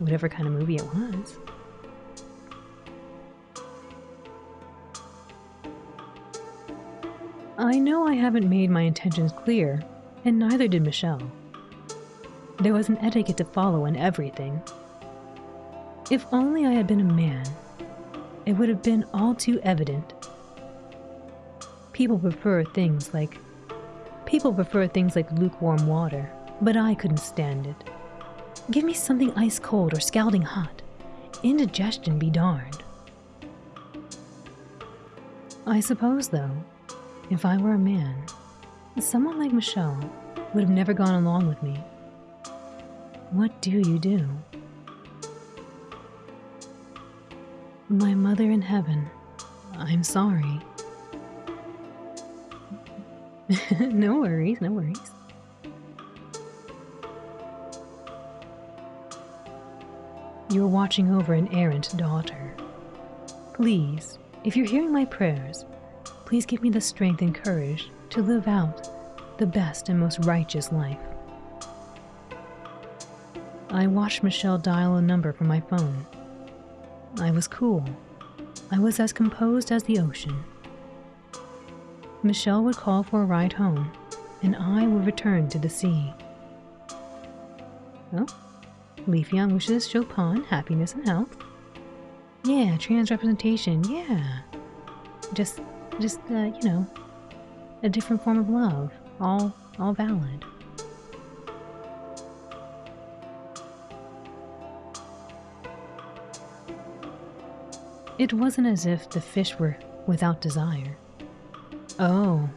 Whatever kind of movie it was. I know I haven't made my intentions clear, and neither did Michelle. There was an etiquette to follow in everything. If only I had been a man, it would have been all too evident. People prefer things like lukewarm water, but I couldn't stand it. Give me something ice cold or scalding hot. Indigestion be darned. I suppose, though, if I were a man, someone like Michelle would have never gone along with me. What do you do? My mother in heaven, I'm sorry. No worries, no worries. You're watching over an errant daughter. Please, if you're hearing my prayers, please give me the strength and courage to live out the best and most righteous life. I watched Michelle dial a number from my phone. I was cool. I was as composed as the ocean. Michelle would call for a ride home, and I would return to the sea. Oh, Leafeon wishes Chopin happiness and health. Yeah, trans representation, yeah. Just, you know, a different form of love, all valid. It wasn't as if the fish were without desire. Oh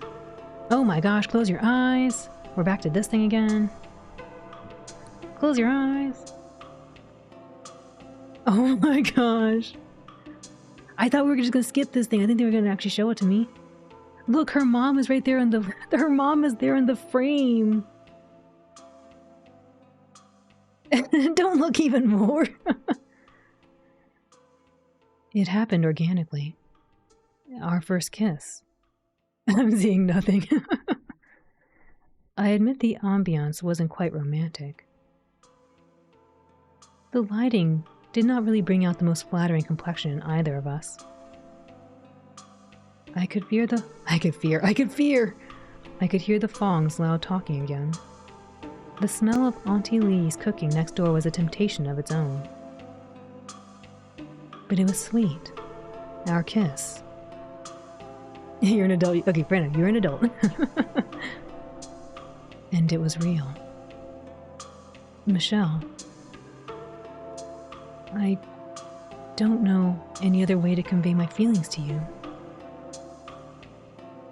my gosh, close your eyes. We're back to this thing again. Close your eyes. Oh my gosh. I thought we were just gonna skip this thing. I think they were gonna actually show it to me. Look, her mom is right there in her mom is there in the frame. Don't look even more. It happened organically. Our first kiss. I'm seeing nothing. I admit the ambiance wasn't quite romantic. The lighting did not really bring out the most flattering complexion in either of us. I could hear the Fongs loud talking again. The smell of Auntie Lee's cooking next door was a temptation of its own. But it was sweet. Our kiss. You're an adult. Okay, Brandon, you're an adult. And it was real. Michelle, I don't know any other way to convey my feelings to you.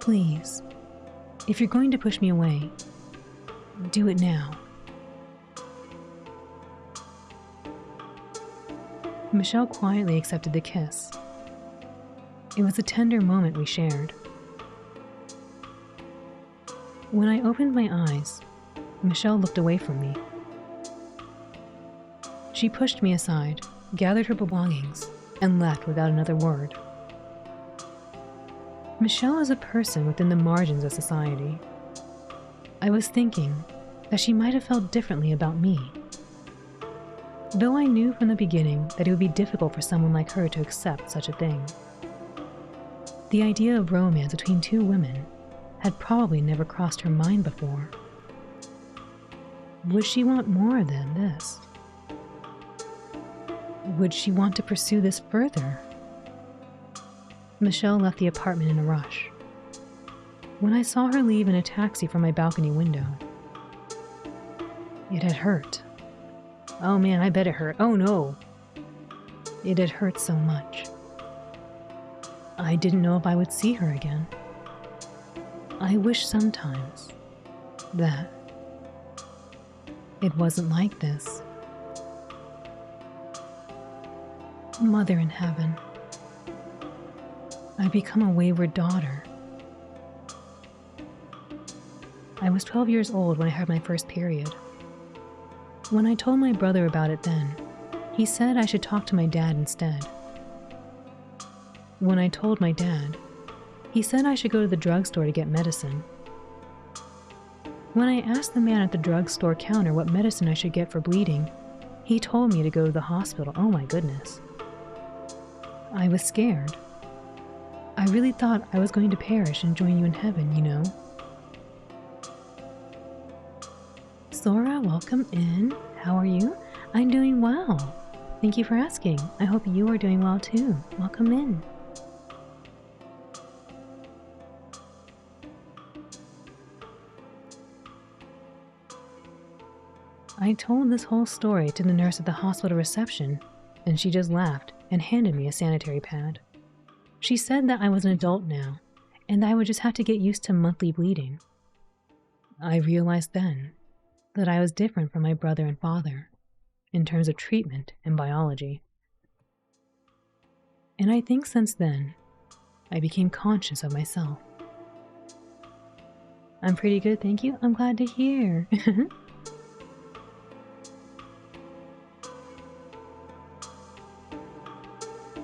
Please, if you're going to push me away, do it now. Michelle quietly accepted the kiss. It was a tender moment we shared. When I opened my eyes, Michelle looked away from me. She pushed me aside, gathered her belongings, and left without another word. Michelle is a person within the margins of society. I was thinking that she might have felt differently about me. Though I knew from the beginning that it would be difficult for someone like her to accept such a thing. The idea of romance between two women had probably never crossed her mind before. Would she want more than this? Would she want to pursue this further? Michelle left the apartment in a rush. when I saw her leave in a taxi from my balcony window. It had hurt. Oh man, I bet it hurt. Oh no. It had hurt so much. I didn't know if I would see her again. I wish sometimes that it wasn't like this. Mother in heaven, I've become a wayward daughter. I was 12 years old when I had my first period. When I told my brother about it then, he said I should talk to my dad instead. When I told my dad, he said I should go to the drugstore to get medicine. When I asked the man at the drugstore counter what medicine I should get for bleeding, he told me to go to the hospital. Oh my goodness. I was scared. I really thought I was going to perish and join you in heaven, you know. Sora, welcome in. How are you? I'm doing well. Thank you for asking. I hope you are doing well too. Welcome in. I told this whole story to the nurse at the hospital reception, and she just laughed and handed me a sanitary pad. She said that I was an adult now, and I would just have to get used to monthly bleeding. I realized then that I was different from my brother and father in terms of treatment and biology. And I think since then, I became conscious of myself. I'm pretty good, thank you. I'm glad to hear.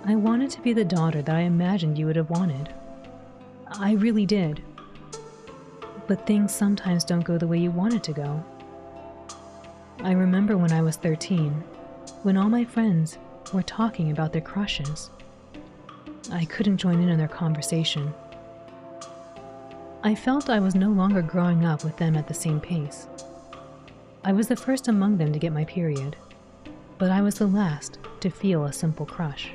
I wanted to be the daughter that I imagined you would have wanted. I really did. But things sometimes don't go the way you want it to go. I remember when I was 13, when all my friends were talking about their crushes. I couldn't join in on their conversation. I felt I was no longer growing up with them at the same pace. I was the first among them to get my period, but I was the last to feel a simple crush.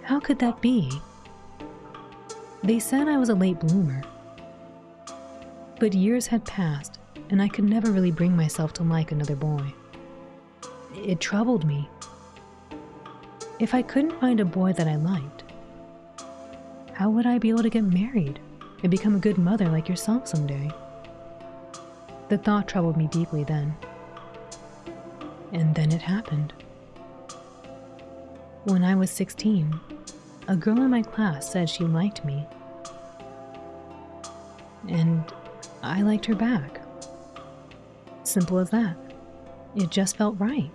How could that be? They said I was a late bloomer. But years had passed, and I could never really bring myself to like another boy. It troubled me. If I couldn't find a boy that I liked, how would I be able to get married and become a good mother like yourself someday? The thought troubled me deeply then. And then it happened. When I was 16, a girl in my class said she liked me. And I liked her back. Simple as that. It just felt right.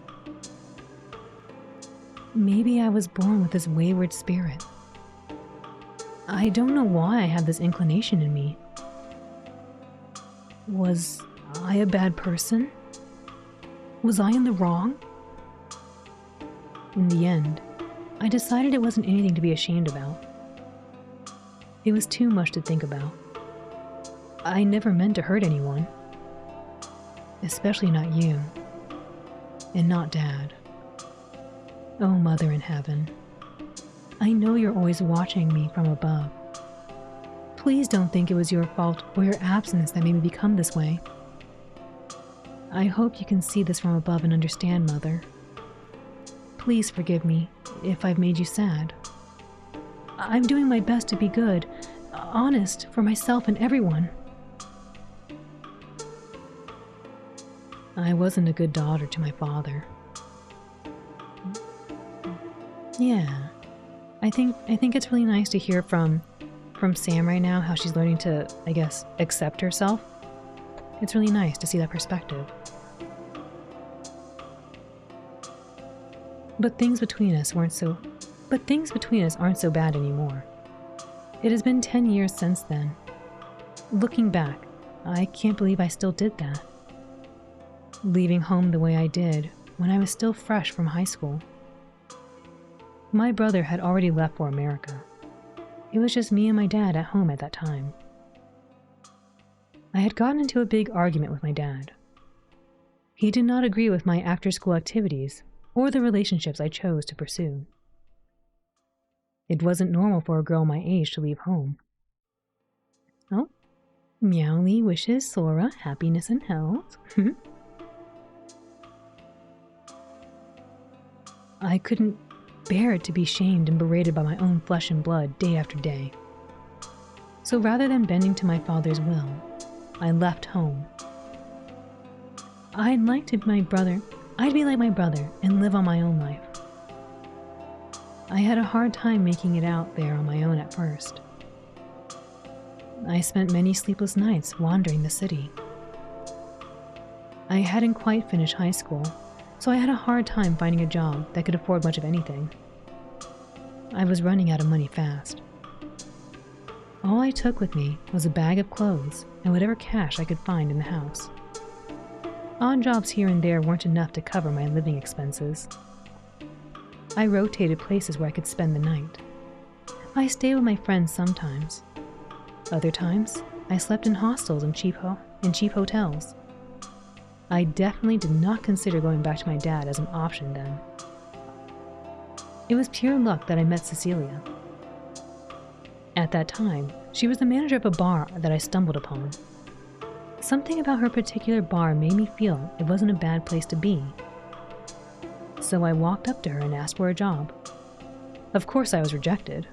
Maybe I was born with this wayward spirit. I don't know why I had this inclination in me. Was I a bad person? Was I in the wrong? In the end, I decided it wasn't anything to be ashamed about. It was too much to think about. I never meant to hurt anyone. Especially not you. And not Dad. Oh, Mother in heaven. I know you're always watching me from above. Please don't think it was your fault or your absence that made me become this way. I hope you can see this from above and understand, Mother. Please forgive me if I've made you sad. I'm doing my best to be good, honest for myself and everyone. I wasn't a good daughter to my father. Yeah, I think it's really nice to hear from Sam right now how she's learning to, I guess, accept herself. It's really nice to see that perspective. But things between us aren't so bad anymore. It has been 10 years since then. Looking back, I can't believe I still did that. Leaving home the way I did when I was still fresh from high school. My brother had already left for America. It was just me and my dad at home at that time. I had gotten into a big argument with my dad. He did not agree with my after-school activities or the relationships I chose to pursue. It wasn't normal for a girl my age to leave home. Oh, Meowly wishes Sora happiness and health. I couldn't bear it to be shamed and berated by my own flesh and blood day after day. So rather than bending to my father's will, I left home. I'd be like my brother and live on my own life. I had a hard time making it out there on my own at first. I spent many sleepless nights wandering the city. I hadn't quite finished high school, so I had a hard time finding a job that could afford much of anything. I was running out of money fast. All I took with me was a bag of clothes and whatever cash I could find in the house. Odd jobs here and there weren't enough to cover my living expenses. I rotated places where I could spend the night. I stayed with my friends sometimes. Other times, I slept in hostels and cheap hotels. I definitely did not consider going back to my dad as an option then. It was pure luck that I met Cecilia. At that time, she was the manager of a bar that I stumbled upon. Something about her particular bar made me feel it wasn't a bad place to be. So I walked up to her and asked for a job. Of course I was rejected.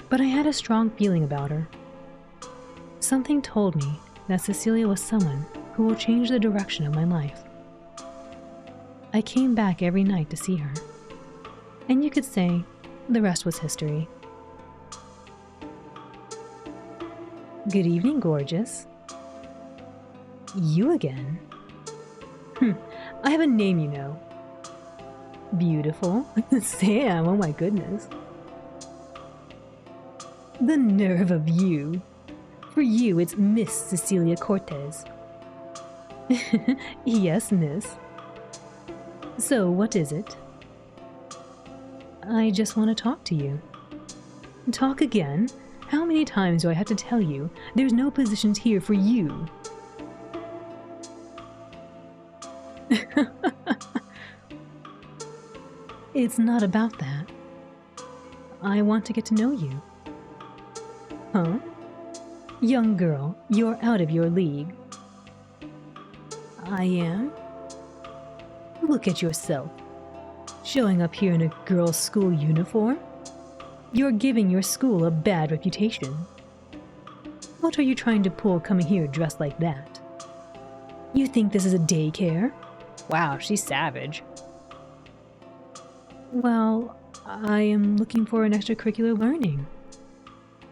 But I had a strong feeling about her. Something told me that Cecilia was someone who will change the direction of my life. I came back every night to see her. And you could say the rest was history. Good evening, gorgeous. You again? I have a name, you know. Beautiful. Sam, oh my goodness. The nerve of you. For you, it's Miss Cecilia Cortez. Yes, miss. So, what is it? I just want to talk to you. Talk again? How many times do I have to tell you there's no positions here for you? It's not about that. I want to get to know you. Huh? Young girl, you're out of your league. I am? Look at yourself. Showing up here in a girls' school uniform? You're giving your school a bad reputation. What are you trying to pull coming here dressed like that? You think this is a daycare? Wow, she's savage. Well, I am looking for an extracurricular learning.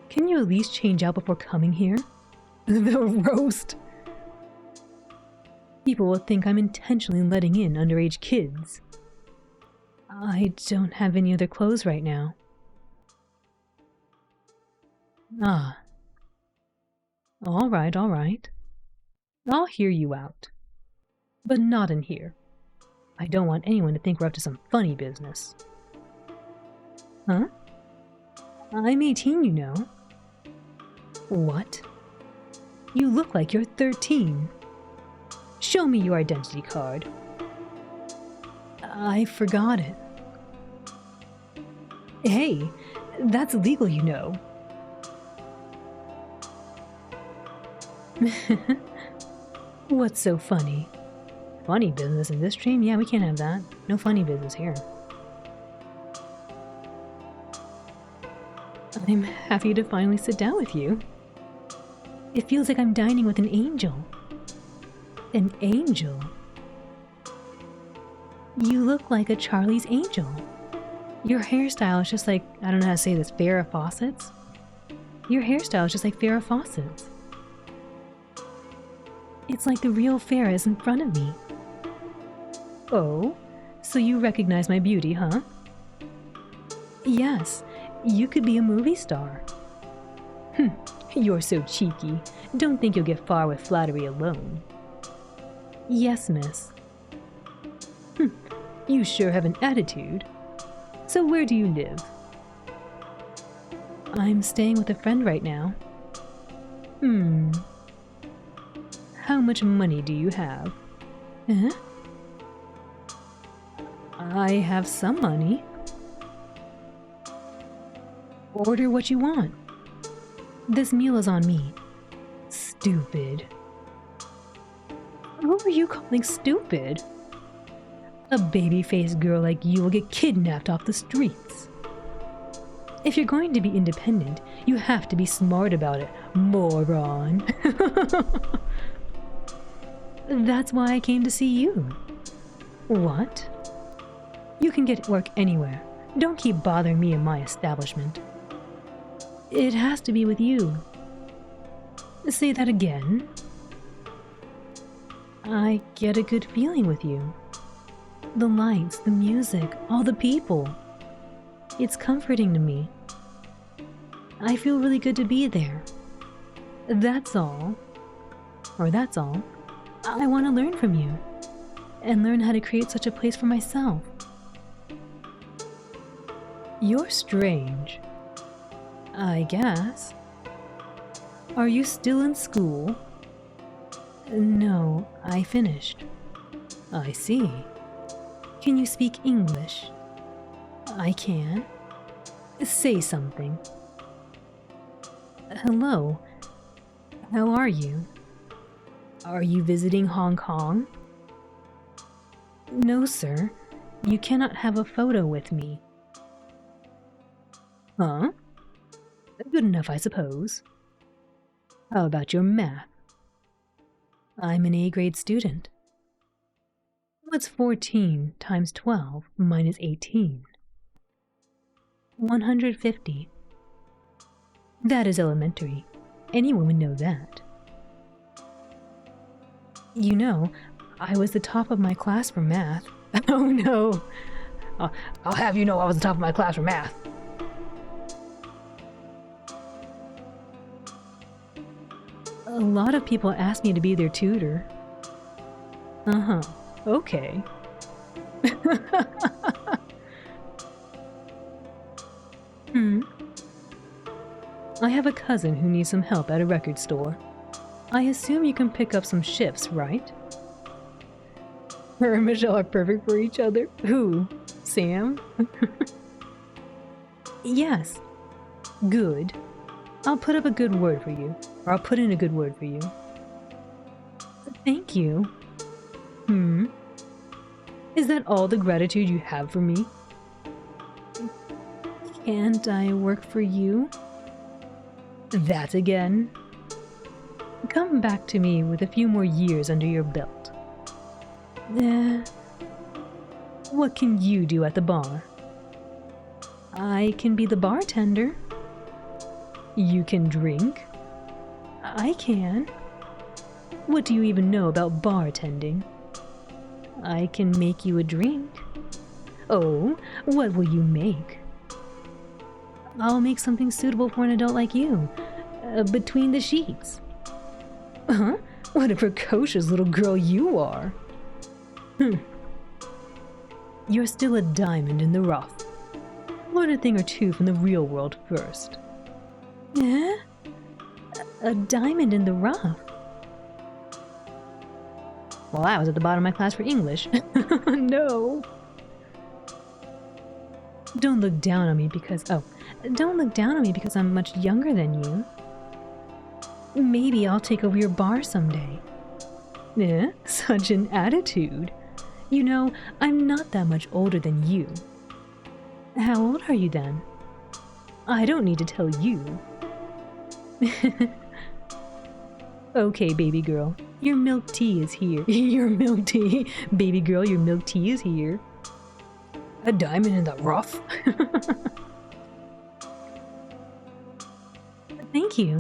Can you at least change out before coming here? The roast. People will think I'm intentionally letting in underage kids. I don't have any other clothes right now. Ah. All right. I'll hear you out. But not in here. I don't want anyone to think we're up to some funny business. Huh? I'm 18, you know. What? You look like you're 13. Show me your identity card. I forgot it. Hey, that's illegal, you know. What's so funny? Funny business in this stream? Yeah, we can't have that. No funny business here. I'm happy to finally sit down with you. It feels like I'm dining with an angel. An angel? You look like a Charlie's Angel. Your hairstyle is just like, I don't know how to say this, Farrah Fawcett's? Your hairstyle is just like Farrah Fawcett's. It's like the real Farrah is in front of me. Oh, so you recognize my beauty, huh? Yes, you could be a movie star. You're so cheeky. Don't think you'll get far with flattery alone. Yes, miss. You sure have an attitude. So where do you live? I'm staying with a friend right now. How much money do you have? I have some money. Order what you want. This meal is on me. Stupid. Who are you calling stupid? A baby-faced girl like you will get kidnapped off the streets. If you're going to be independent, you have to be smart about it, moron. That's why I came to see you. What? You can get work anywhere. Don't keep bothering me in my establishment. It has to be with you. Say that again. I get a good feeling with you. The lights, the music, all the people. It's comforting to me. I feel really good to be there. That's all. Or that's all. I want to learn from you. And learn how to create such a place for myself. You're strange. I guess. Are you still in school? No, I finished. I see. Can you speak English? I can. Say something. Hello. How are you? Are you visiting Hong Kong? No, sir. You cannot have a photo with me. Huh? Good enough, I suppose. How about your math? I'm an A-grade student. What's 14 times 12 minus 18? 150. That is elementary. Anyone would know that. You know, I was the top of my class for math. Oh no! I'll have you know I was the top of my class for math. A lot of people ask me to be their tutor. Uh-huh. Okay. I have a cousin who needs some help at a record store. I assume you can pick up some shifts, right? Her and Michelle are perfect for each other. Who? Sam? Yes. Good. I'll put up a good word for you. Or I'll put in a good word for you. Thank you. Is that all the gratitude you have for me? Can't I work for you? That again? Come back to me with a few more years under your belt. What can you do at the bar? I can be the bartender. You can drink? I can. What do you even know about bartending? I can make you a drink. Oh, what will you make? I'll make something suitable for an adult like you. Between the sheets. Huh? What a precocious little girl you are. You're still a diamond in the rough. Learn a thing or two from the real world first. Eh? A diamond in the rough? Well, I was at the bottom of my class for English. No. Don't look down on me because I'm much younger than you. Maybe I'll take over your bar someday. Eh? Such an attitude. You know, I'm not that much older than you. How old are you then? I don't need to tell you. Okay, baby girl, your milk tea is here. Your milk tea. Baby girl, your milk tea is here. A diamond in the rough? Thank you.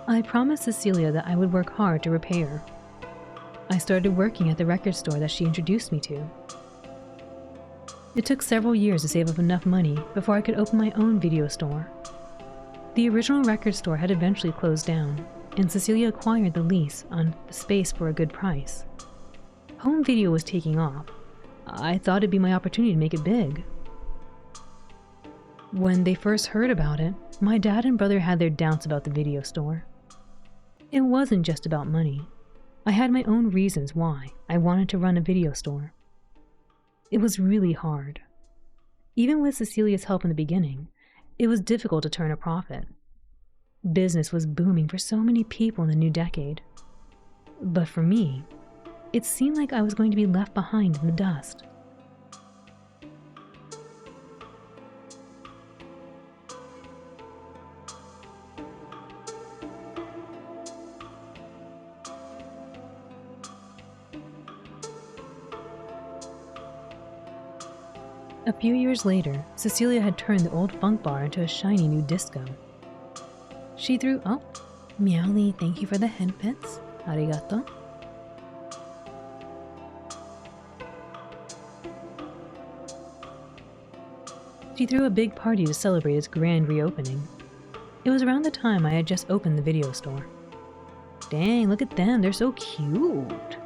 I promised Cecilia that I would work hard to repay her. I started working at the record store that she introduced me to. It took several years to save up enough money before I could open my own video store. The original record store had eventually closed down, and Cecilia acquired the lease on the space for a good price. Home video was taking off. I thought it'd be my opportunity to make it big. When they first heard about it, my dad and brother had their doubts about the video store. It wasn't just about money. I had my own reasons why I wanted to run a video store. It was really hard. Even with Cecilia's help in the beginning, it was difficult to turn a profit. Business was booming for so many people in the new decade. But for me, it seemed like I was going to be left behind in the dust. A few years later, Cecilia had turned the old funk bar into a shiny new disco. She threw, oh, Meowly, thank you for the hen pets. Arigato. She threw a big party to celebrate its grand reopening. It was around the time I had just opened the video store. Dang, look at them, they're so cute.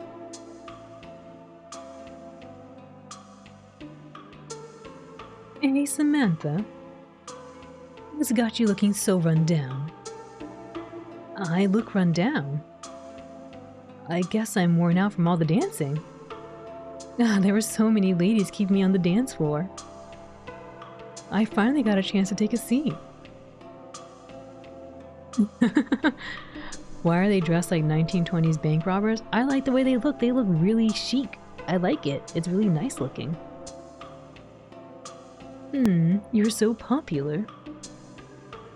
Hey, Samantha. What's got you looking so run down? I look run down? I guess I'm worn out from all the dancing. There were so many ladies keeping me on the dance floor. I finally got a chance to take a seat. Why are they dressed like 1920s bank robbers? I like the way they look. They look really chic. I like it. It's really nice looking. You're so popular.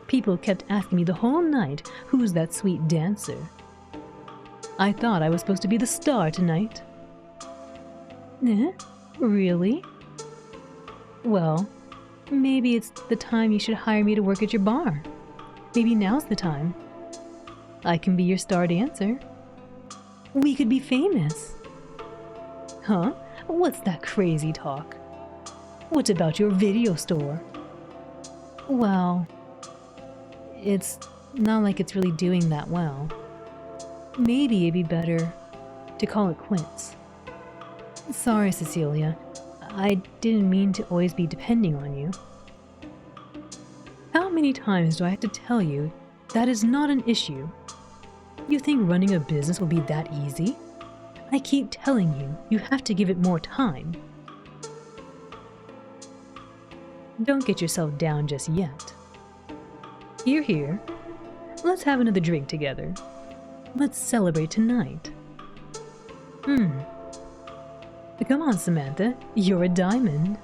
People kept asking me the whole night, who's that sweet dancer? I thought I was supposed to be the star tonight. Eh? Really? Well, maybe it's the time you should hire me to work at your bar. Maybe now's the time. I can be your star dancer. We could be famous. Huh? What's that crazy talk? What about your video store? Well, it's not like it's really doing that well. Maybe it'd be better to call it quits. Sorry, Cecilia. I didn't mean to always be depending on you. How many times do I have to tell you that is not an issue? You think running a business will be that easy? I keep telling you, you have to give it more time. Don't get yourself down just yet. Here. Let's have another drink together. Let's celebrate tonight. Come on, Samantha. You're a diamond.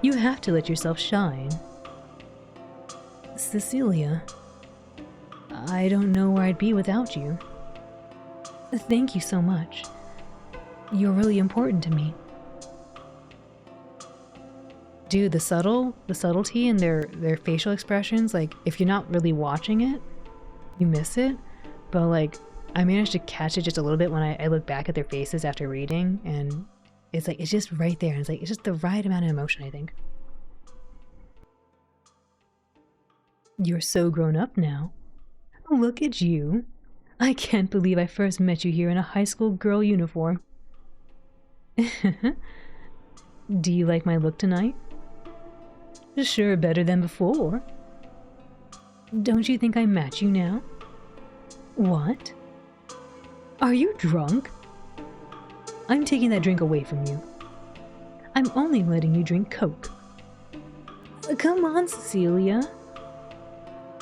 You have to let yourself shine. Cecilia, I don't know where I'd be without you. Thank you so much. You're really important to me. Dude, the subtlety in their facial expressions, like, if you're not really watching it, you miss it. But, like, I managed to catch it just a little bit when I look back at their faces after reading, and it's like, it's just right there. And it's just the right amount of emotion, I think. You're so grown up now. Look at you. I can't believe I first met you here in a high school girl uniform. Do you like my look tonight? Sure, better than before. Don't you think I match you now? What? Are you drunk? I'm taking that drink away from you. I'm only letting you drink Coke. Come on, Cecilia.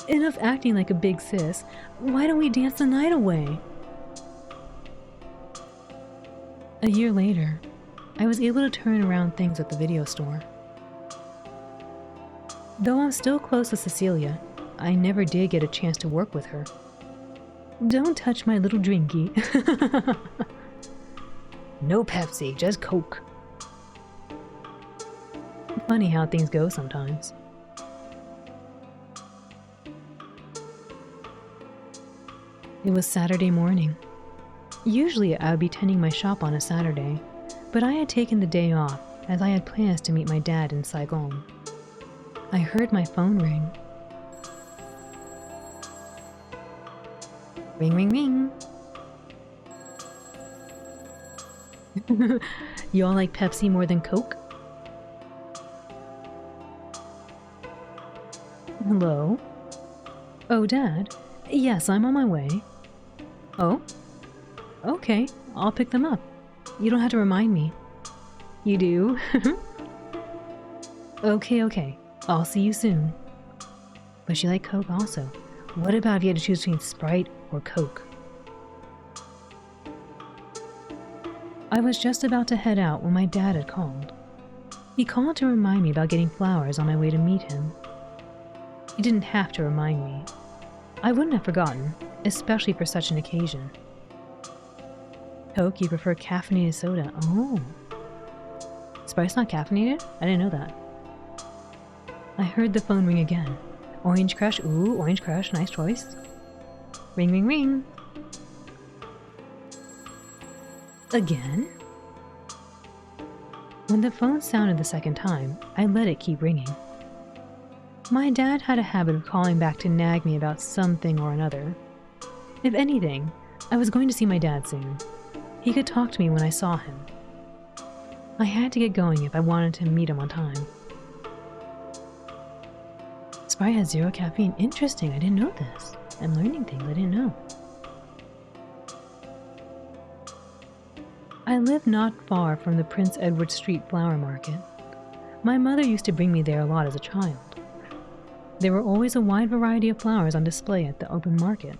Enough acting like a big sis. Why don't we dance the night away? A year later, I was able to turn around things at the video store. Though I'm still close to Cecilia, I never did get a chance to work with her. Don't touch my little drinky. No Pepsi, just Coke. Funny how things go sometimes. It was Saturday morning. Usually I would be tending my shop on a Saturday, but I had taken the day off as I had plans to meet my dad in Saigon. I heard my phone ring. Ring, ring, ring. You all like Pepsi more than Coke? Hello? Oh, Dad? Yes, I'm on my way. Oh? Okay, I'll pick them up. You don't have to remind me. You do? Okay. I'll see you soon. But you like Coke also. What about if you had to choose between Sprite or Coke? I was just about to head out when my dad had called. He called to remind me about getting flowers on my way to meet him. He didn't have to remind me. I wouldn't have forgotten, especially for such an occasion. Coke, you prefer caffeinated soda? Oh. Sprite's not caffeinated? I didn't know that. I heard the phone ring again. Orange Crush? Ooh, Orange Crush, nice choice. Ring, ring, ring. Again? When the phone sounded the second time, I let it keep ringing. My dad had a habit of calling back to nag me about something or another. If anything, I was going to see my dad soon. He could talk to me when I saw him. I had to get going if I wanted to meet him on time. Sprite has 0 caffeine. Interesting, I didn't know this. I'm learning things I didn't know. I live not far from the Prince Edward Street Flower Market. My mother used to bring me there a lot as a child. There were always a wide variety of flowers on display at the open market.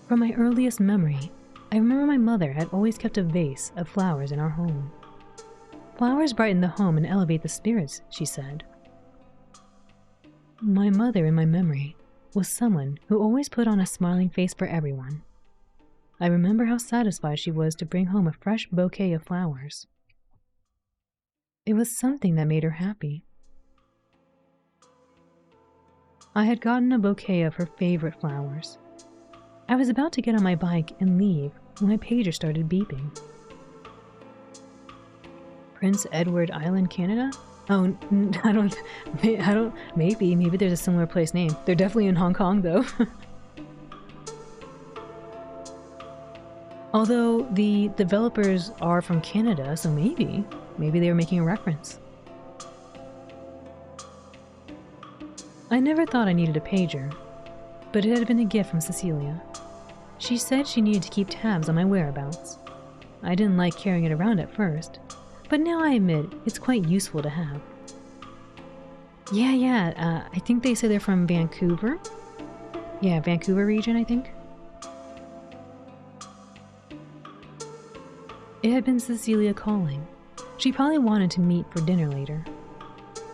From my earliest memory, I remember my mother had always kept a vase of flowers in our home. Flowers brighten the home and elevate the spirits, she said. My mother, in my memory, was someone who always put on a smiling face for everyone. I remember how satisfied she was to bring home a fresh bouquet of flowers. It was something that made her happy. I had gotten a bouquet of her favorite flowers. I was about to get on my bike and leave when my pager started beeping. Prince Edward Island, Canada? Oh, I don't, maybe there's a similar place name. They're definitely in Hong Kong, though. Although the developers are from Canada, so maybe they were making a reference. I never thought I needed a pager, but it had been a gift from Cecilia. She said she needed to keep tabs on my whereabouts. I didn't like carrying it around at first, but now I admit it's quite useful to have. I think they say they're from Vancouver. Yeah, Vancouver region, I think. It had been Cecilia calling. She probably wanted to meet for dinner later.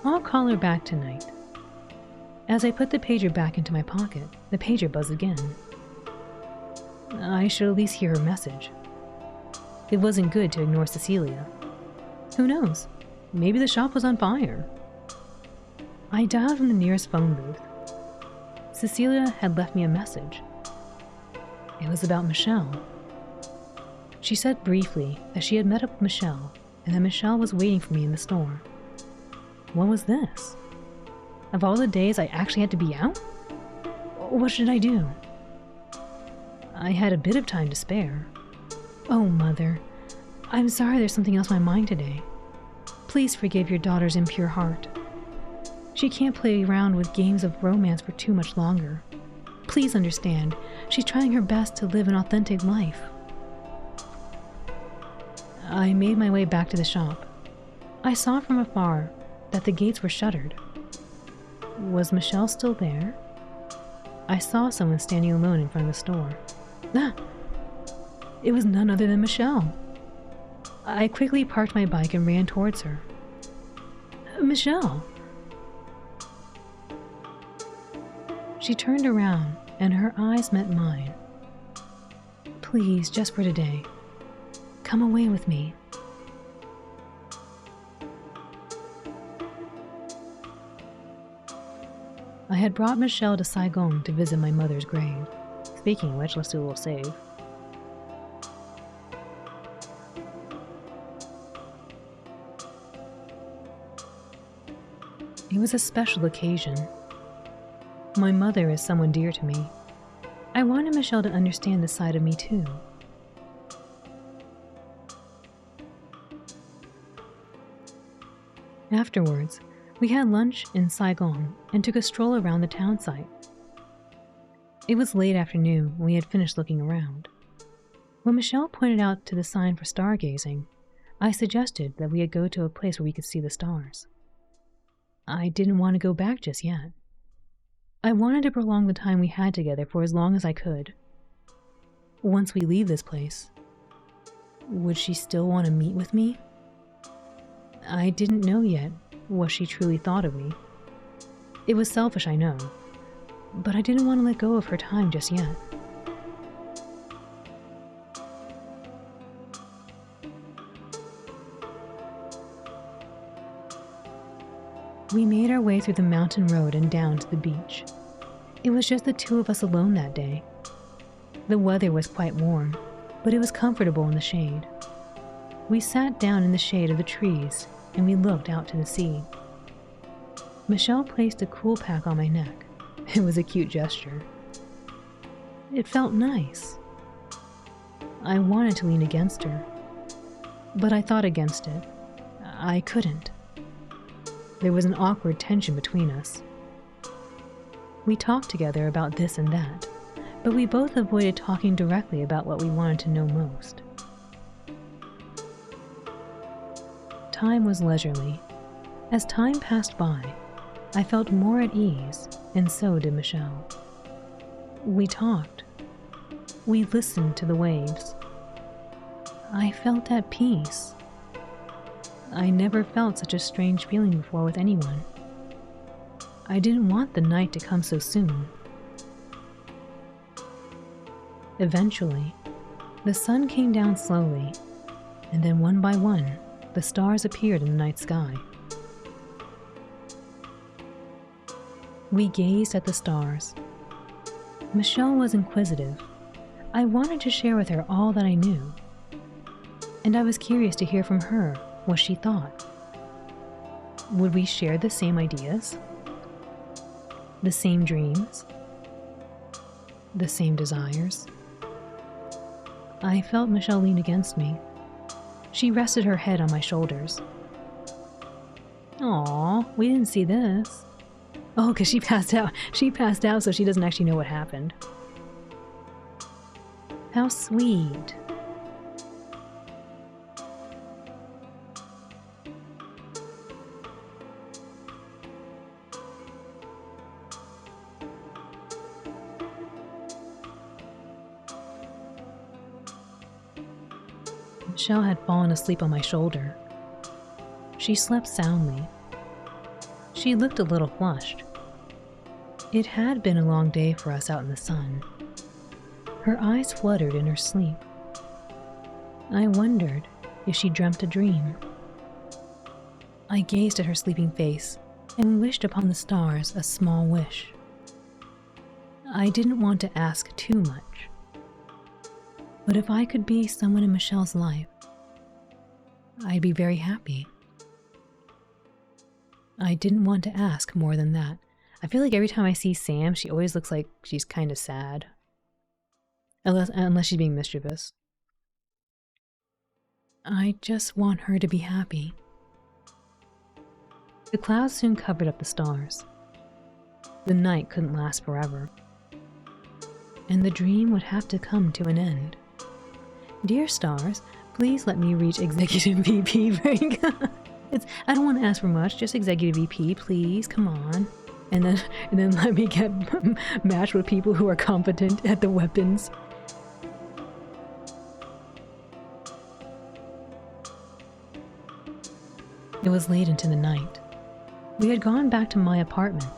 I'll call her back tonight. As I put the pager back into my pocket, the pager buzzed again. I should at least hear her message. It wasn't good to ignore Cecilia. Who knows? Maybe the shop was on fire. I dialed from the nearest phone booth. Cecilia had left me a message. It was about Michelle. She said briefly that she had met up with Michelle and that Michelle was waiting for me in the store. What was this? Of all the days I actually had to be out? What should I do? I had a bit of time to spare. Oh, Mother, I'm sorry there's something else on my mind today. Please forgive your daughter's impure heart. She can't play around with games of romance for too much longer. Please understand, she's trying her best to live an authentic life. I made my way back to the shop. I saw from afar that the gates were shuttered. Was Michelle still there? I saw someone standing alone in front of the store. It was none other than Michelle. I quickly parked my bike and ran towards her. Michelle! She turned around and her eyes met mine. Please, just for today, come away with me. I had brought Michelle to Saigon to visit my mother's grave. Speaking of which, let's do a little save. It was a special occasion. My mother is someone dear to me. I wanted Michelle to understand this side of me too. Afterwards, we had lunch in Saigon and took a stroll around the town site. It was late afternoon when we had finished looking around. When Michelle pointed out to the sign for stargazing, I suggested that we had go to a place where we could see the stars. I didn't want to go back just yet. I wanted to prolong the time we had together for as long as I could. Once we leave this place, would she still want to meet with me? I didn't know yet what she truly thought of me. It was selfish, I know, but I didn't want to let go of her time just yet. We made our way through the mountain road and down to the beach. It was just the two of us alone that day. The weather was quite warm, but it was comfortable in the shade. We sat down in the shade of the trees and we looked out to the sea. Michelle placed a cool pack on my neck. It was a cute gesture. It felt nice. I wanted to lean against her, but I thought against it. I couldn't. There was an awkward tension between us. We talked together about this and that, but we both avoided talking directly about what we wanted to know most. Time was leisurely. As time passed by, I felt more at ease, and so did Michelle. We talked. We listened to the waves. I felt at peace. I never felt such a strange feeling before with anyone. I didn't want the night to come so soon. Eventually, the sun came down slowly, and then one by one, the stars appeared in the night sky. We gazed at the stars. Michelle was inquisitive. I wanted to share with her all that I knew, and I was curious to hear from her what she thought. Would we share the same ideas? The same dreams? The same desires? I felt Michelle lean against me. She rested her head on my shoulders. Aw, we didn't see this. Oh, 'cause she passed out. She passed out, so she doesn't actually know what happened. How sweet. Michelle had fallen asleep on my shoulder. She slept soundly. She looked a little flushed. It had been a long day for us out in the sun. Her eyes fluttered in her sleep. I wondered if she dreamt a dream. I gazed at her sleeping face and wished upon the stars a small wish. I didn't want to ask too much. But if I could be someone in Michelle's life, I'd be very happy. I didn't want to ask more than that. I feel like every time I see Sam, she always looks like she's kind of sad. Unless she's being mischievous. I just want her to be happy. The clouds soon covered up the stars. The night couldn't last forever. And the dream would have to come to an end. Dear stars, please let me reach Executive VP. I don't want to ask for much, just Executive VP, please, come on. And then let me get matched with people who are competent at the weapons. It was late into the night. We had gone back to my apartment.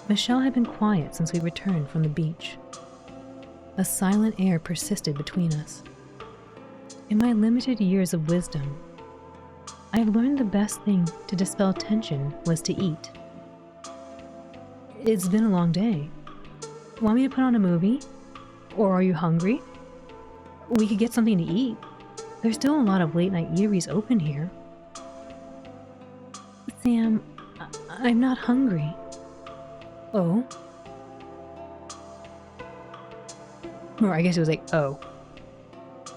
Michelle had been quiet since we returned from the beach. A silent air persisted between us. In my limited years of wisdom, I have learned the best thing to dispel tension was to eat. It's been a long day. Want me to put on a movie? Or are you hungry? We could get something to eat. There's still a lot of late-night eateries open here. Sam, I'm not hungry. Oh? Or I guess it was like, oh.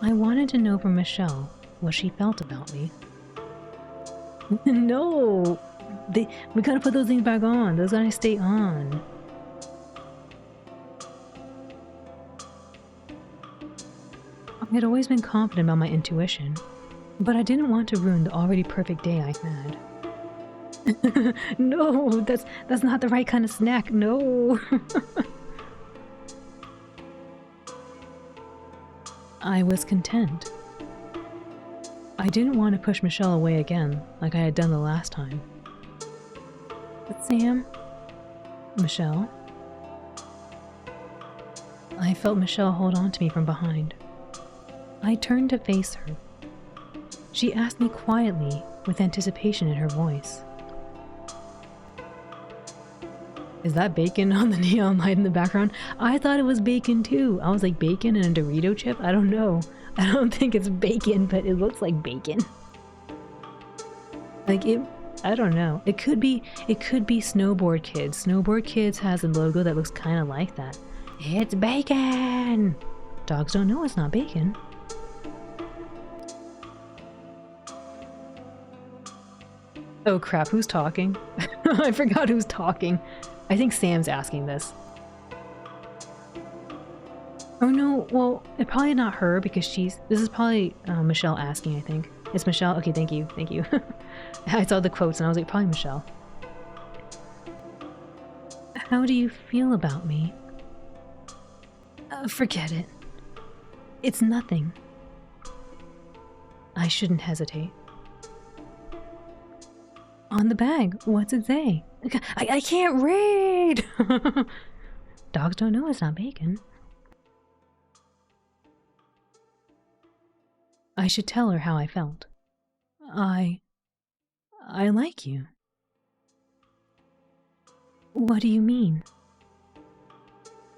I wanted to know from Michelle what she felt about me. No! We gotta put those things back on. Those gotta stay on. I had always been confident about my intuition, but I didn't want to ruin the already perfect day I had. No, that's not the right kind of snack. No. I was content. I didn't want to push Michelle away again, like I had done the last time. But Sam... Michelle? I felt Michelle hold on to me from behind. I turned to face her. She asked me quietly, with anticipation in her voice. Is that bacon on the neon light in the background? I thought it was bacon too. I was like, bacon and a Dorito chip? I don't know. I don't think it's bacon, but it looks like bacon. Like it, I don't know. It could be Snowboard Kids. Snowboard Kids has a logo that looks kind of like that. It's bacon! Dogs don't know it's not bacon. Oh crap, who's talking? I forgot who's talking. I think Sam's asking this. Oh no, well, it's probably not her because this is probably Michelle asking, I think. It's Michelle? Okay, thank you. I saw the quotes and I was like, probably Michelle. How do you feel about me? Forget it. It's nothing. I shouldn't hesitate. On the bag, what's it say? I can't read! Dogs don't know it's not bacon. I should tell her how I felt. I like you. What do you mean?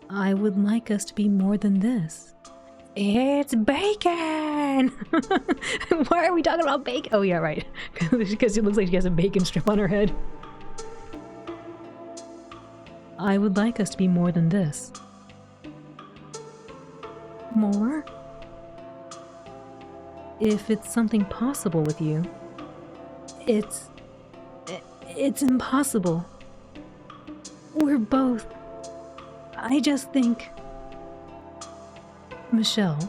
I would like us to be more than this. It's bacon! Why are we talking about bacon? Oh yeah, right. Because it looks like she has a bacon strip on her head. I would like us to be more than this. More? If it's something possible with you. It's impossible. We're both... I just think... Michelle,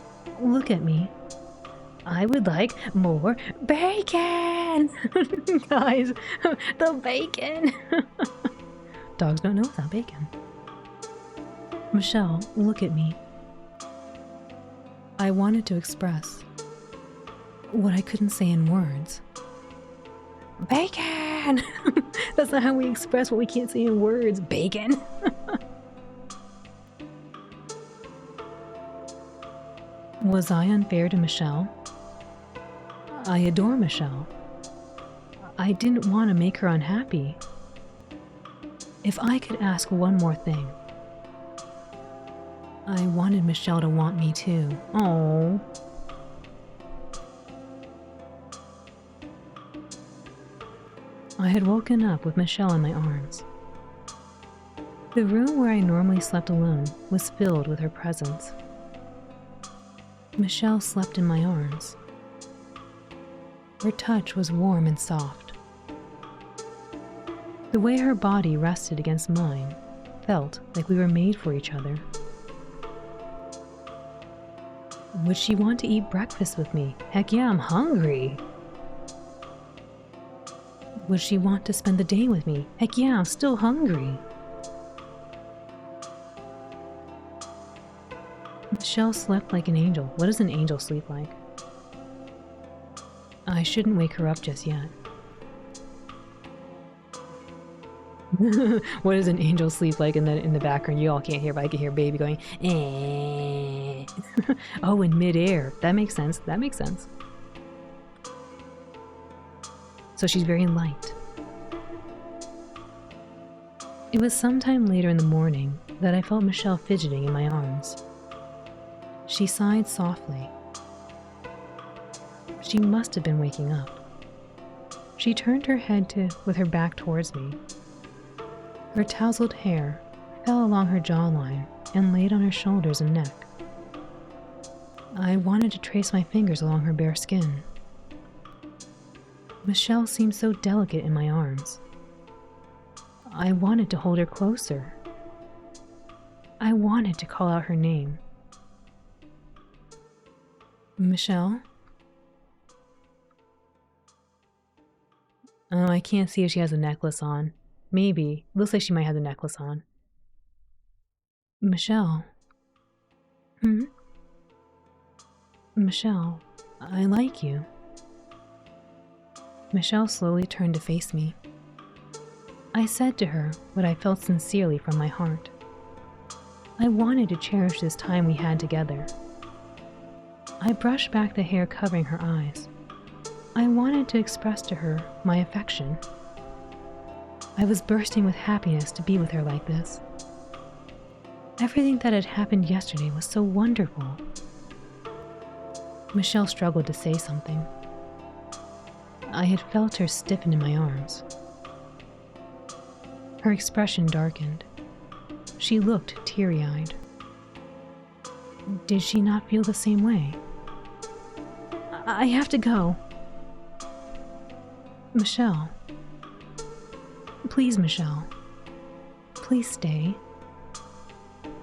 look at me. I would like more bacon! Guys, the bacon! Dogs don't know without bacon. Michelle, look at me. I wanted to express what I couldn't say in words. Bacon! That's not how we express what we can't say in words. Bacon! Was I unfair to Michelle? I adore Michelle. I didn't want to make her unhappy. If I could ask one more thing. I wanted Michelle to want me too. Oh. I had woken up with Michelle in my arms. The room where I normally slept alone was filled with her presence. Michelle slept in my arms. Her touch was warm and soft. The way her body rested against mine felt like we were made for each other. Would she want to eat breakfast with me? Heck yeah, I'm hungry. Would she want to spend the day with me? Heck yeah, I'm still hungry. Michelle slept like an angel. What does an angel sleep like? I shouldn't wake her up just yet. What does an angel sleep like in the background? You all can't hear, but I can hear baby going, eh. Oh, in midair. That makes sense. That makes sense. So she's very light. It was sometime later in the morning that I felt Michelle fidgeting in my arms. She sighed softly. She must have been waking up. She turned her head with her back towards me. Her tousled hair fell along her jawline and laid on her shoulders and neck. I wanted to trace my fingers along her bare skin. Michelle seemed so delicate in my arms. I wanted to hold her closer. I wanted to call out her name. Michelle? Oh, I can't see if she has a necklace on. Maybe. Looks like she might have the necklace on. Michelle. Michelle, I like you. Michelle slowly turned to face me. I said to her what I felt sincerely from my heart. I wanted to cherish this time we had together. I brushed back the hair covering her eyes. I wanted to express to her my affection. I was bursting with happiness to be with her like this. Everything that had happened yesterday was so wonderful. Michelle struggled to say something. I had felt her stiffen in my arms. Her expression darkened. She looked teary-eyed. Did she not feel the same way? I have to go. Michelle. Please, Michelle. Please stay.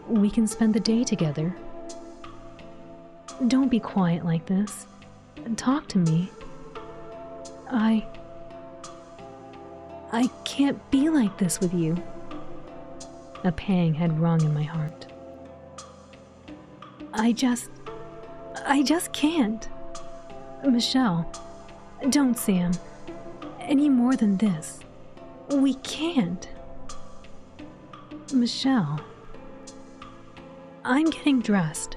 We can spend the day together. Don't be quiet like this. Talk to me. I can't be like this with you. A pang had wrung in my heart. I just can't. Michelle, don't, Sam. Any more than this. We can't. Michelle. I'm getting dressed.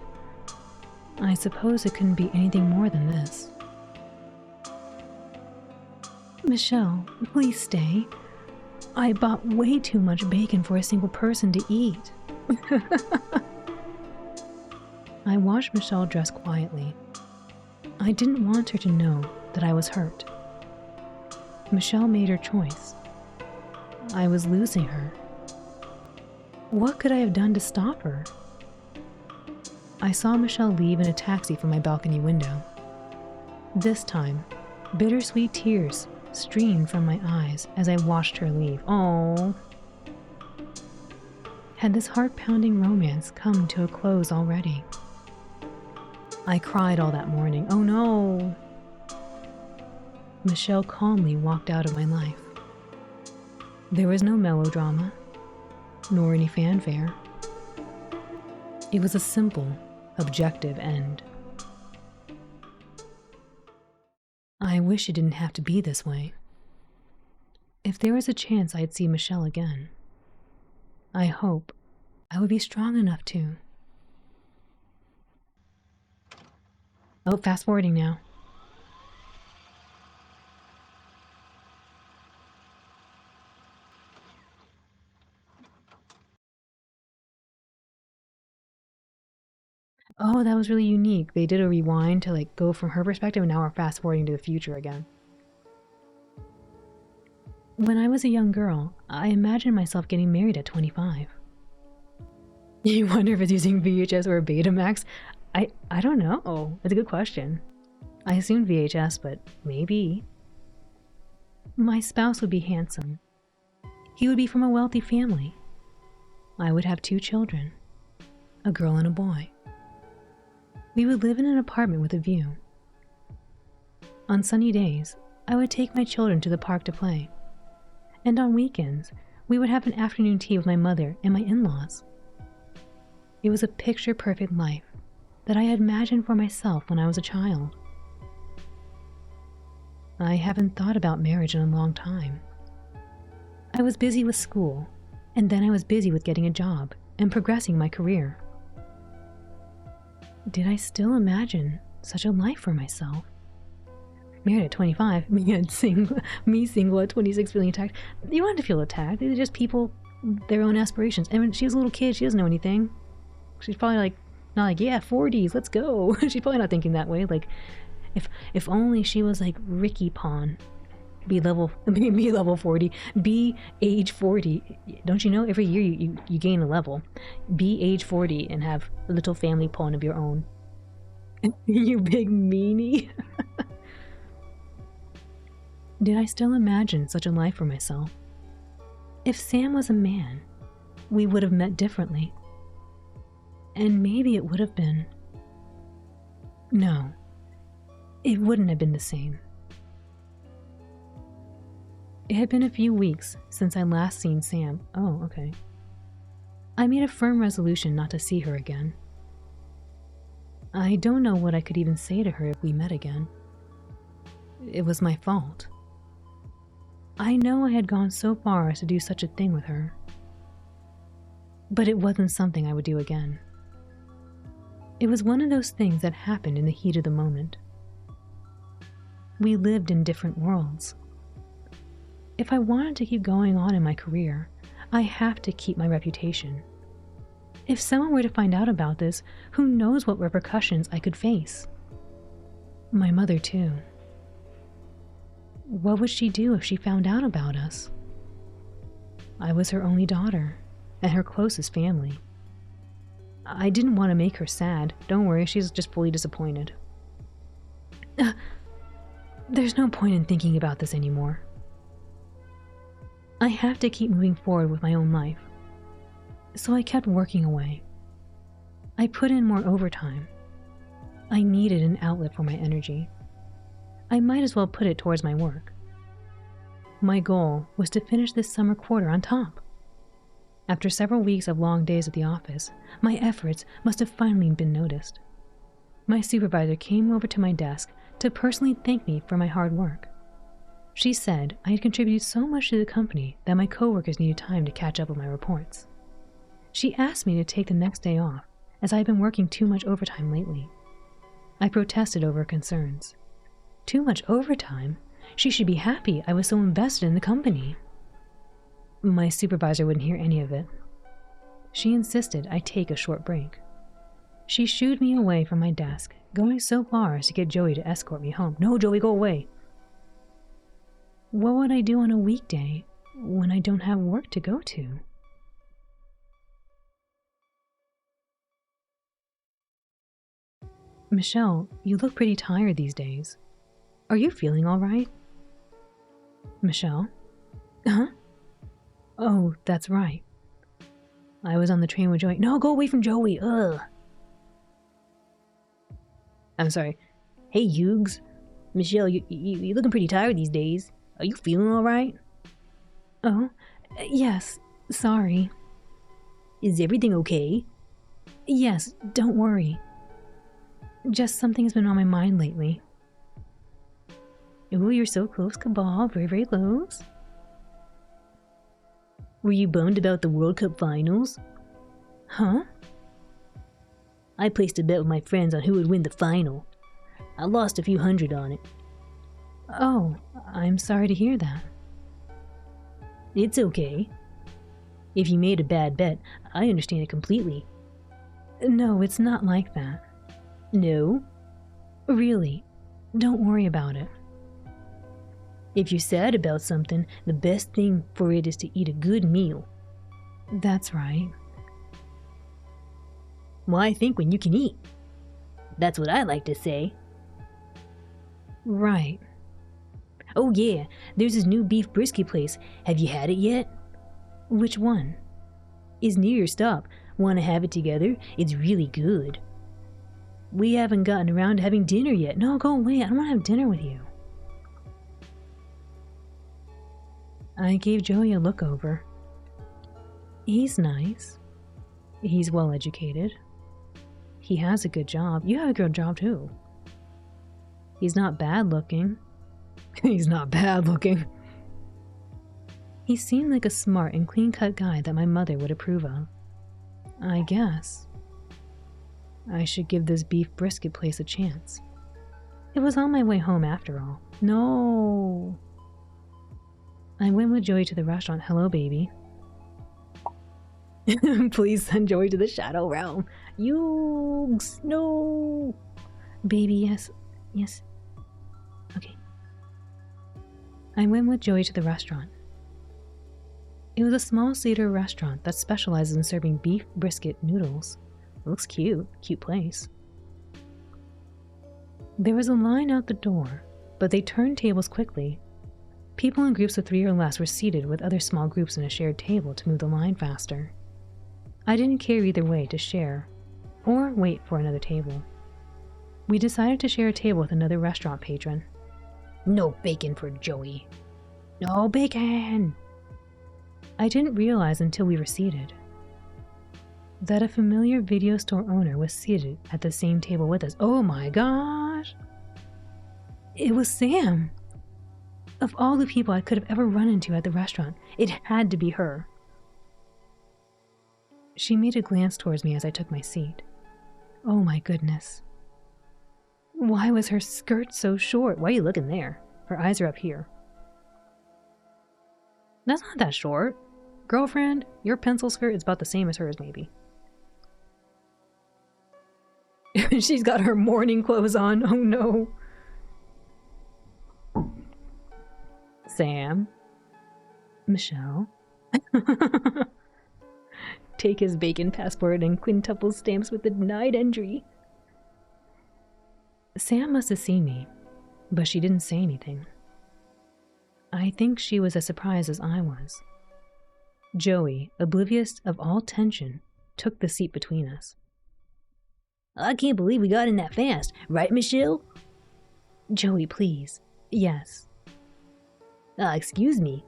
I suppose it couldn't be anything more than this. Michelle, please stay. I bought way too much bacon for a single person to eat. I watched Michelle dress quietly. I didn't want her to know that I was hurt. Michelle made her choice. I was losing her. What could I have done to stop her? I saw Michelle leave in a taxi from my balcony window. This time, bittersweet tears streamed from my eyes as I watched her leave. Oh, had this heart-pounding romance come to a close already? I cried all that morning. Oh no! Michelle calmly walked out of my life. There was no melodrama, nor any fanfare. It was a simple, objective end. I wish it didn't have to be this way. If there was a chance I'd see Michelle again, I hope I would be strong enough to. Oh, fast forwarding now. Oh, that was really unique. They did a rewind to like go from her perspective, and now we're fast forwarding to the future again. When I was a young girl, I imagined myself getting married at 25. You wonder if it's using VHS or Betamax? I don't know. That's a good question. I assumed VHS, but maybe. My spouse would be handsome. He would be from a wealthy family. I would have 2 children, a girl and a boy. We would live in an apartment with a view. On sunny days, I would take my children to the park to play. And on weekends, we would have an afternoon tea with my mother and my in-laws. It was a picture-perfect life that I had imagined for myself when I was a child. I haven't thought about marriage in a long time. I was busy with school, and then I was busy with getting a job and progressing my career. Did I still imagine such a life for myself? Married at 25, me single at 26 feeling attacked. You don't have to feel attacked. These are just people, their own aspirations. And when she was a little kid, she doesn't know anything. She's probably like, not like, yeah, 40s, let's go. She's probably not thinking that way. Like, if only she was like Ricky Pond, be level 40, be age 40. Don't you know every year you gain a level? Be age 40 and have a little family pawn of your own. You big meanie. Did I still imagine such a life for myself? If Sam was a man, we would have met differently. And maybe it would have been. No, it wouldn't have been the same. It had been a few weeks since I last seen Sam. Oh, okay. I made a firm resolution not to see her again. I don't know what I could even say to her if we met again. It was my fault. I know I had gone so far as to do such a thing with her. But it wasn't something I would do again. It was one of those things that happened in the heat of the moment. We lived in different worlds. If I wanted to keep going on in my career, I have to keep my reputation. If someone were to find out about this, who knows what repercussions I could face? My mother, too. What would she do if she found out about us? I was her only daughter, and her closest family. I didn't want to make her sad. Don't worry, she's just fully disappointed. There's no point in thinking about this anymore. I have to keep moving forward with my own life. So I kept working away. I put in more overtime. I needed an outlet for my energy. I might as well put it towards my work. My goal was to finish this summer quarter on top. After several weeks of long days at the office, my efforts must have finally been noticed. My supervisor came over to my desk to personally thank me for my hard work. She said I had contributed so much to the company that my coworkers needed time to catch up on my reports. She asked me to take the next day off, as I had been working too much overtime lately. I protested over her concerns. Too much overtime? She should be happy I was so invested in the company. My supervisor wouldn't hear any of it. She insisted I take a short break. She shooed me away from my desk, going so far as to get Joey to escort me home. No, Joey, go away. What would I do on a weekday when I don't have work to go to? Michelle, you look pretty tired these days. Are you feeling all right? Michelle? Huh? Oh, that's right. I was on the train with Joey. No, go away from Joey. Ugh. I'm sorry. Hey, Hughes. Michelle, you looking pretty tired these days. Are you feeling all right? Oh, yes. Sorry. Is everything okay? Yes, don't worry. Just something's been on my mind lately. Ooh, you're so close, Cabal. Very, very close. Were you bummed about the World Cup finals? Huh? I placed a bet with my friends on who would win the final. I lost a few hundred on it. Oh, I'm sorry to hear that. It's okay. If you made a bad bet, I understand it completely. No, it's not like that. No? Really, don't worry about it. If you're sad about something, the best thing for it is to eat a good meal. That's right. Why think when you can eat? That's what I like to say. Right. Oh yeah, there's this new beef brisket place. Have you had it yet? Which one? It's near your stop. Want to have it together? It's really good. We haven't gotten around to having dinner yet. No, go away. I don't want to have dinner with you. I gave Joey a look over. He's nice. He's well educated. He has a good job. You have a good job too. He's not bad looking. He's not bad looking. He seemed like a smart and clean-cut guy that my mother would approve of. I guess I should give this beef brisket place a chance. It was on my way home after all. No. I went with Joey to the restaurant. Hello, baby. Please send Joey to the Shadow Realm. Yugs, no. Baby, yes. Yes. Okay. I went with Joey to the restaurant. It was a small cedar restaurant that specializes in serving beef brisket noodles. It looks cute. Cute place. There was a line out the door, but they turned tables quickly. People in groups of 3 or less were seated with other small groups in a shared table to move the line faster. I didn't care either way to share, or wait for another table. We decided to share a table with another restaurant patron. No bacon for Joey. No bacon! I didn't realize until we were seated that a familiar video store owner was seated at the same table with us. Oh my gosh! It was Sam! Of all the people I could have ever run into at the restaurant, it had to be her. She made a glance towards me as I took my seat. Oh my goodness. Why was her skirt so short? Why are you looking there? Her eyes are up here. That's not that short. Girlfriend, your pencil skirt is about the same as hers, maybe. She's got her morning clothes on. Oh no. Sam. Michelle. Take his bacon passport and quintuple stamps with the denied entry. Sam must have seen me, but she didn't say anything. I think she was as surprised as I was. Joey, oblivious of all tension, took the seat between us. I can't believe we got in that fast, right, Michelle? Joey, please. Yes. Excuse me.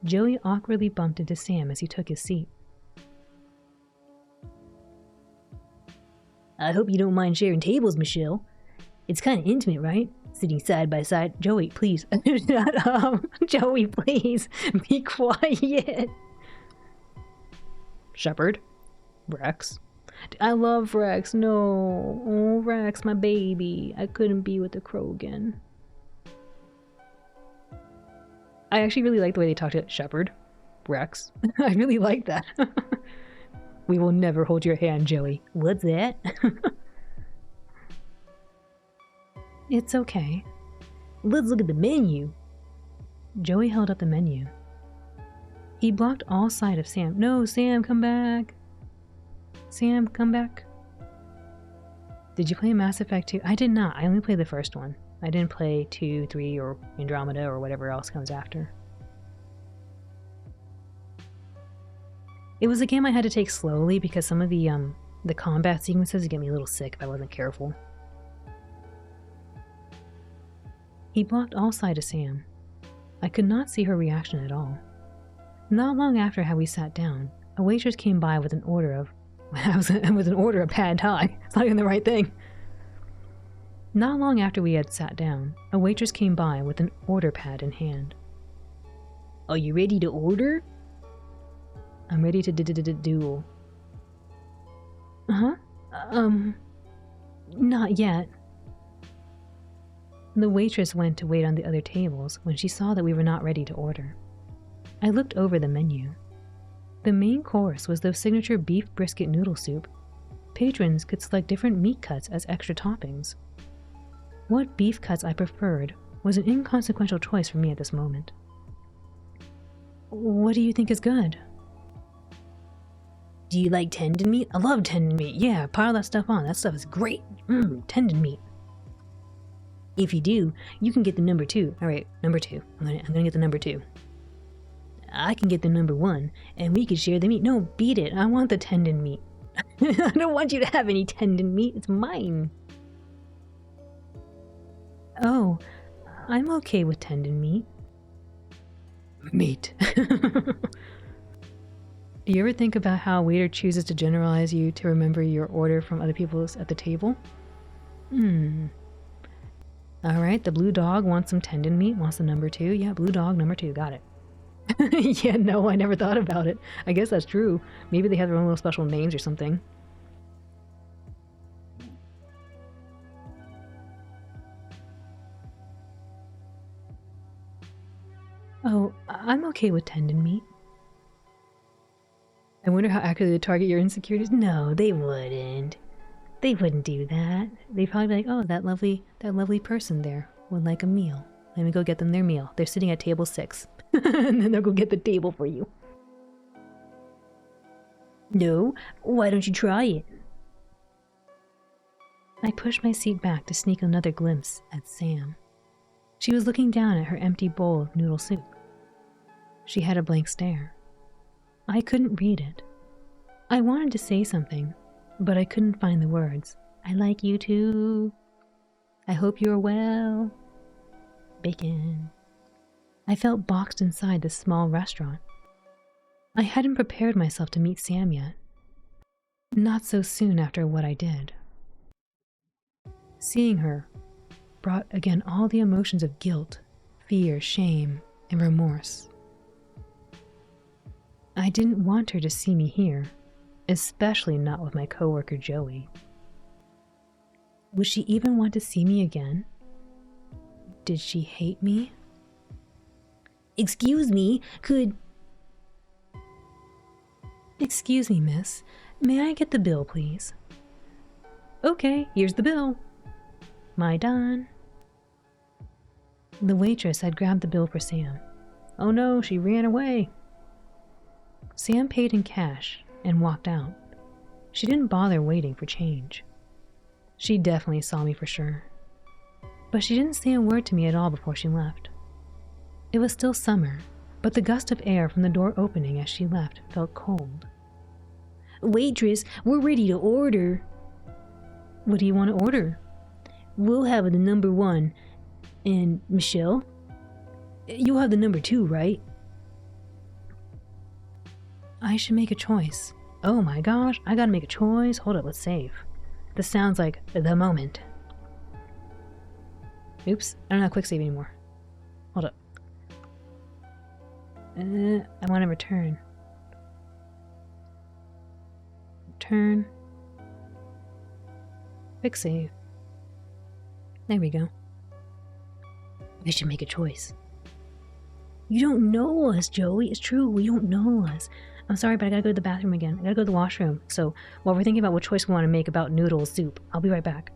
Joey awkwardly bumped into Sam as he took his seat. I hope you don't mind sharing tables, Michelle. It's kind of intimate, right? Sitting side by side. Joey, please. Shut up. Joey, please. Be quiet. Shepard. Rex. I love Rex. No. Oh, Rex, my baby. I couldn't be with the Krogan. I actually really like the way they talk to Shepard. Rex. I really like that. We will never hold your hand, Joey. What's that? It's okay. Let's look at the menu. Joey held up the menu. He blocked all sight of Sam. No, Sam, come back. Sam, come back. Did you play Mass Effect 2? I did not. I only played the first one. I didn't play 2, 3, or Andromeda, or whatever else comes after. It was a game I had to take slowly because some of the combat sequences would get me a little sick if I wasn't careful. He blocked all sight of Sam. I could not see her reaction at all. Not long after how we sat down, a waitress came by with an order of pad thai. It's not even the right thing. Not long after we had sat down, a waitress came by with an order pad in hand. Are you ready to order? I'm ready to duel. Huh? Not yet. The waitress went to wait on the other tables when she saw that we were not ready to order. I looked over the menu. The main course was the signature beef brisket noodle soup. Patrons could select different meat cuts as extra toppings. What beef cuts I preferred was an inconsequential choice for me at this moment. What do you think is good? Do you like tendon meat? I love tendon meat. Yeah, pile that stuff on. That stuff is great. Tendon meat. If you do, you can get the number 2. All right, number 2. I'm gonna get the number 2. I can get the number 1, and we could share the meat. No, beat it. I want the tendon meat. I don't want you to have any tendon meat. It's mine. Oh, I'm okay with tendon meat. Meat. Do you ever think about how a waiter chooses to generalize you to remember your order from other people's at the table? Alright, the blue dog wants some tendon meat, wants the number 2. Yeah, blue dog, number 2, got it. Yeah, no, I never thought about it. I guess that's true. Maybe they have their own little special names or something. Oh, I'm okay with tendon meat. I wonder how accurately they target your insecurities. No, they wouldn't. They wouldn't do that. They'd probably be like, oh, that lovely person there would like a meal. Let me go get them their meal. They're sitting at table 6. And then they'll go get the table for you. No, why don't you try it? I pushed my seat back to sneak another glimpse at Sam. She was looking down at her empty bowl of noodle soup. She had a blank stare. I couldn't read it. I wanted to say something, but I couldn't find the words. I like you too. I hope you're well. Bacon. I felt boxed inside this small restaurant. I hadn't prepared myself to meet Sam yet. Not so soon after what I did. Seeing her brought again all the emotions of guilt, fear, shame, and remorse. I didn't want her to see me here, especially not with my coworker Joey. Would she even want to see me again? Did she hate me? Excuse me, Excuse me, miss. May I get the bill, please? Okay, here's the bill. My done. The waitress had grabbed the bill for Sam. Oh no, she ran away. Sam paid in cash and walked out. She didn't bother waiting for change. She definitely saw me for sure. But she didn't say a word to me at all before she left. It was still summer, but the gust of air from the door opening as she left felt cold. Waitress, we're ready to order. What do you want to order? We'll have the number 1. And Michelle? You'll have the number 2, right? I should make a choice. Oh my gosh, I gotta make a choice. Hold up, let's save. This sounds like the moment. Oops, I don't have quick save anymore. Hold up. I want to return. Return. Quick save. There we go. I should make a choice. You don't know us, Joey. It's true, you don't know us. I'm sorry, but I gotta go to the bathroom again. I gotta go to the washroom. So while we're thinking about what choice we want to make about noodle soup, I'll be right back.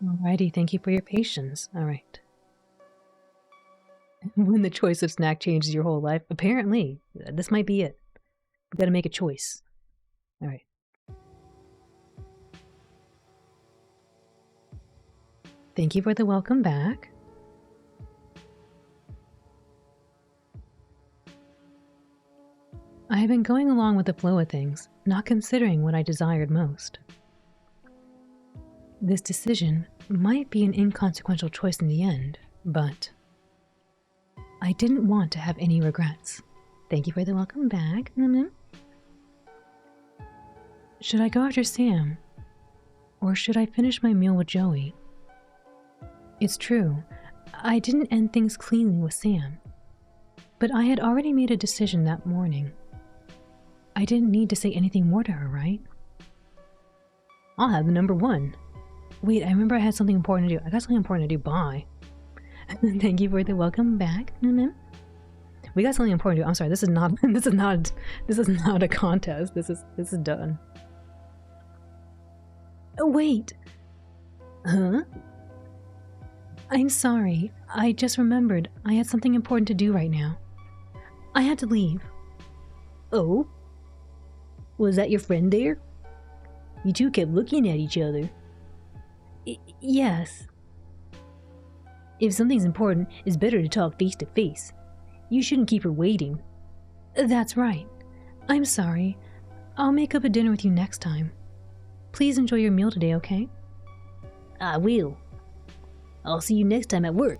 Alrighty, thank you for your patience. Alright. When the choice of snack changes your whole life, apparently, this might be it. We gotta make a choice. Alright. Thank you for the welcome back. I have been going along with the flow of things, not considering what I desired most. This decision might be an inconsequential choice in the end, but I didn't want to have any regrets. Thank you for the welcome back. Should I go after Sam? Or should I finish my meal with Joey? It's true, I didn't end things cleanly with Sam, but I had already made a decision that morning. I didn't need to say anything more to her, right? I'll have the number 1. Wait, I remember I had something important to do. I got something important to do. Bye. Thank you for the welcome back. We got something important to do. I'm sorry. This is not a contest. This is done. Oh, wait. Huh? I'm sorry. I just remembered. I had something important to do right now. I had to leave. Oh? Was that your friend there? You two kept looking at each other. Yes. If something's important, it's better to talk face to face. You shouldn't keep her waiting. That's right. I'm sorry. I'll make up a dinner with you next time. Please enjoy your meal today, okay? I will. I'll see you next time at work.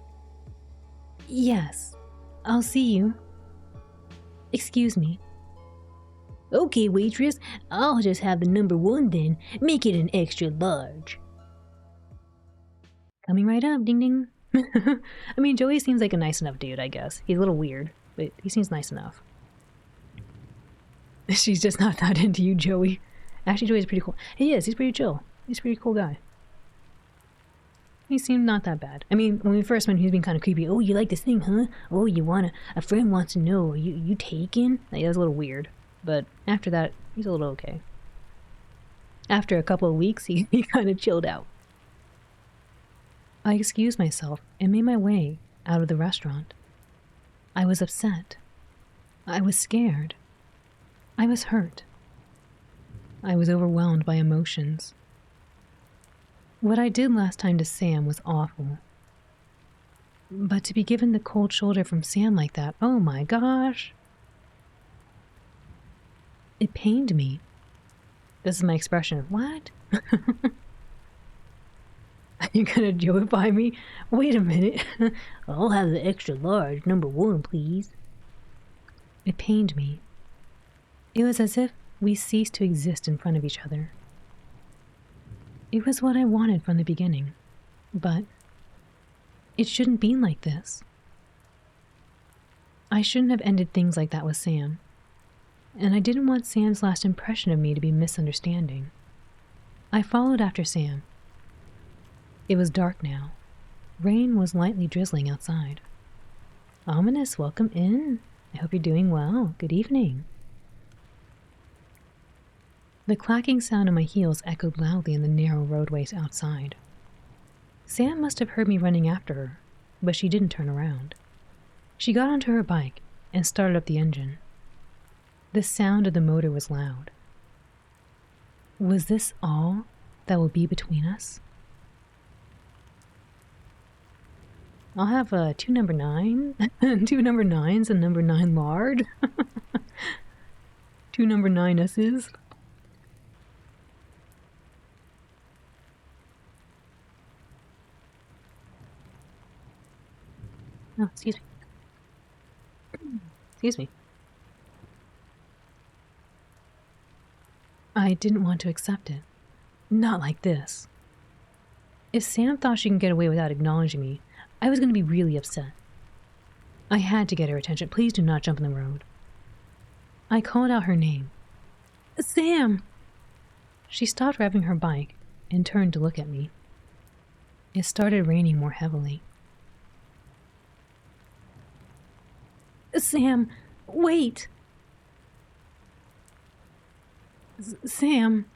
Yes. I'll see you. Excuse me. Okay, waitress. I'll just have the number 1 then. Make it an extra large. Coming right up, ding ding. I mean, Joey seems like a nice enough dude, I guess. He's a little weird, but he seems nice enough. She's just not that into you, Joey. Actually, Joey's pretty cool. He is. He's pretty chill. He's a pretty cool guy. He seemed not that bad. I mean, when we first met, he was being kind of creepy. Oh, you like this thing, huh? Oh, a friend wants to know, you taken? Like, that was a little weird. But after that, he's a little okay. After a couple of weeks, he kind of chilled out. I excused myself and made my way out of the restaurant. I was upset. I was scared. I was hurt. I was overwhelmed by emotions. What I did last time to Sam was awful. But to be given the cold shoulder from Sam like that, oh my gosh. It pained me. This is my expression. What? Are you gonna joeyfy me? Wait a minute. I'll have the extra large, number 1, please. It pained me. It was as if we ceased to exist in front of each other. It was what I wanted from the beginning, but it shouldn't be like this. I shouldn't have ended things like that with Sam, and I didn't want Sam's last impression of me to be misunderstanding. I followed after Sam. It was dark now. Rain was lightly drizzling outside. Ominous, welcome in. I hope you're doing well. Good evening. The clacking sound of my heels echoed loudly in the narrow roadways outside. Sam must have heard me running after her, but she didn't turn around. She got onto her bike and started up the engine. The sound of the motor was loud. Was this all that will be between us? I'll have 2 number 9, 2 number 9s and number 9 lard. 2 number 9S's. Oh, excuse me. Excuse me. I didn't want to accept it. Not like this. If Sam thought she could get away without acknowledging me, I was going to be really upset. I had to get her attention. Please do not jump in the road. I called out her name. Sam! She stopped revving her bike and turned to look at me. It started raining more heavily. Sam, wait! Sam!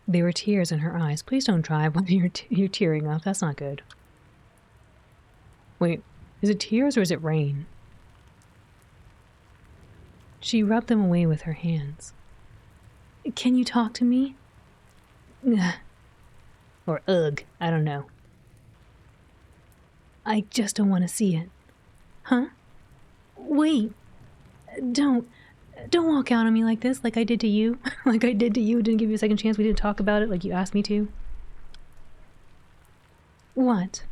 There were tears in her eyes. Please don't drive when you're tearing up. That's not good. Wait, is it tears or is it rain? She rubbed them away with her hands. Can you talk to me? Or ugh, I don't know. I just don't want to see it. Huh? Wait. Don't walk out on me like this, like I did to you. Like I did to you. Didn't give you a second chance. We didn't talk about it like you asked me to. What?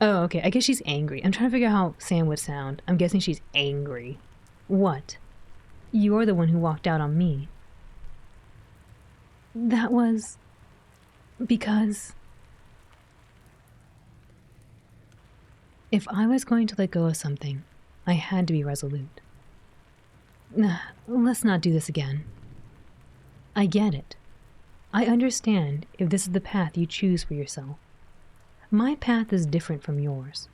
Oh, okay. I guess she's angry. I'm trying to figure out how Sam would sound. I'm guessing she's angry. What? You're the one who walked out on me. That was... because... if I was going to let go of something, I had to be resolute. Let's not do this again. I get it. I understand if this is the path you choose for yourself. My path is different from yours.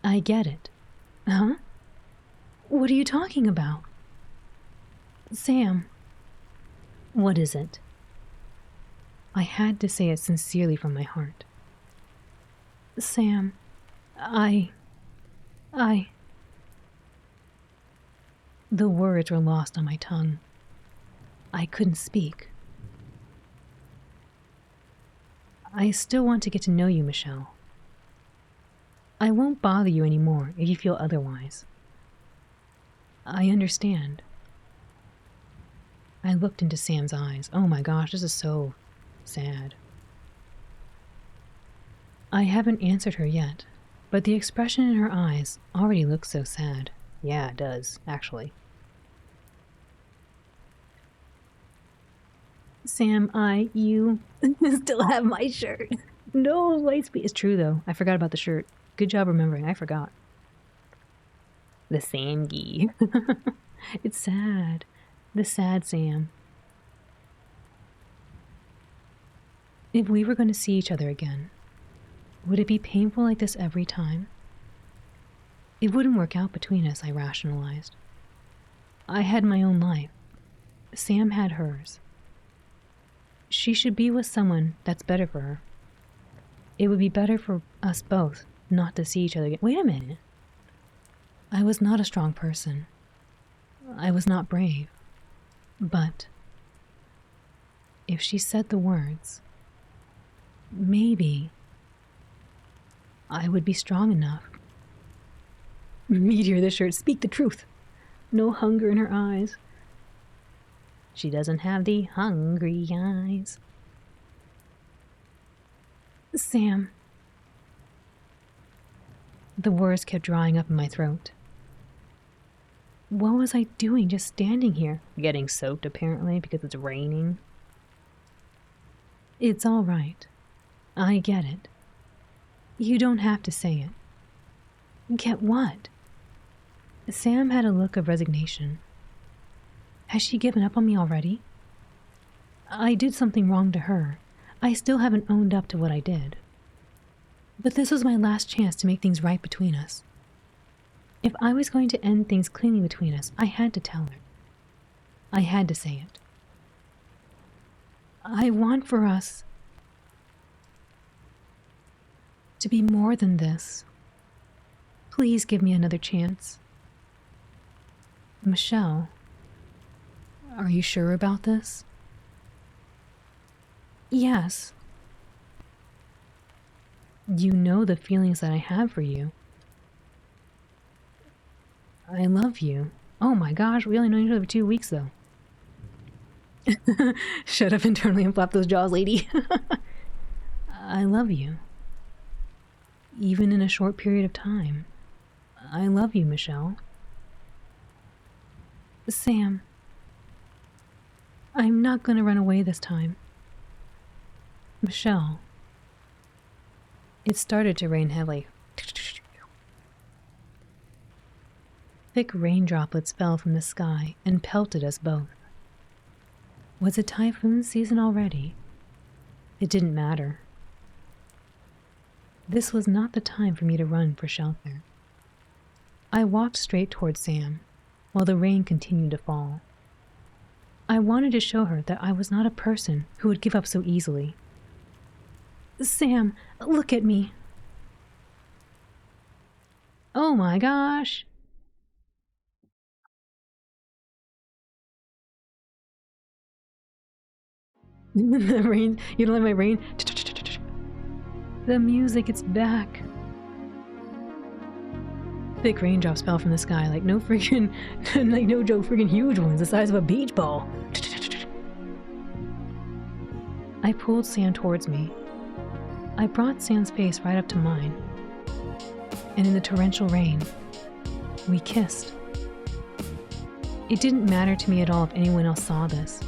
I get it. Huh? What are you talking about? Sam. What is it? I had to say it sincerely from my heart. Sam, I... The words were lost on my tongue. I couldn't speak. I still want to get to know you, Michelle. I won't bother you anymore if you feel otherwise. I understand. I looked into Sam's eyes. Oh my gosh, this is so sad. I haven't answered her yet, but the expression in her eyes already looks so sad. Yeah, it does, actually. Sam, you still have my shirt. No, Lightspeed. It's true, though. I forgot about the shirt. Good job remembering. I forgot. The Samgy. It's sad. The sad Sam. If we were going to see each other again, would it be painful like this every time? It wouldn't work out between us, I rationalized. I had my own life. Sam had hers. She should be with someone that's better for her. It would be better for us both not to see each other again. Wait a minute. I was not a strong person. I was not brave. But if she said the words, maybe I would be strong enough. Meteor the shirt, speak the truth. No hunger in her eyes. She doesn't have the hungry eyes. Sam. The words kept drying up in my throat. What was I doing just standing here? Getting soaked, apparently, because it's raining. It's all right. I get it. You don't have to say it. Get what? Sam had a look of resignation. Has she given up on me already? I did something wrong to her. I still haven't owned up to what I did. But this was my last chance to make things right between us. If I was going to end things cleanly between us, I had to tell her. I had to say it. I want for us to be more than this. Please give me another chance. Michelle, are you sure about this? Yes. You know the feelings that I have for you. I love you. Oh my gosh, we only know each other for 2 weeks, though. Shut up internally and flap those jaws, lady. I love you. Even in a short period of time. I love you, Michelle. Sam. I'm not going to run away this time. Michelle. It started to rain heavily. Thick rain droplets fell from the sky and pelted us both. Was it typhoon season already? It didn't matter. This was not the time for me to run for shelter. I walked straight toward Sam, while the rain continued to fall. I wanted to show her that I was not a person who would give up so easily. Sam, look at me. Oh my gosh. The rain, you don't like my rain? The music, it's back. Thick raindrops fell from the sky like no freaking, like no joke, freaking huge ones the size of a beach ball. I pulled Sam towards me. I brought Sam's face right up to mine. And in the torrential rain, we kissed. It didn't matter to me at all if anyone else saw this.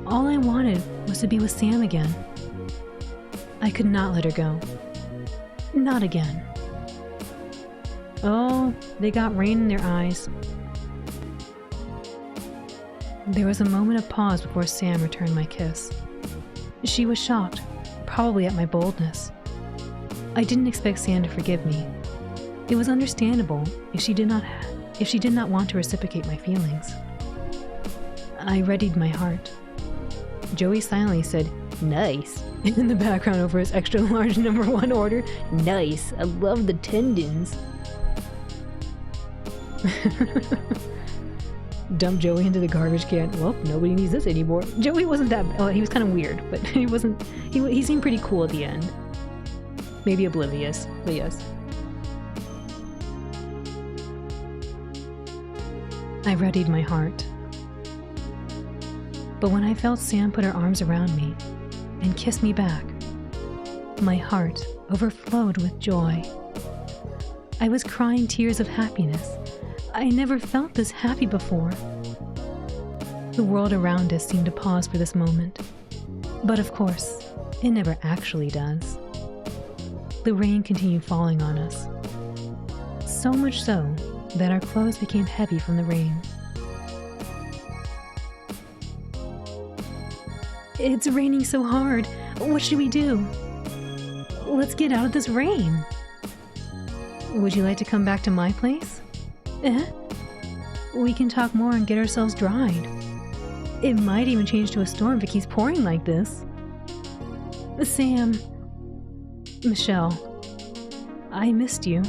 All I wanted was to be with Sam again. I could not let her go. Not again. Oh, they got rain in their eyes. There was a moment of pause before Sam returned my kiss. She was shocked, probably at my boldness. I didn't expect Sam to forgive me. It was understandable if she did not want to reciprocate my feelings. I readied my heart. Joey silently said, "Nice," in the background over his extra large #1 order. "Nice, I love the tendons." Dumped Joey into the garbage can. Well, nobody needs this anymore. Joey wasn't that bad. Well, he was kind of weird, but he seemed pretty cool at the end. Maybe oblivious, but yes. I readied my heart. But when I felt Sam put her arms around me and kiss me back, my heart overflowed with joy. I was crying tears of happiness. I never felt this happy before. The world around us seemed to pause for this moment. But of course, it never actually does. The rain continued falling on us. So much so that our clothes became heavy from the rain. It's raining so hard. What should we do? Let's get out of this rain. Would you like to come back to my place? We can talk more and get ourselves dried. It might even change to a storm if it keeps pouring like this. Sam. Michelle. I missed you.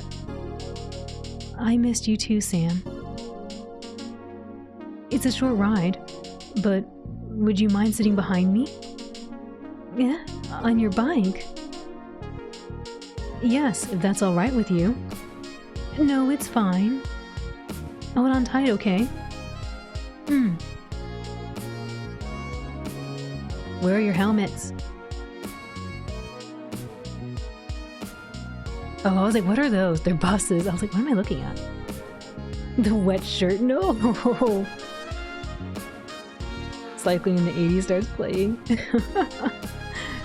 I missed you too, Sam. It's a short ride, but would you mind sitting behind me? Yeah, on your bike. Yes, if that's all right with you. No, it's fine. Hold on tight, okay? Where are your helmets? Oh, I was like, what are those? They're buses. I was like, what am I looking at? The wet shirt? No! Cycling in the 80s starts playing.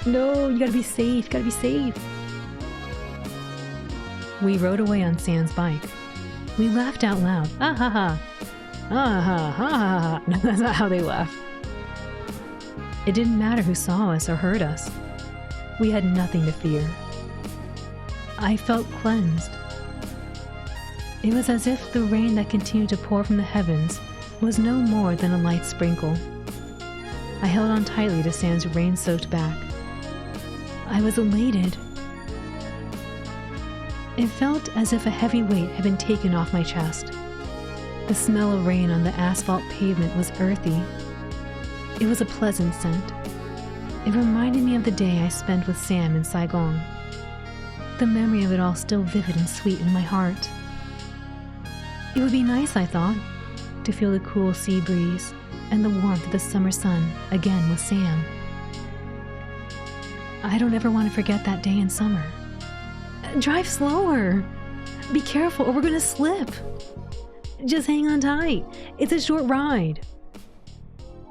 No, you gotta be safe, gotta be safe. We rode away on Sam's bike. We laughed out loud. Ah ha ha. Ah ha ha ha ha. No, that's not how they laugh. It didn't matter who saw us or heard us. We had nothing to fear. I felt cleansed. It was as if the rain that continued to pour from the heavens was no more than a light sprinkle. I held on tightly to Sam's rain-soaked back. I was elated. It felt as if a heavy weight had been taken off my chest. The smell of rain on the asphalt pavement was earthy. It was a pleasant scent. It reminded me of the day I spent with Sam in Saigon. The memory of it all still vivid and sweet in my heart. It would be nice, I thought, to feel the cool sea breeze and the warmth of the summer sun again with Sam. I don't ever want to forget that day in summer. Drive slower. Be careful or we're gonna slip. Just hang on tight. It's a short ride.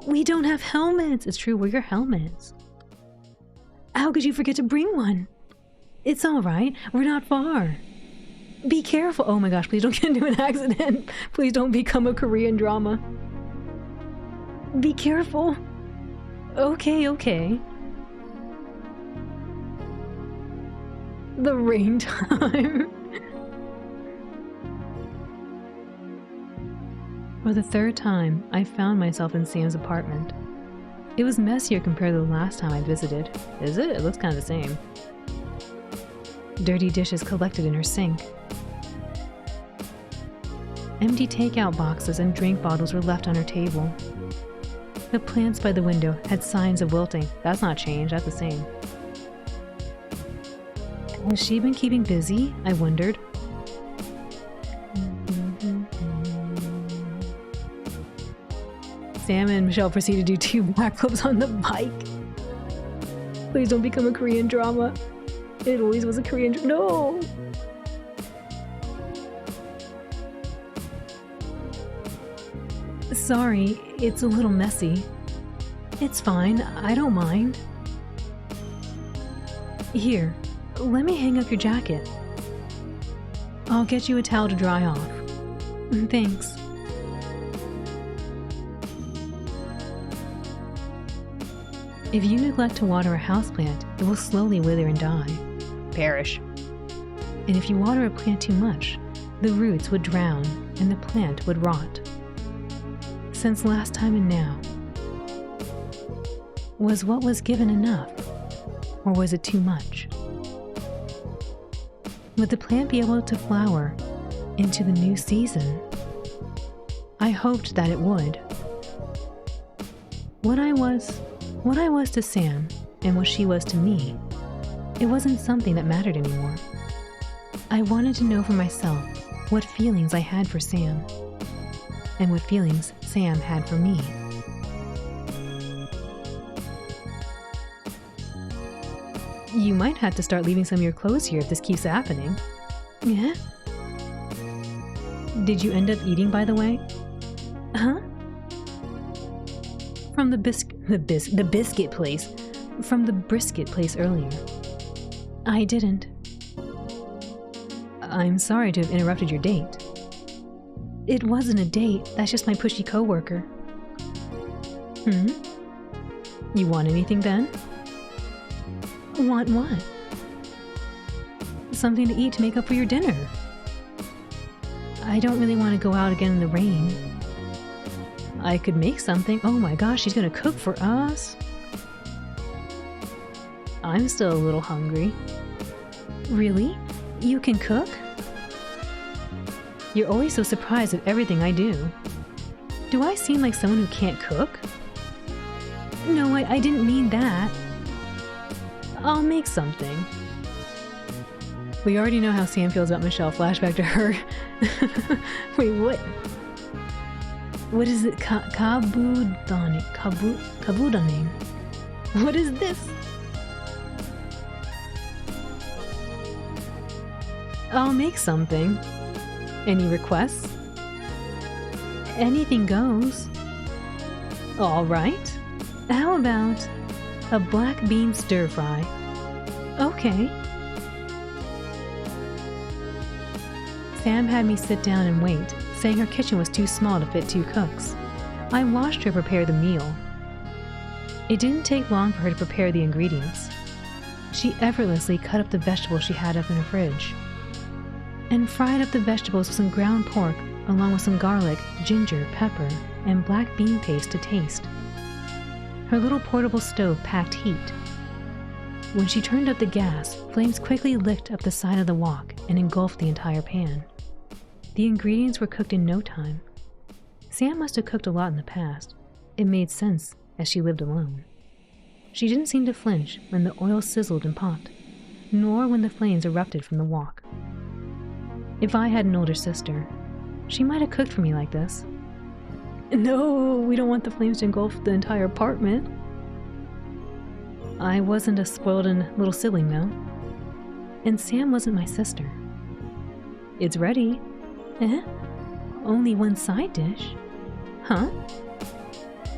We don't have helmets. It's true, wear your helmets. How could you forget to bring one? It's all right. We're not far. Be careful. Oh my gosh, please don't get into an accident. Please don't become a Korean drama. Be careful. Okay. The rain time. For the third time, I found myself in Sam's apartment. It was messier compared to the last time I visited. Is it? It looks kind of the same. Dirty dishes collected in her sink. Empty takeout boxes and drink bottles were left on her table. The plants by the window had signs of wilting. That's not changed, that's the same. Has she been keeping busy? I wondered. Sam and Michelle proceed to do 2 backflips on the bike. Please don't become a Korean drama. It always was a Korean drama. No! Sorry, it's a little messy. It's fine, I don't mind. Here, let me hang up your jacket. I'll get you a towel to dry off. Thanks. If you neglect to water a houseplant, it will slowly wither and die. Perish. And if you water a plant too much, the roots would drown and the plant would rot. Since last time and now, was what was given enough, or was it too much? Would the plant be able to flower into the new season? I hoped that it would. What I was to Sam and what she was to me, it wasn't something that mattered anymore. I wanted to know for myself what feelings I had for Sam, and what feelings Sam had for me. You might have to start leaving some of your clothes here if this keeps happening. Yeah? Did you end up eating, by the way? Huh? From the biscuit place. From the brisket place earlier. I didn't. I'm sorry to have interrupted your date. It wasn't a date, that's just my pushy coworker. You want anything then? Want what? Something to eat to make up for your dinner. I don't really want to go out again in the rain. I could make something. Oh my gosh, she's gonna cook for us. I'm still a little hungry. Really? You can cook? You're always so surprised at everything I do. Do I seem like someone who can't cook? No, I didn't mean that. I'll make something. We already know how Sam feels about Michelle. Flashback to her. Wait, what? What is it? Kabudani. Kabudani. What is this? I'll make something. Any requests? Anything goes. All right. How about a black bean stir fry? Okay. Sam had me sit down and wait, saying her kitchen was too small to fit 2 cooks. I watched her prepare the meal. It didn't take long for her to prepare the ingredients. She effortlessly cut up the vegetables she had up in her fridge, and fried up the vegetables with some ground pork, along with some garlic, ginger, pepper, and black bean paste to taste. Her little portable stove packed heat. When she turned up the gas, flames quickly licked up the side of the wok and engulfed the entire pan. The ingredients were cooked in no time. Sam must have cooked a lot in the past. It made sense, as she lived alone. She didn't seem to flinch when the oil sizzled and popped, nor when the flames erupted from the wok. If I had an older sister, she might have cooked for me like this. No, we don't want the flames to engulf the entire apartment. I wasn't a spoiled and little sibling, though. And Sam wasn't my sister. It's ready. Eh? Only one side dish? Huh?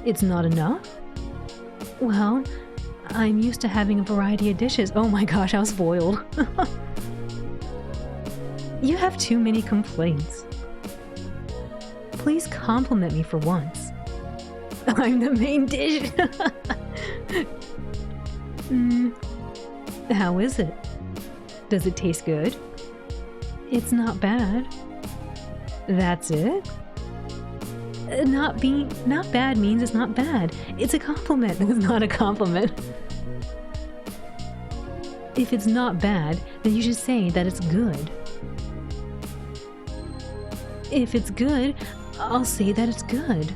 It's not enough? Well, I'm used to having a variety of dishes. Oh my gosh, how spoiled. You have too many complaints. Please compliment me for once. I'm the main dish. How is it? Does it taste good? It's not bad. That's it? Not bad means it's not bad. It's a compliment. It's not a compliment. If it's not bad, then you should say that it's good. If it's good, I'll say that it's good.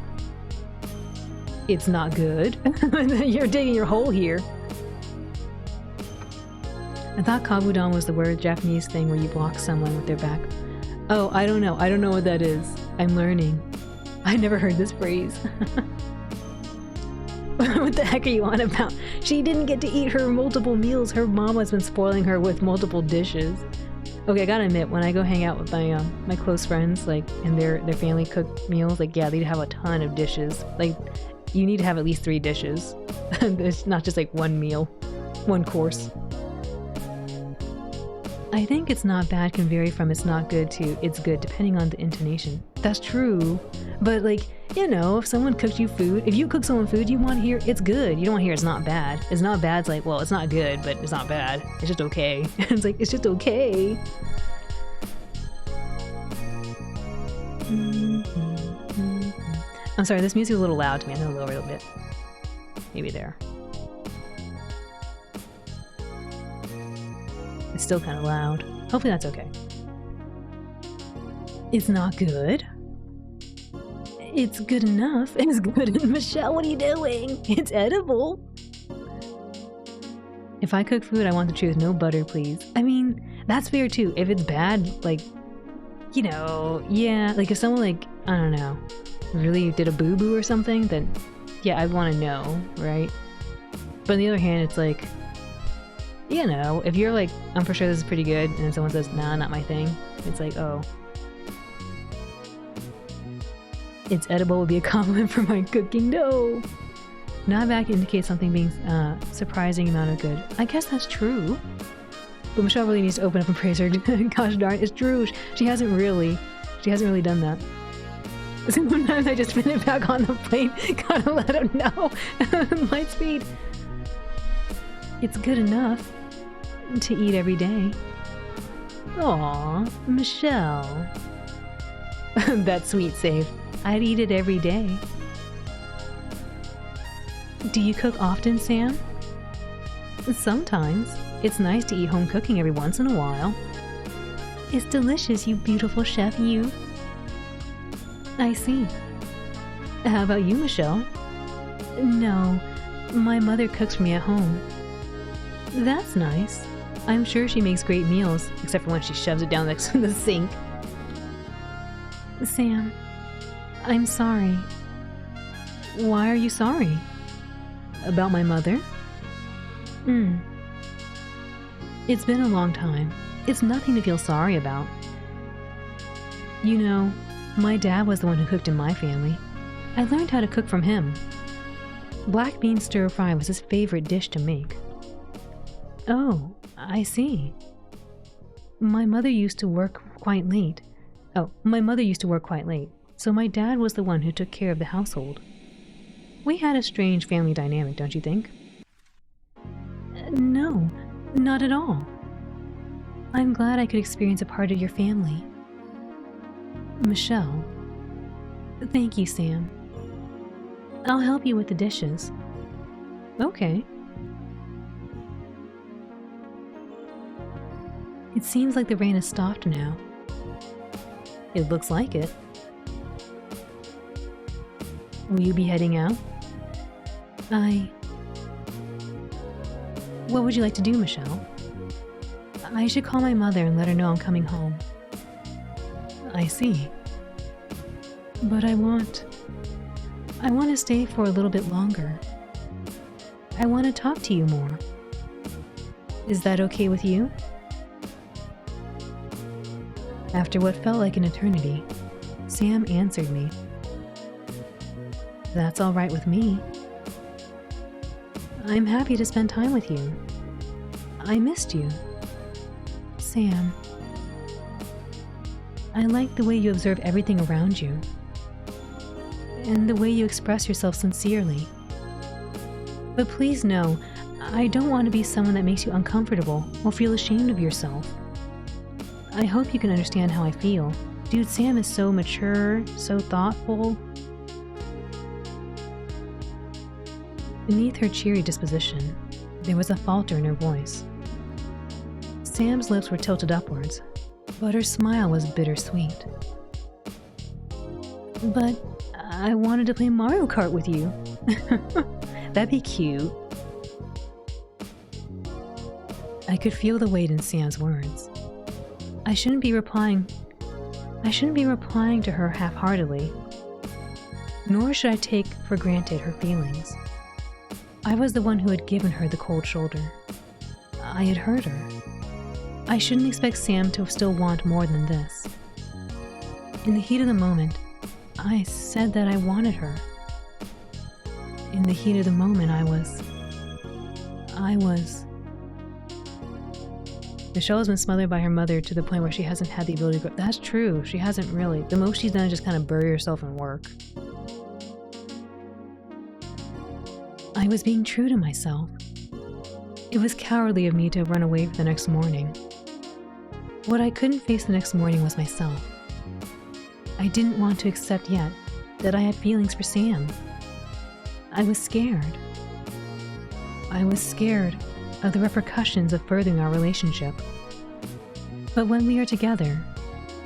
It's not good. You're digging your hole here. I thought kabudon was the word Japanese thing where you block someone with their back. Oh, I don't know. I don't know what that is. I'm learning. I never heard this phrase. What the heck are you on about? She didn't get to eat her multiple meals. Her mom has been spoiling her with multiple dishes. Okay, I gotta admit, when I go hang out with my close friends, like, and their family cooked meals, like, yeah, they have a ton of dishes. Like, you need to have at least 3 dishes. It's not just like one meal, one course. I think it's not bad can vary from it's not good to it's good depending on the intonation. That's true. But like, you know, if someone cooks you food, if you cook someone food, you want to hear it's good. You don't want to hear it's not bad. It's not bad. It's like, well, it's not good, but it's not bad. It's just okay. It's like, it's just okay. I'm sorry, this music is a little loud to me. I'm gonna lower it a little bit. Maybe there. It's still kind of loud. Hopefully that's okay. It's not good. It's good enough. It's good. Michelle, what are you doing? It's edible. If I cook food, I want the truth. No butter, please. I mean, that's fair too. If it's bad, like, you know, yeah, like if someone like, I don't know, really did a boo-boo or something, then yeah, I'd want to know, right? But on the other hand, it's like, you know, if you're like, I'm for sure this is pretty good, and then someone says, nah, not my thing, it's like, oh. It's edible would be a compliment for my cooking dough. Not bad indicates something being surprising amount of good. I guess that's true. But Michelle really needs to open up and praise her. Gosh darn, it's true. She hasn't really done that. Sometimes I just spin it back on the plate. Gotta let him know. Light speed. It's good enough to eat every day. Aw, Michelle. That sweet save. I'd eat it every day. Do you cook often, Sam? Sometimes. It's nice to eat home cooking every once in a while. It's delicious, you beautiful chef, you. I see. How about you, Michelle? No, my mother cooks for me at home. That's nice. I'm sure she makes great meals, except for when she shoves it down next to the sink. Sam, I'm sorry. Why are you sorry? About my mother? It's been a long time. It's nothing to feel sorry about. You know, my dad was the one who cooked in my family. I learned how to cook from him. Black bean stir fry was his favorite dish to make. Oh, I see. My mother used to work quite late. So my dad was the one who took care of the household. We had a strange family dynamic, don't you think? No, not at all. I'm glad I could experience a part of your family. Michelle. Thank you, Sam. I'll help you with the dishes. Okay. It seems like the rain has stopped now. It looks like it. Will you be heading out? What would you like to do, Michelle? I should call my mother and let her know I'm coming home. I see. But I want to stay for a little bit longer. I want to talk to you more. Is that okay with you? After what felt like an eternity, Sam answered me. That's all right with me. I'm happy to spend time with you. I missed you. Sam, I like the way you observe everything around you, and the way you express yourself sincerely. But please know, I don't want to be someone that makes you uncomfortable or feel ashamed of yourself. I hope you can understand how I feel. Dude, Sam is so mature, so thoughtful. Beneath her cheery disposition, there was a falter in her voice. Sam's lips were tilted upwards, but her smile was bittersweet. But I wanted to play Mario Kart with you. That'd be cute. I could feel the weight in Sam's words. I shouldn't be replying to her half-heartedly, nor should I take for granted her feelings. I was the one who had given her the cold shoulder. I had hurt her. I shouldn't expect Sam to still want more than this. In the heat of the moment, I said that I wanted her. In the heat of the moment, I was... Michelle has been smothered by her mother to the point where she hasn't had the ability to grow. That's true. She hasn't really. The most she's done is just kind of bury herself in work. I was being true to myself. It was cowardly of me to run away the next morning. What I couldn't face the next morning was myself. I didn't want to accept yet that I had feelings for Sam. I was scared. I was scared of the repercussions of furthering our relationship. But when we are together,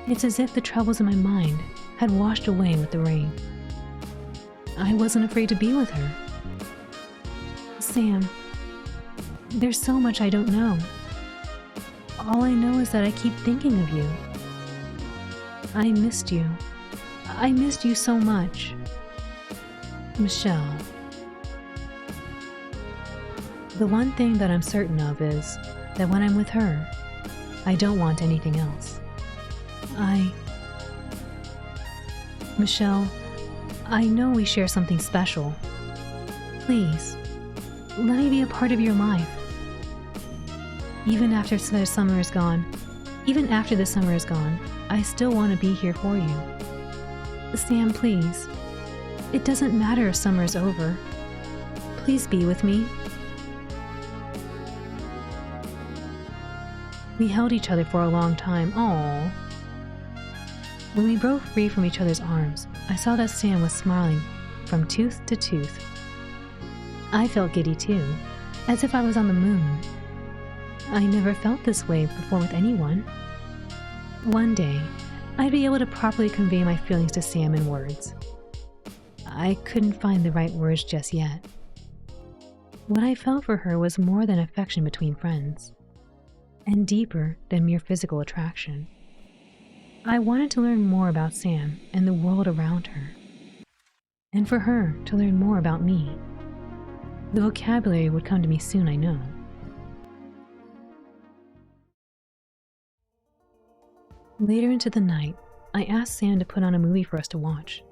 it's as if the troubles in my mind had washed away with the rain. I wasn't afraid to be with her. Sam, there's so much I don't know. All I know is that I keep thinking of you. I missed you. I missed you so much. Michelle. The one thing that I'm certain of is that when I'm with her, I don't want anything else. Michelle, I know we share something special. Please, let me be a part of your life. Even after the summer is gone, I still want to be here for you. Sam, please. It doesn't matter if summer is over. Please be with me. We held each other for a long time. Aww. When we broke free from each other's arms, I saw that Sam was smiling from tooth to tooth. I felt giddy too, as if I was on the moon. I never felt this way before with anyone. One day, I'd be able to properly convey my feelings to Sam in words. I couldn't find the right words just yet. What I felt for her was more than affection between friends, and deeper than mere physical attraction. I wanted to learn more about Sam and the world around her, and for her to learn more about me. The vocabulary would come to me soon, I know. Later into the night, I asked Sam to put on a movie for us to watch.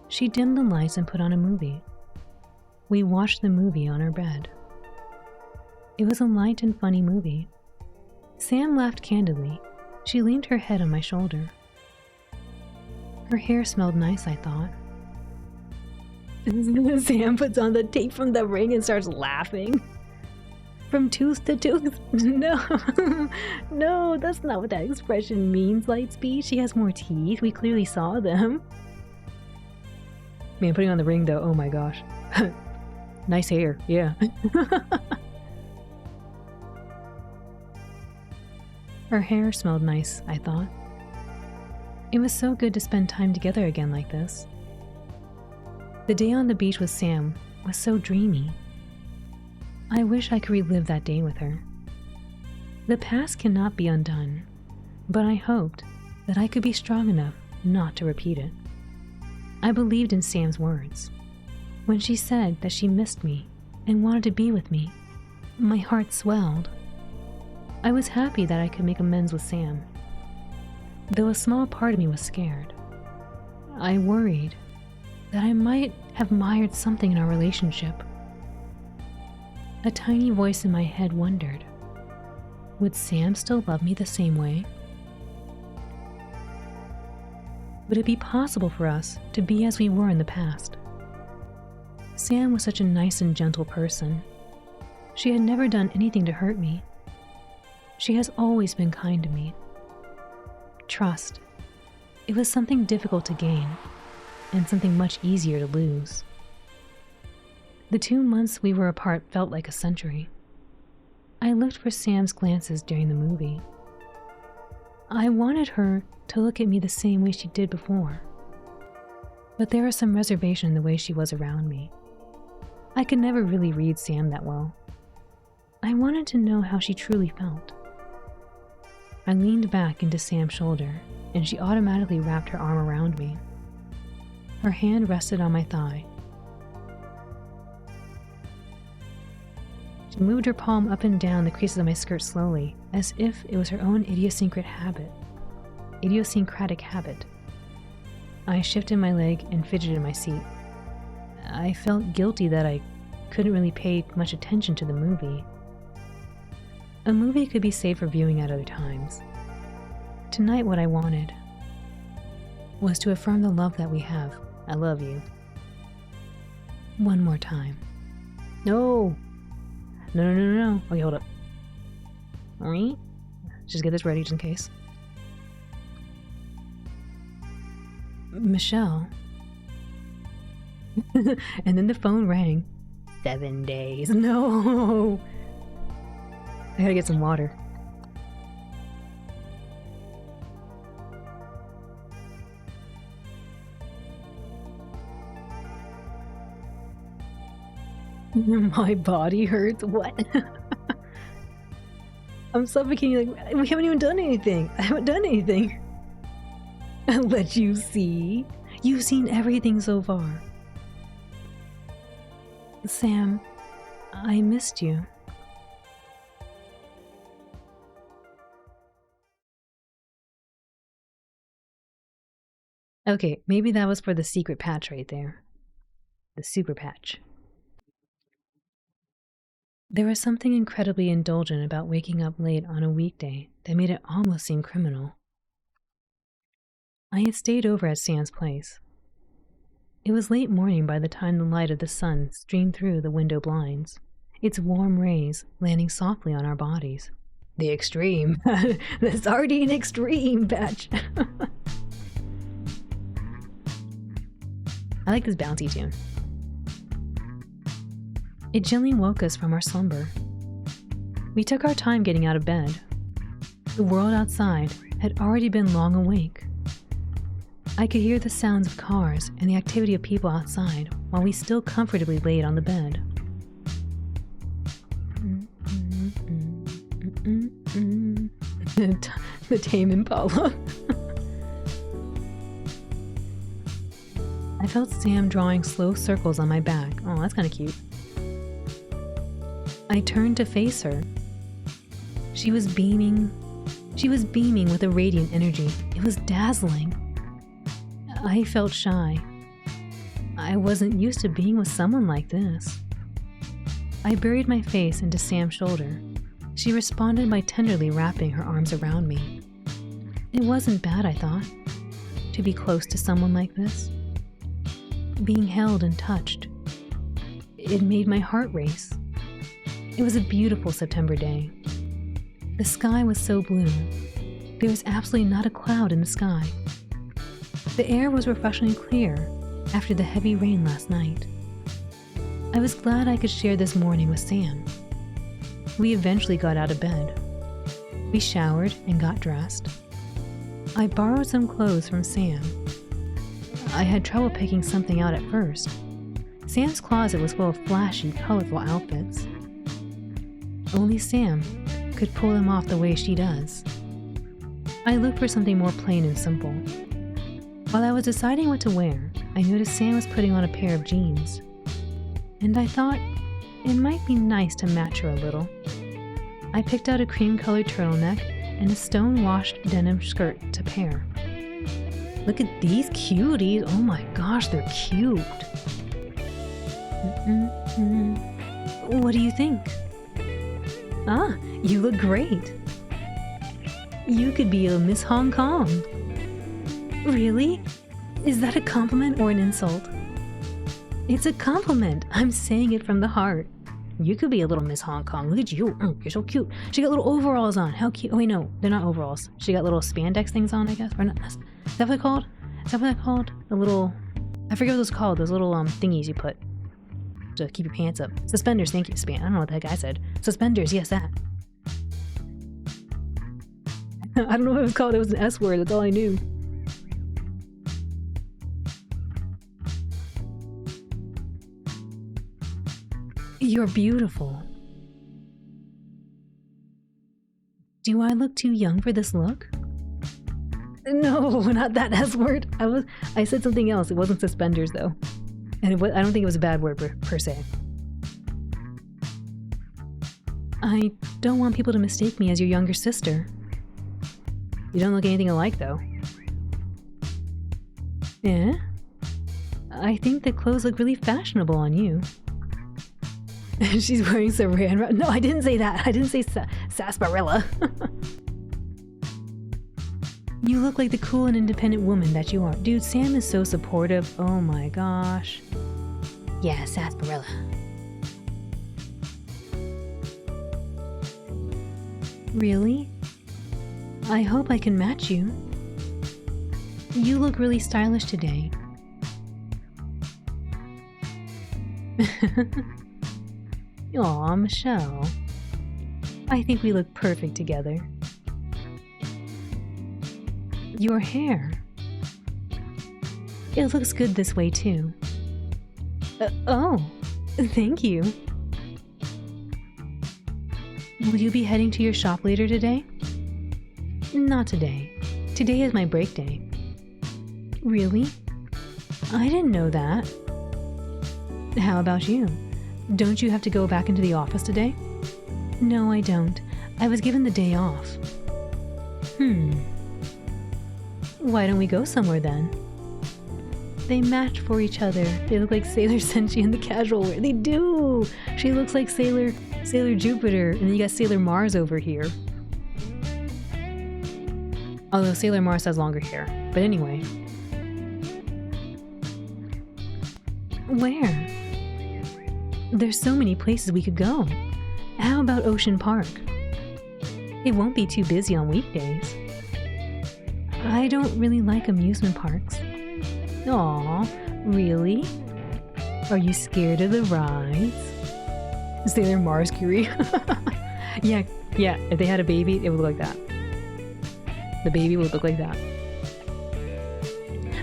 She dimmed the lights and put on a movie. We watched the movie on our bed. It was a light and funny movie. Sam laughed candidly. She leaned her head on my shoulder. Her hair smelled nice, I thought. Sam puts on the tape from the ring and starts laughing. From tooth to tooth? No, no, that's not what that expression means, Lightspeed. She has more teeth. We clearly saw them. Man, putting on the ring though, oh my gosh. Nice hair, yeah. Her hair smelled nice, I thought. It was so good to spend time together again like this. The day on the beach with Sam was so dreamy. I wish I could relive that day with her. The past cannot be undone, but I hoped that I could be strong enough not to repeat it. I believed in Sam's words. When she said that she missed me and wanted to be with me, my heart swelled. I was happy that I could make amends with Sam, though a small part of me was scared. I worried that I might have mired something in our relationship. A tiny voice in my head wondered, would Sam still love me the same way? Would it be possible for us to be as we were in the past? Sam was such a nice and gentle person. She had never done anything to hurt me. She has always been kind to me. Trust. It was something difficult to gain, and something much easier to lose. The 2 months we were apart felt like a century. I looked for Sam's glances during the movie. I wanted her to look at me the same way she did before. But there was some reservation in the way she was around me. I could never really read Sam that well. I wanted to know how she truly felt. I leaned back into Sam's shoulder, and she automatically wrapped her arm around me. Her hand rested on my thigh. She moved her palm up and down the creases of my skirt slowly, as if it was her own idiosyncratic habit. I shifted my leg and fidgeted in my seat. I felt guilty that I couldn't really pay much attention to the movie. A movie could be saved for viewing at other times. Tonight, what I wanted was to affirm the love that we have. I love you. One more time. No! No. Okay, hold up. Alright. Just get this ready just in case. Michelle. And then the phone rang. 7 days. No! I gotta get some water. My body hurts. What? I'm suffocating. Like, we haven't even done anything. I haven't done anything. I'll let you see. You've seen everything so far. Sam, I missed you. Okay, maybe that was for the secret patch right there. The super patch. There was something incredibly indulgent about waking up late on a weekday that made it almost seem criminal. I had stayed over at Sam's place. It was late morning by the time the light of the sun streamed through the window blinds, its warm rays landing softly on our bodies. The extreme. The sardine extreme patch. I like this bouncy tune. It gently woke us from our slumber. We took our time getting out of bed. The world outside had already been long awake. I could hear the sounds of cars and the activity of people outside while we still comfortably laid on the bed. The Tame Impala. I felt Sam drawing slow circles on my back. Oh, that's kind of cute. I turned to face her. She was beaming. She was beaming with a radiant energy. It was dazzling. I felt shy. I wasn't used to being with someone like this. I buried my face into Sam's shoulder. She responded by tenderly wrapping her arms around me. It wasn't bad, I thought, to be close to someone like this. Being held and touched. It made my heart race. It was a beautiful September day. The sky was so blue. There was absolutely not a cloud in the sky. The air was refreshingly clear after the heavy rain last night. I was glad I could share this morning with Sam. We eventually got out of bed. We showered and got dressed. I borrowed some clothes from Sam. I had trouble picking something out at first. Sam's closet was full of flashy, colorful outfits. Only Sam could pull them off the way she does. I looked for something more plain and simple. While I was deciding what to wear, I noticed Sam was putting on a pair of jeans. And I thought it might be nice to match her a little. I picked out a cream-colored turtleneck and a stone-washed denim skirt to pair. Look at these cuties! Oh my gosh, they're cute! What do you think? Ah, you look great! You could be a Miss Hong Kong! Really? Is that a compliment or an insult? It's a compliment! I'm saying it from the heart. You could be a little Miss Hong Kong. Look at you. You're so cute. She got little overalls on. How cute. Oh, wait, no. They're not overalls. She got little spandex things on, I guess. Or not. Is that what they're called? Is that what they're called? The little... I forget what those are called. Those little thingies you put to keep your pants up. Suspenders. Thank you. I don't know what the heck I said. Suspenders. Yes, that. I don't know what it was called. It was an S word. That's all I knew. You're beautiful. Do I look too young for this look? No, not that S word. I said something else. It wasn't suspenders though. And I don't think it was a bad word per se. I don't want people to mistake me as your younger sister. You don't look anything alike though. Yeah? I think the clothes look really fashionable on you. She's wearing saran wrap. No, I didn't say that. I didn't say sarsaparilla. You look like the cool and independent woman that you are. Dude, Sam is so supportive. Oh my gosh. Yeah, sarsaparilla. Really? I hope I can match you. You look really stylish today. Aw, Michelle. I think we look perfect together. Your hair. It looks good this way too. Oh, thank you. Will you be heading to your shop later today? Not today. Today is my break day. Really? I didn't know that. How about you? Don't you have to go back into the office today? No, I don't. I was given the day off. Why don't we go somewhere then? They match for each other. They look like Sailor Senshi in the casual wear. They do! She looks like Sailor Jupiter, and then you got Sailor Mars over here. Although Sailor Mars has longer hair. But anyway. Where? There's so many places we could go. How about Ocean Park? It won't be too busy on weekdays. I don't really like amusement parks. Aw, really? Are you scared of the rides? Sailor Mars Curie. Yeah, if they had a baby, it would look like that. The baby would look like that.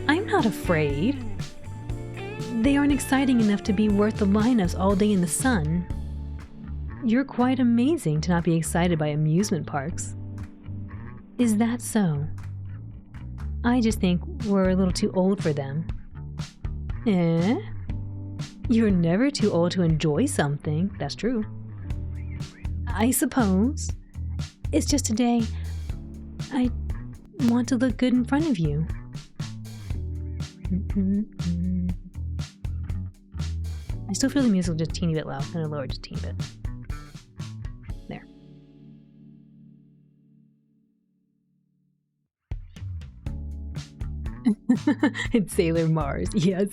I'm not afraid. They aren't exciting enough to be worth the lineups all day in the sun. You're quite amazing to not be excited by amusement parks. Is that so? I just think we're a little too old for them. Eh? You're never too old to enjoy something. That's true. I suppose. It's just today, I want to look good in front of you. I still feel the music just a teeny bit loud. I'm gonna lower it just a teeny bit. There. It's Sailor Mars, yes.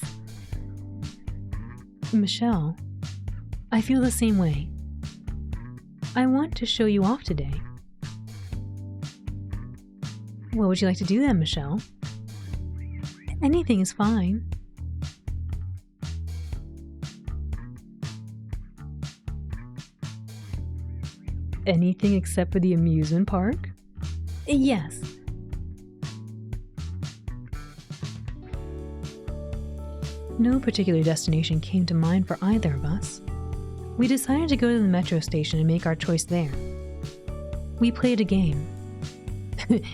Michelle, I feel the same way. I want to show you off today. What would you like to do then, Michelle? Anything is fine. Anything except for the amusement park? Yes. No particular destination came to mind for either of us. We decided to go to the metro station and make our choice there. We played a game.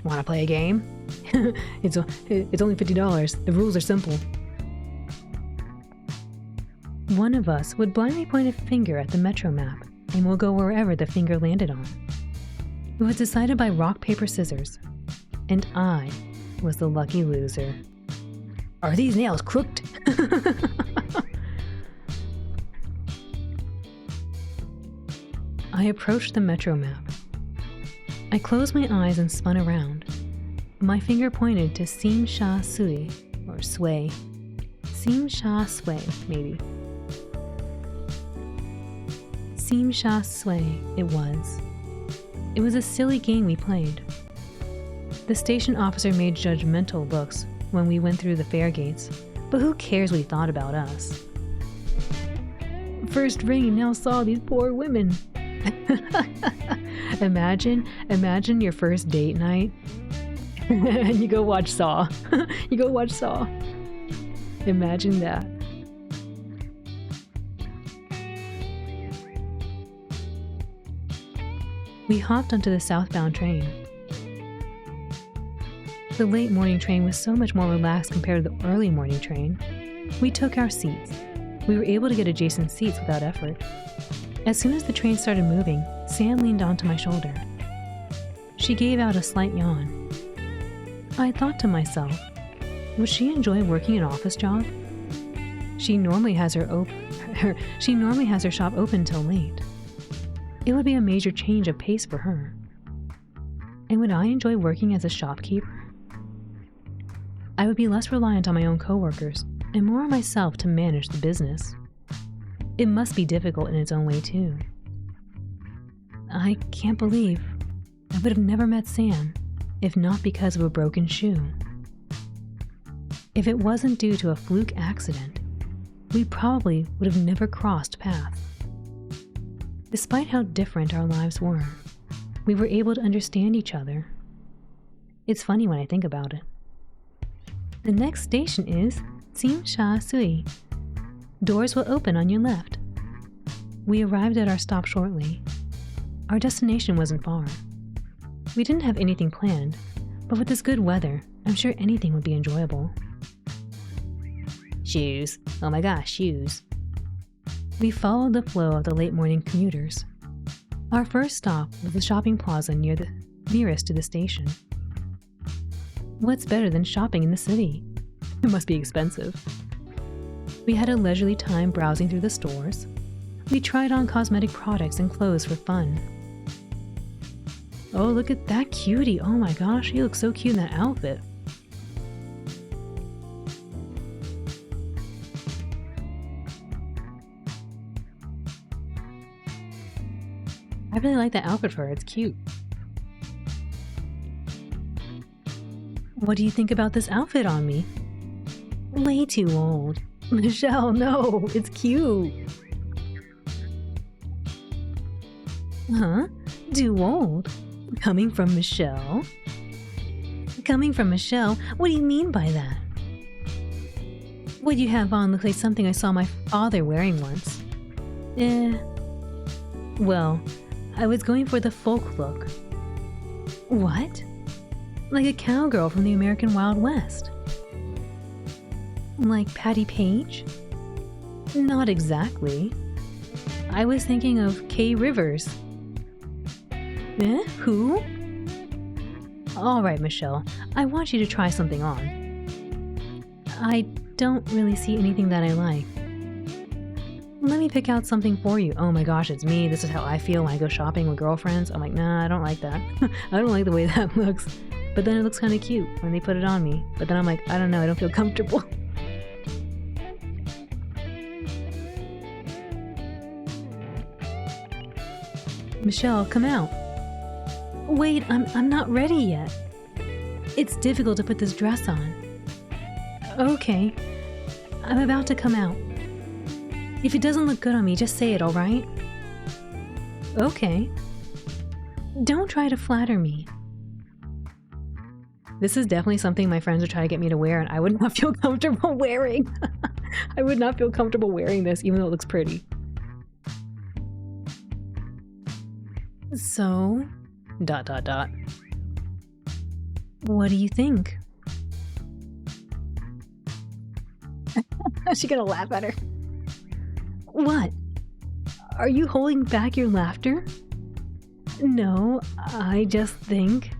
Want to play a game? It's only $50. The rules are simple. One of us would blindly point a finger at the metro map, and we'll go wherever the finger landed on. It was decided by rock, paper, scissors, and I was the lucky loser. Are these nails crooked? I approached the metro map. I closed my eyes and spun around. My finger pointed to Sim Sha Sui, or Sway. Sim Sha Sway, maybe. Sim Sha Sway, it was. It was a silly game we played. The station officer made judgmental looks when we went through the fare gates, but who cares what he thought about us? First ring, now saw these poor women. Imagine your first date night and you go watch Saw. You go watch Saw. Imagine that. We hopped onto the southbound train. The late morning train was so much more relaxed compared to the early morning train. We took our seats. We were able to get adjacent seats without effort. As soon as the train started moving, Sam leaned onto my shoulder. She gave out a slight yawn. I thought to myself, would she enjoy working an office job? She normally has her She normally has her shop open till late. It would be a major change of pace for her. And would I enjoy working as a shopkeeper? I would be less reliant on my own coworkers and more on myself to manage the business. It must be difficult in its own way too. I can't believe I would have never met Sam if not because of a broken shoe. If it wasn't due to a fluke accident, we probably would have never crossed paths. Despite how different our lives were, we were able to understand each other. It's funny when I think about it. The next station is Tsim Sha Tsui. Doors will open on your left. We arrived at our stop shortly. Our destination wasn't far. We didn't have anything planned, but with this good weather, I'm sure anything would be enjoyable. Shoes. Oh my gosh, shoes. We followed the flow of the late morning commuters. Our first stop was the shopping plaza nearest to the station. What's better than shopping in the city? It must be expensive. We had a leisurely time browsing through the stores. We tried on cosmetic products and clothes for fun. Oh, look at that cutie. Oh my gosh, she looks so cute in that outfit. I really like that outfit for her. It's cute. What do you think about this outfit on me? Way too old. Michelle, no, it's cute. Huh? Too old? Coming from Michelle? Coming from Michelle? What do you mean by that? What you have on looks like something I saw my father wearing once. Well, I was going for the folk look. What? Like a cowgirl from the American Wild West? Like Patty Page? Not exactly. I was thinking of Kay Rivers. Who? All right, Michelle, I want you to try something on. I don't really see anything that I like. Let me pick out something for you. Oh my gosh, it's me. This is how I feel when I go shopping with girlfriends. I'm like, nah, I don't like that. I don't like the way that looks. But then it looks kind of cute when they put it on me. But then I'm like, I don't know, I don't feel comfortable. Michelle, come out. Wait, I'm not ready yet. It's difficult to put this dress on. Okay, I'm about to come out. If it doesn't look good on me, just say it, all right? Okay. Don't try to flatter me. This is definitely something my friends would try to get me to wear, and I would not feel comfortable wearing. I would not feel comfortable wearing this, even though it looks pretty. So... ... What do you think? Is she gonna laugh at her? What? Are you holding back your laughter? No, I just think...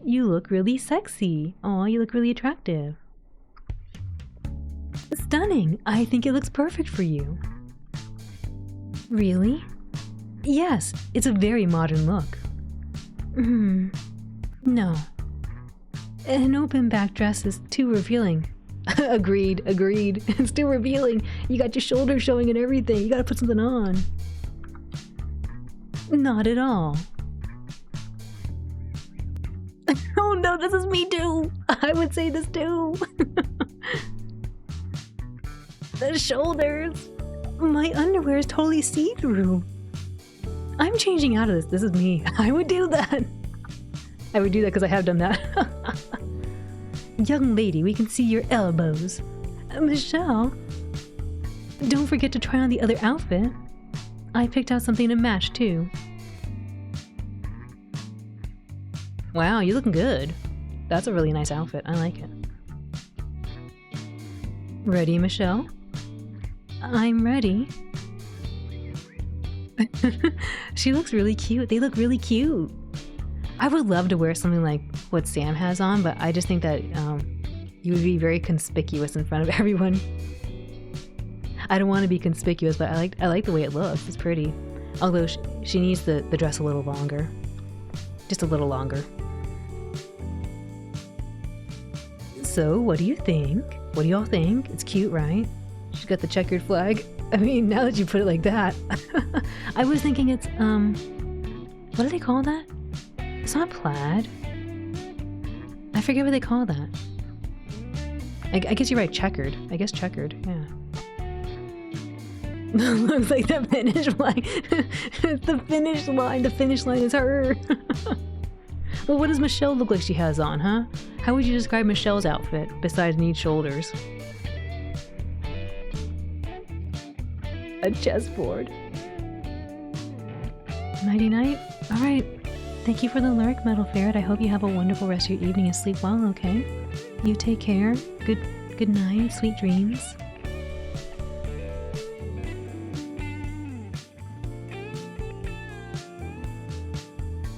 You look really sexy. Aw, you look really attractive. Stunning. I think it looks perfect for you. Really? Yes, it's a very modern look. No. An open back dress is too revealing. Agreed. It's too revealing. You got your shoulders showing and everything. You gotta put something on. Not at all. Oh no, this is me too. I would say this too. The shoulders. My underwear is totally see-through. I'm changing out of this. This is me. I would do that. I would do that because I have done that. Young lady, we can see your elbows. Michelle, don't forget to try on the other outfit. I picked out something to match too. Wow, you're looking good. That's a really nice outfit. I like it. Ready, Michelle? I'm ready. She looks really cute. They look really cute. I would love to wear something like what Sam has on, but I just think that you would be very conspicuous in front of everyone. I don't want to be conspicuous, but I like the way it looks. It's pretty. Although she needs the dress a little longer. Just a little longer. So, what do you think? What do y'all think? It's cute, right? She's got the checkered flag. I mean, now that you put it like that. I was thinking it's, what do they call that? It's not plaid. I forget what they call that. I guess you're right, checkered. I guess checkered, yeah. Looks like the finish line. It's the finish line. The finish line is her. Well, what does Michelle look like she has on, huh? How would you describe Michelle's outfit besides neat shoulders? A chessboard. Nighty night. All right. Thank you for the lurk, Metal Ferret. I hope you have a wonderful rest of your evening and sleep well, okay? You take care. Good night. Sweet dreams.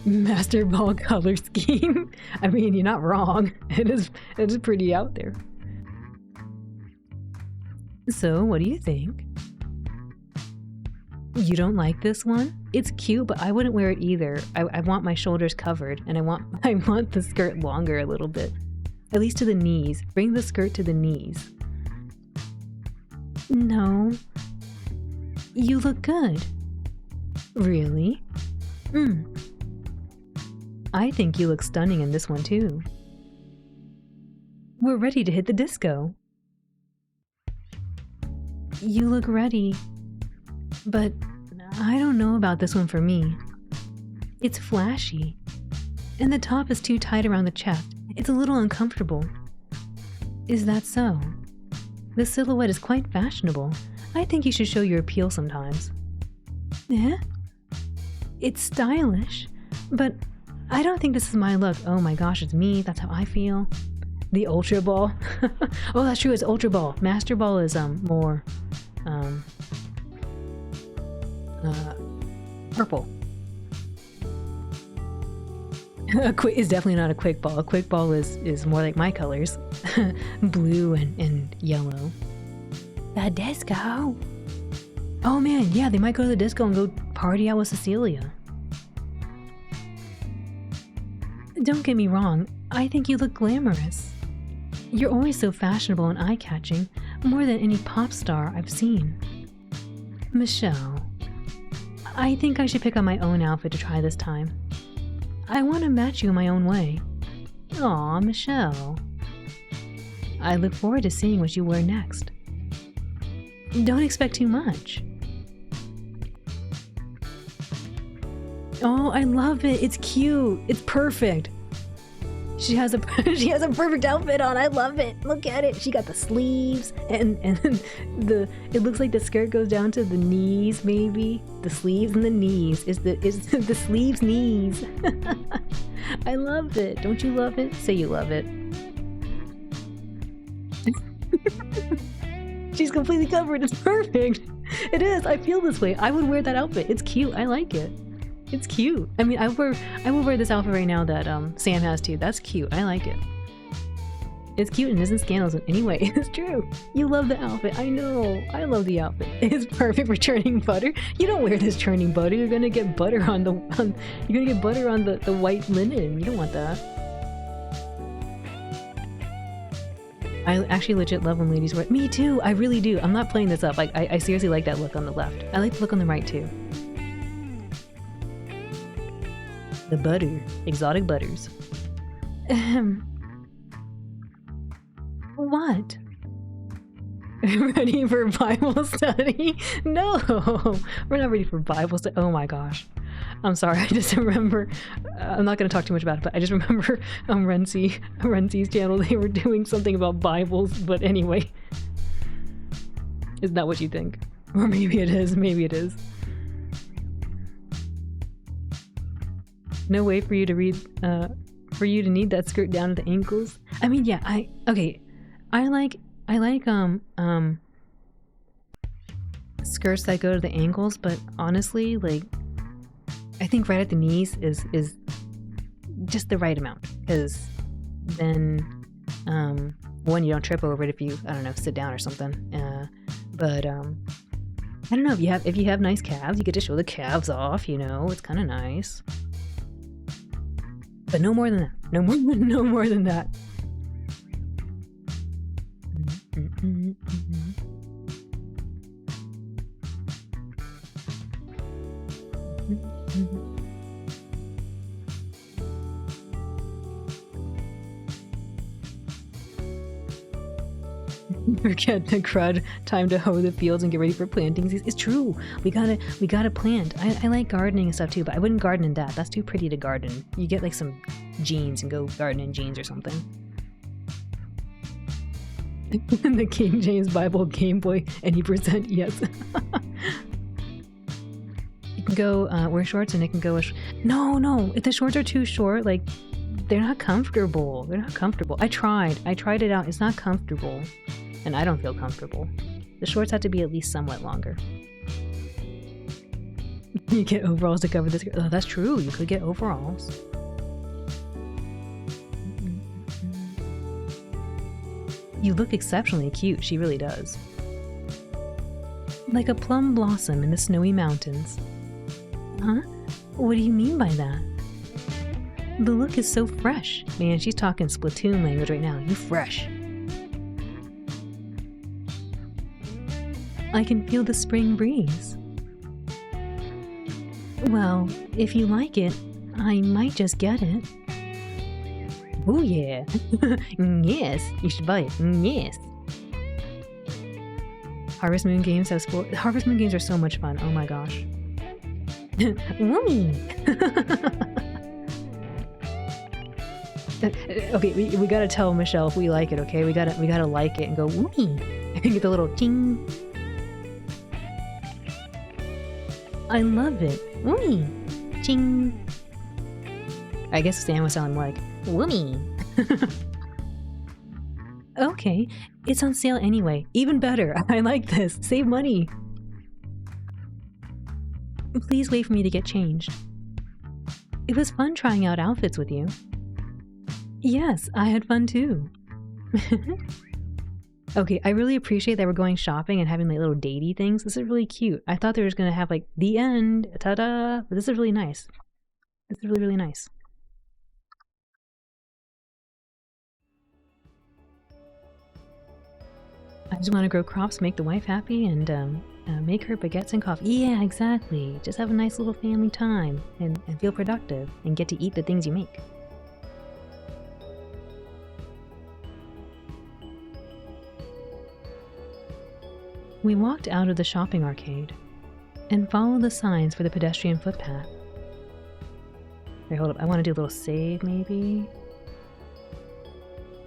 Master Ball color scheme. I mean, you're not wrong. It is pretty out there. So, what do you think? You don't like this one? It's cute, but I wouldn't wear it either. I want my shoulders covered, and I want the skirt longer a little bit. At least to the knees. Bring the skirt to the knees. No. You look good. Really? I think you look stunning in this one too. We're ready to hit the disco. You look ready, but I don't know about this one for me. It's flashy, and the top is too tight around the chest. It's a little uncomfortable. Is that so? The silhouette is quite fashionable. I think you should show your appeal sometimes. Eh? It's stylish, but I don't think this is my look. Oh my gosh, it's me. That's how I feel. The Ultra Ball. Oh, that's true. It's Ultra Ball. Master Ball is more purple. Is definitely not a quick ball. A quick ball is more like my colors. Blue and yellow. The disco. Oh man, yeah, they might go to the disco and go party out with Cecilia. Don't get me wrong, I think you look glamorous. You're always so fashionable and eye-catching, more than any pop star I've seen. Michelle, I think I should pick out my own outfit to try this time. I want to match you in my own way. Aw, Michelle. I look forward to seeing what you wear next. Don't expect too much. Oh, I love it. It's cute. It's perfect. She has a perfect outfit on. I love it. Look at it. She got the sleeves and it looks like the skirt goes down to the knees maybe. The sleeves and the knees is the sleeves knees. I love it. Don't you love it? Say you love it. She's completely covered. It's perfect. It is. I feel this way. I would wear that outfit. It's cute. I like it. It's cute. I mean, I will wear this outfit right now that Sam has too. That's cute. I like it. It's cute and isn't scandalous in any way. It's true. You love the outfit. I know. I love the outfit. It's perfect for churning butter. You don't wear this churning butter. You're gonna get butter on the white linen. You don't want that. I actually legit love when ladies wear it. Me too. I really do. I'm not playing this up. Like I seriously like that look on the left. I like the look on the right too. The butter. Exotic butters. What? Ready for Bible study? No! We're not ready for Bible study. Oh my gosh. I'm sorry, I just remember, I'm not going to talk too much about it, but I just remember on Renzi's channel, they were doing something about Bibles, but anyway. Isn't that what you think? Or maybe it is, maybe it is. No way for you to read, for you to need that skirt down to the ankles. I mean, yeah, I like skirts that go to the ankles, but honestly, like, I think right at the knees is just the right amount, because then one, you don't trip over it if you, I don't know, sit down or something, But I don't know, if you have nice calves, you get to show the calves off, you know, it's kind of nice. But no more than that. No more, no more than that. Forget the crud. Time to hoe the fields and get ready for planting. It's true. We gotta plant. I like gardening and stuff too, but I wouldn't garden in that. That's too pretty to garden. You get like some jeans and go garden in jeans or something. The King James Bible Game Boy any percent, yes. You can go wear shorts and it can go no, if the shorts are too short, like they're not comfortable. I tried it out. It's not comfortable. And I don't feel comfortable. The shorts have to be at least somewhat longer. You get overalls to cover this. Oh, that's true. You could get overalls. You look exceptionally cute. She really does. Like a plum blossom in the snowy mountains. Huh? What do you mean by that? The look is so fresh. Man, she's talking Splatoon language right now. You fresh. I can feel the spring breeze. Well, if you like it, I might just get it. Oh yeah. Yes, you should buy it. Yes. Harvest Moon games have sport. Harvest Moon games are so much fun. Oh my gosh. Woomy. Okay, we gotta tell Michelle if we like it. Okay, we gotta like it and go woomy and get the little ting. I love it. Woomy. Ching. I guess Sam was sounding more like woomy. Okay, it's on sale anyway. Even better. I like this. Save money. Please wait for me to get changed. It was fun trying out outfits with you. Yes, I had fun too. Okay, I really appreciate that we're going shopping and having like little datey things. This is really cute. I thought they were just gonna have like the end, ta-da! But this is really nice. This is really, really nice. I just want to grow crops, make the wife happy, and make her baguettes and coffee. Yeah, exactly. Just have a nice little family time and feel productive and get to eat the things you make. We walked out of the shopping arcade and followed the signs for the pedestrian footpath. Wait, hold up. I want to do a little save, maybe?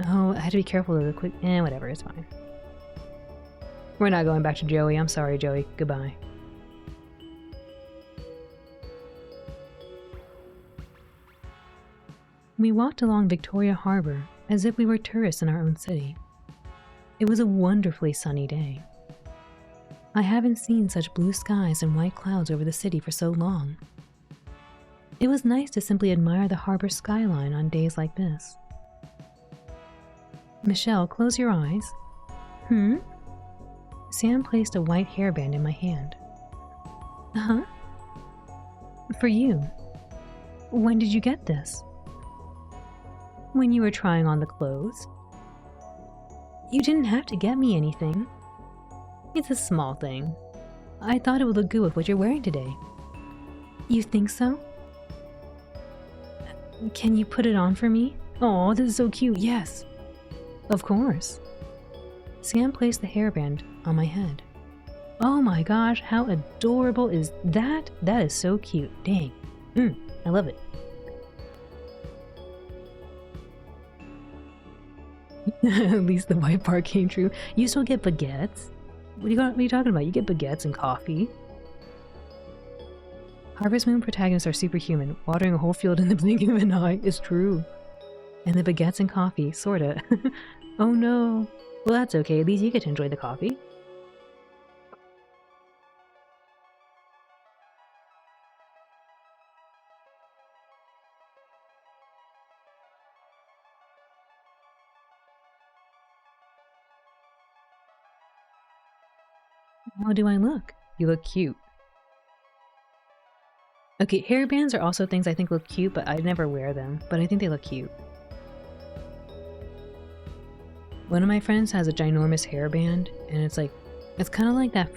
Oh, I had to be careful of the quick... whatever. It's fine. We're not going back to Joey. I'm sorry, Joey. Goodbye. We walked along Victoria Harbor as if we were tourists in our own city. It was a wonderfully sunny day. I haven't seen such blue skies and white clouds over the city for so long. It was nice to simply admire the harbor skyline on days like this. Michelle, close your eyes. Sam placed a white hairband in my hand. Huh? For you. When did you get this? When you were trying on the clothes. You didn't have to get me anything. It's a small thing. I thought it would look good with what you're wearing today. You think so? Can you put it on for me? Oh, this is so cute, yes. Of course. Sam placed the hairband on my head. Oh my gosh, how adorable is that? That is so cute. Dang. I love it. At least the white part came true. You still get baguettes? What are you talking about? You get baguettes and coffee. Harvest Moon protagonists are superhuman. Watering a whole field in the blink of an eye is true. And the baguettes and coffee, sorta. Oh no. Well, that's okay. At least you get to enjoy the coffee. How do I look? You look cute. Okay, hairbands are also things I think look cute, but I never wear them. But I think they look cute. One of my friends has a ginormous hairband, and it's like, it's kind of like that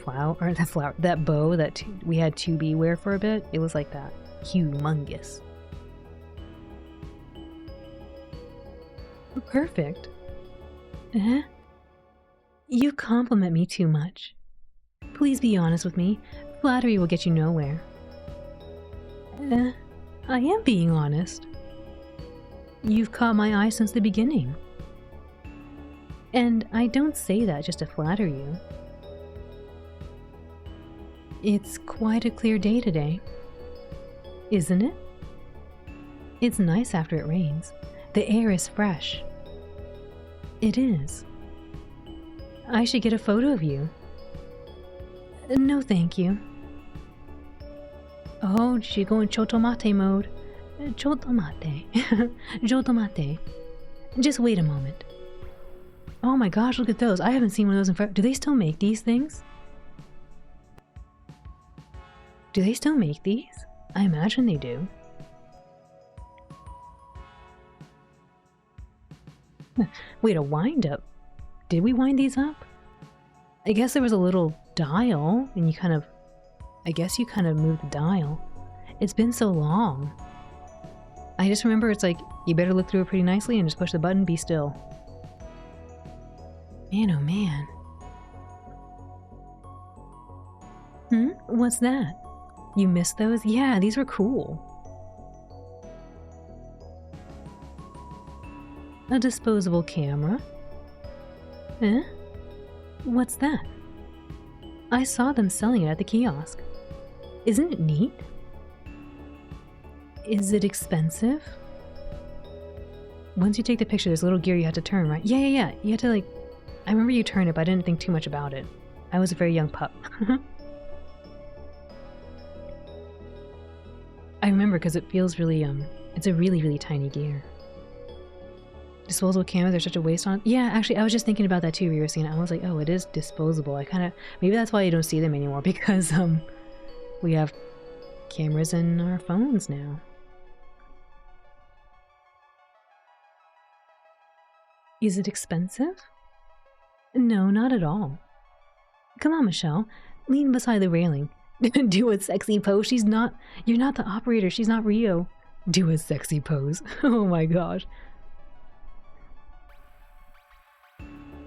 that bow that we had 2B wear for a bit. It was like that. Humongous. Perfect. Eh? You compliment me too much. Please be honest with me. Flattery will get you nowhere. I am being honest. You've caught my eye since the beginning. And I don't say that just to flatter you. It's quite a clear day today, isn't it? It's nice after it rains. The air is fresh. It is. I should get a photo of you. No, thank you. Oh, she go in chotomate mode. Chotomate. Chotomate. Just wait a moment. Oh my gosh, look at those. I haven't seen one of those in forever. Do they still make these things? Do they still make these? I imagine they do. Wait, a wind up? Did we wind these up? I guess there was a little dial, and I guess you kind of moved the dial. It's been so long. I just remember it's like, you better look through it pretty nicely and just push the button, be still. Man, oh man. What's that? You missed those? Yeah, these were cool. A disposable camera? Eh? What's that? I saw them selling it at the kiosk. Isn't it neat? Is it expensive? Once you take the picture, there's a little gear you have to turn, right? Yeah. You have to I remember you turn it, but I didn't think too much about it. I was a very young pup. I remember because it feels really, it's a really, really tiny gear. Disposable cameras are such a waste on. Yeah, actually, I was just thinking about that too. We were seeing it. I was like, oh, it is disposable. Maybe that's why you don't see them anymore, because we have cameras in our phones now. Is it expensive? No, not at all. Come on, Michelle. Lean beside the railing. Do a sexy pose. You're not the operator. She's not Rio. Do a sexy pose. Oh my gosh.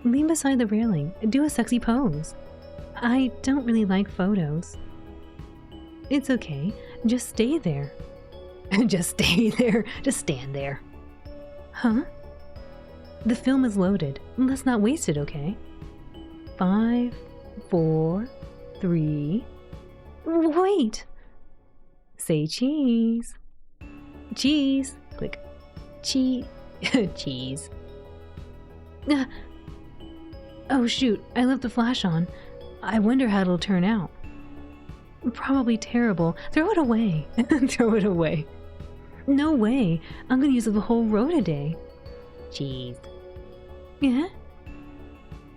Lean beside the railing. Do a sexy pose. I don't really like photos. It's okay. Just stay there. Just stay there. Just stand there. Huh? The film is loaded. Let's not waste it, okay? 5, 4, 3... Wait! Say cheese. Cheese. Click. Cheese. Cheese. Oh shoot, I left the flash on. I wonder how it'll turn out. Probably terrible. Throw it away. Throw it away. No way. I'm gonna use it the whole row today. Cheese. Yeah?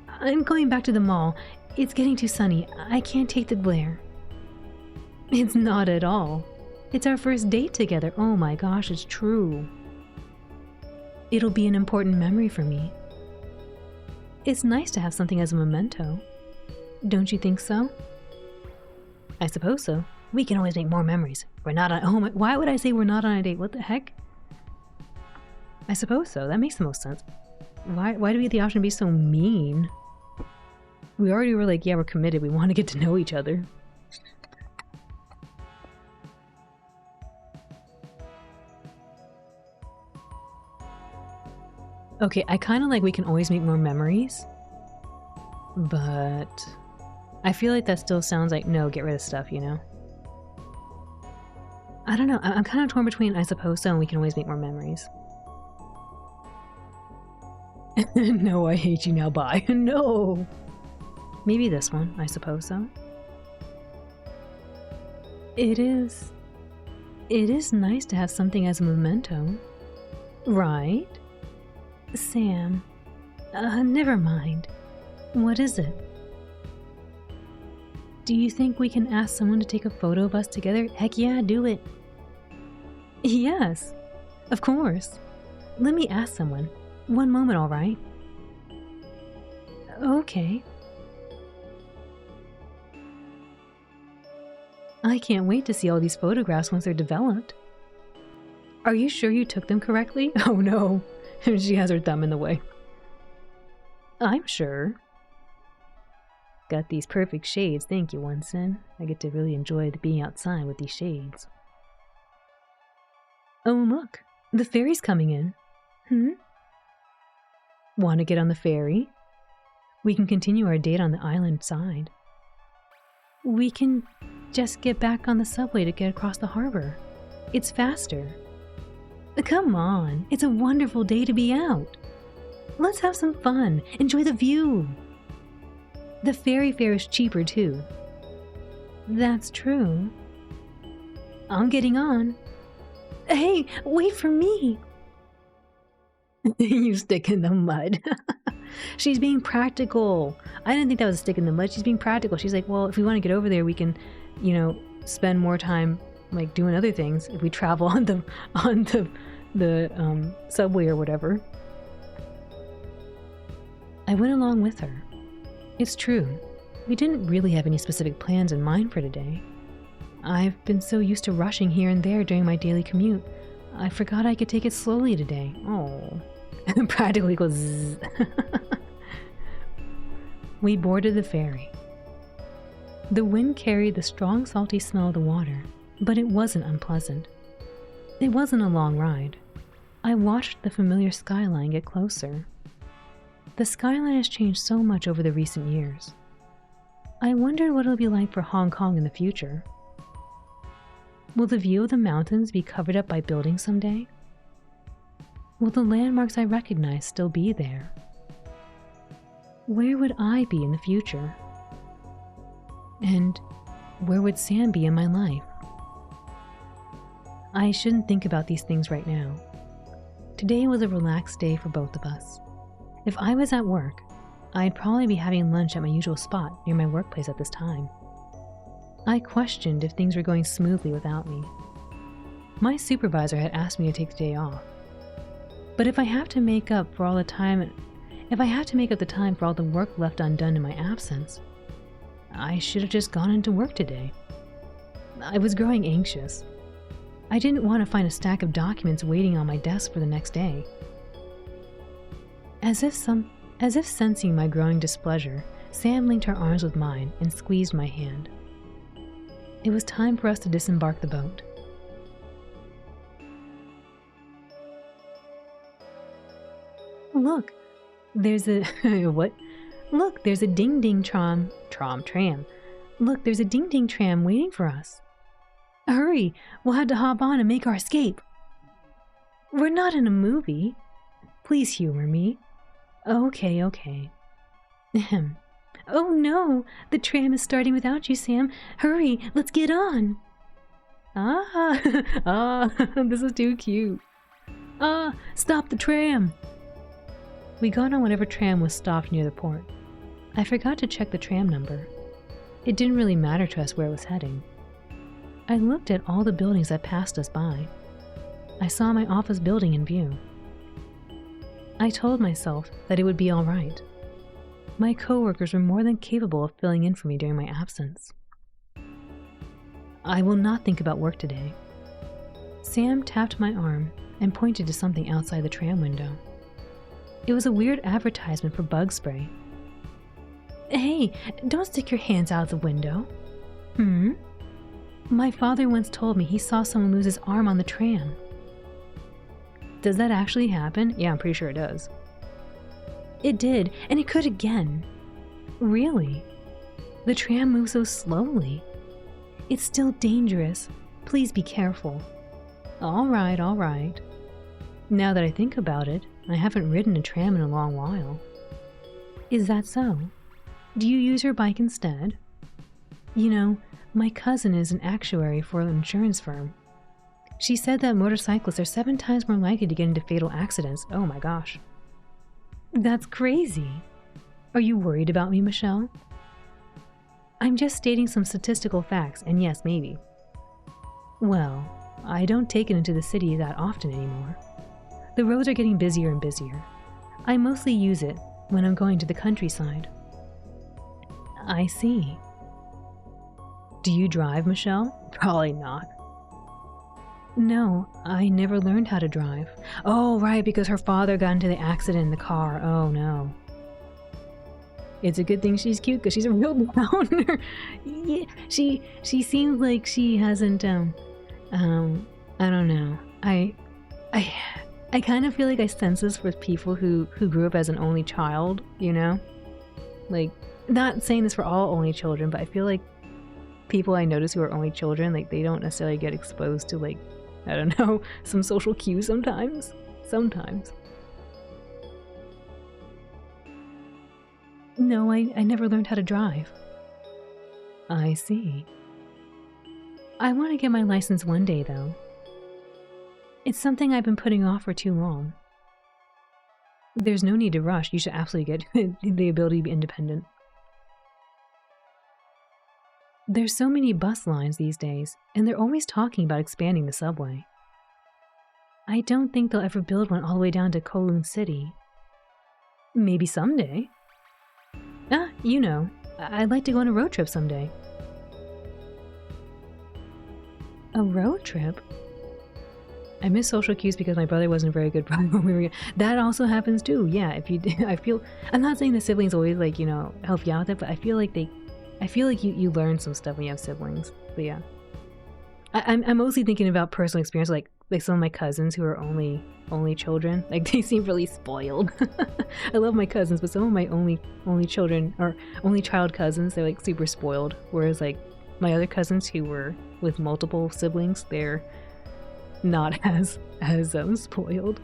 I'm going back to the mall. It's getting too sunny. I can't take the glare. It's not at all. It's our first date together. Oh my gosh, it's true. It'll be an important memory for me. It's nice to have something as a memento. Don't you think so? I suppose so. We can always make more memories. We're not on— oh my— why would I say we're not on a date? What the heck? I suppose so. That makes the most sense. Why do we get the option to be so mean? We already were like, yeah, we're committed. We want to get to know each other. Okay, I kind of like we can always make more memories, but I feel like that still sounds like, no, get rid of stuff, you know? I don't know. I'm kind of torn between I suppose so and we can always make more memories. No, I hate you now, bye. No! Maybe this one, I suppose so. It is nice to have something as a memento. Right? Sam, never mind. What is it? Do you think we can ask someone to take a photo of us together? Heck yeah, do it. Yes, of course. Let me ask someone. One moment, all right? Okay. I can't wait to see all these photographs once they're developed. Are you sure you took them correctly? Oh no, she has her thumb in the way. I'm sure. Got these perfect shades, thank you, Winston. I get to really enjoy being outside with these shades. Oh look, the ferry's coming in. Want to get on the ferry? We can continue our date on the island side. We can just get back on the subway to get across the harbor. It's faster. Come on, it's a wonderful day to be out. Let's have some fun, enjoy the view. The ferry fare is cheaper too. That's true. I'm getting on. Hey, wait for me. You stick in the mud. She's being practical. I didn't think that was a stick in the mud. She's being practical. She's like, well, if we want to get over there, we can, spend more time like doing other things if we travel on the subway or whatever. I went along with her. It's true. We didn't really have any specific plans in mind for today. I've been so used to rushing here and there during my daily commute. I forgot I could take it slowly today. Oh. Practically goes zzz. We boarded the ferry. The wind carried the strong salty smell of the water, but it wasn't unpleasant. It wasn't a long ride. I watched the familiar skyline get closer. The skyline has changed so much over the recent years. I wondered what it'll be like for Hong Kong in the future. Will the view of the mountains be covered up by buildings someday? Will the landmarks I recognize still be there? Where would I be in the future? And where would Sam be in my life? I shouldn't think about these things right now. Today was a relaxed day for both of us. If I was at work, I'd probably be having lunch at my usual spot near my workplace at this time. I questioned if things were going smoothly without me. My supervisor had asked me to take the day off. But if I have to make up the time for all the work left undone in my absence, I should have just gone into work today. I was growing anxious. I didn't want to find a stack of documents waiting on my desk for the next day. As if sensing my growing displeasure, Sam linked her arms with mine and squeezed my hand. It was time for us to disembark the boat. Look, there's a what? Look, there's a ding-ding tram. Look, there's a ding-ding tram waiting for us. Hurry, we'll have to hop on and make our escape. We're not in a movie. Please humor me. Okay. Ahem. Oh no, the tram is starting without you, Sam. Hurry, let's get on. This is too cute. Stop the tram. We got on whatever tram was stopped near the port. I forgot to check the tram number. It didn't really matter to us where it was heading. I looked at all the buildings that passed us by. I saw my office building in view. I told myself that it would be all right. My coworkers were more than capable of filling in for me during my absence. I will not think about work today. Sam tapped my arm and pointed to something outside the tram window. It was a weird advertisement for bug spray. Hey, don't stick your hands out the window. My father once told me he saw someone lose his arm on the tram. Does that actually happen? Yeah, I'm pretty sure it does. It did, and it could again. Really? The tram moves so slowly. It's still dangerous. Please be careful. All right. Now that I think about it, I haven't ridden a tram in a long while. Is that so? Do you use your bike instead? You know, my cousin is an actuary for an insurance firm. She said that motorcyclists are 7 times more likely to get into fatal accidents. Oh my gosh. That's crazy. Are you worried about me, Michelle? I'm just stating some statistical facts, and yes, maybe. Well, I don't take it into the city that often anymore. The roads are getting busier and busier. I mostly use it when I'm going to the countryside. I see. Do you drive, Michelle? Probably not. No, I never learned how to drive. Oh, right, because her father got into the accident in the car. Oh, no. It's a good thing she's cute because she's a real downer. Yeah, she seems like she hasn't, I don't know. I kind of feel like I sense this with people who grew up as an only child, you know? Like, not saying this for all only children, but I feel like people I notice who are only children, like, they don't necessarily get exposed to, like, I don't know, some social cues sometimes. Sometimes. No, I never learned how to drive. I see. I want to get my license one day, though. It's something I've been putting off for too long. There's no need to rush. You should absolutely get the ability to be independent. There's so many bus lines these days, and they're always talking about expanding the subway. I don't think they'll ever build one all the way down to Kowloon City. Maybe someday. Ah, you know, I'd like to go on a road trip someday. A road trip? I miss social cues because my brother wasn't a very good brother when we were young. That also happens too, yeah. I feel, I'm not saying the siblings always, like, you know, help you out with it, but I feel like you learn some stuff when you have siblings. But yeah. I'm mostly thinking about personal experience, like some of my cousins who are only children. Like, they seem really spoiled. I love my cousins, but some of my only children or only child cousins, they're like super spoiled. Whereas like my other cousins who were with multiple siblings, they're not as spoiled.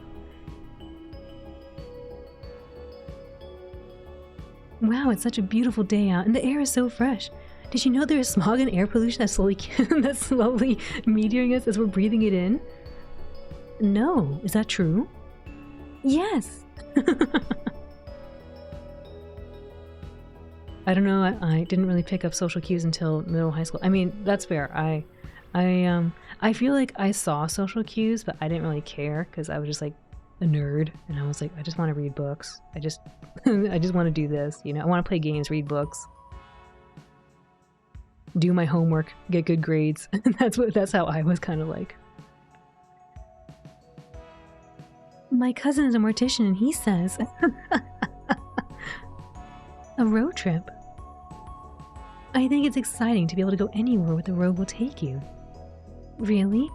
Wow, it's such a beautiful day out, and the air is so fresh. Did you know there is smog and air pollution that's slowly meteoring us as we're breathing it in? No, is that true? Yes. I don't know. I didn't really pick up social cues until middle high school. I mean, that's fair. I feel like I saw social cues, but I didn't really care because I was just like a nerd, and I was like, I just want to read books. I just want to do this. You know, I want to play games, read books, do my homework, get good grades. That's how I was kind of like. My cousin is a mortician, and he says a road trip. I think it's exciting to be able to go anywhere where the road will take you. Really?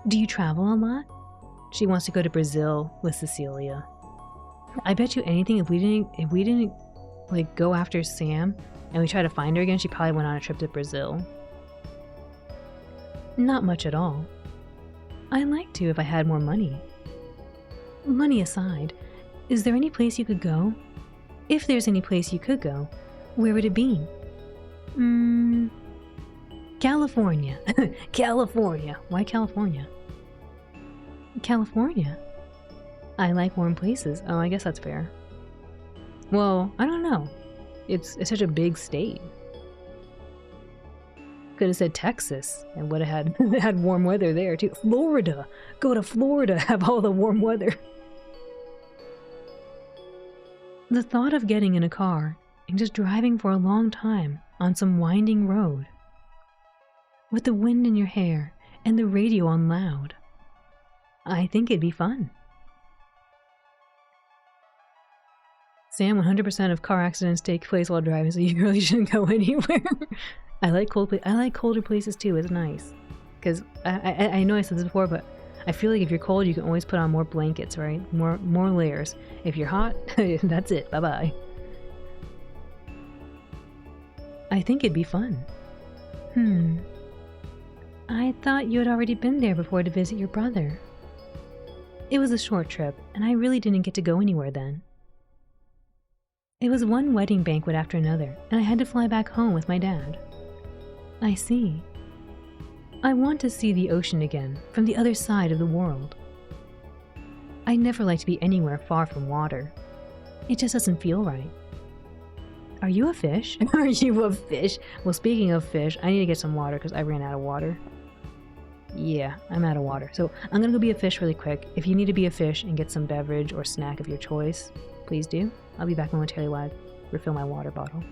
Do you travel a lot? She wants to go to Brazil with Cecilia. I bet you anything if we didn't like go after Sam and we try to find her again, she probably went on a trip to Brazil. Not much at all. I'd like to if I had more money. Money aside, is there any place you could go? If there's any place you could go, where would it be? California. California. Why California? California. I like warm places. Oh, I guess that's fair. Well, I don't know. It's such a big state. Could have said Texas and would have had warm weather there too. Florida. Go to Florida, have all the warm weather. The thought of getting in a car and just driving for a long time on some winding road with the wind in your hair and the radio on loud. I think it'd be fun. Sam, 100% of car accidents take place while driving, so you really shouldn't go anywhere. I like colder places too. It's nice. Because I know I said this before, but I feel like if you're cold, you can always put on more blankets, right? More layers. If you're hot, that's it. Bye-bye. I think it'd be fun. I thought you had already been there before to visit your brother. It was a short trip, and I really didn't get to go anywhere then. It was one wedding banquet after another, and I had to fly back home with my dad. I see. I want to see the ocean again, from the other side of the world. I never like to be anywhere far from water. It just doesn't feel right. Are you a fish? Are you a fish? Well, speaking of fish, I need to get some water because I ran out of water. Yeah, I'm out of water. So I'm gonna go be a fish really quick. If you need to be a fish and get some beverage or snack of your choice, please do. I'll be back momentarily while I refill my water bottle.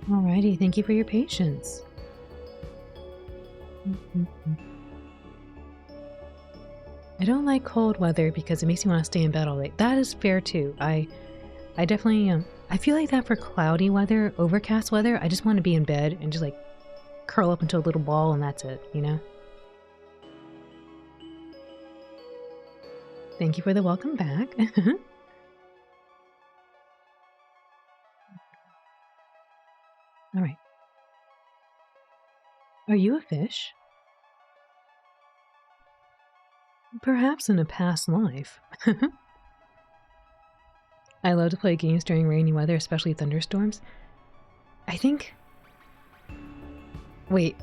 Alrighty, thank you for your patience. I don't like cold weather because it makes me want to stay in bed all day. That is fair too. I definitely I feel like that for cloudy weather, overcast weather, I just want to be in bed and just like curl up into a little ball and that's it, you know? Thank you for the welcome back. All right. Are you a fish? Perhaps in a past life. I love to play games during rainy weather, especially thunderstorms. I think Wait.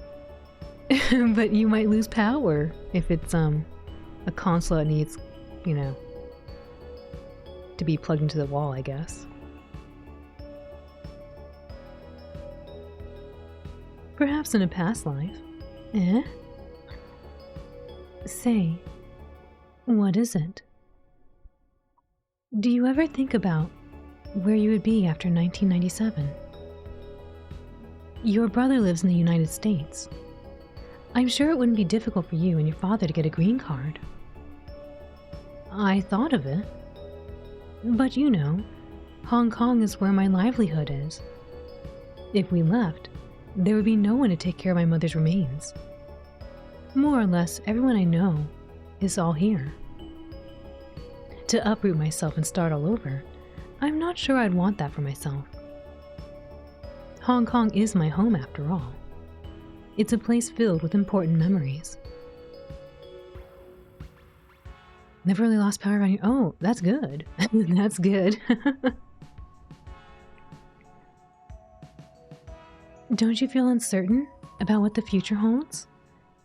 But you might lose power if it's a console that needs, to be plugged into the wall, I guess. Perhaps in a past life. Eh? Say, what is it? Do you ever think about where you would be after 1997? Your brother lives in the United States. I'm sure it wouldn't be difficult for you and your father to get a green card. I thought of it. But Hong Kong is where my livelihood is. If we left, there would be no one to take care of my mother's remains. More or less, everyone I know is all here. To uproot myself and start all over, I'm not sure I'd want that for myself. Hong Kong is my home after all. It's a place filled with important memories. Never really lost power on you. Oh, that's good. That's good. Don't you feel uncertain about what the future holds?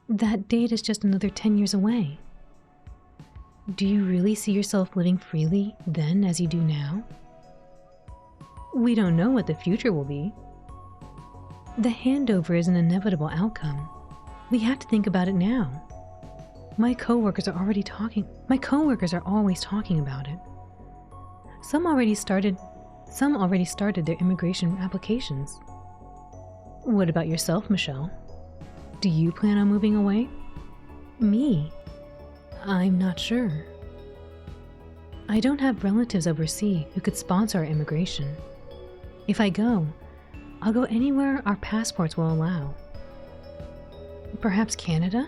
That date is just another 10 years away. Do you really see yourself living freely then as you do now? We don't know what the future will be. The handover is an inevitable outcome. We have to think about it now. My coworkers are always talking about it. Some already started their immigration applications. What about yourself, Michelle? Do you plan on moving away? Me? I'm not sure. I don't have relatives overseas who could sponsor our immigration. If I go, I'll go anywhere our passports will allow. Perhaps Canada?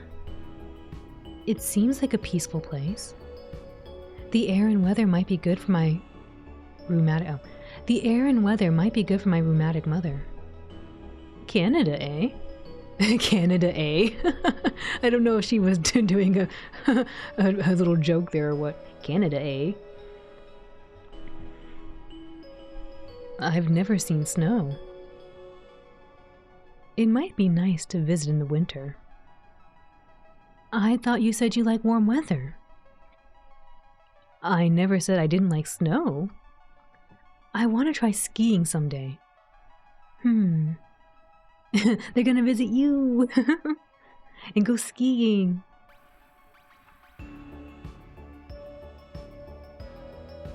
It seems like a peaceful place. The air and weather might be good for my rheumatic mother. Canada, eh? Canada, eh? I don't know if she was doing a little joke there or what. Canada, eh? I've never seen snow. It might be nice to visit in the winter. I thought you said you like warm weather. I never said I didn't like snow. I want to try skiing someday. They're gonna visit you and go skiing.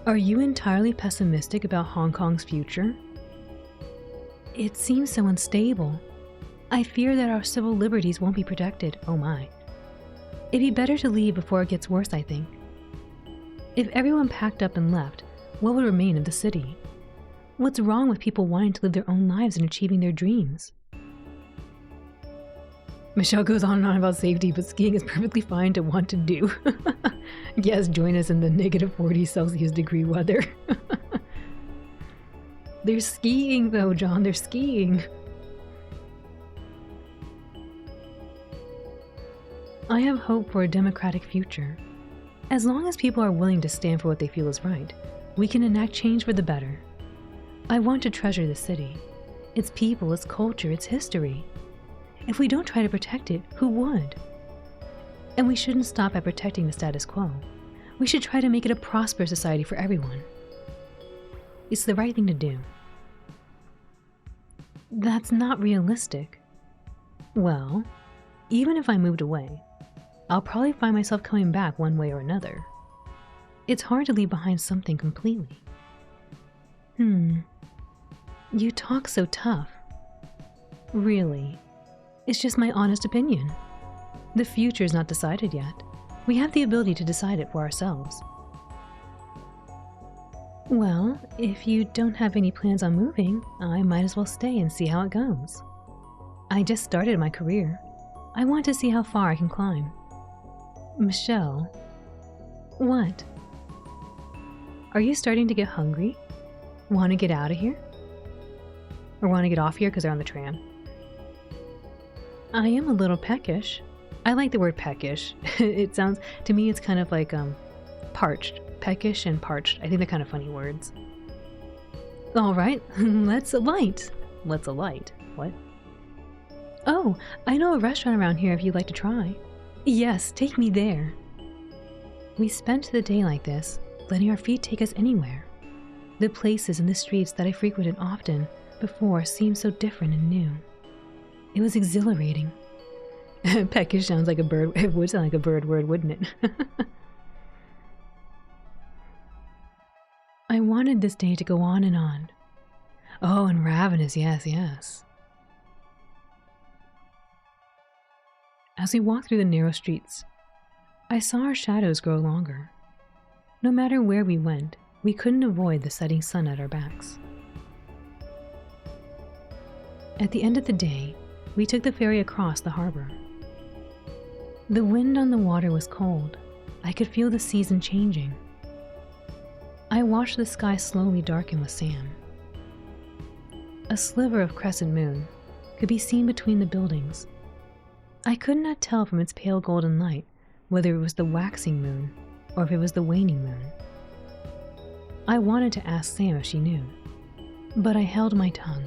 Are you entirely pessimistic about Hong Kong's future? It seems so unstable. I fear that our civil liberties won't be protected. Oh my. It'd be better to leave before it gets worse, I think. If everyone packed up and left, what would remain of the city? What's wrong with people wanting to live their own lives and achieving their dreams? Michelle goes on and on about safety, but skiing is perfectly fine to want to do. Yes, join us in the -40 degree weather. They're skiing though, John, they're skiing. I have hope for a democratic future. As long as people are willing to stand for what they feel is right, we can enact change for the better. I want to treasure the city, its people, its culture, its history. If we don't try to protect it, who would? And we shouldn't stop at protecting the status quo. We should try to make it a prosperous society for everyone. It's the right thing to do. That's not realistic. Well, even if I moved away, I'll probably find myself coming back one way or another. It's hard to leave behind something completely. You talk so tough. Really, it's just my honest opinion. The future is not decided yet. We have the ability to decide it for ourselves. Well, if you don't have any plans on moving, I might as well stay and see how it goes. I just started my career. I want to see how far I can climb. Michelle, what? Are you starting to get hungry? Want to get out of here? Or want to get off here because they're on the tram? I am a little peckish. I like the word peckish. It sounds, to me, it's kind of like parched. Peckish and parched. I think they're kind of funny words. All right, let's alight. Let's alight. What? Oh, I know a restaurant around here if you'd like to try. Yes, take me there. We spent the day like this, letting our feet take us anywhere. The places and the streets that I frequented often before seemed so different and new. It was exhilarating. Peckish sounds like a bird. It would sound like a bird word, wouldn't it? I wanted this day to go on and on. Oh, and ravenous, yes, yes. As we walked through the narrow streets, I saw our shadows grow longer. No matter where we went, we couldn't avoid the setting sun at our backs. At the end of the day, we took the ferry across the harbor. The wind on the water was cold. I could feel the season changing. I watched the sky slowly darken with Sam. A sliver of crescent moon could be seen between the buildings. I could not tell from its pale golden light whether it was the waxing moon or if it was the waning moon. I wanted to ask Sam if she knew, but I held my tongue.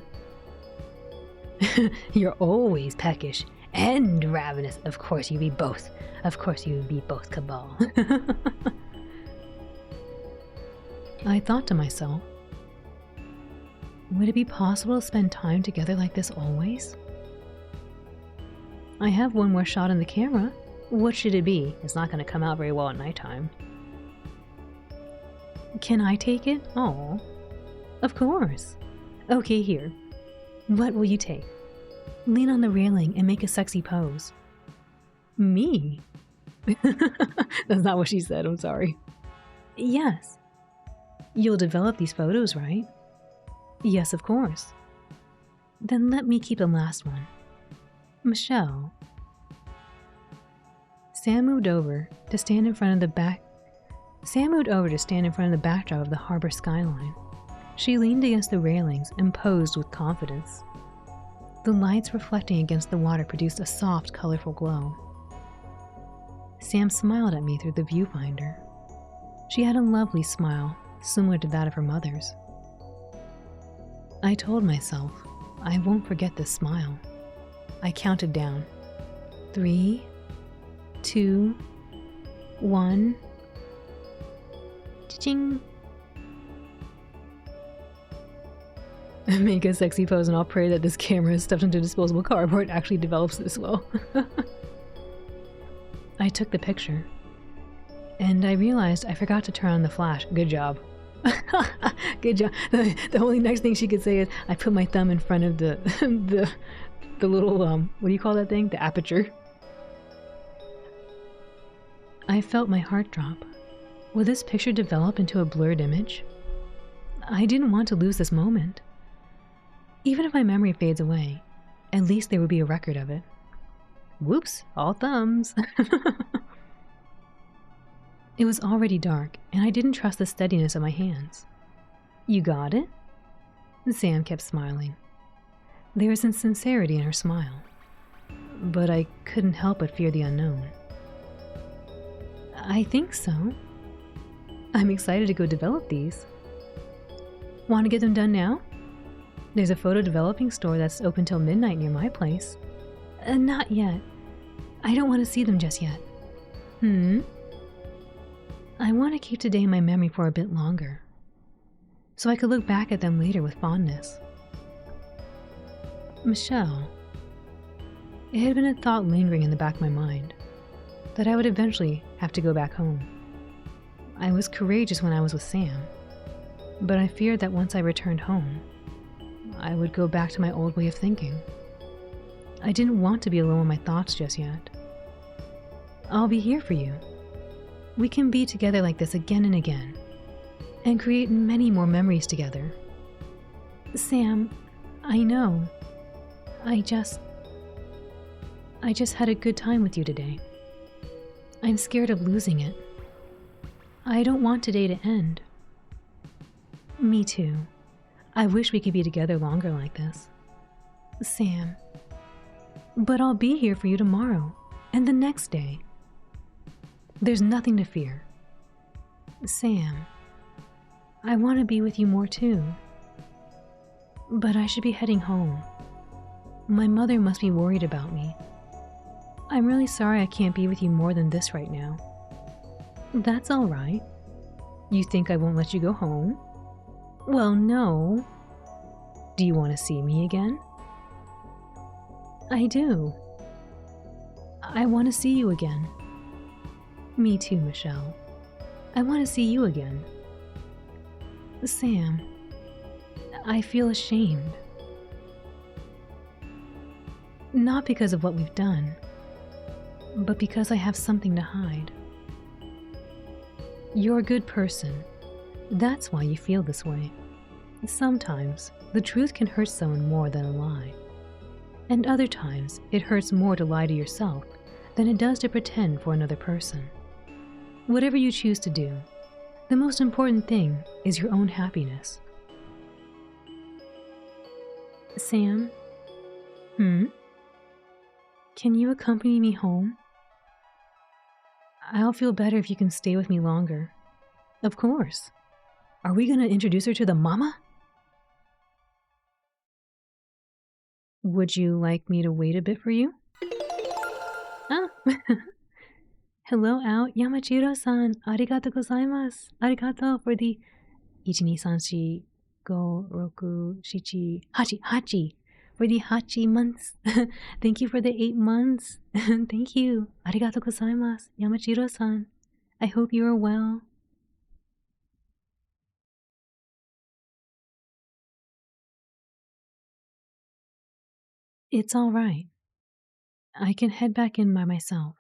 You're always peckish and ravenous. Of course you be both. Of course you be both, Cabal. I thought to myself, would it be possible to spend time together like this always? I have one more shot on the camera. What should it be? It's not going to come out very well at nighttime. Can I take it? Oh, of course. Okay, here. What will you take? Lean on the railing and make a sexy pose. Me? That's not what she said, I'm sorry. Yes. You'll develop these photos, right? Yes, of course. Then let me keep the last one. Michelle. Sam moved over to stand in front of the backdrop of the harbor skyline. She leaned against the railings and posed with confidence. The lights reflecting against the water produced a soft, colorful glow. Sam smiled at me through the viewfinder. She had a lovely smile, similar to that of her mother's. I told myself, I won't forget this smile. I counted down. 3, 2, 1. Cha-ching! Make a sexy pose and I'll pray that this camera stuffed into disposable cardboard actually develops this well. I took the picture, and I realized I forgot to turn on the flash. Good job. Good job. The only next thing she could say is, I put my thumb in front of the little, what do you call that thing? The aperture. I felt my heart drop. Will this picture develop into a blurred image? I didn't want to lose this moment. Even if my memory fades away, at least there would be a record of it. Whoops, all thumbs. It was already dark, and I didn't trust the steadiness of my hands. You got it? Sam kept smiling. There was a sincerity in her smile, but I couldn't help but fear the unknown. I think so. I'm excited to go develop these. Want to get them done now? There's a photo developing store that's open till midnight near my place. Not yet. I don't want to see them just yet. I want to keep today in my memory for a bit longer, so I could look back at them later with fondness. Michelle. It had been a thought lingering in the back of my mind, that I would eventually have to go back home. I was courageous when I was with Sam, but I feared that once I returned home, I would go back to my old way of thinking. I didn't want to be alone with my thoughts just yet. I'll be here for you. We can be together like this again and again, and create many more memories together. Sam, I know. I just had a good time with you today. I'm scared of losing it. I don't want today to end. Me too. I wish we could be together longer like this. Sam. But I'll be here for you tomorrow, and the next day. There's nothing to fear. Sam. I want to be with you more too. But I should be heading home. My mother must be worried about me. I'm really sorry I can't be with you more than this right now. That's all right. You think I won't let you go home? Well, no. Do you want to see me again? I do. I want to see you again. Me too, Michelle. I want to see you again. Sam, I feel ashamed. Not because of what we've done, but because I have something to hide. You're a good person. That's why you feel this way. Sometimes the truth can hurt someone more than a lie. And other times it hurts more to lie to yourself than it does to pretend for another person. Whatever you choose to do, the most important thing is your own happiness. Sam? Can you accompany me home? I'll feel better if you can stay with me longer. Of course. Are we going to introduce her to the mama? Would you like me to wait a bit for you? Ah. Hello out, Yamachiro-san. Arigatou gozaimasu. Arigato for the 1,2,3,4,5,6,7,8 for the Hachi months. Thank you for the 8 months. Thank you. Arigatou gozaimasu, Yamachiro-san. I hope you are well. It's all right. I can head back in by myself.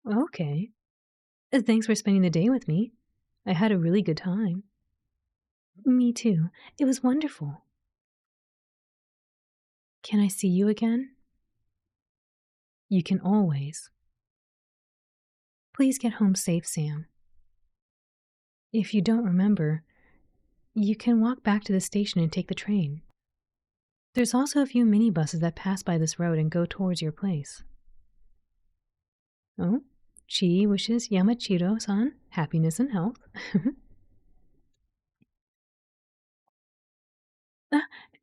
Okay. Thanks for spending the day with me. I had a really good time. Me too. It was wonderful. Can I see you again? You can always. Please get home safe, Sam. If you don't remember, you can walk back to the station and take the train. There's also a few minibuses that pass by this road and go towards your place. Oh, Chi wishes Yamachiro-san happiness and health.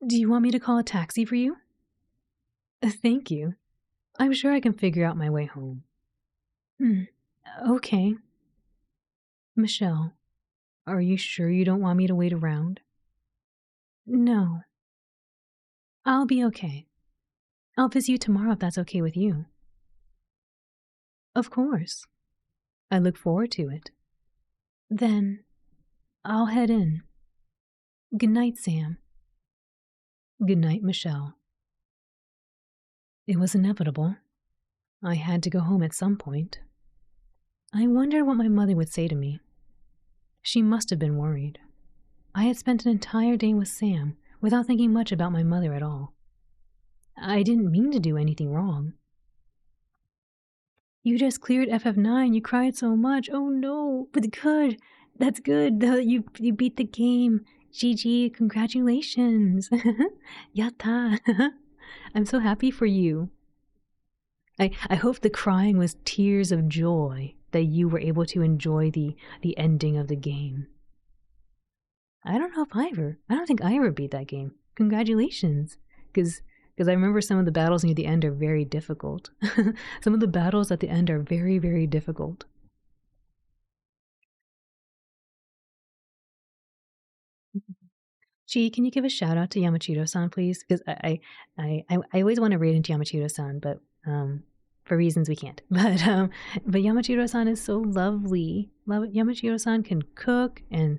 Do you want me to call a taxi for you? Thank you. I'm sure I can figure out my way home. Okay. Michelle, are you sure you don't want me to wait around? No. I'll be okay. I'll visit you tomorrow if that's okay with you. Of course. I look forward to it. Then, I'll head in. Good night, Sam. Good night, Michelle. It was inevitable. I had to go home at some point. I wondered what my mother would say to me. She must have been worried. I had spent an entire day with Sam without thinking much about my mother at all. I didn't mean to do anything wrong. You just cleared FF9. You cried so much. Oh no, but good. That's good. You beat the game. GG, congratulations. Yatta. I'm so happy for you. I hope the crying was tears of joy that you were able to enjoy the ending of the game. I don't think I ever beat that game. Congratulations. Because I remember some of the battles near the end are very difficult. Some of the battles at the end are very, very difficult. Chi, can you give a shout out to Yamachiro-san, please? Because I always want to raid into Yamachiro-san, but for reasons we can't. But Yamachiro-san is so lovely. Yamachiro-san can cook and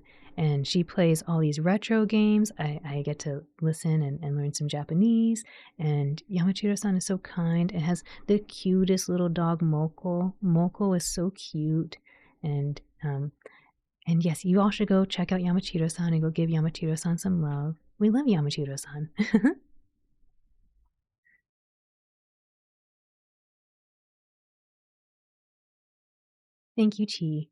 she plays all these retro games. I get to listen and learn some Japanese. And Yamachiro-san is so kind and has the cutest little dog, Moko. Moko is so cute. And yes, you all should go check out Yamachiro-san and go give Yamachiro-san some love. We love Yamachiro-san. Thank you, Chi.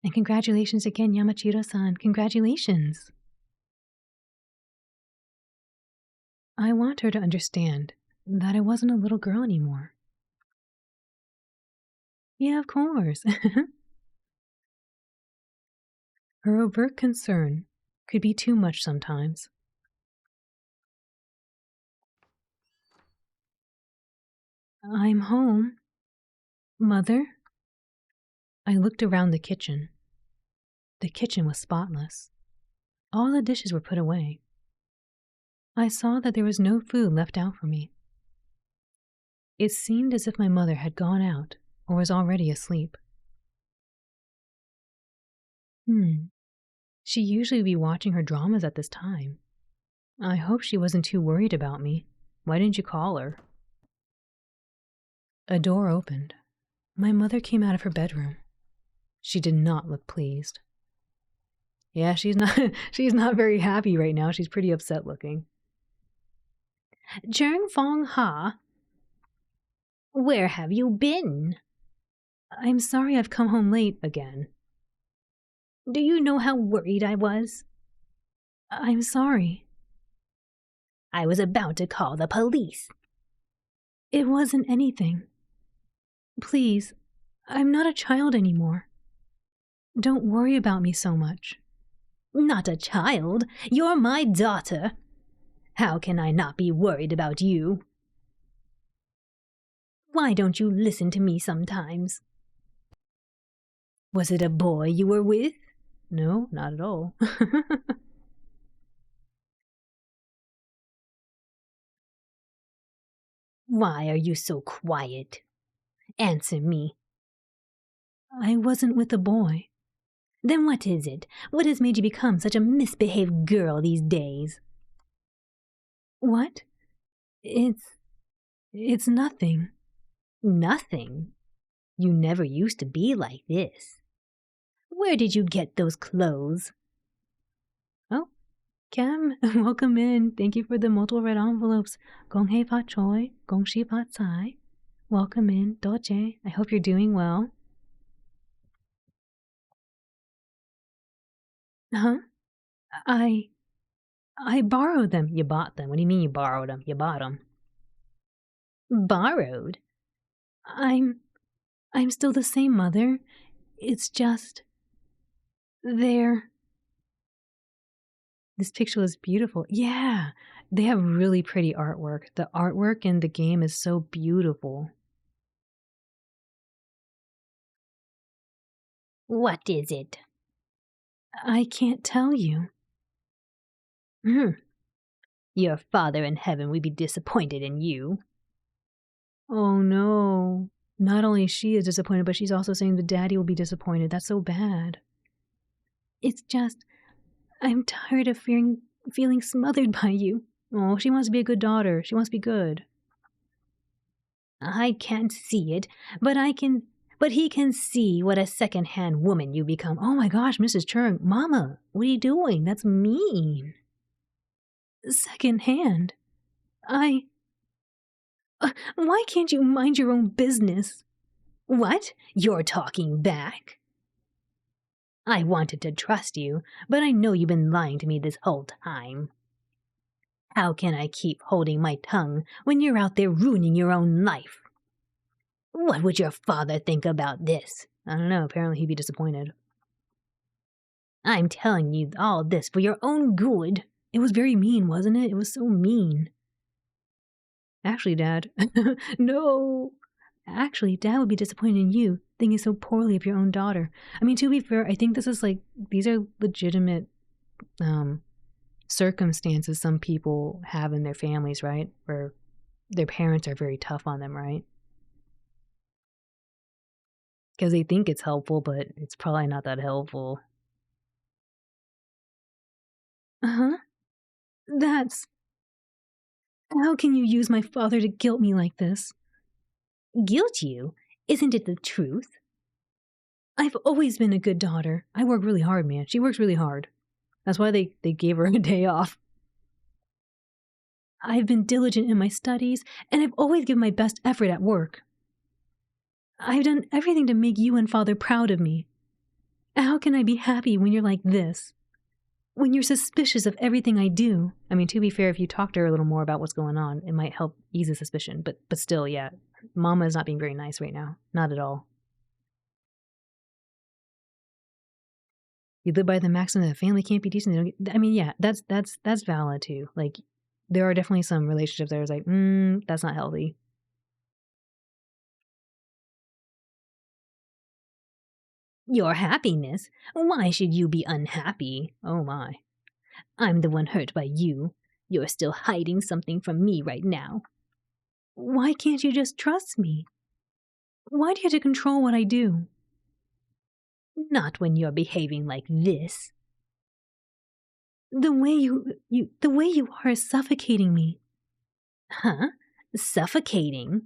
And congratulations again, Yamachiro-san. Congratulations. I want her to understand that I wasn't a little girl anymore. Yeah, of course. Her overt concern could be too much sometimes. I'm home. Mother? I looked around the kitchen. The kitchen was spotless. All the dishes were put away. I saw that there was no food left out for me. It seemed as if my mother had gone out or was already asleep. She usually would be watching her dramas at this time. I hope she wasn't too worried about me. Why didn't you call her? A door opened. My mother came out of her bedroom. She did not look pleased. Yeah, she's not very happy right now. She's pretty upset looking. Zheng Fong Ha, where have you been? I'm sorry I've come home late again. Do you know how worried I was? I'm sorry. I was about to call the police. It wasn't anything. Please, I'm not a child anymore. Don't worry about me so much. Not a child. You're my daughter. How can I not be worried about you? Why don't you listen to me sometimes? Was it a boy you were with? No, not at all. Why are you so quiet? Answer me. I wasn't with a boy. Then what is it? What has made you become such a misbehaved girl these days? What? It's nothing. Nothing? You never used to be like this. Where did you get those clothes? Oh, Cam, welcome in. Thank you for the multiple red envelopes. Gong hei fa choi, gong shi fa cai. Welcome in, Doje. I hope you're doing well. Huh? I borrowed them. You bought them. What do you mean you borrowed them? You bought them. Borrowed? I'm still the same, Mother. It's just... This picture was beautiful. Yeah, they have really pretty artwork. The artwork in the game is so beautiful. What is it? I can't tell you. Your Father in heaven would be disappointed in you. Oh no. Not only she is disappointed, but she's also saying the daddy will be disappointed. That's so bad. It's just, I'm tired of feeling smothered by you. Oh, she wants to be a good daughter. She wants to be good. I can't see it, but he can see what a second-hand woman you become. Oh my gosh, Mrs. Chung. Mama, what are you doing? That's mean. Second-hand? Why can't you mind your own business? What? You're talking back? I wanted to trust you, but I know you've been lying to me this whole time. How can I keep holding my tongue when you're out there ruining your own life? What would your father think about this? I don't know. Apparently he'd be disappointed. I'm telling you all this for your own good. It was very mean, wasn't it? It was so mean. Actually, Dad. No. Actually, Dad would be disappointed in you, thinking so poorly of your own daughter. I mean, to be fair, I think these are legitimate circumstances some people have in their families, right? Where their parents are very tough on them, right? Because they think it's helpful, but it's probably not that helpful. How can you use my father to guilt me like this? Guilt you? Isn't it the truth? I've always been a good daughter. I work really hard, man. She works really hard. That's why they gave her a day off. I've been diligent in my studies, and I've always given my best effort at work. I've done everything to make you and Father proud of me. How can I be happy when you're like this? When you're suspicious of everything I do? I mean, to be fair, if you talk to her a little more about what's going on, it might help ease the suspicion. But still, yeah, Mama is not being very nice right now. Not at all. You live by the maxim that a family can't be decent. I mean, yeah, that's valid too. Like, there are definitely some relationships that are like, that's not healthy. Your happiness? Why should you be unhappy? Oh my. I'm the one hurt by you. You're still hiding something from me right now. Why can't you just trust me? Why do you have to control what I do? Not when you're behaving like this. The way you are is suffocating me. Huh? Suffocating?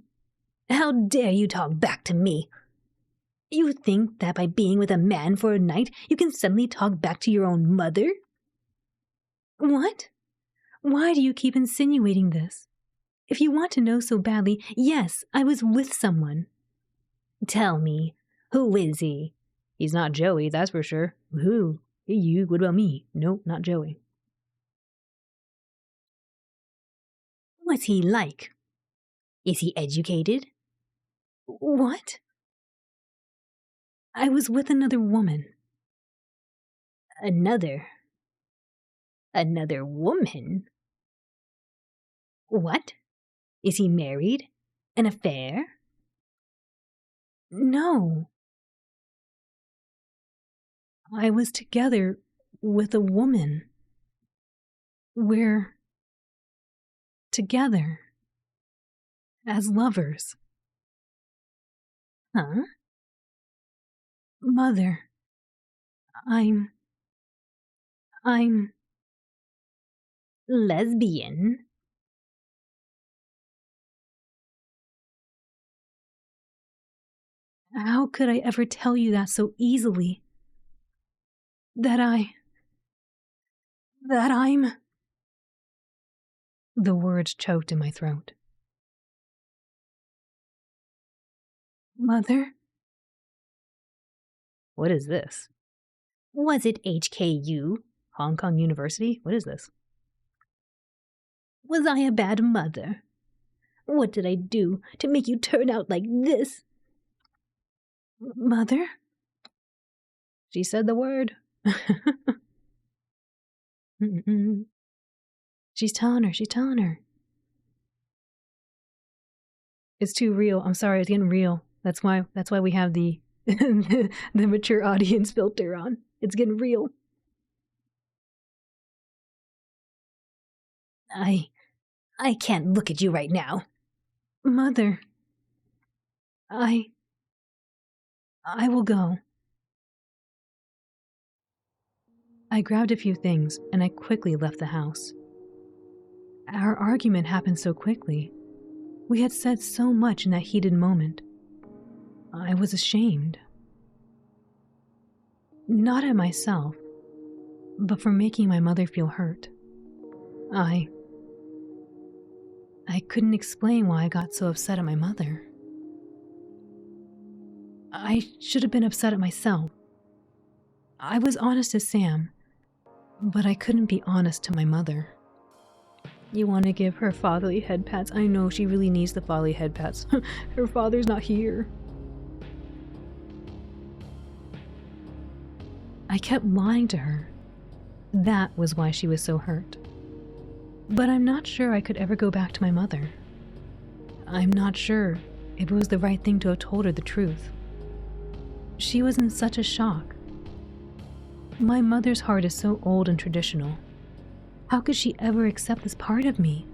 How dare you talk back to me? You think that by being with a man for a night, you can suddenly talk back to your own mother? What? Why do you keep insinuating this? If you want to know so badly, yes, I was with someone. Tell me, who is he? He's not Joey, that's for sure. Who? You, what about me? No, not Joey. What's he like? Is he educated? What? I was with another woman. Another woman? What? Is he married? An affair? No. I was together with a woman. We're together as lovers. Huh? Mother, I'm lesbian? How could I ever tell you that so easily? That I'm... The words choked in my throat. Mother? What is this? Was it HKU? Hong Kong University? What is this? Was I a bad mother? What did I do to make you turn out like this? Mother? She said the word. She's telling her. It's too real. I'm sorry, it's getting real. That's why we have the the mature audience filter on. It's getting real. I can't look at you right now. Mother. I will go. I grabbed a few things and I quickly left the house. Our argument happened so quickly. We had said so much in that heated moment. I was ashamed. Not at myself, but for making my mother feel hurt. I couldn't explain why I got so upset at my mother. I should have been upset at myself. I was honest to Sam, but I couldn't be honest to my mother. You want to give her fatherly head pats? I know she really needs the fatherly head pats. Her father's not here. I kept lying to her. That was why she was so hurt. But I'm not sure I could ever go back to my mother. I'm not sure if it was the right thing to have told her the truth. She was in such a shock. My mother's heart is so old and traditional. How could she ever accept this part of me?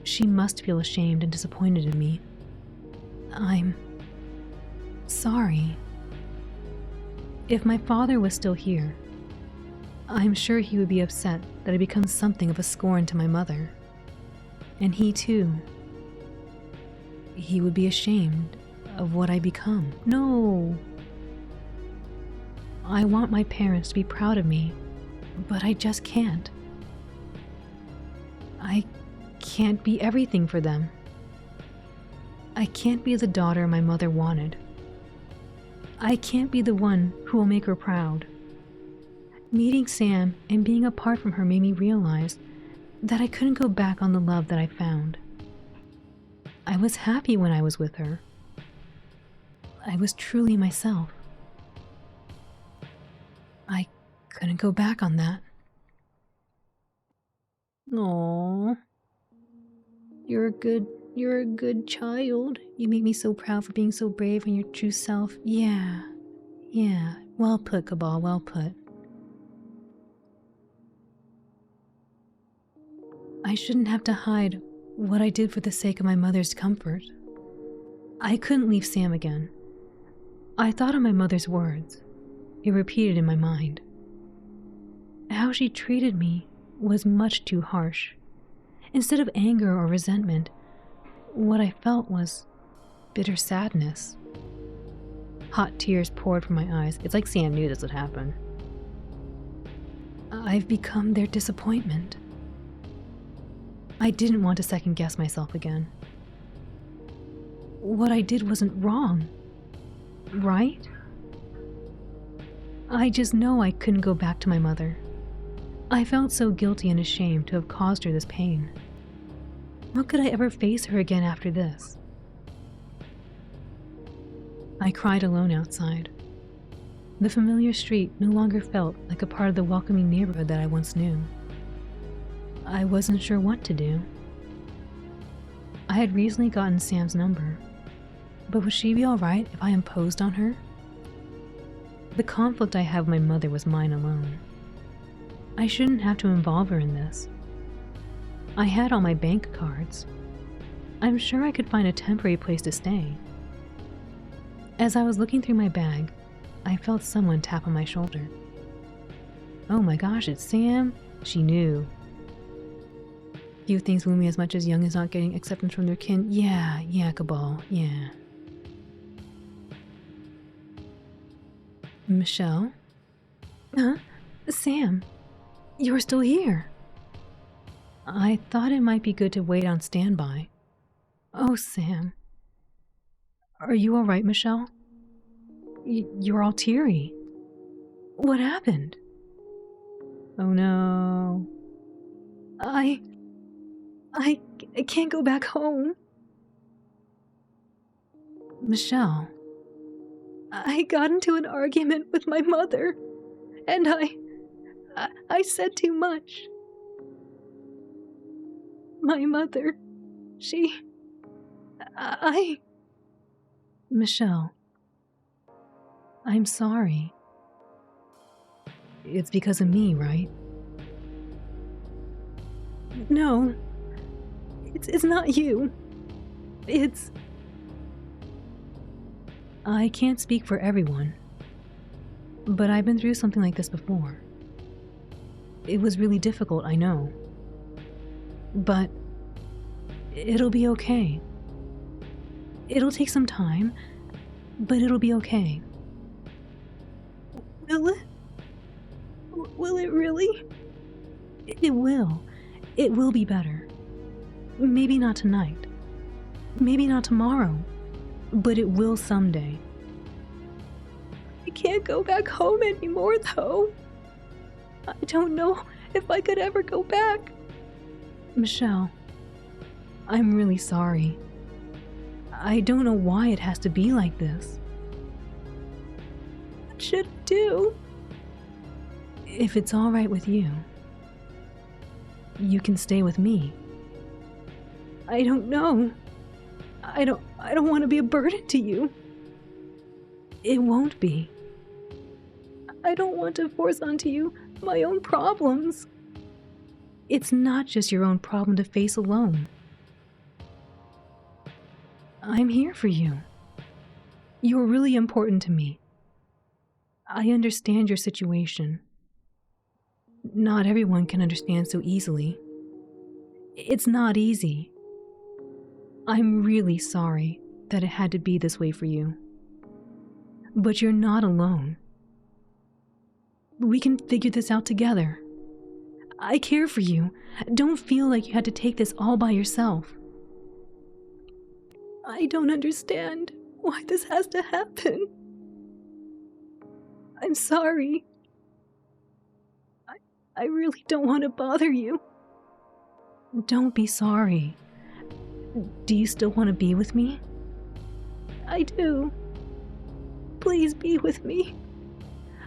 She must feel ashamed and disappointed in me. I'm sorry. If my father was still here, I'm sure he would be upset that I become something of a scorn to my mother. And he too. He would be ashamed of what I become. No. I want my parents to be proud of me, but I just can't. I can't be everything for them. I can't be the daughter my mother wanted. I can't be the one who will make her proud. Meeting Sam and being apart from her made me realize that I couldn't go back on the love that I found. I was happy when I was with her. I was truly myself. I couldn't go back on that. Aww. You're a good child. You make me so proud for being so brave and your true self. Yeah, Yeah, well put, Cabal, well put. I shouldn't have to hide what I did for the sake of my mother's comfort. I couldn't leave Sam again. I thought of my mother's words. It repeated in my mind. How she treated me was much too harsh. Instead of anger or resentment, what I felt was bitter sadness. Hot tears poured from my eyes. It's like Sam knew this would happen. I've become their disappointment. I didn't want to second guess myself again. What I did wasn't wrong, right? I just know I couldn't go back to my mother. I felt so guilty and ashamed to have caused her this pain. How could I ever face her again after this? I cried alone outside. The familiar street no longer felt like a part of the welcoming neighborhood that I once knew. I wasn't sure what to do. I had recently gotten Sam's number, but would she be alright if I imposed on her? The conflict I had with my mother was mine alone. I shouldn't have to involve her in this. I had all my bank cards. I'm sure I could find a temporary place to stay. As I was looking through my bag, I felt someone tap on my shoulder. Oh my gosh, it's Sam. She knew. Few things wound me as much as young is not getting acceptance from their kin. Yeah, Cabal, yeah. Michelle? Huh? Sam, you're still here. I thought it might be good to wait on standby. Oh, Sam. Are you all right, Michelle? You're all teary. What happened? Oh no. I can't go back home. Michelle. I got into an argument with my mother, and I said too much. My mother, Michelle, I'm sorry. It's because of me, right? No, it's not you. I can't speak for everyone, but I've been through something like this before. It was really difficult, I know. But it'll be okay. It'll take some time, but it'll be okay. Will it? Will it really? It will. It will be better. Maybe not tonight. Maybe not tomorrow. But it will someday. I can't go back home anymore, though. I don't know if I could ever go back. Michelle, I'm really sorry. I don't know why it has to be like this. What should I do? If it's all right with you, you can stay with me. I don't know. I don't want to be a burden to you. It won't be. I don't want to force onto you my own problems. It's not just your own problem to face alone. I'm here for you. You're really important to me. I understand your situation. Not everyone can understand so easily. It's not easy. I'm really sorry that it had to be this way for you. But you're not alone. We can figure this out together. I care for you. Don't feel like you had to take this all by yourself. I don't understand why this has to happen. I'm sorry. I really don't want to bother you. Don't be sorry. Do you still want to be with me? I do. Please be with me.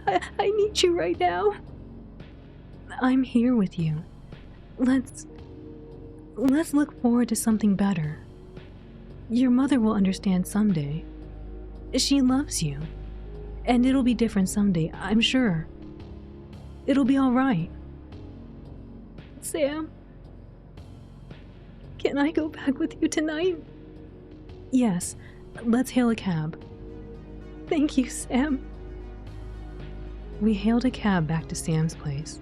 I need you right now. I'm here with you. Let's look forward to something better. Your mother will understand someday. She loves you. And it'll be different someday, I'm sure. It'll be all right. Sam, can I go back with you tonight? Yes, let's hail a cab. Thank you, Sam. We hailed a cab back to Sam's place.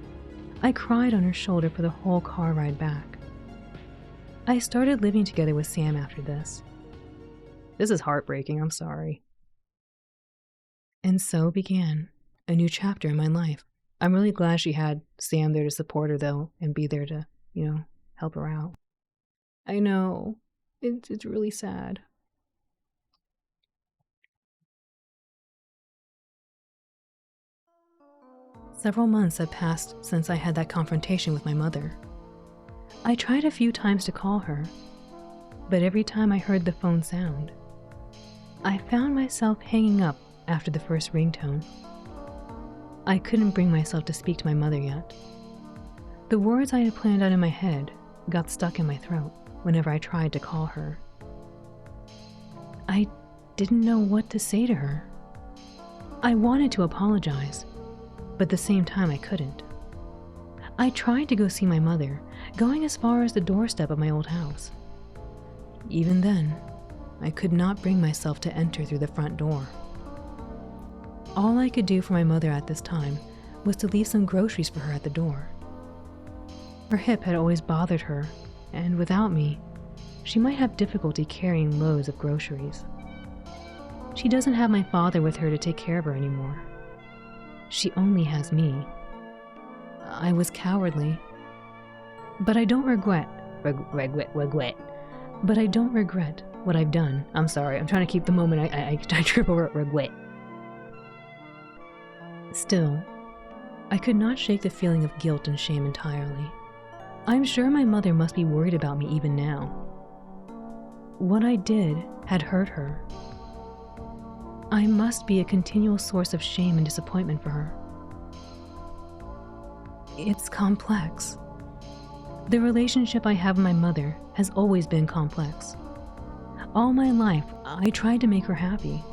I cried on her shoulder for the whole car ride back. I started living together with Sam after this. This is heartbreaking, I'm sorry. And so began a new chapter in my life. I'm really glad she had Sam there to support her, though, and be there to, help her out. I know. It's really sad. Several months had passed since I had that confrontation with my mother. I tried a few times to call her, but every time I heard the phone sound, I found myself hanging up after the first ringtone. I couldn't bring myself to speak to my mother yet. The words I had planned out in my head got stuck in my throat whenever I tried to call her. I didn't know what to say to her. I wanted to apologize, but at the same time I couldn't. I tried to go see my mother, going as far as the doorstep of my old house. Even then, I could not bring myself to enter through the front door. All I could do for my mother at this time was to leave some groceries for her at the door. Her hip had always bothered her, and without me, she might have difficulty carrying loads of groceries. She doesn't have my father with her to take care of her anymore. She only has me. I was cowardly, but I don't regret but I don't regret what I've done. I'm sorry, I'm trying to keep the moment I trip over regret. Still, I could not shake the feeling of guilt and shame entirely. I'm sure my mother must be worried about me even now. What I did had hurt her. I must be a continual source of shame and disappointment for her. It's complex. The relationship I have with my mother has always been complex. All my life, I tried to make her happy.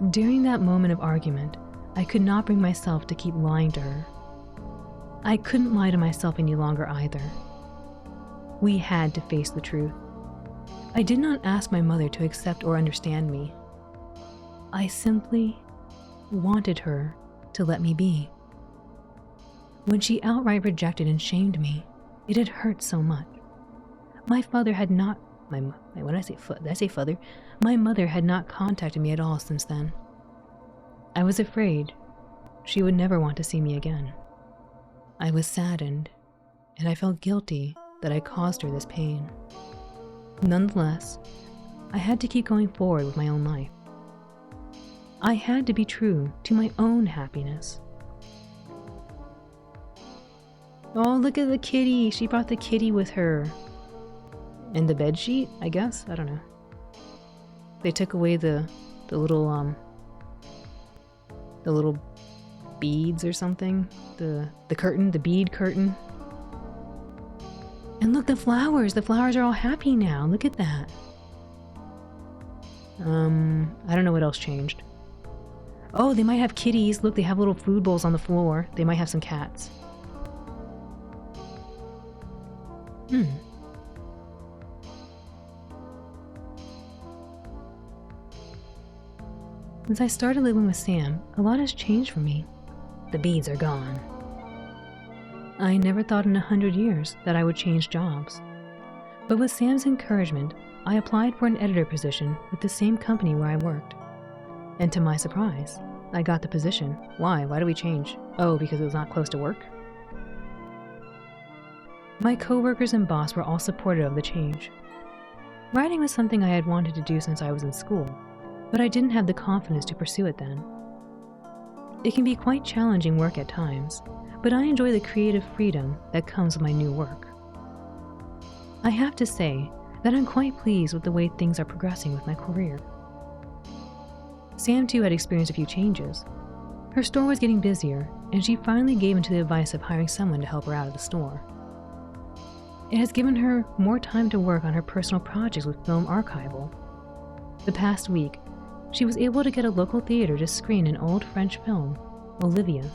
During that moment of argument, I could not bring myself to keep lying to her. I couldn't lie to myself any longer either. We had to face the truth. I did not ask my mother to accept or understand me. I simply wanted her to let me be. When she outright rejected and shamed me, it had hurt so much. My father had not, my mother had not contacted me at all since then. I was afraid she would never want to see me again. I was saddened, and I felt guilty that I caused her this pain. Nonetheless, I had to keep going forward with my own life. I had to be true to my own happiness. Oh, look at the kitty. She brought the kitty with her. And the bed sheet, I guess? I don't know. They took away the little beads or something. The curtain, the bead curtain. And look, the flowers. The flowers are all happy now. Look at that. I don't know what else changed. Oh, they might have kitties. Look, they have little food bowls on the floor. They might have some cats. Since I started living with Sam, a lot has changed for me. The beads are gone. I never thought in 100 years that I would change jobs. But with Sam's encouragement, I applied for an editor position with the same company where I worked. And to my surprise, I got the position. Why? Why did we change? Oh, because it was not close to work? My coworkers and boss were all supportive of the change. Writing was something I had wanted to do since I was in school, but I didn't have the confidence to pursue it then. It can be quite challenging work at times, but I enjoy the creative freedom that comes with my new work. I have to say that I'm quite pleased with the way things are progressing with my career. Sam too had experienced a few changes. Her store was getting busier, and she finally gave in to the advice of hiring someone to help her out of the store. It has given her more time to work on her personal projects with film archival. The past week, she was able to get a local theater to screen an old French film, Olivia.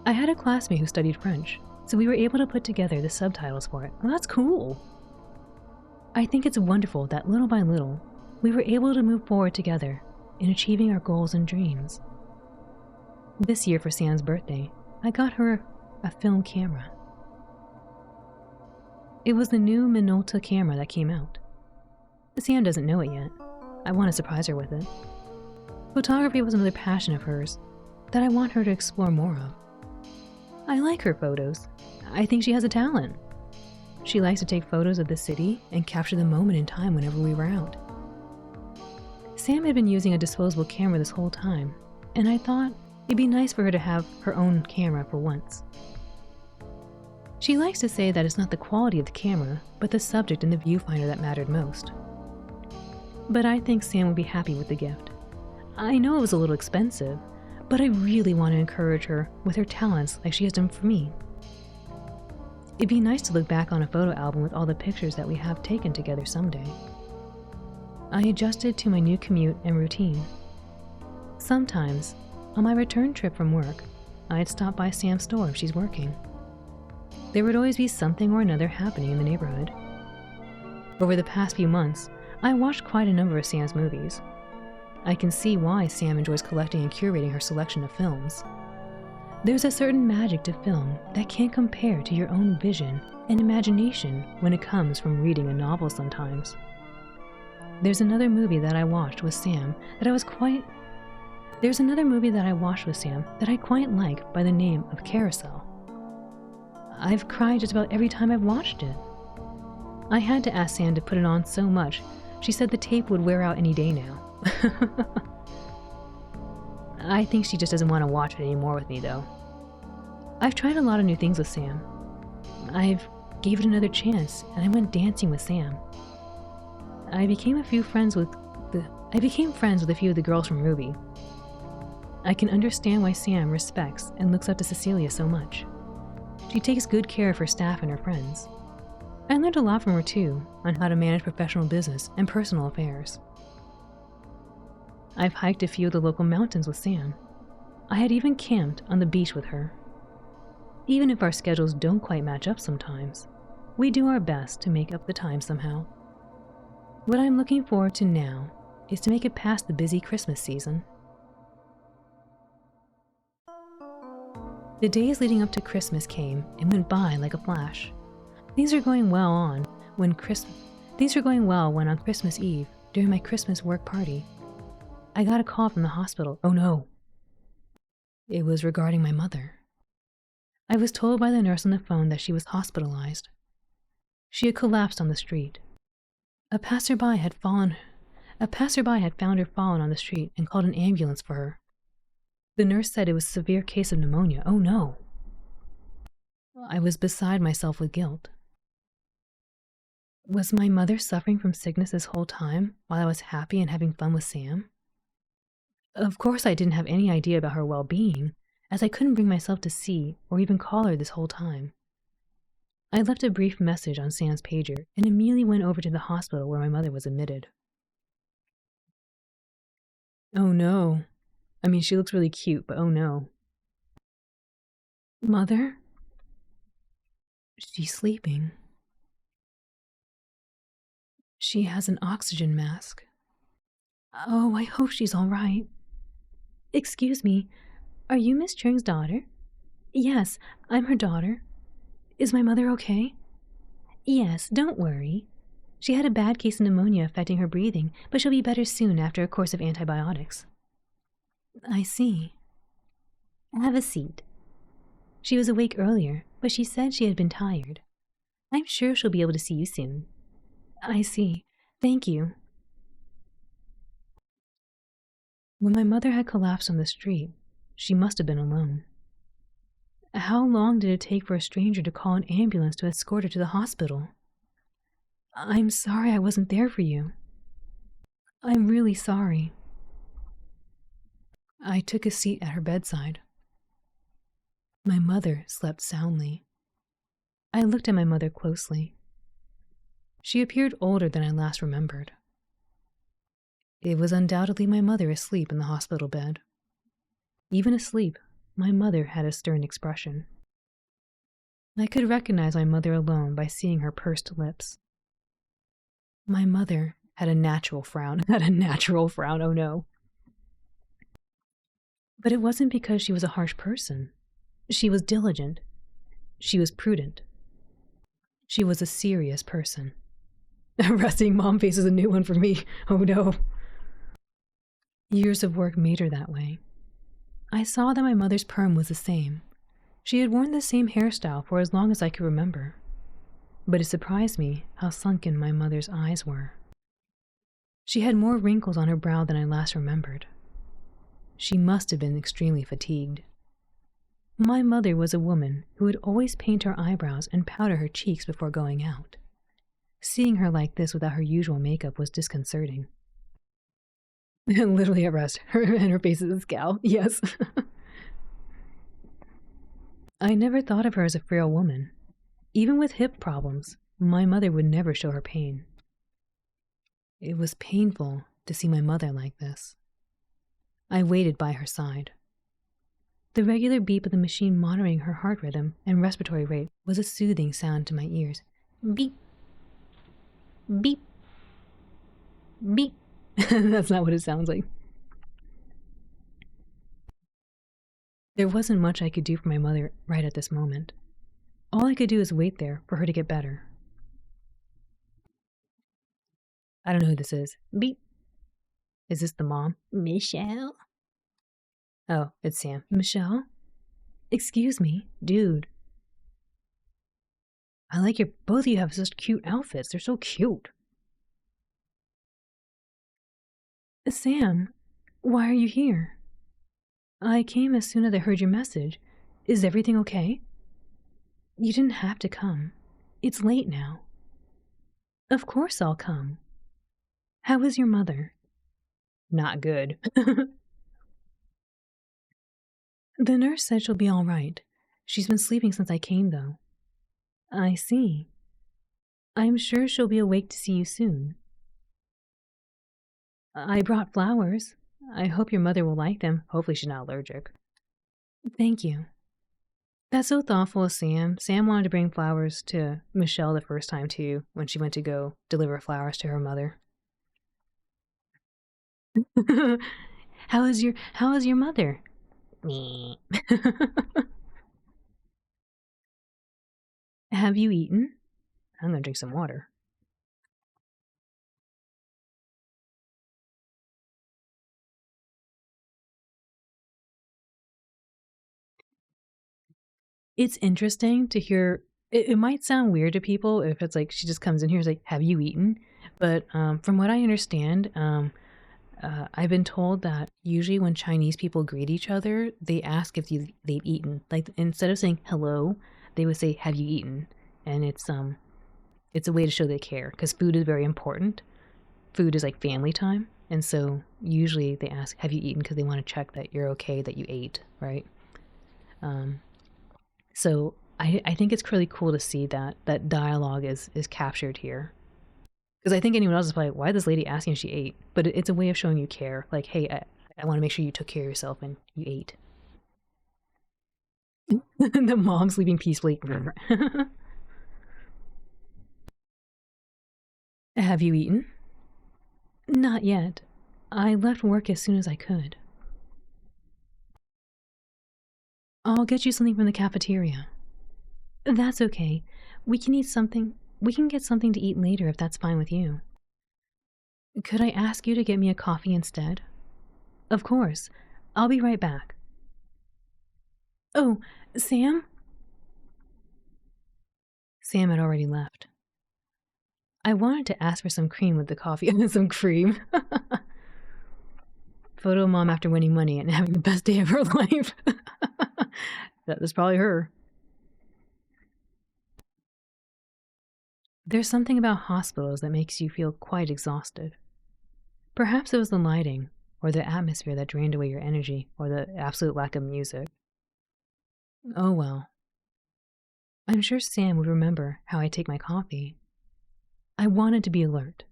I had a classmate who studied French, so we were able to put together the subtitles for it. Well, that's cool. I think it's wonderful that little by little, we were able to move forward together in achieving our goals and dreams. This year for Sam's birthday, I got her a film camera. It was the new Minolta camera that came out. Sam doesn't know it yet. I want to surprise her with it. Photography was another passion of hers that I want her to explore more of. I like her photos. I think she has a talent. She likes to take photos of the city and capture the moment in time whenever we were out. Sam had been using a disposable camera this whole time, and I thought it'd be nice for her to have her own camera for once. She likes to say that it's not the quality of the camera, but the subject and the viewfinder that mattered most. But I think Sam would be happy with the gift. I know it was a little expensive, but I really want to encourage her with her talents like she has done for me. It'd be nice to look back on a photo album with all the pictures that we have taken together someday. I adjusted to my new commute and routine. Sometimes, on my return trip from work, I'd stop by Sam's store if she's working. There would always be something or another happening in the neighborhood. Over the past few months, I watched quite a number of Sam's movies. I can see why Sam enjoys collecting and curating her selection of films. There's a certain magic to film that can't compare to your own vision and imagination when it comes from reading a novel sometimes. There's another movie that I watched with Sam that I quite like by the name of Carousel. I've cried just about every time I've watched it. I had to ask Sam to put it on so much, she said the tape would wear out any day now. I think she just doesn't want to watch it anymore with me though. I've tried a lot of new things with Sam. I've gave it another chance and I went dancing with Sam. I became friends with a few of the girls from Ruby. I can understand why Sam respects and looks up to Cecilia so much. She takes good care of her staff and her friends. I learned a lot from her too, on how to manage professional business and personal affairs. I've hiked a few of the local mountains with Sam. I had even camped on the beach with her. Even if our schedules don't quite match up sometimes, we do our best to make up the time somehow. What I'm looking forward to now is to make it past the busy Christmas season. The days leading up to Christmas came and went by like a flash. Things were going well when on Christmas Eve, during my Christmas work party, I got a call from the hospital. Oh no. It was regarding my mother. I was told by the nurse on the phone that she was hospitalized. She had collapsed on the street. A passerby had found her fallen on the street and called an ambulance for her. The nurse said it was a severe case of pneumonia. Oh no. I was beside myself with guilt. Was my mother suffering from sickness this whole time while I was happy and having fun with Sam? Of course I didn't have any idea about her well-being, as I couldn't bring myself to see or even call her this whole time. I left a brief message on Sam's pager and immediately went over to the hospital where my mother was admitted. Oh no. I mean, she looks really cute, but oh no. Mother? She's sleeping. She has an oxygen mask. Oh, I hope she's all right. Excuse me, are you Miss Chung's daughter? Yes, I'm her daughter. Is my mother okay? Yes, don't worry. She had a bad case of pneumonia affecting her breathing, but she'll be better soon after a course of antibiotics. I see. Have a seat. She was awake earlier, but she said she had been tired. I'm sure she'll be able to see you soon. I see. Thank you. When my mother had collapsed on the street, she must have been alone. How long did it take for a stranger to call an ambulance to escort her to the hospital? I'm sorry I wasn't there for you. I'm really sorry. I took a seat at her bedside. My mother slept soundly. I looked at my mother closely. She appeared older than I last remembered. It was undoubtedly my mother asleep in the hospital bed. Even asleep, my mother had a stern expression. I could recognize my mother alone by seeing her pursed lips. My mother had a natural frown. Oh no. But it wasn't because she was a harsh person. She was diligent. She was prudent. She was a serious person. Resting mom face is a new one for me. Oh no. Years of work made her that way. I saw that my mother's perm was the same. She had worn the same hairstyle for as long as I could remember. But it surprised me how sunken my mother's eyes were. She had more wrinkles on her brow than I last remembered. She must have been extremely fatigued. My mother was a woman who would always paint her eyebrows and powder her cheeks before going out. Seeing her like this without her usual makeup was disconcerting. Literally at rest, and her face is a scowl. Yes. I never thought of her as a frail woman. Even with hip problems, my mother would never show her pain. It was painful to see my mother like this. I waited by her side. The regular beep of the machine monitoring her heart rhythm and respiratory rate was a soothing sound to my ears. Beep. Beep. Beep. That's not what it sounds like. There wasn't much I could do for my mother right at this moment. All I could do is wait there for her to get better. I don't know who this is. Beep. Is this the mom? Michelle? Oh, it's Sam. Michelle? Excuse me, dude. I like both of you have such cute outfits. They're so cute. Sam, why are you here? I came as soon as I heard your message. Is everything okay? You didn't have to come. It's late now. Of course I'll come. How is your mother? Not good. The nurse said she'll be all right. She's been sleeping since I came, though. I see. I'm sure she'll be awake to see you soon. I brought flowers. I hope your mother will like them. Hopefully she's not allergic. Thank you. That's so thoughtful of Sam. Sam wanted to bring flowers to Michelle the first time, too, when she went to go deliver flowers to her mother. How is your mother? Me. Have you eaten? I'm gonna drink some water. It's interesting to hear. It might sound weird to people if it's like she just comes in here and is like, have you eaten? But from what I understand, I've been told that usually when Chinese people greet each other, they ask if they've eaten. Like instead of saying hello, they would say, have you eaten? And it's a way to show they care because food is very important. Food is like family time. And so usually they ask, have you eaten? Because they want to check that you're okay, that you ate, right? So I think it's really cool to see that dialogue is captured here. Because I think anyone else is like, why is this lady asking if she ate? But it's a way of showing you care. Like, hey, I want to make sure you took care of yourself and you ate. The mom sleeping peacefully. Have you eaten? Not yet. I left work as soon as I could. I'll get you something from the cafeteria. That's okay. We can eat something. We can get something to eat later if that's fine with you. Could I ask you to get me a coffee instead? Of course. I'll be right back. Oh, Sam? Sam had already left. I wanted to ask for some cream with the coffee. Some cream. Photo mom after winning money and having the best day of her life. That was probably her. There's something about hospitals that makes you feel quite exhausted. Perhaps it was the lighting, or the atmosphere that drained away your energy, or the absolute lack of music. Oh well. I'm sure Sam would remember how I take my coffee. I wanted to be alert.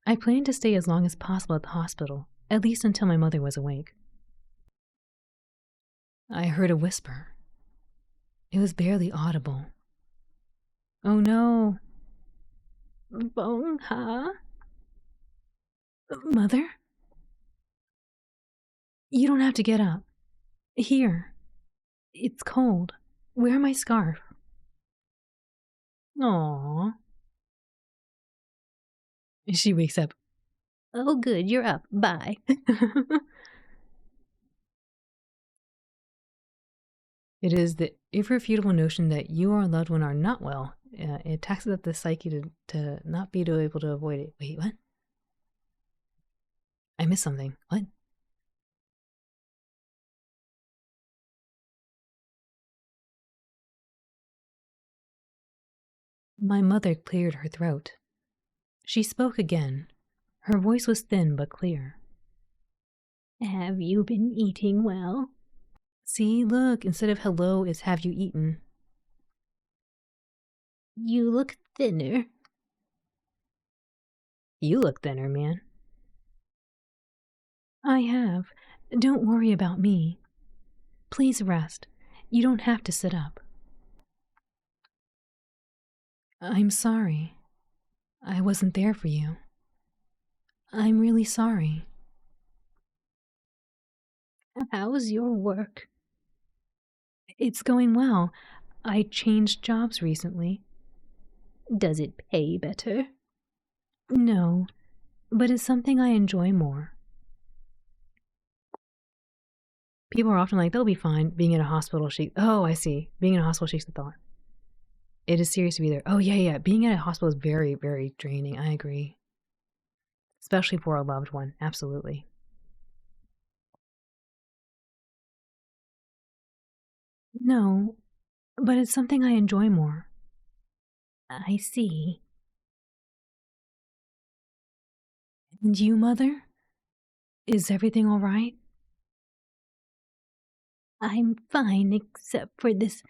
I planned to stay as long as possible at the hospital, at least until my mother was awake. I heard a whisper. It was barely audible. Oh no. Bong Ha? Mother? You don't have to get up. Here. It's cold. Wear my scarf. Aww. She wakes up. Oh, good, you're up. Bye. It is the irrefutable notion that you or a loved one are not well. It taxes up the psyche to not be able to avoid it. Wait, what? I missed something. What? My mother cleared her throat. She spoke again. Her voice was thin but clear. Have you been eating well? See, look, instead of hello is have you eaten. You look thinner. You look thinner, man. I have. Don't worry about me. Please rest. You don't have to sit up. I'm sorry. I wasn't there for you. I'm really sorry. How's your work? It's going well. I changed jobs recently. Does it pay better? No, but it's something I enjoy more. People are often like, they'll be fine. Being in a hospital shakes. Oh, I see. Being in a hospital shakes the thought. It is serious to be there. Oh, yeah. Being at a hospital is very, very draining. I agree. Especially for a loved one. Absolutely. No, but it's something I enjoy more. I see. And you, Mother? Is everything all right? I'm fine except for this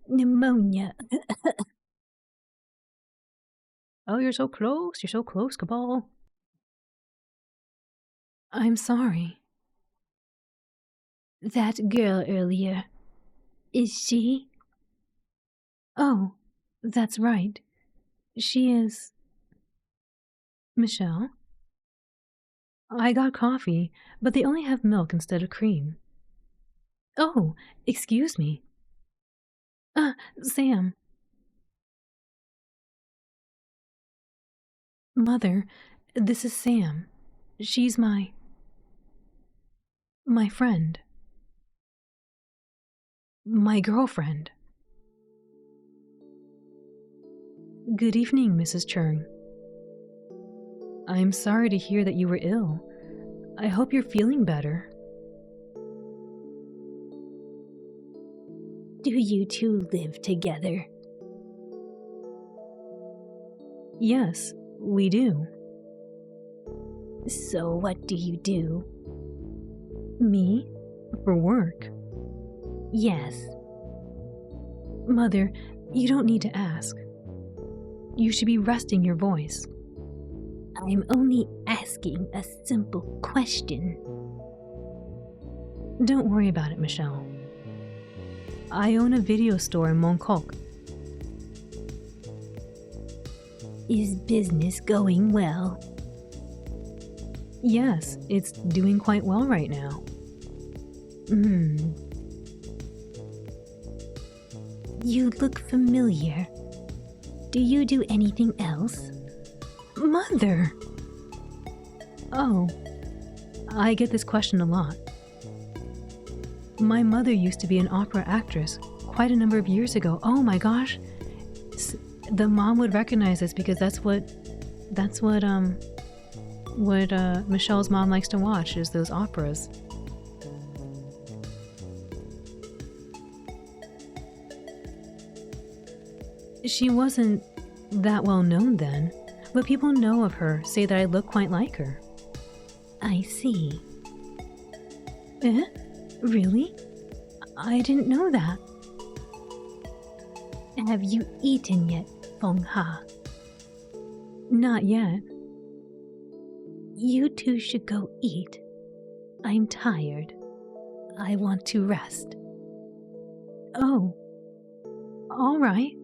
pneumonia. Oh, you're so close. You're so close, Cabal. I'm sorry. That girl earlier. Is she? Oh, that's right. She is... Michelle? I got coffee, but they only have milk instead of cream. Oh, excuse me. Sam. Mother, this is Sam. She's my friend. My girlfriend. Good evening, Mrs. Chung. I'm sorry to hear that you were ill. I hope you're feeling better. Do you two live together? Yes, we do. So what do you do? Me? For work? Yes. Mother, you don't need to ask. You should be resting your voice. I'm only asking a simple question. Don't worry about it, Michelle. I own a video store in Mongkok. Is business going well? Yes, it's doing quite well right now. You look familiar. Do you do anything else? Mother! Oh, I get this question a lot. My mother used to be an opera actress quite a number of years ago. Oh my gosh. The mom would recognize this because that's what Michelle's mom likes to watch is those operas. She wasn't that well known then, but people know of her say that I look quite like her. I see. Eh? Really? I didn't know that. Have you eaten yet, Bong Ha? Not yet. You two should go eat. I'm tired. I want to rest. Oh, all right.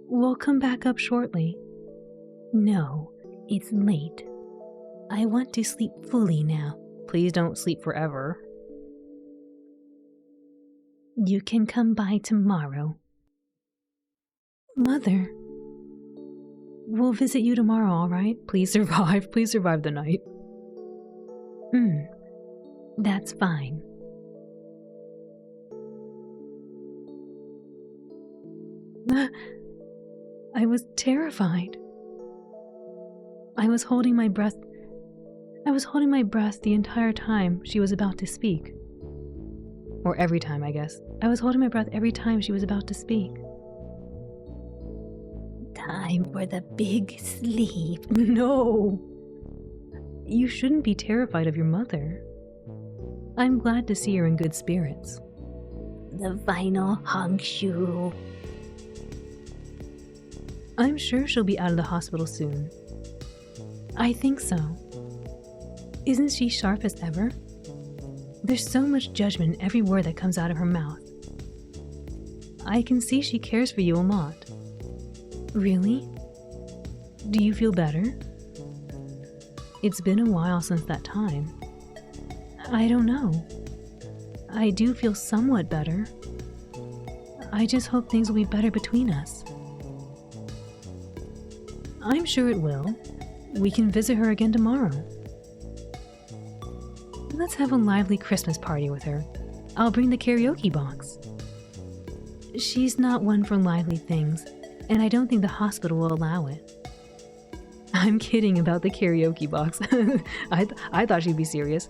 We'll come back up shortly. No, it's late. I want to sleep fully now. Please don't sleep forever. You can come by tomorrow. Mother, we'll visit you tomorrow, all right? Please survive. Please survive the night. That's fine. I was terrified. I was holding my breath the entire time she was about to speak. Or every time, I guess. I was holding my breath every time she was about to speak. Time for the big sleep. No! You shouldn't be terrified of your mother. I'm glad to see her in good spirits. The final Hongshu. I'm sure she'll be out of the hospital soon. I think so. Isn't she sharp as ever? There's so much judgment in every word that comes out of her mouth. I can see she cares for you a lot. Really? Do you feel better? It's been a while since that time. I don't know. I do feel somewhat better. I just hope things will be better between us. I'm sure it will. We can visit her again tomorrow. Let's have a lively Christmas party with her. I'll bring the karaoke box. She's not one for lively things, and I don't think the hospital will allow it. I'm kidding about the karaoke box. I thought she'd be serious.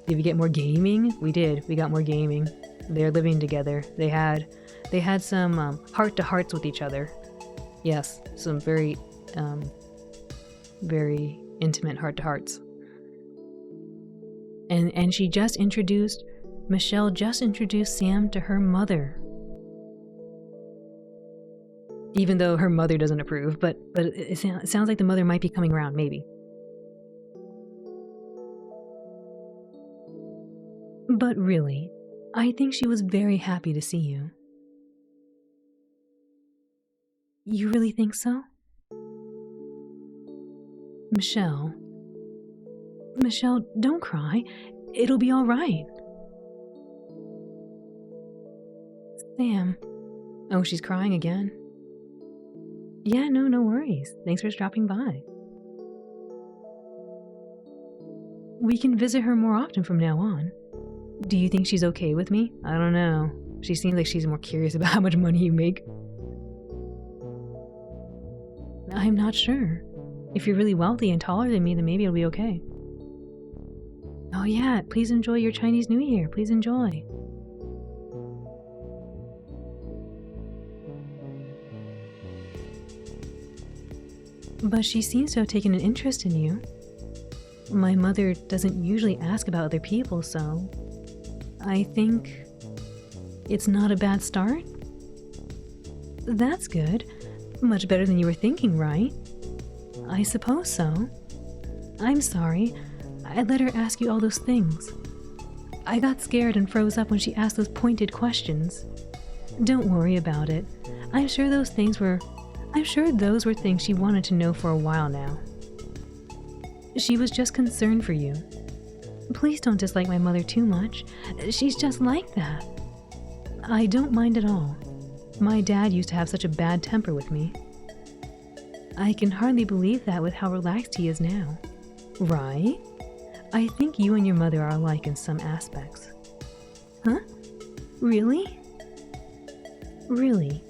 Did we get more gaming? We did. We got more gaming. They're living together. They had some heart-to-hearts with each other. Yes, some very intimate heart-to-hearts. And Michelle just introduced Sam to her mother. Even though her mother doesn't approve, but it sounds like the mother might be coming around, maybe. But really, I think she was very happy to see you. You really think so? Michelle, don't cry. It'll be all right. Sam. Oh, she's crying again. Yeah, no worries. Thanks for stopping by. We can visit her more often from now on. Do you think she's okay with me? I don't know. She seems like she's more curious about how much money you make. I'm not sure. If you're really wealthy and taller than me, then maybe it'll be okay. Oh yeah, please enjoy your Chinese New Year. Please enjoy. But she seems to have taken an interest in you. My mother doesn't usually ask about other people, so I think it's not a bad start. That's good. Much better than you were thinking, right? I suppose so. I'm sorry. I let her ask you all those things. I got scared and froze up when she asked those pointed questions. Don't worry about it. I'm sure those were things she wanted to know for a while now. She was just concerned for you. Please don't dislike my mother too much. She's just like that. I don't mind at all. My dad used to have such a bad temper with me. I can hardly believe that with how relaxed he is now. Right? I think you and your mother are alike in some aspects. Huh? Really? Really?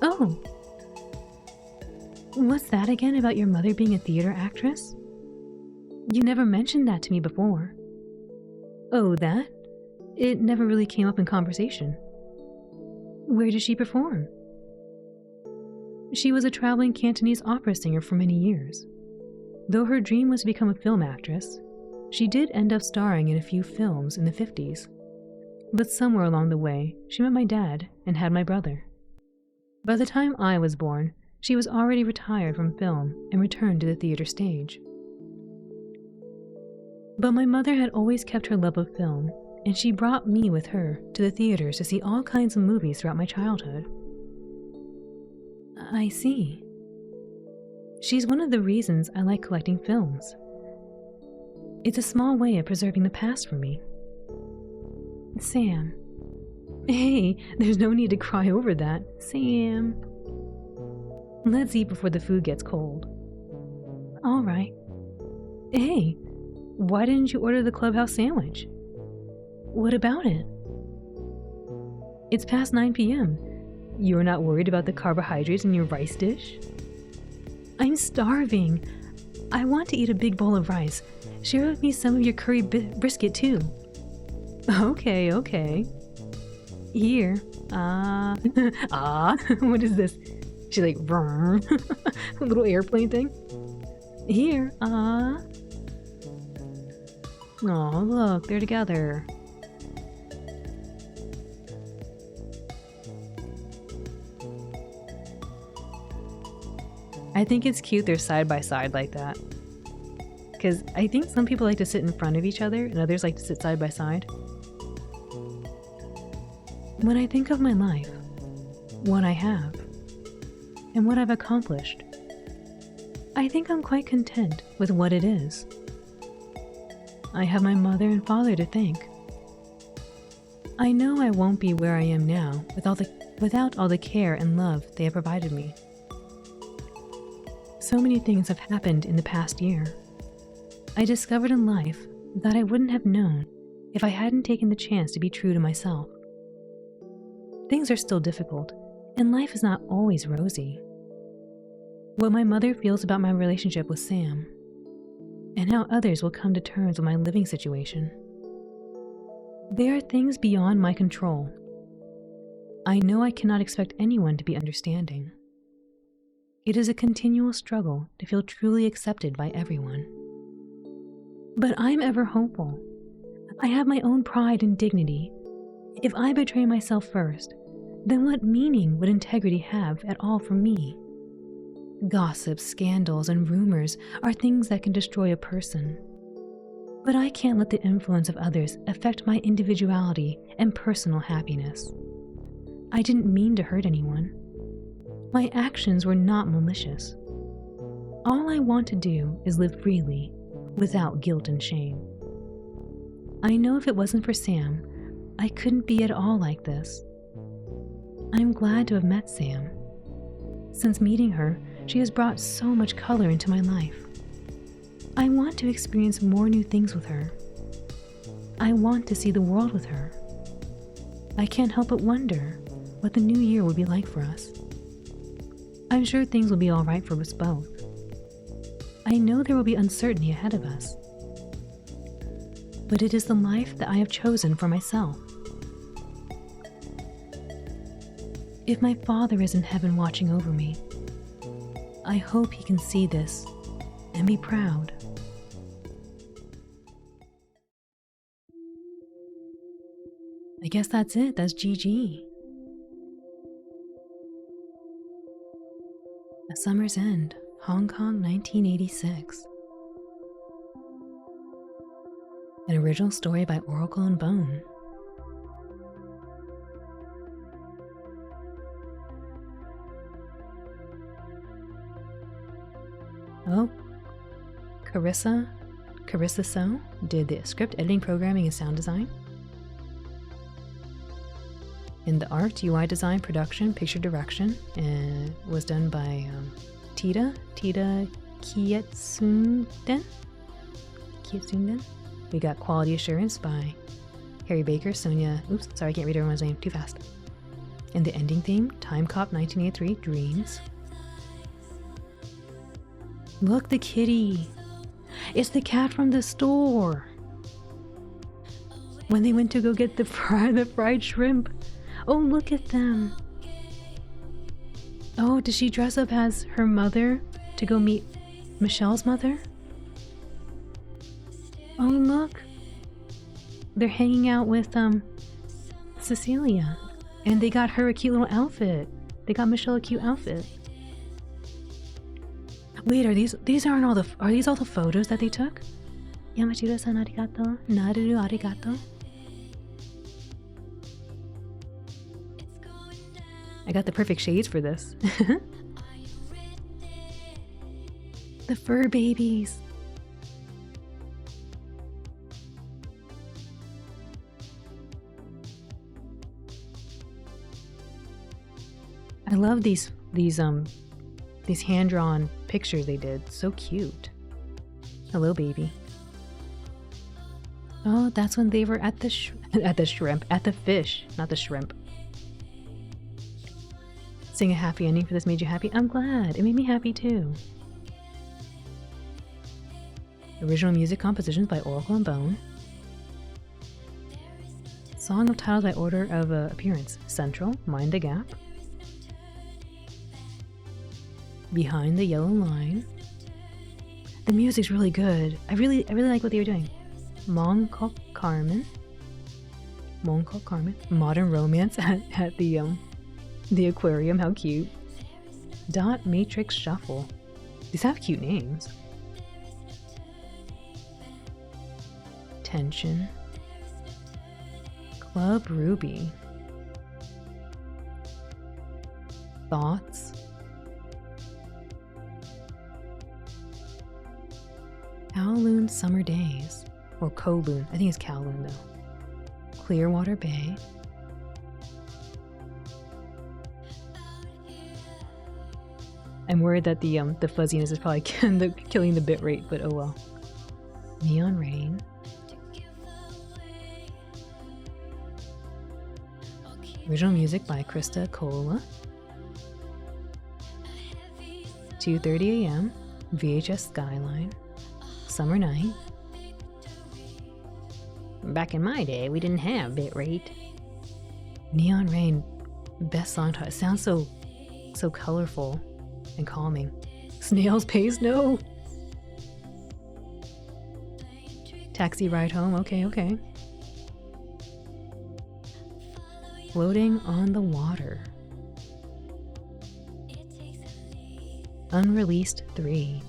Oh. What's that again about your mother being a theater actress? You never mentioned that to me before. Oh, that? It never really came up in conversation. Where did she perform? She was a traveling Cantonese opera singer for many years. Though her dream was to become a film actress, she did end up starring in a few films in the 50s. But somewhere along the way, she met my dad and had my brother. By the time I was born, She was already retired from film and returned to the theater stage. But my mother had always kept her love of film, and she brought me with her to the theaters to see all kinds of movies throughout my childhood. I see. She's one of the reasons I like collecting films. It's a small way of preserving the past for me. Sam. Hey, there's no need to cry over that. Sam. Let's eat before the food gets cold. All right. Hey, why didn't you order the clubhouse sandwich? What about it? It's past 9 p.m. You're not worried about the carbohydrates in your rice dish? I'm starving. I want to eat a big bowl of rice. Share with me some of your curry brisket too. Okay. Here. What is this? She's like, a little airplane thing. Here, Oh, look, they're together. I think it's cute they're side by side like that. Because I think some people like to sit in front of each other and others like to sit side by side. When I think of my life, what I have, and what I've accomplished, I think I'm quite content with what it is. I have my mother and father to thank. I know I won't be where I am now without all the care and love they have provided me. So many things have happened in the past year. I discovered in life that I wouldn't have known if I hadn't taken the chance to be true to myself. Things are still difficult, and life is not always rosy. What my mother feels about my relationship with Sam, and how others will come to terms with my living situation. There are things beyond my control. I know I cannot expect anyone to be understanding. It is a continual struggle to feel truly accepted by everyone. But I'm ever hopeful. I have my own pride and dignity. If I betray myself first, then what meaning would integrity have at all for me? Gossip, scandals, and rumors are things that can destroy a person. But I can't let the influence of others affect my individuality and personal happiness. I didn't mean to hurt anyone. My actions were not malicious. All I want to do is live freely, without guilt and shame. I know if it wasn't for Sam, I couldn't be at all like this. I'm glad to have met Sam. Since meeting her, she has brought so much color into my life. I want to experience more new things with her. I want to see the world with her. I can't help but wonder what the new year would be like for us. I'm sure things will be all right for us both. I know there will be uncertainty ahead of us. But it is the life that I have chosen for myself. If my Father is in heaven watching over me, I hope he can see this and be proud. I guess that's it. That's GG. A Summer's End, Hong Kong, 1986. An original story by Oracle and Bone. Oh, Carissa So did the script, editing, programming, and sound design. In the art, UI design, production, picture direction, and was done by Tita Kietsunden. We got quality assurance by Harry Baker, Sonia. Oops, sorry, I can't read everyone's name too fast. And the ending theme, Time Cop 1983, Dreams. Look, the kitty. It's the cat from the store. When they went to go get the fried shrimp. Oh, look at them. Oh, does she dress up as her mother to go meet Michelle's mother? Oh, look. They're hanging out with Cecilia. And they got her a cute little outfit. They got Michelle a cute outfit. Wait, these aren't all the are these all the photos that they took? Yamashiro-san arigato, Naruru arigato. I got the perfect shades for this. The fur babies. I love these hand-drawn pictures they did. So cute. Hello, baby. Oh, that's when they were at the fish, not the shrimp. Sing a happy ending for this made you happy. I'm glad. It made me happy too. Original music compositions by Oracle and Bone. Song of titles by order of appearance. Central, Mind the Gap. Behind the Yellow Line. The music's really good. I really like what they were doing. Mongkok Carmen. Modern Romance at the aquarium. How cute. Dot Matrix Shuffle. These have cute names. Tension. Club Ruby. Thoughts. Kowloon Summer Days. Or Kowloon. I think it's Kowloon though. Clearwater Bay. I'm worried that the fuzziness is probably killing the bit rate, but oh well. Neon Rain. Original music by Krista Kola. 2:30 a.m. VHS Skyline. Summer Night. Back in my day, we didn't have bitrate. Neon Rain, best song title. It sounds so colorful and calming. Snail's Pace, no. Taxi Ride Home, okay. Floating on the Water. Unreleased 3.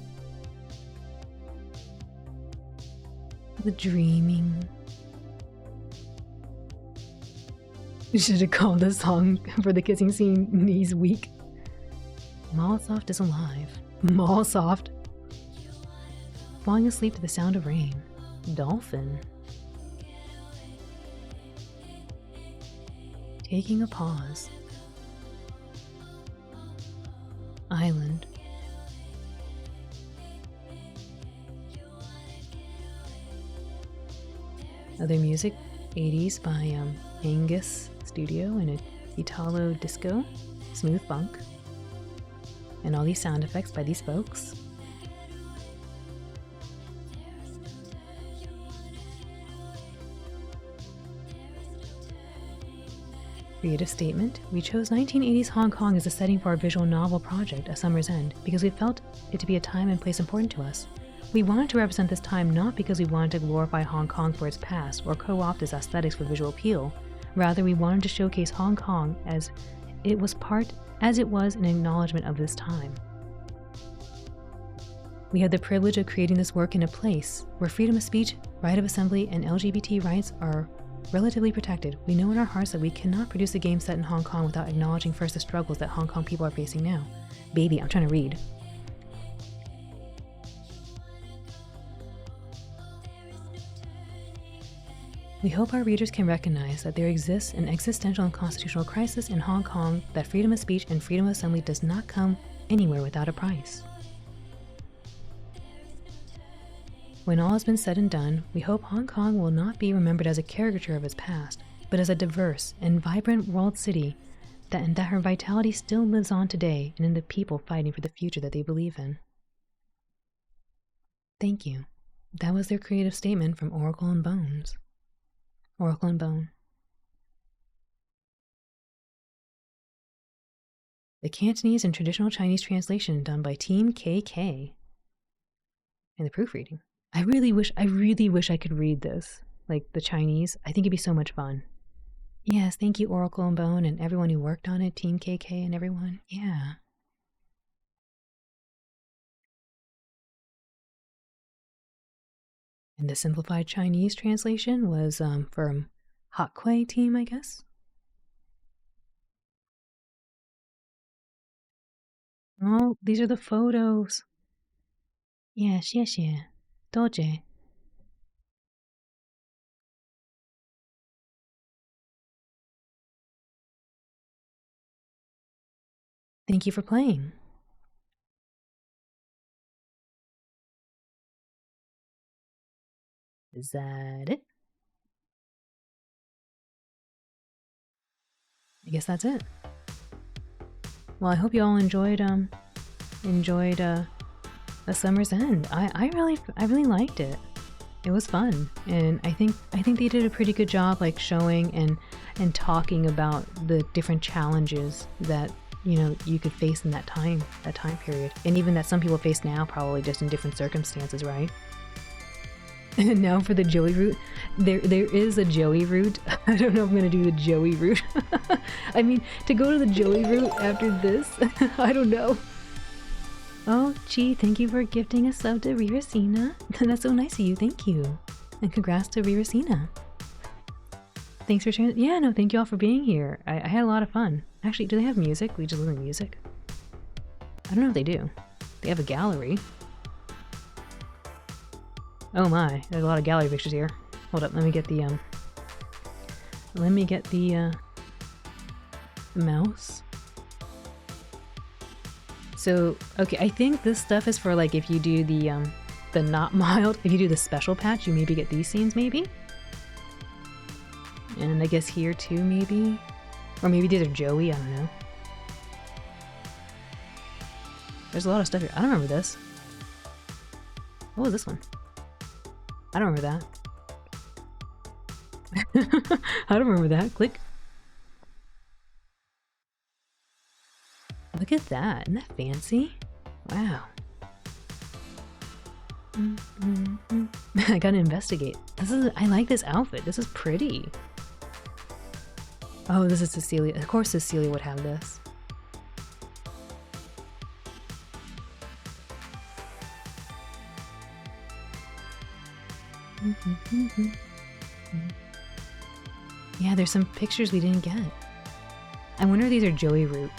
The Dreaming. We should have called the song for the kissing scene Knees Weak. Mallsoft is alive. Mallsoft. Falling asleep to the sound of rain. Dolphin. Taking a pause. Island. Other music, 80s by Angus Studio and Italo Disco, Smooth Funk, and all these sound effects by these folks. Creative statement. We chose 1980s Hong Kong as a setting for our visual novel project, A Summer's End, because we felt it to be a time and place important to us. We wanted to represent this time not because we wanted to glorify Hong Kong for its past or co-opt its aesthetics for visual appeal. Rather, we wanted to showcase Hong Kong as it was an acknowledgement of this time. We had the privilege of creating this work in a place where freedom of speech, right of assembly, and LGBT rights are relatively protected. We know in our hearts that we cannot produce a game set in Hong Kong without acknowledging first the struggles that Hong Kong people are facing now. Baby, I'm trying to read. We hope our readers can recognize that there exists an existential and constitutional crisis in Hong Kong, that freedom of speech and freedom of assembly does not come anywhere without a price. When all has been said and done, we hope Hong Kong will not be remembered as a caricature of its past, but as a diverse and vibrant world city that her vitality still lives on today and in the people fighting for the future that they believe in. Thank you. That was their creative statement from Oracle and Bones. Oracle and Bone. The Cantonese and traditional Chinese translation done by Team KK. And the proofreading. I really wish I could read this. Like the Chinese. I think it'd be so much fun. Yes, thank you Oracle and Bone and everyone who worked on it, Team KK and everyone. Yeah. And the simplified Chinese translation was from Hot Kuei team, I guess. Oh, these are the photos. Yeah, 谢谢，多谢。Thank you for playing. Is that it? I guess that's it. Well, I hope you all enjoyed A Summer's End. I really liked it. It was fun, and I think they did a pretty good job, like showing and talking about the different challenges that you could face in that time period, and even that some people face now, probably just in different circumstances, right? And now for the Joey route, there is a Joey route. I don't know if I'm gonna do the Joey route. I mean, to go to the Joey route after this, I don't know. Oh, gee, thank you for gifting a sub to Riracina. That's so nice of you, thank you. And congrats to Riracina. Thanks for sharing. Yeah, no, thank you all for being here. I had a lot of fun. Actually, do they have music? We just listen to music? I don't know if they do. They have a gallery. Oh my, there's a lot of gallery pictures here. Hold up, let me get the mouse. So, okay, I think this stuff is for like if you do the not mild, if you do the special patch, you maybe get these scenes maybe. And I guess here too maybe. Or maybe these are Joey, I don't know. There's a lot of stuff here. I don't remember this. What was this one? I don't remember that. I don't remember that. Click. Look at that. Isn't that fancy? Wow. I gotta investigate. I like this outfit. This is pretty. Oh, this is Cecilia. Of course Cecilia would have this. Yeah, there's some pictures we didn't get. I wonder if these are Joey route.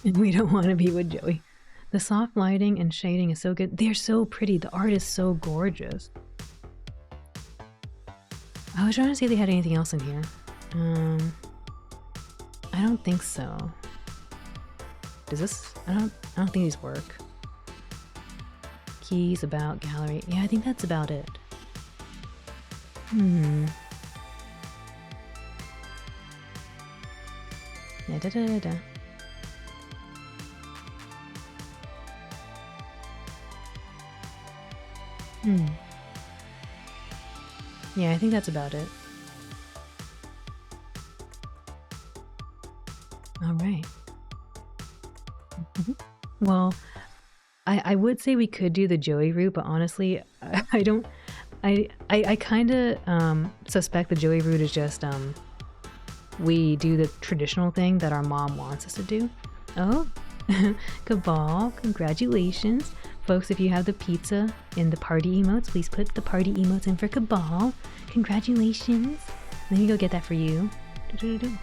And we don't want to be with Joey. The soft lighting and shading is so good. They're so pretty. The art is so gorgeous. I was trying to see if they had anything else in here. I don't think so. Does this? I don't think these work. Keys, about, gallery. Yeah, I think that's about it. Yeah, da-da-da-da. Yeah, I think that's about it. All right. Well, I would say we could do the Joey route, but honestly, I don't. I kind of suspect the Joey route is just we do the traditional thing that our mom wants us to do. Oh, Cabal, congratulations. Folks, if you have the pizza in the party emotes, please put the party emotes in for Cabal. Congratulations. Let me go get that for you. This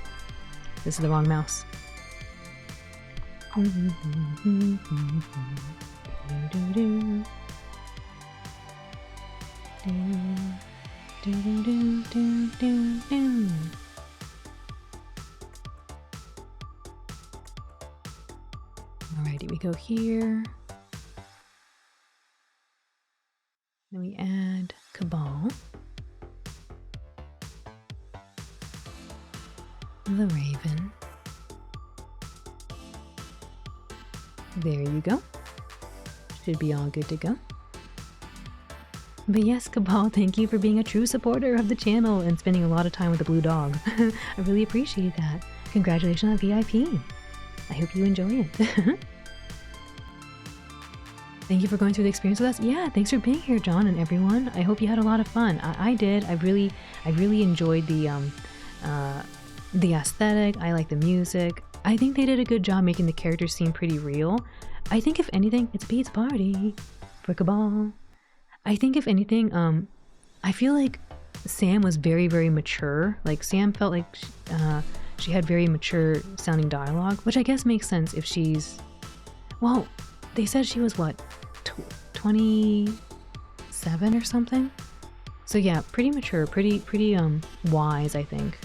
is the wrong mouse. Alrighty, we go here. Then we add Cabal. The Raven. There you go. Should be all good to go. But yes, Cabal, thank you for being a true supporter of the channel and spending a lot of time with the blue dog. I really appreciate that. Congratulations on VIP. I hope you enjoy it. Thank you for going through the experience with us. Yeah, thanks for being here, John and everyone. I hope you had a lot of fun. I did. I really enjoyed the The aesthetic, I like the music. I think they did a good job making the characters seem pretty real. I think if anything, it's Pete's party for Cabal. I think if anything, I feel like Sam was very, very mature. Like Sam felt like she had very mature sounding dialogue, which I guess makes sense if she's, well, they said she was what, 27 or something? So yeah, pretty mature, pretty wise, I think.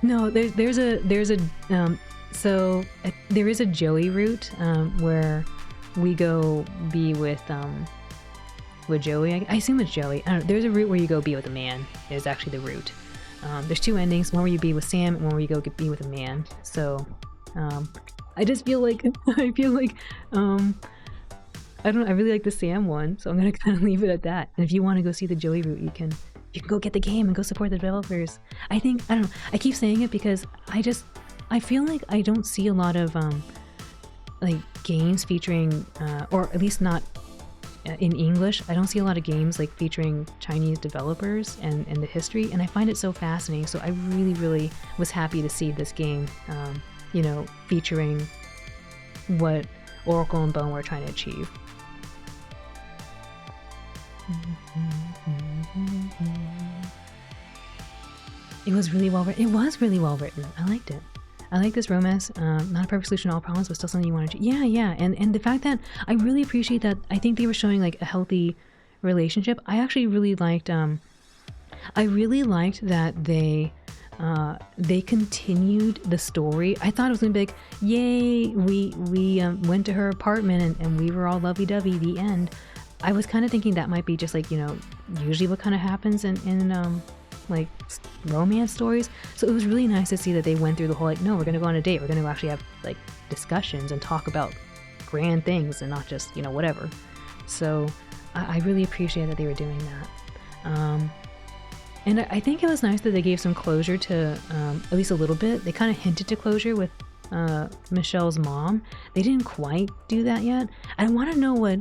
No, there is a Joey route where we go be with Joey. I assume it's Joey. I don't know. There's a route where you go be with a man. Is actually the route. There's two endings. One where you be with Sam, and one where you go be with a man. So I just feel like I don't know. I really like the Sam one, so I'm gonna kind of leave it at that. And if you want to go see the Joey route, you can go get the game and go support the developers. I don't know. I keep saying it because I feel like I don't see a lot of like games featuring, or at least not in English. I don't see a lot of games like featuring Chinese developers and the history, and I find it so fascinating. So I really, really was happy to see this game, featuring what Oracle and Bone were trying to achieve. It was really well written. I liked it. I like this romance. Not a perfect solution to all problems, but still something you want to do. Yeah. And the fact that I really appreciate that. I think they were showing like a healthy relationship. I actually really liked. That they continued the story. I thought it was gonna be like, yay, we went to her apartment and we were all lovey-dovey. The end. I was kind of thinking that might be just like, usually what kind of happens in like romance stories. So it was really nice to see that they went through the whole like, no, we're gonna go on a date. We're gonna actually have like discussions and talk about grand things and not just whatever. So I really appreciate that they were doing that. And I think it was nice that they gave some closure to at least a little bit. They kind of hinted to closure with Michelle's mom. They didn't quite do that yet. I want to know what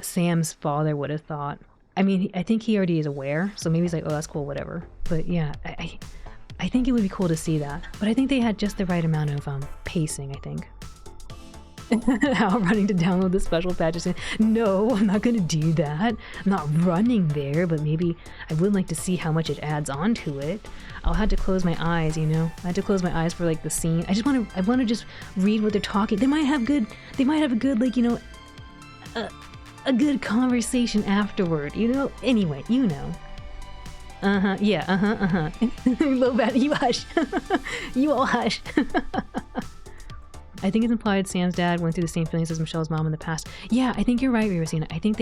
Sam's father would have thought. I mean, I think he already is aware, so maybe he's like, oh, that's cool, whatever. But yeah, I think it would be cool to see that. But I think they had just the right amount of pacing, I think. How running to download the special patches. No, I'm not gonna do that. I'm not running there, but maybe I would like to see how much it adds on to it. I'll have to close my eyes, I had to close my eyes for like the scene. I want to just read what they're talking. They might have a good like, a good conversation afterward, Anyway, Low bat, you hush. You all hush. I think it's implied Sam's dad went through the same feelings as Michelle's mom in the past. Yeah, I think you're right, Rosina. I think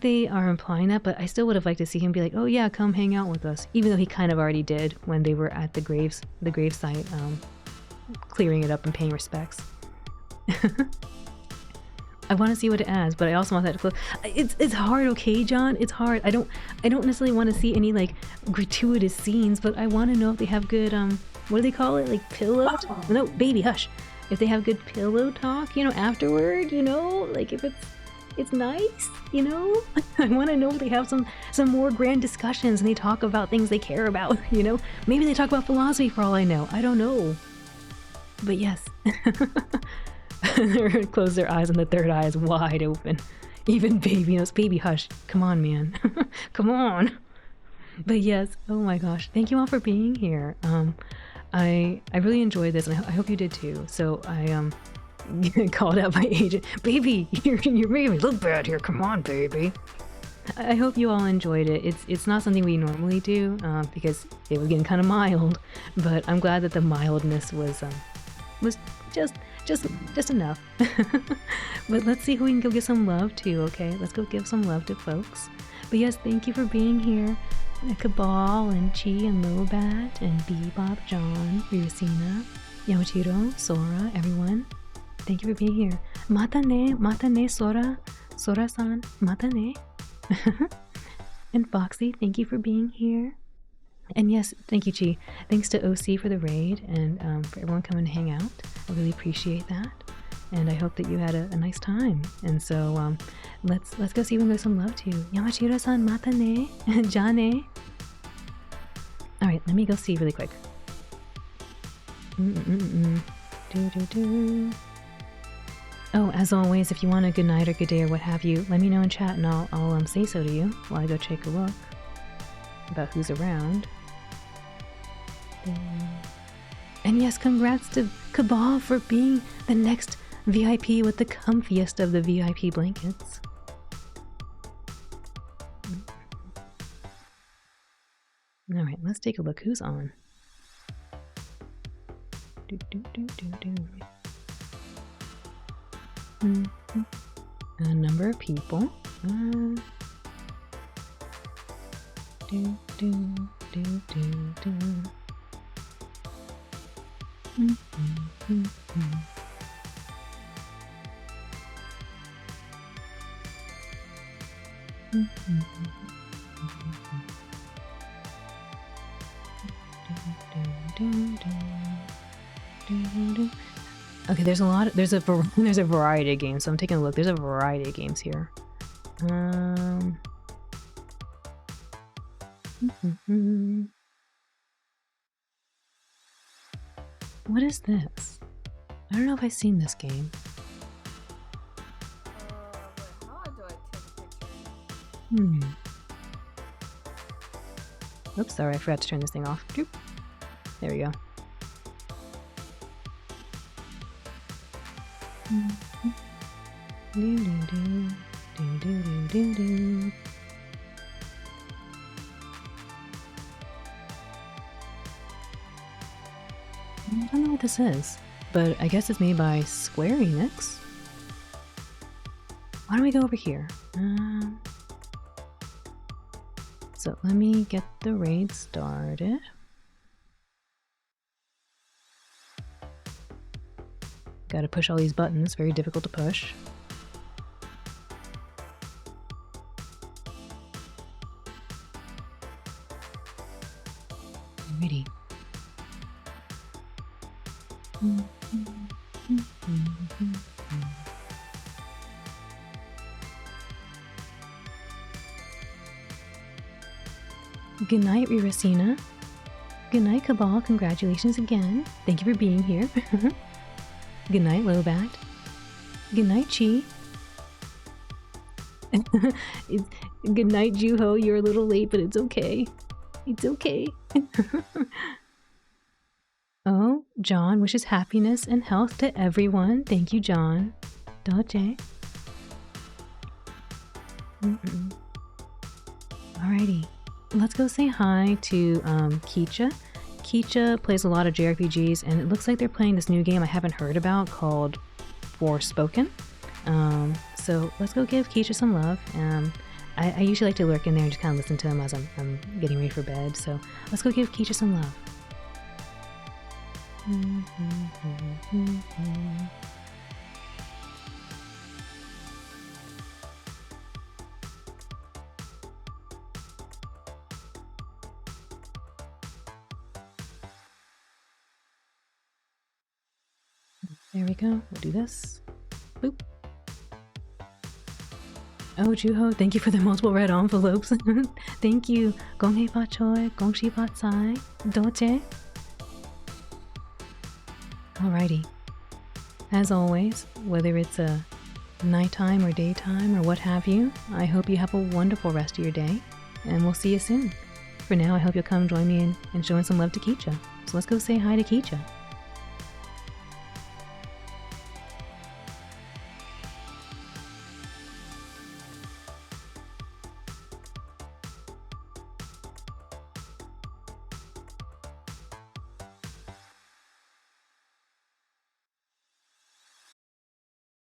they are implying that, but I still would have liked to see him be like, oh yeah, come hang out with us. Even though he kind of already did when they were at the gravesite, clearing it up and paying respects. I want to see what it adds, but I also want that to close. It's hard, okay, John? It's hard. I don't necessarily want to see any like gratuitous scenes, but I want to know if they have good what do they call it? Like pillow? No, baby, hush. If they have good pillow talk, afterward, like if it's nice, I want to know if they have some more grand discussions and they talk about things they care about, Maybe they talk about philosophy for all I know. I don't know. But yes. They close their eyes and the third eye is wide open. Even baby knows. Baby, hush. Come on, man. Come on. But yes, oh my gosh. Thank you all for being here. I really enjoyed this, and I hope you did too. So I called out my agent. Baby, you're making me look bad here. Come on, baby. I hope you all enjoyed it. It's not something we normally do because it was getting kind of mild, but I'm glad that the mildness was just enough. But let's see who we can go give some love to, okay? Let's go give some love to folks. But yes, thank you for being here. Cabal and Chi and Lobat and Bebop, John, Ryusina, Yamachiro, Sora, everyone. Thank you for being here. Matane, Sora-san, matane. And Foxy, thank you for being here. And yes, thank you, Chi. Thanks to OC for the raid and for everyone coming to hang out. I really appreciate that. and I hope that you had a nice time. And so let's go see if we can give some love to Yamashiro-san. Mata ne. Ja ne. All right, let me go see really quick. Oh, as always, if you want a good night or good day or what have you, let me know in chat and I'll say so to you while I go take a look about who's around. And yes, congrats to Cabal for being the next VIP with the comfiest of the VIP blankets. Alright, let's take a look who's on. A number of people. Okay, there's a variety of games, so I'm taking a look. There's a variety of games here. What is this? I don't know if I've seen this game. How do I take a picture? Oops, sorry, I forgot to turn this thing off. Doop. There we go. I don't know what this is, but I guess it's made by Square Enix. Why don't we go over here? So let me get the raid started. Gotta push all these buttons, very difficult to push. Alrighty. Good night, Rirasina. Good night, Cabal. Congratulations again. Thank you for being here. Good night, Lobat. Good night, Chi. Good night, Juho. You're a little late, but it's okay. It's okay. Oh, John wishes happiness and health to everyone. Thank you, John. Doje. Alrighty. Let's go say hi to Kicha. Kicha plays a lot of JRPGs, and it looks like they're playing this new game I haven't heard about called Forspoken. So let's go give Kicha some love. I usually like to lurk in there and just kind of listen to him as I'm getting ready for bed. So let's go give Kicha some love. There we go. We'll do this. Boop. Oh, Juho, thank you for the multiple red envelopes. Thank you. Gonghei fa choi, gongshi fa tsai, doche. Alrighty. As always, whether it's a nighttime or daytime or what have you, I hope you have a wonderful rest of your day, and we'll see you soon. For now, I hope you'll come join me in showing some love to Kicha. So let's go say hi to Kicha.